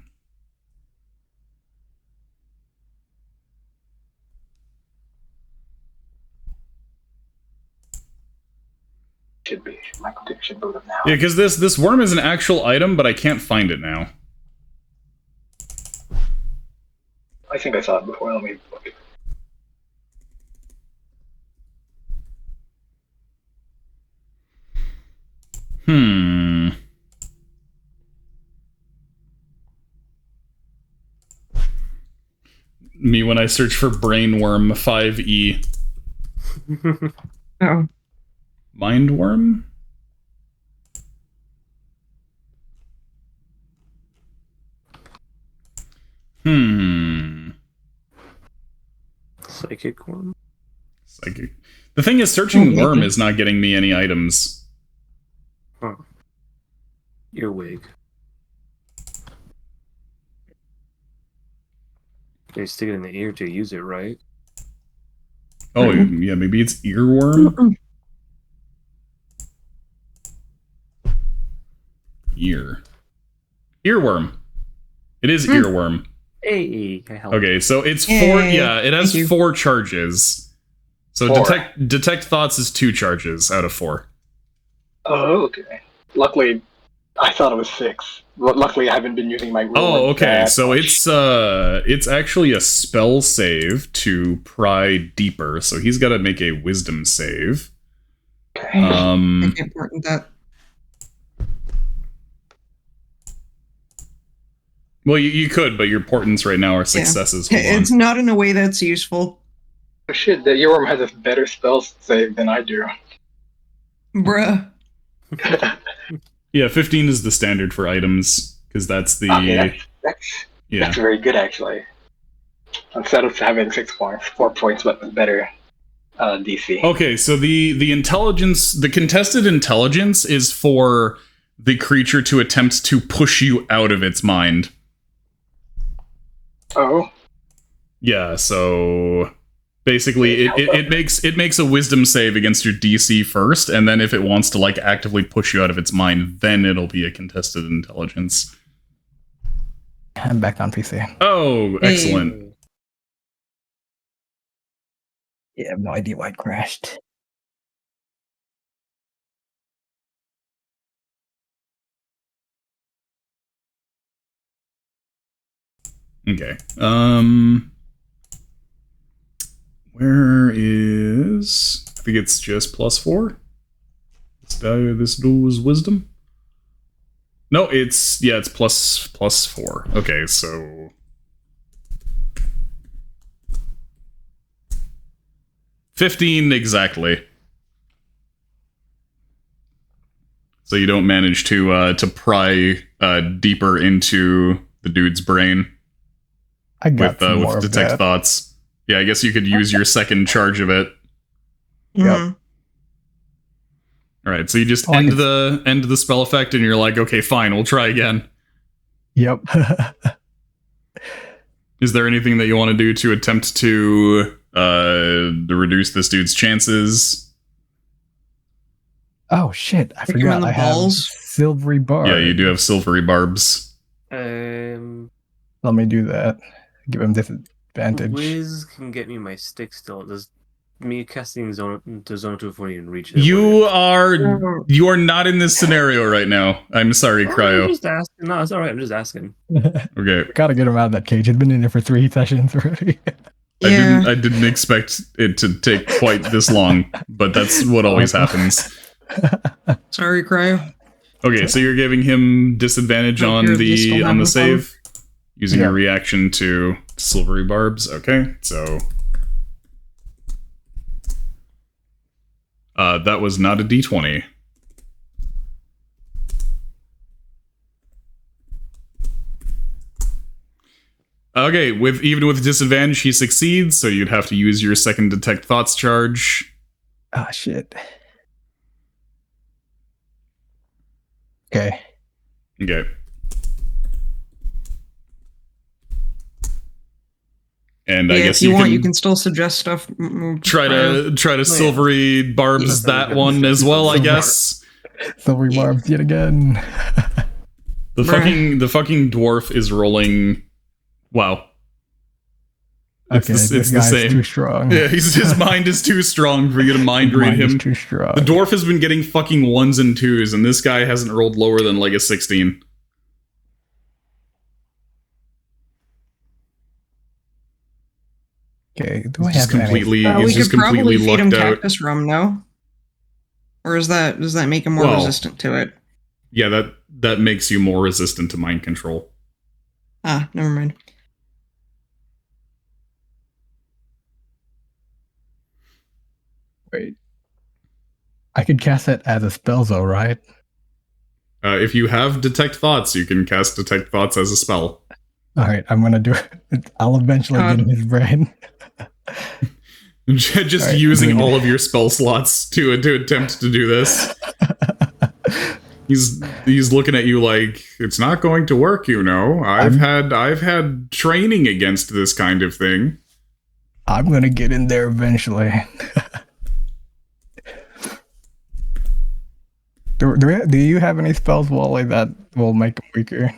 Should be. My computer should boot up now. Yeah, because this worm is an actual item, but I can't find it now. I think I saw it before. Let me look. Me when I search for brainworm 5e. Oh. Mindworm? Psychic worm? Psychic. The thing is, searching worm is not getting me any items. Huh. Earwig. They stick it in the ear to use it, right? Oh, yeah, maybe it's earworm? Ear. Earworm. It is earworm. Hey, I helped. Okay, so it's 4. Yeah, it has 4 charges. So 4. detect thoughts is 2 charges out of 4. Oh, okay. Luckily, I thought it was 6. Luckily, I haven't been using my rule. Oh, okay. So it's actually a spell save to pry deeper. So he's got to make a wisdom save. Okay. I can't portent that. Well, you could, but your portents right now are successes. Hold on. It's not in a way that's useful. Oh shit, the earworm has a better spell save than I do. Bruh. Yeah, 15 is the standard for items because that's the Okay, yeah. that's very good actually. Instead of having 6 points, 4 points, but better DC. Okay, so the intelligence, the contested intelligence is for the creature to attempt to push you out of its mind. Oh, Yeah, so basically it makes a wisdom save against your DC first, and then if it wants to like actively push you out of its mind, then it'll be a contested intelligence. I'm back on PC. Oh, excellent. Yeah, I have no idea why it crashed. Okay. Where is... I think it's just +4. This duel's wisdom. No, it's plus 4. Okay, so 15 exactly. So you don't manage to pry deeper into the dude's brain I got some more with of detect that. thoughts. Yeah, I guess you could use your second charge of it. Mhm. All right, so you just Oh, I end can- the spell effect, and you're like, okay, fine, we'll try again. Yep. Is there anything that you want to do to attempt to reduce this dude's chances? Oh shit! I Kick him in forgot. the I have balls. silvery bar. Yeah, you do have silvery barbs. Let me do that. Give him disadvantage. Wiz can get me my stick still. Does me casting Zone 2 won't even reach it. You are not in this scenario right now. I'm sorry, I'm Cryo. just asking. No, it's alright. I'm just asking. Okay. Gotta get him out of that cage. He's been in there for 3 sessions already. Yeah. I didn't expect it to take quite this long, but that's what always happens. Sorry, Cryo. Okay, so you're giving him disadvantage Oh, on here, you still the have the save using Yeah. your reaction to silvery barbs. Okay, so that was not a D20. Okay, even with disadvantage, he succeeds, so you'd have to use your second detect thoughts charge. Ah, shit. Okay. Okay. And Yeah, I guess if you want, you can still suggest stuff. try to silvery barbs Yeah. that one as well, I Silver- guess. Silvery barbs yet again. The Bruh. fucking dwarf is rolling. Wow. Okay, It's this the guy's same. too strong. Yeah, his mind is too strong for you to mind Mine read is him. too strong. The dwarf has been getting fucking 1s and 2s, and this guy hasn't rolled lower than like a 16. Okay, do I He's just have any? completely we he's just could probably completely feed him lucked out. cactus rum, no? Or does that make him more Well- resistant to it? Yeah, that makes you more resistant to mind control. Ah, never mind. Wait. I could cast it as a spell, though, right? If you have detect thoughts, you can cast detect thoughts as a spell. All right, I'm gonna do it. I'll eventually get in his brain. Just All right, using I'm gonna- all of your spell slots to attempt to do this. He's looking at you like it's not going to work. You know, I've had training against this kind of thing. I'm gonna get in there eventually. Do you have any spells, Wally, that will make him weaker?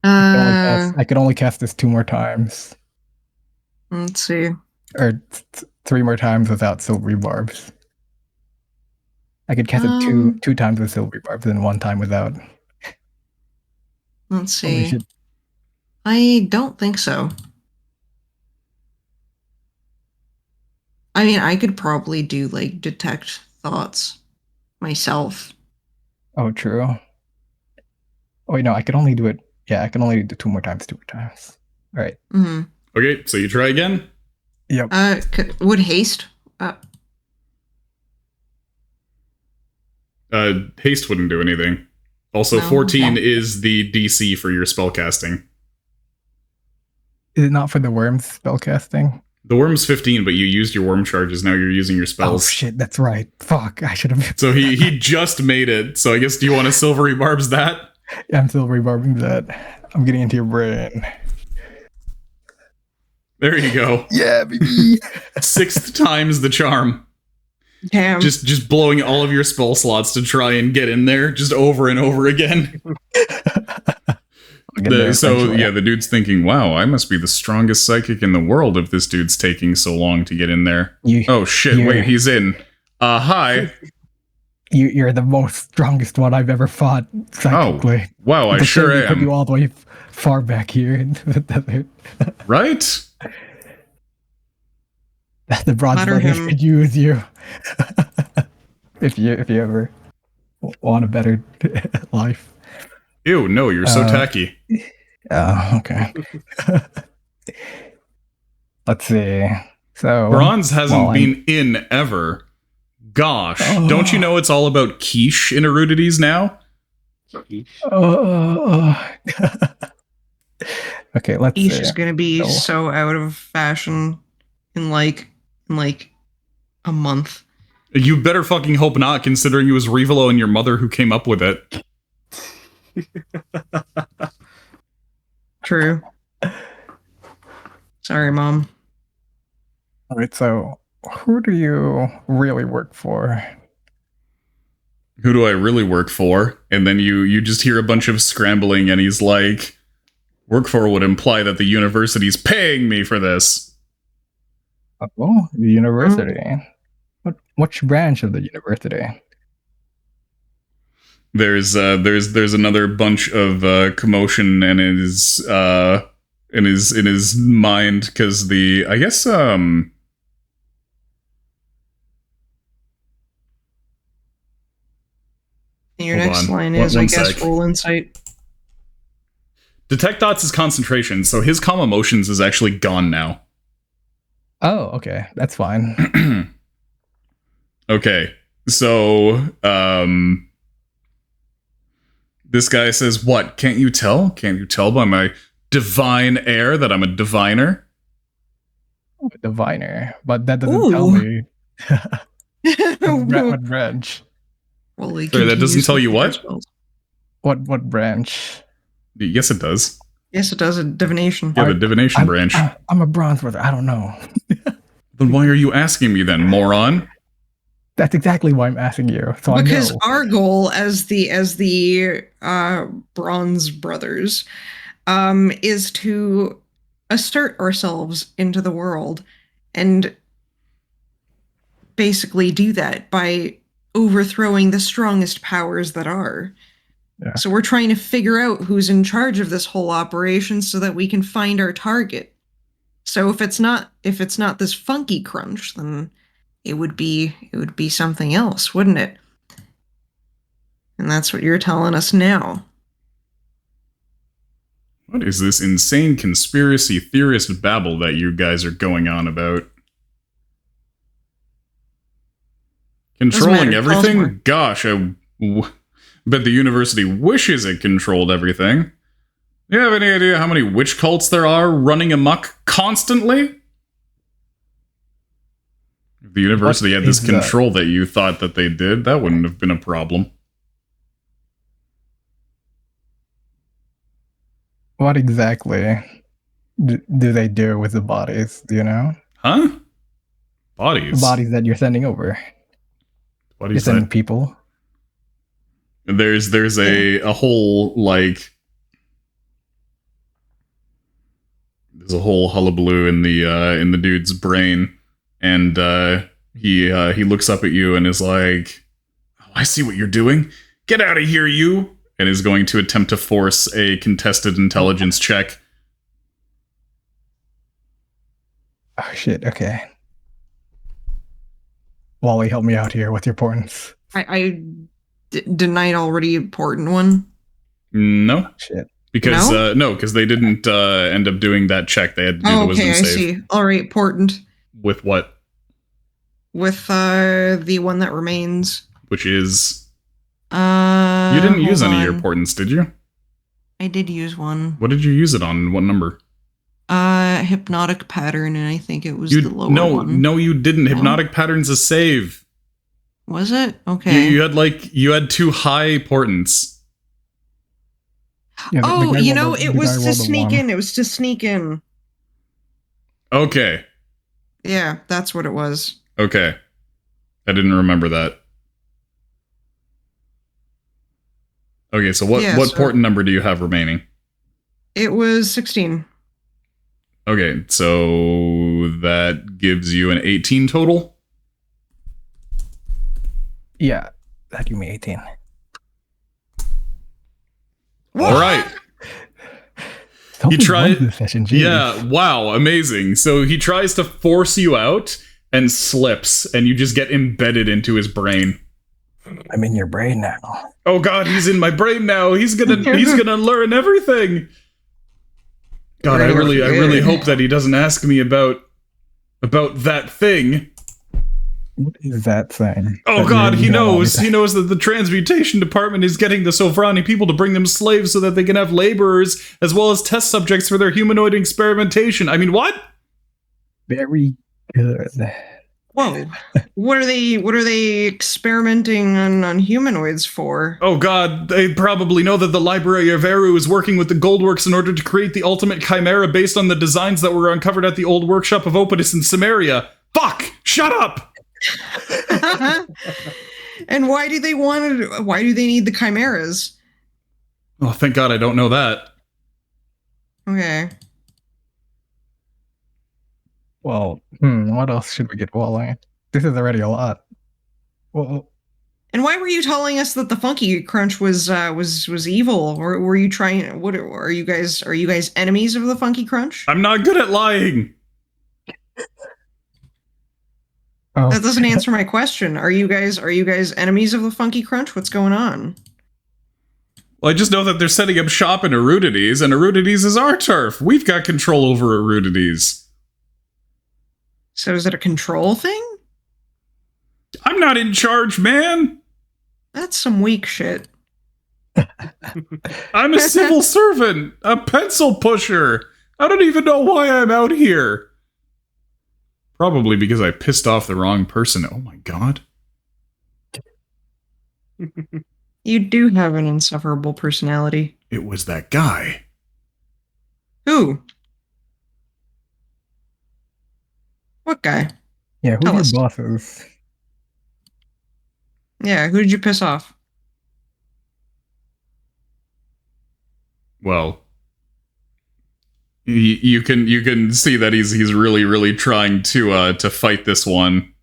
I could only cast this 2 more times, Let's see. or 3 more times without silvery barbs. I could cast it two times with silvery barbs and 1 time without. Let's Holy see. shit. I don't think so. I mean, I could probably do like detect thoughts myself. Oh, true. Oh, wait, no, I could only do it. Yeah, I can only do 2 more times. 2 more times. All right. Hmm. Okay, so you try again. Yep. Would haste? Haste wouldn't do anything. Also, No? 14 Okay. is the DC for your spellcasting. Is it not for the worms spellcasting? The worm's 15, but you used your worm charges. Now you're using your Oh spells. shit, that's right. Fuck, I should have. So he just made it. So I guess, do you want to silvery barbs that? I'm still rebarbing that. I'm getting into your brain. There you go. Yeah, baby. 6th time's the charm. Damn. Just blowing all of your spell slots to try and get in there, just over and over again. I'll get there eventually. The dude's thinking, wow, I must be the strongest psychic in the world if this dude's taking so long to get in there. Oh shit, wait, he's in. Hi. You're the most strongest one I've ever fought psychically. Oh, wow, I sure Put am. you all the way far back here in the desert. Right? The bronze Flatter brothers him. could use you. if you ever want a better life. Ew, no, you're so tacky. Oh, okay. Let's see. So Bronze hasn't well, been in ever. Gosh, don't you know it's all about quiche in Erudities now? Okay, let's Ish see. is gonna be Oh. so out of fashion in like a month. You better fucking hope not, considering it was Revelo and your mother who came up with it. True. Sorry, Mom. All right, so who do you really work for? Who do I really work for? And then you just hear a bunch of scrambling, and he's like, work for would imply that the university's paying me for this. Oh, the university. Which branch of the university? There's another bunch of commotion in his mind, because I guess And your Hold next on. line One- is, I one guess, sec. roll insight. Detect Dots is concentration, so his calm emotions is actually gone now. Oh, okay, that's fine. Okay, so this guy says, "What? Can't you tell? Can't you tell by my divine air that I'm a diviner?" Diviner, but that doesn't Ooh. tell me Well, what branch. he Sorry, that continues doesn't tell with you the what? spells. What branch? Yes, it does. Yes, it does a divination. Yeah, the divination branch. I'm a bronze brother. I don't know. Then why are you asking me then, moron? That's exactly why I'm asking you. So Because I know. our goal as the Bronze Brothers is to assert ourselves into the world and basically do that by overthrowing the strongest powers that are. Yeah. So we're trying to figure out who's in charge of this whole operation so that we can find our target. So if it's not this funky crunch, then it would be something else, wouldn't it? And that's what you're telling us now. What is this insane conspiracy theorist babble that you guys are going on about? Controlling matter, tell us more. everything? Gosh, bet the university wishes it controlled everything. Do you have any idea how many witch cults there are running amok constantly? If the university had this is that? control that you thought that they did, that wouldn't have been a problem. What exactly do they do with the bodies? Do you know? Huh? The Bodies? bodies that you're sending over. You're Bodies sending that... people. There's a whole, like... There's a whole hullabaloo in the dude's brain, and he looks up at you and is like, "Oh, I see what you're doing. Get out of here, you!" And is going to attempt to force a contested intelligence check. Oh shit. Okay. Wally, help me out here with your points. Didn't I already important one? No, Shit. because because they didn't end up doing that check. They had to do the Oh, wisdom okay, I save. see. All right, important. With what? With the one that remains. Which is... You You didn't use any of your portents, did you? I did use one. What did you use it on? What number? Hypnotic pattern, and I think it was the lower one. No, you didn't. No? Hypnotic pattern's a save. Was it? Okay. You had 2 high portents. Yeah, it was to sneak in. It was to sneak in. Okay. Yeah, that's what it was. Okay. I didn't remember that. Okay, so what portent number do you have remaining? It was 16. Okay, so that gives you an 18 total? Yeah, that give me 18. All right. He tried- this session, geez. Yeah, wow, amazing. So he tries to force you out and slips, and you just get embedded into his brain. I'm in your brain now. Oh god, he's in my brain now. He's gonna learn everything. God, I really hope that he doesn't ask me about that thing. What is that thing? Oh god, he knows. He knows that the transmutation department is getting the Sovrani people to bring them slaves so that they can have laborers as well as test subjects for their humanoid experimentation. I mean, what? Very good. Whoa. What are they experimenting on humanoids for? Oh god, they probably know that the Library of Eru is working with the Goldworks in order to create the ultimate chimera based on the designs that were uncovered at the old workshop of Opidus in Samaria. Fuck! Shut up! And why do they need the chimeras? Oh, thank god I don't know that. Okay. Well, what else should we get rolling? This is already a lot. Well, and why were you telling us that the Funky Crunch was evil? Or were you trying? What are you guys? Are you guys enemies of the Funky Crunch? I'm not good at lying. Oh. That doesn't answer my question. Are you guys enemies of the Funky Crunch? What's going on? Well, I just know that they're setting up shop in Erudities, and Erudities is our turf. We've got control over Erudities. So is it a control thing? I'm not in charge, man. That's some weak shit. I'm a civil servant, a pencil pusher. I don't even know why I'm out here. Probably because I pissed off the wrong person. Oh my god. You do have an insufferable personality. It was that guy. Who? What guy? Yeah, Tell who's us. your bosses? Yeah, who did you piss off? Well, you can see that he's really trying to fight this one.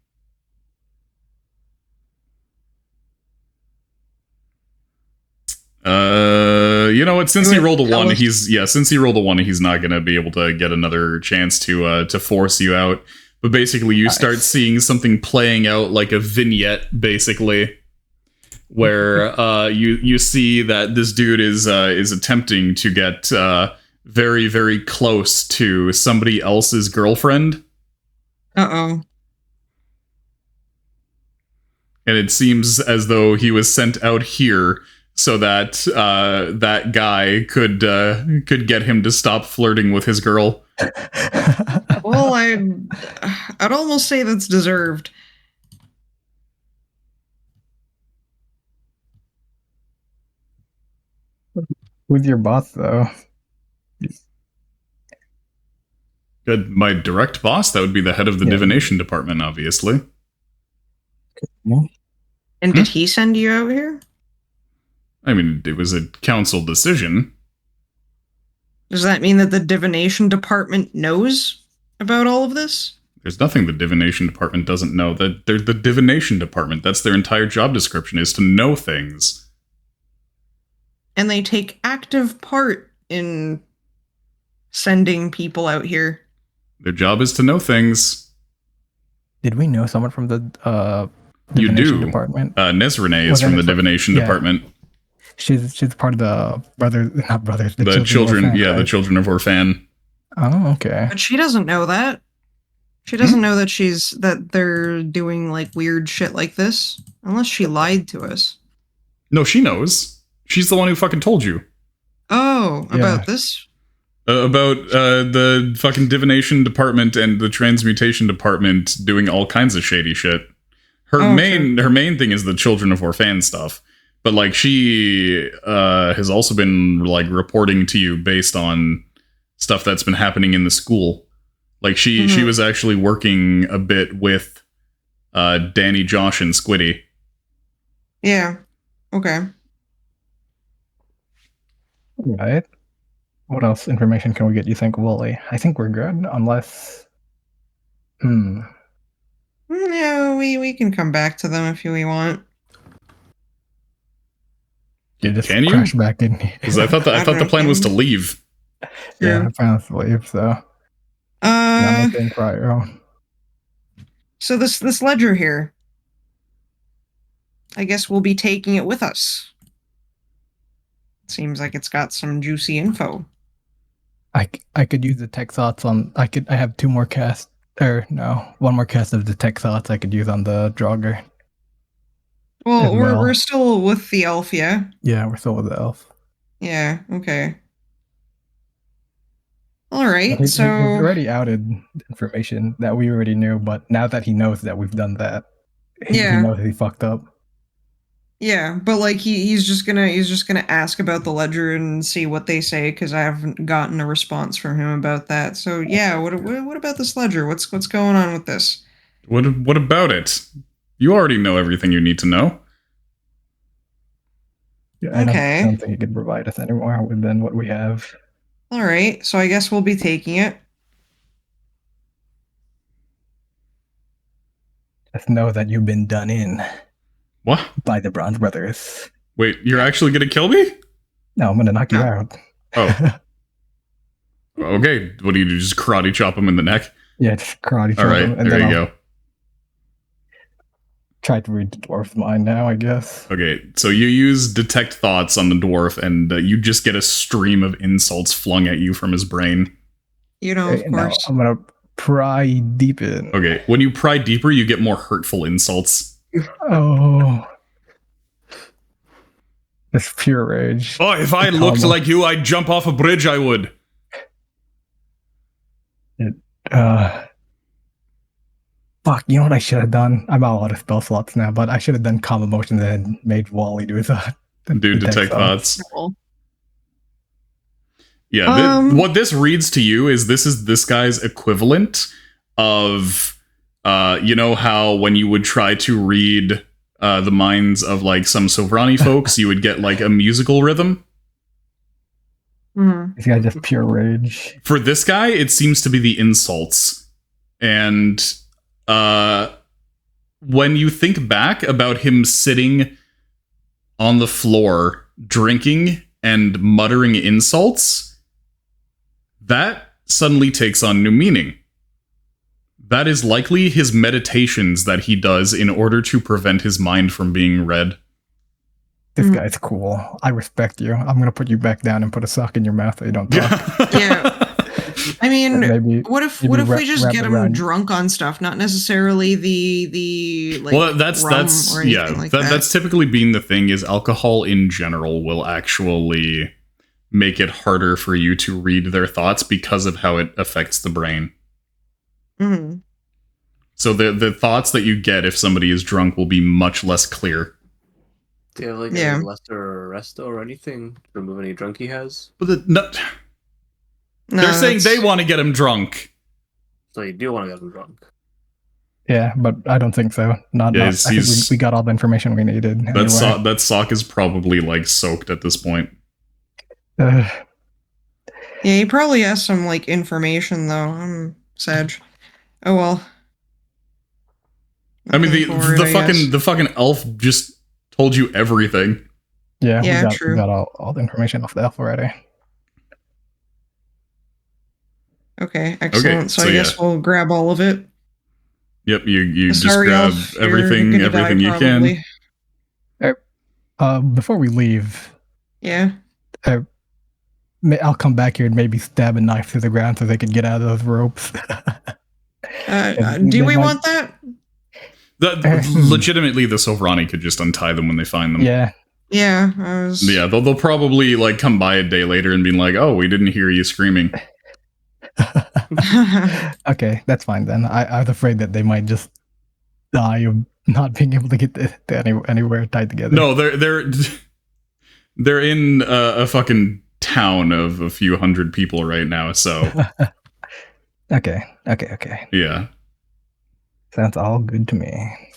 You know what? Since he rolled a 1, he's not gonna be able to get another chance to force you out. But basically, you start seeing something playing out like a vignette, basically, where you see that this dude is attempting to get very close to somebody else's girlfriend. Uh-oh. And it seems as though he was sent out here so that that guy could get him to stop flirting with his girl. Well, I'd almost say that's deserved. Who's your boss, though? Good. My direct boss, that would be the head of the divination department, obviously. And did he send you out here? I mean, it was a council decision. Does that mean that the divination department knows about all of this? There's nothing the divination department doesn't know. That they're the divination department. That's their entire job description, is to know things. And they take active part in sending people out here. Their job is to know things. Did we know someone from the You divination do. department? Nesrene is from the divination department. She's part of the not brothers. The children, of Orphan, the right? children of Orphan. Oh, okay. But she doesn't know that. She doesn't know that they're doing like weird shit like this, unless she lied to us. No, she knows. She's the one who fucking told you. Oh, Yeah. about this? About the fucking divination department and the transmutation department doing all kinds of shady shit. Her main thing is the Children of Orphan stuff. But like she has also been like reporting to you based on stuff that's been happening in the school. Like she was actually working a bit with Danny, Josh, and Squiddy. Yeah. Okay. Right. What else information can we get, you think, Wooly? I think we're good, unless... No, we can come back to them if we want. You just Can you? crash back in. Because I thought the plan was to leave. Yeah, I found to leave, so... Not anything prior. So this ledger here, I guess we'll be taking it with us. Seems like it's got some juicy info. I could use the tech thoughts on... I have one more cast of the tech thoughts I could use on the Draugr. Well, we're still with the elf, yeah? Yeah, we're still with the elf. Yeah, okay. Alright, He's so... already outed information that we already knew, but now that he knows that we've done that, he knows he fucked up. Yeah, but like he's just gonna ask about the ledger and see what they say, because I haven't gotten a response from him about that. So yeah, what about this ledger? What's going on with this? What about it? You already know everything you need to know. Yeah, I don't think he could provide us any more than what we have. All right, so I guess we'll be taking it. Just know that you've been done in. What? By the Bronze Brothers. Wait, you're actually gonna kill me? No, I'm gonna knock you out. Oh. Okay, what do you do? Just karate chop him in the neck? Yeah, just karate chop him. him. All right, there you go. Try to read the dwarf's mind now, I guess. Okay, so you use detect thoughts on the dwarf, and you just get a stream of insults flung at you from his brain. You know, of course. Now I'm gonna pry deep in. Okay, when you pry deeper, you get more hurtful insults. Oh. It's pure rage. Oh, if I looked like you, I'd jump off a bridge, I would. Fuck, you know what I should have done? I'm out of spell slots now, but I should have done calm emotions and made Wally do that. Do detect thoughts. Yeah, what this reads to you is this guy's equivalent of, you know how when you would try to read the minds of like some Sovrani folks, you would get like a musical rhythm? Mm-hmm. This guy's just pure rage. For this guy, it seems to be the insults. And when you think back about him sitting on the floor, drinking and muttering insults, that suddenly takes on new meaning. That is likely his meditations that he does in order to prevent his mind from being read. This guy's cool. I respect you. I'm gonna put you back down and put a sock in your mouth so you don't talk. Yeah. I mean, what if we just get him drunk on stuff, not necessarily the like. Well, that's that's typically been the thing. Is alcohol in general will actually make it harder for you to read their thoughts because of how it affects the brain. Mm-hmm. So the thoughts that you get if somebody is drunk will be much less clear. Do you have like a lesser resto or anything to remove any drunk he has? But they're saying they want to get him drunk. So you do want to get him drunk. Yeah, but I don't think so. I think we got all the information we needed. Anyway. That sock is probably like soaked at this point. Yeah, he probably has some like information though. I'm sad. Oh well. I mean the fucking elf just told you everything. Yeah, we got all the information off the elf already. Okay, excellent. So I guess we'll grab all of it. Yep, you just grab everything you can. Before we leave, I'll come back here and maybe stab a knife through the ground so they can get out of those ropes. Do we might- want that? Legitimately, the Sovrani could just untie them when they find them. Yeah. Yeah, I was. Yeah, they'll probably like come by a day later and be like, "Oh, we didn't hear you screaming." Okay, that's fine then. I was afraid that they might just die of not being able to get anywhere tied together. No, they're in a fucking town of a few hundred people right now. So Okay. yeah. Sounds all good to me.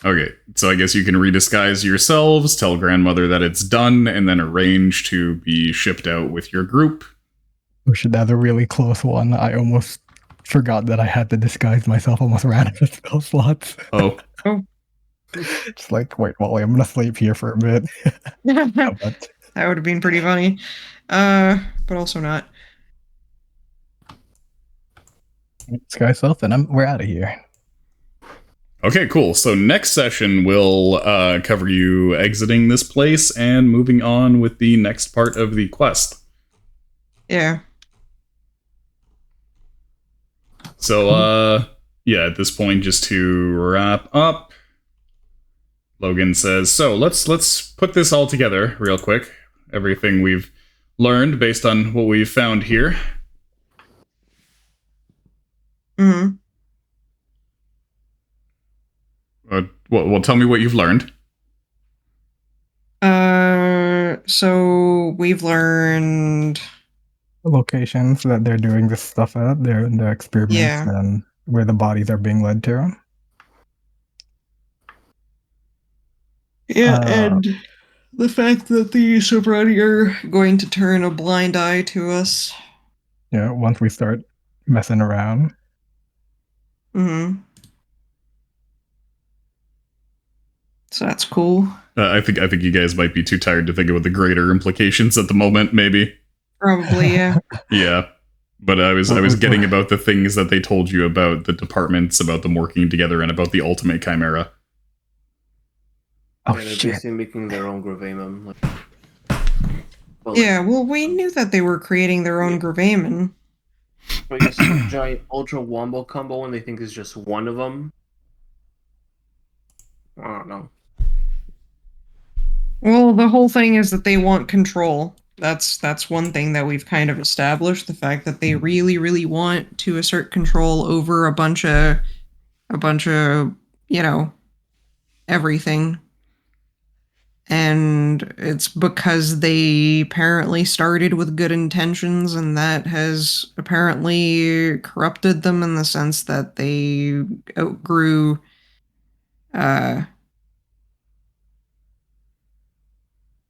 Okay, so I guess you can redisguise yourselves, tell grandmother that it's done, and then arrange to be shipped out with your group. We should have a really close one. I almost forgot that I had to disguise myself. Almost ran out of spell slots. Oh, Just like, wait, Wally, I'm gonna sleep here for a bit. But That would have been pretty funny. But also not. disguise yourself, and we're out of here. okay, cool. So next session will cover you exiting this place and moving on with the next part of the quest. Yeah. So, yeah, at this point, just to wrap up, Logan says, so let's put this all together real quick. Everything we've learned based on what we've found here. Mm-hmm. Well, tell me what you've learned. So we've learned. The locations that they're doing this stuff at, their experiments, Yeah. and where the bodies are being led to. Yeah, Uh, and the fact that the Sobrani are going to turn a blind eye to us. Yeah, once we start messing around. Mm-hmm. So that's cool. I think you guys might be too tired to think about the greater implications at the moment. Maybe, Probably, yeah. yeah. But I was getting about the things that they told you about the departments, about them working together, and about the ultimate chimera. Oh Yeah, they're shit! basically making their own Gravamen. Yeah, well, we knew that they were creating their own Gravamen. I guess a giant Ultra Wombo combo, and they think is just one of them. I don't know. Well, the whole thing is that they want control. That's one thing that we've kind of established. The fact that they really, really want to assert control over a bunch of, everything. And it's because they apparently started with good intentions, and that has apparently corrupted them in the sense that they outgrew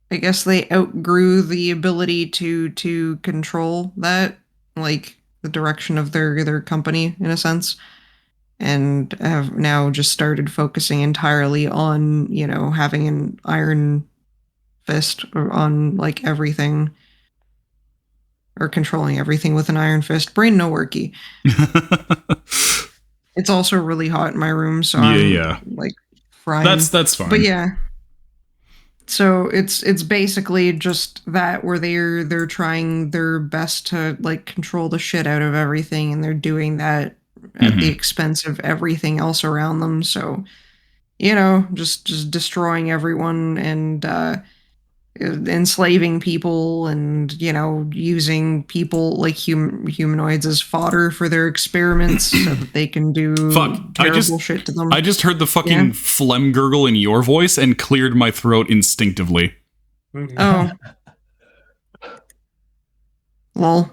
I guess they outgrew the ability to control that, like the direction of their company in a sense, and have now just started focusing entirely on, having an iron fist or on like everything, or controlling everything with an iron fist. Brain no worky. It's also really hot in my room, so I'm like frying. That's fine. But yeah. So it's basically just that, where they're trying their best to like control the shit out of everything, and they're doing that at the expense of everything else around them. So, just destroying everyone and enslaving people, and using people like humanoids as fodder for their experiments so that they can do terrible shit to them. I just heard the fucking phlegm gurgle in your voice and cleared my throat instinctively. Oh. Lol.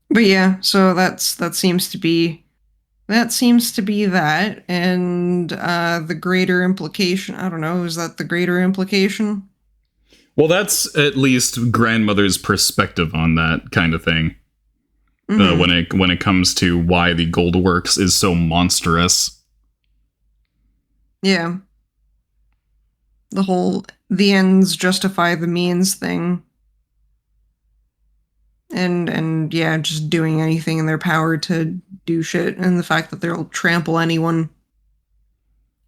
But yeah, so that seems to be that, and the greater implication, I don't know, is that the greater implication? Well, that's at least grandmother's perspective on that kind of thing. When it comes to why the gold works is so monstrous. Yeah. The ends justify the means thing. And yeah, just doing anything in their power to do shit, and the fact that they'll trample anyone.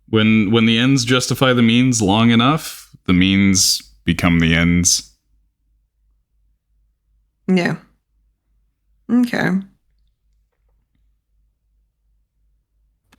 When the ends justify the means long enough, the means become the ends. Yeah. Okay.